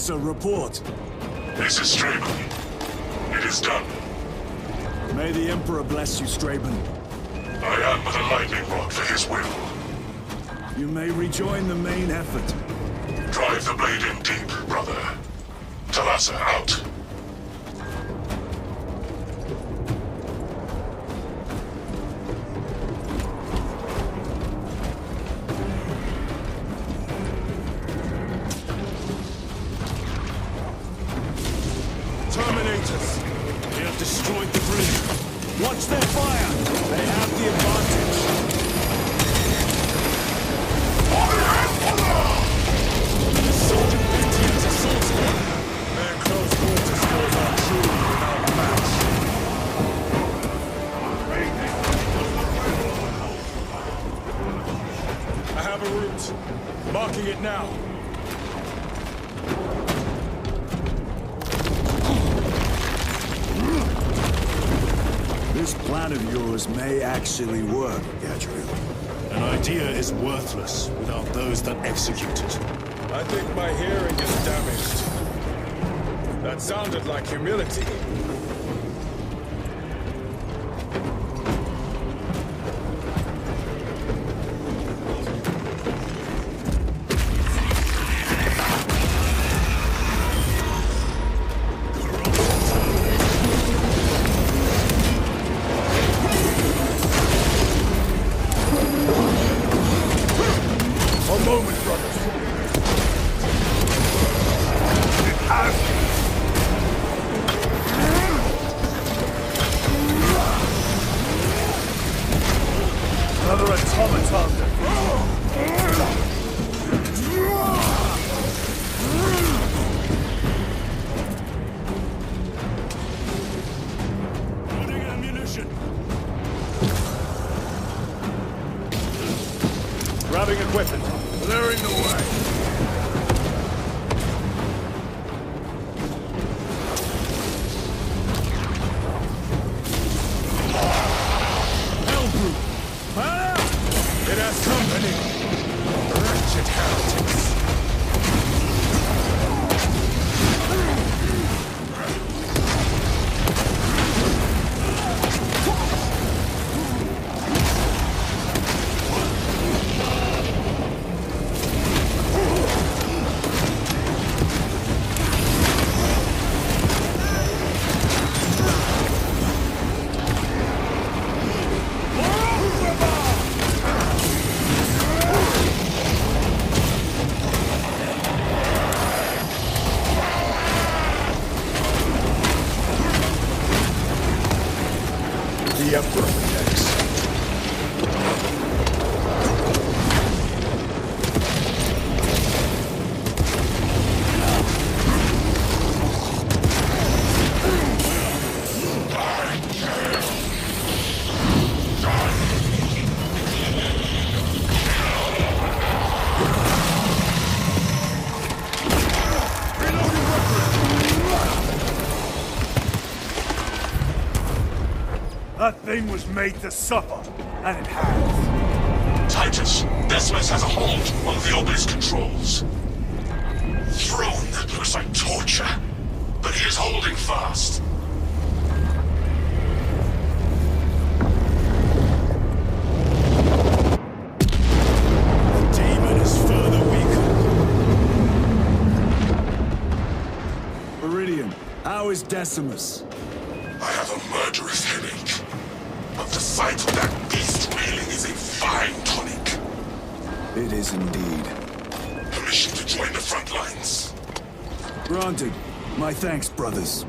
Report. This is Straben. It is done. May the Emperor bless you, Straben. I am but a lightning rod for his will. You may rejoin the main effort. Drive the blade in deep, brother. Talassa out. Destroyed the bridge. Watch their fire! They have the advantage. Sergeant Pentium's assault squad. Their close quarter skills are truly without match. I have a route. Marking it now. This plan of yours may actually work, Gadriel. An idea is worthless without those that execute it. I think my hearing is damaged. That sounded like humility. Grabbing equipment. Clearing the way. Hell group! Fire! It has company! Wretched heretics! The Emperor protects. That thing was made to suffer, and it has. Titus, Decimus has a hold on the obelisk controls. Throne looks like torture, but he is holding fast. Decimus. I have a murderous headache. But the sight of that beast reeling is a fine tonic. It is indeed. Permission to join the front lines. Granted. My thanks, brothers.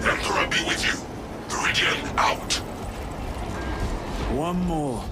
Emperor be with you. Viridian out. One more.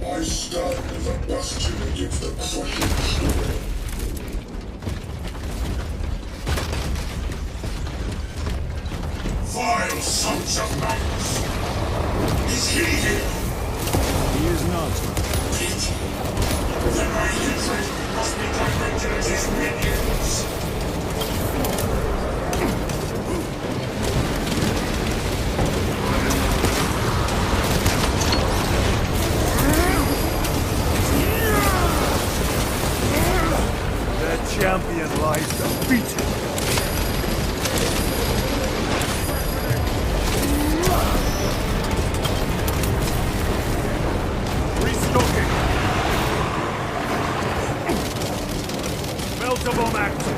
I stand as a bastion against the crushing storm. Vile sons of Magnus! Is he here? He is not. Pity. Then my hatred must be directed at his minions. Champion lies defeated. Restocking. Melter bomb active.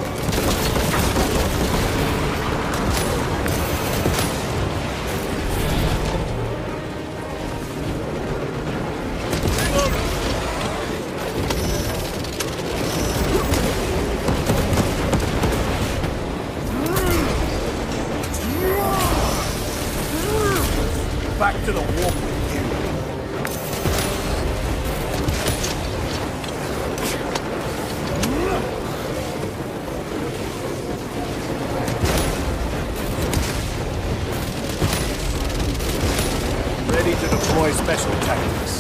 Back to the warp with you. Ready to deploy special tactics.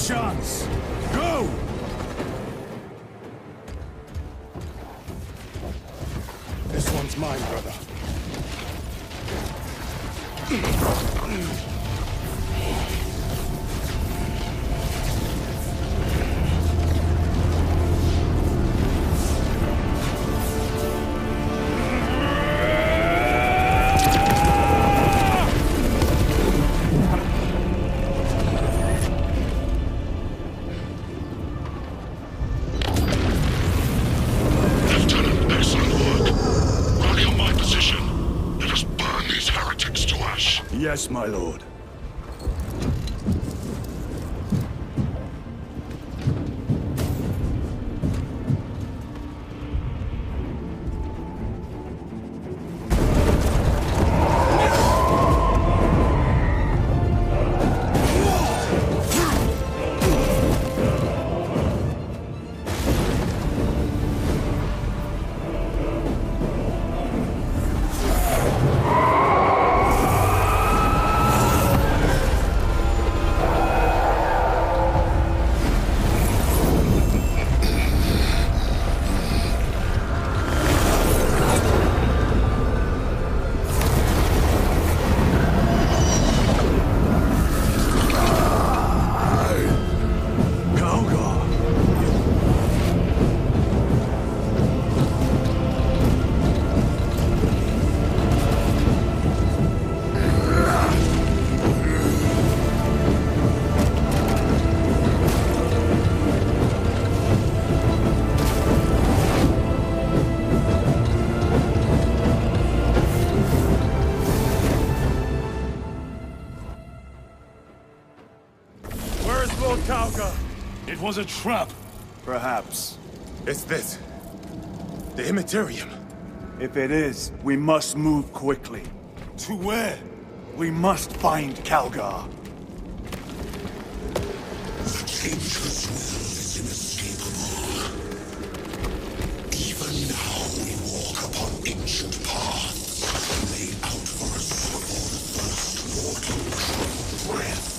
Chance. Go! This one's mine, brother. Yes, my lord. was a trap. Perhaps. It's this. The Immaterium. If it is, we must move quickly. To where? We must find Calgar. The Changeless will is inescapable. Even now we walk upon ancient paths laid out for us before the first mortal drew breath.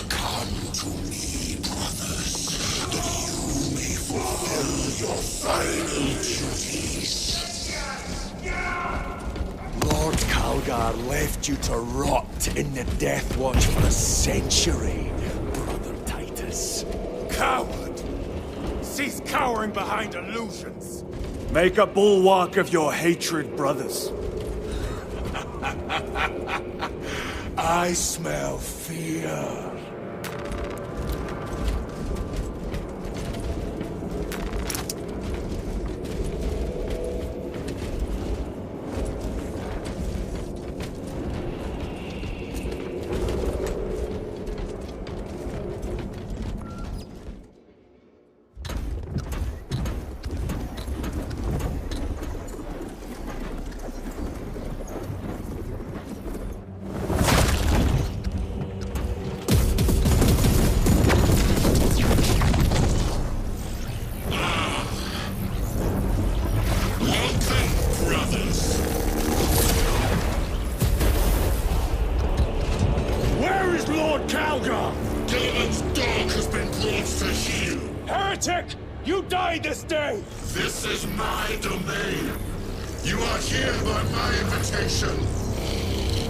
Come to me, brothers, that you may fulfill your final duties. Lord Calgar left you to rot in the Death Watch for a century, Brother Titus. Coward! Cease cowering behind illusions! Make a bulwark of your hatred, brothers. I smell fear. This is my domain. You are here by my invitation.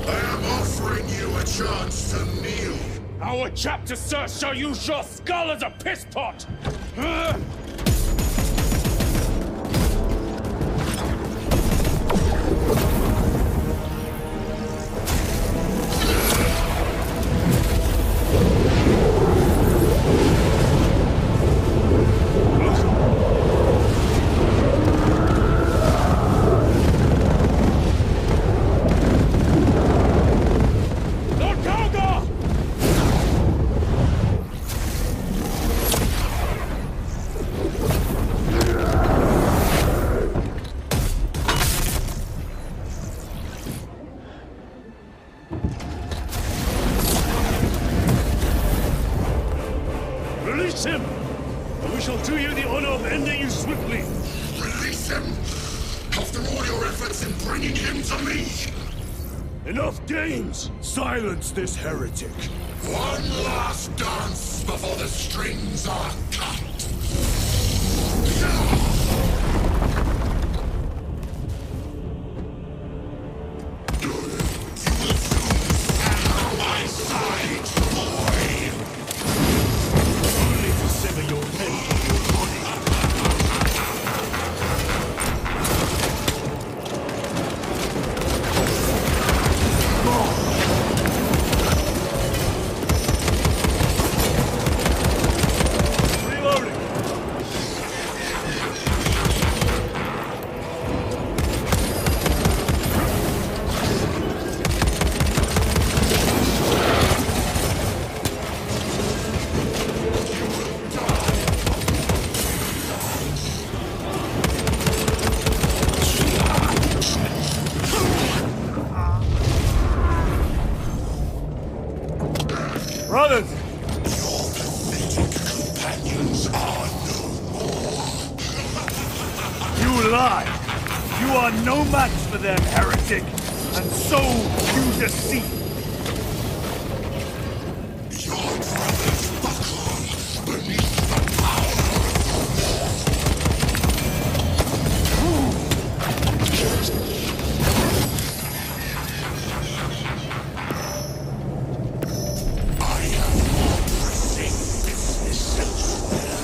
I am offering you a chance to kneel. Our chapter, sir, shall use your skull as a piss pot! Silence this heretic. One last dance before the strings are cut. You will soon stand on my side, boy. Only to sever your head from your body. Brothers! Your pathetic companions are no more. You lie! You are no match for them, heretic! And so you deceive! Your brothers buckle beneath the power I have more pressing business elsewhere.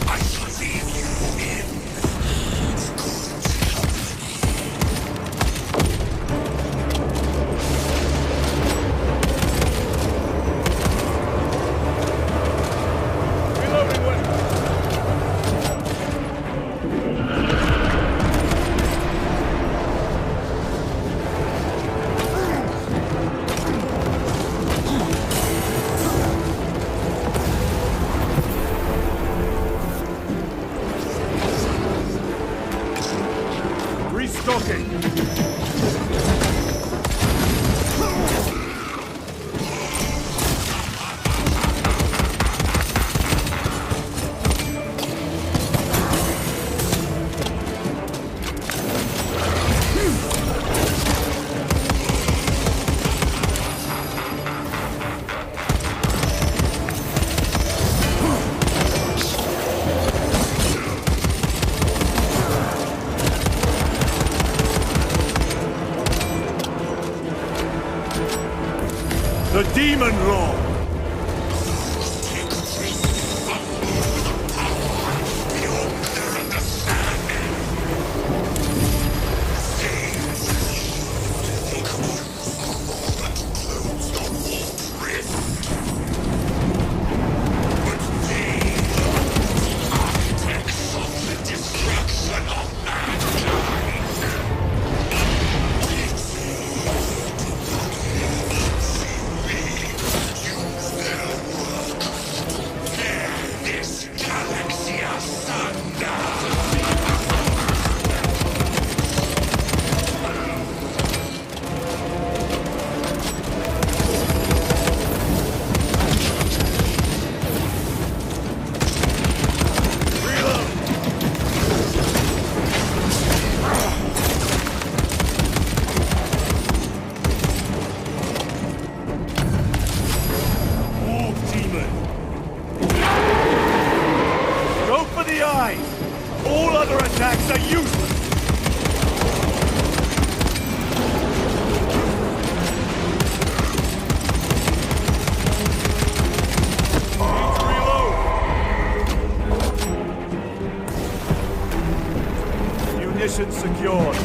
I shall leave you in good company. Demon Lord! Mission secured.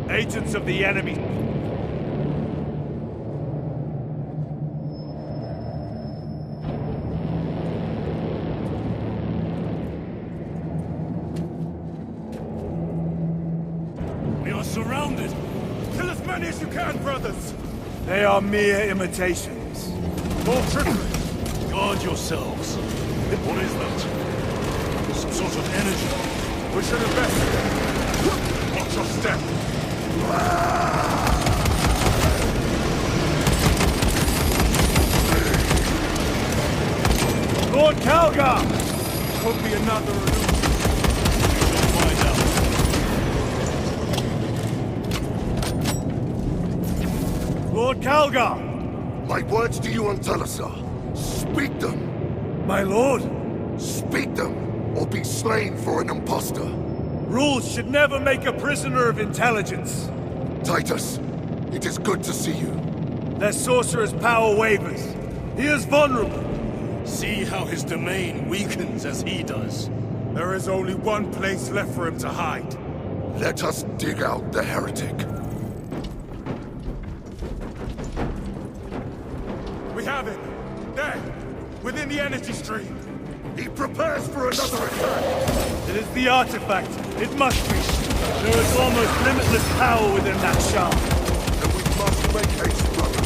Agents of the enemy. We are surrounded. Kill as many as you can, brothers. They are mere imitations. More trickery. Guard yourselves. What is that? Some sort of energy. We should investigate. Watch your step. Lord Calgar! Could be another illusion. We shall find out. Lord Calgar! My words to you on Talazar. Speak them. My lord? Speak them, or be slain for an impostor. Rules should never make a prisoner of intelligence. Titus, it is good to see you. Their sorcerer's power wavers. He is vulnerable. See how his domain weakens as he does. There is only one place left for him to hide. Let us dig out the heretic. within the energy stream. He prepares for another attack. It is the artifact. It must be. There is almost limitless power within that shaft. Then we must make haste, brothers.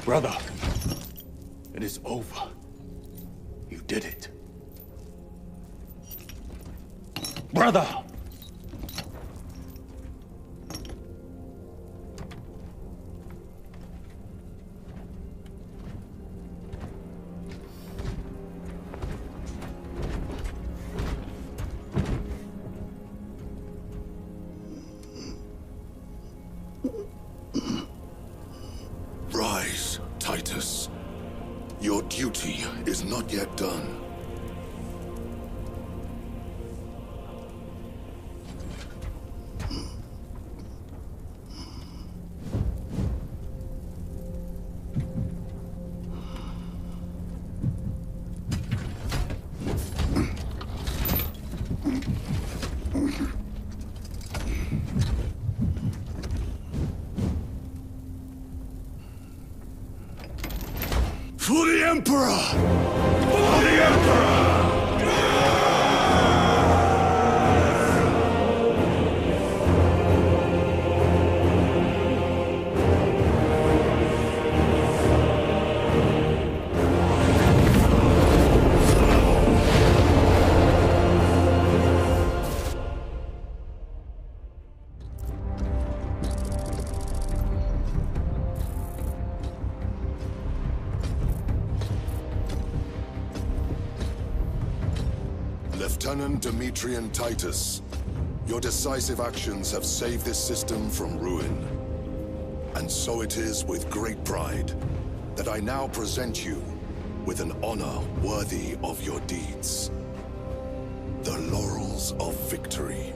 Brother, it is over. You did it. Brother! Rise, Titus. Your duty is not yet done. For the Emperor! For the Emperor! Lieutenant Demetrian Titus, your decisive actions have saved this system from ruin. And so it is with great pride that I now present you with an honor worthy of your deeds. The laurels of victory.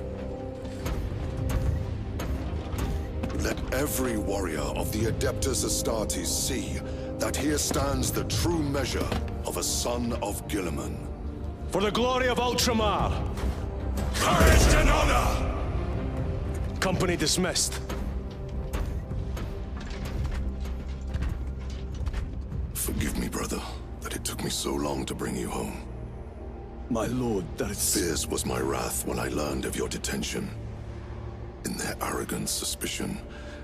Let every warrior of the Adeptus Astartes see that here stands the true measure of a son of Guilliman. For the glory of Ultramar! Courage and honor! Company dismissed. Forgive me, brother, that it took me so long to bring you home. My lord, that is... Fierce was my wrath when I learned of your detention. In their arrogant suspicion,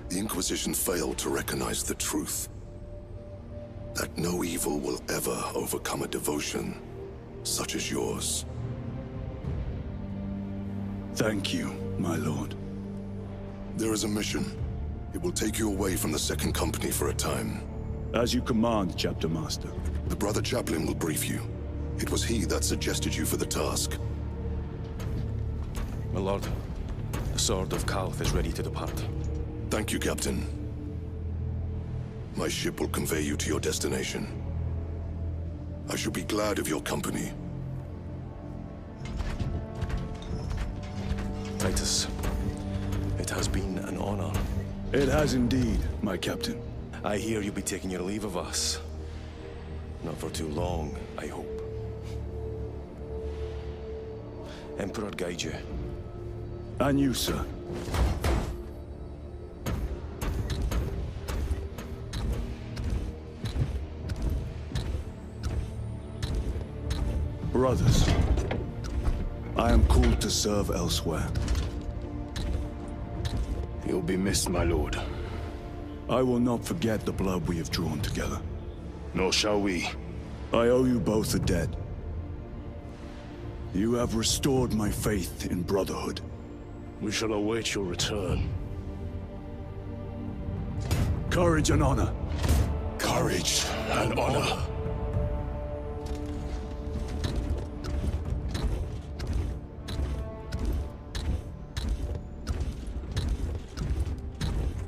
the Inquisition failed to recognize the truth. That no evil will ever overcome a devotion such as yours. Thank you, my lord. There is a mission. It will take you away from the Second Company for a time. As you command, Chapter Master. The Brother Chaplain will brief you. It was he that suggested you for the task. My lord, the Sword of Kalth is ready to depart. Thank you, Captain. My ship will convey you to your destination. I shall be glad of your company. Titus, it has been an honor. It has indeed, my captain. I hear you'll be taking your leave of us. Not for too long, I hope. Emperor guide you. And you, sir. Brothers, I am called to serve elsewhere. You'll be missed, my lord. I will not forget the blood we have drawn together. Nor shall we. I owe you both a debt. You have restored my faith in brotherhood. We shall await your return. Courage and honor. Courage and honor.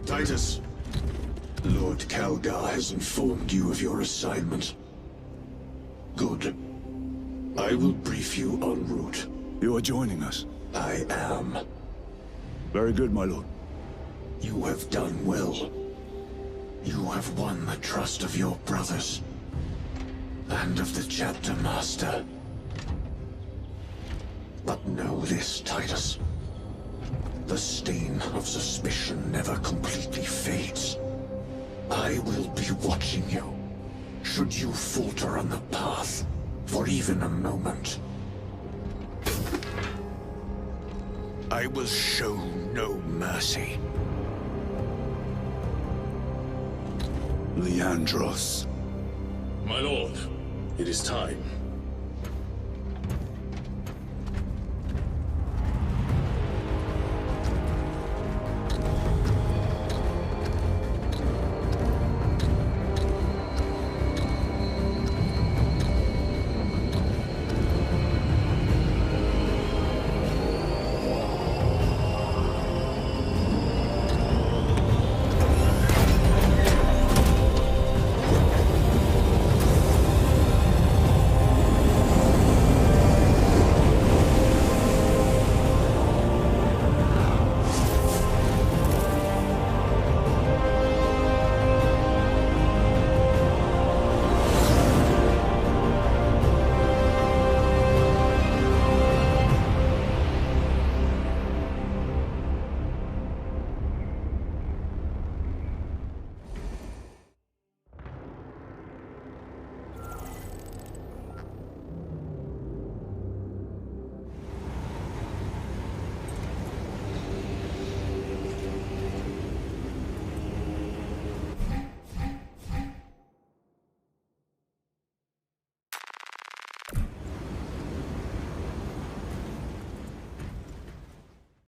Titus, Lord Kalgar has informed you of your assignment. Good. I will brief you en route. You are joining us? I am. Very good, my lord. You have done well. You have won the trust of your brothers. And of the Chapter Master. But know this, Titus. The stain of suspicion never completely fades. I will be watching you. Should you falter on the path, for even a moment. I will show no mercy. Leandros. My lord, it is time.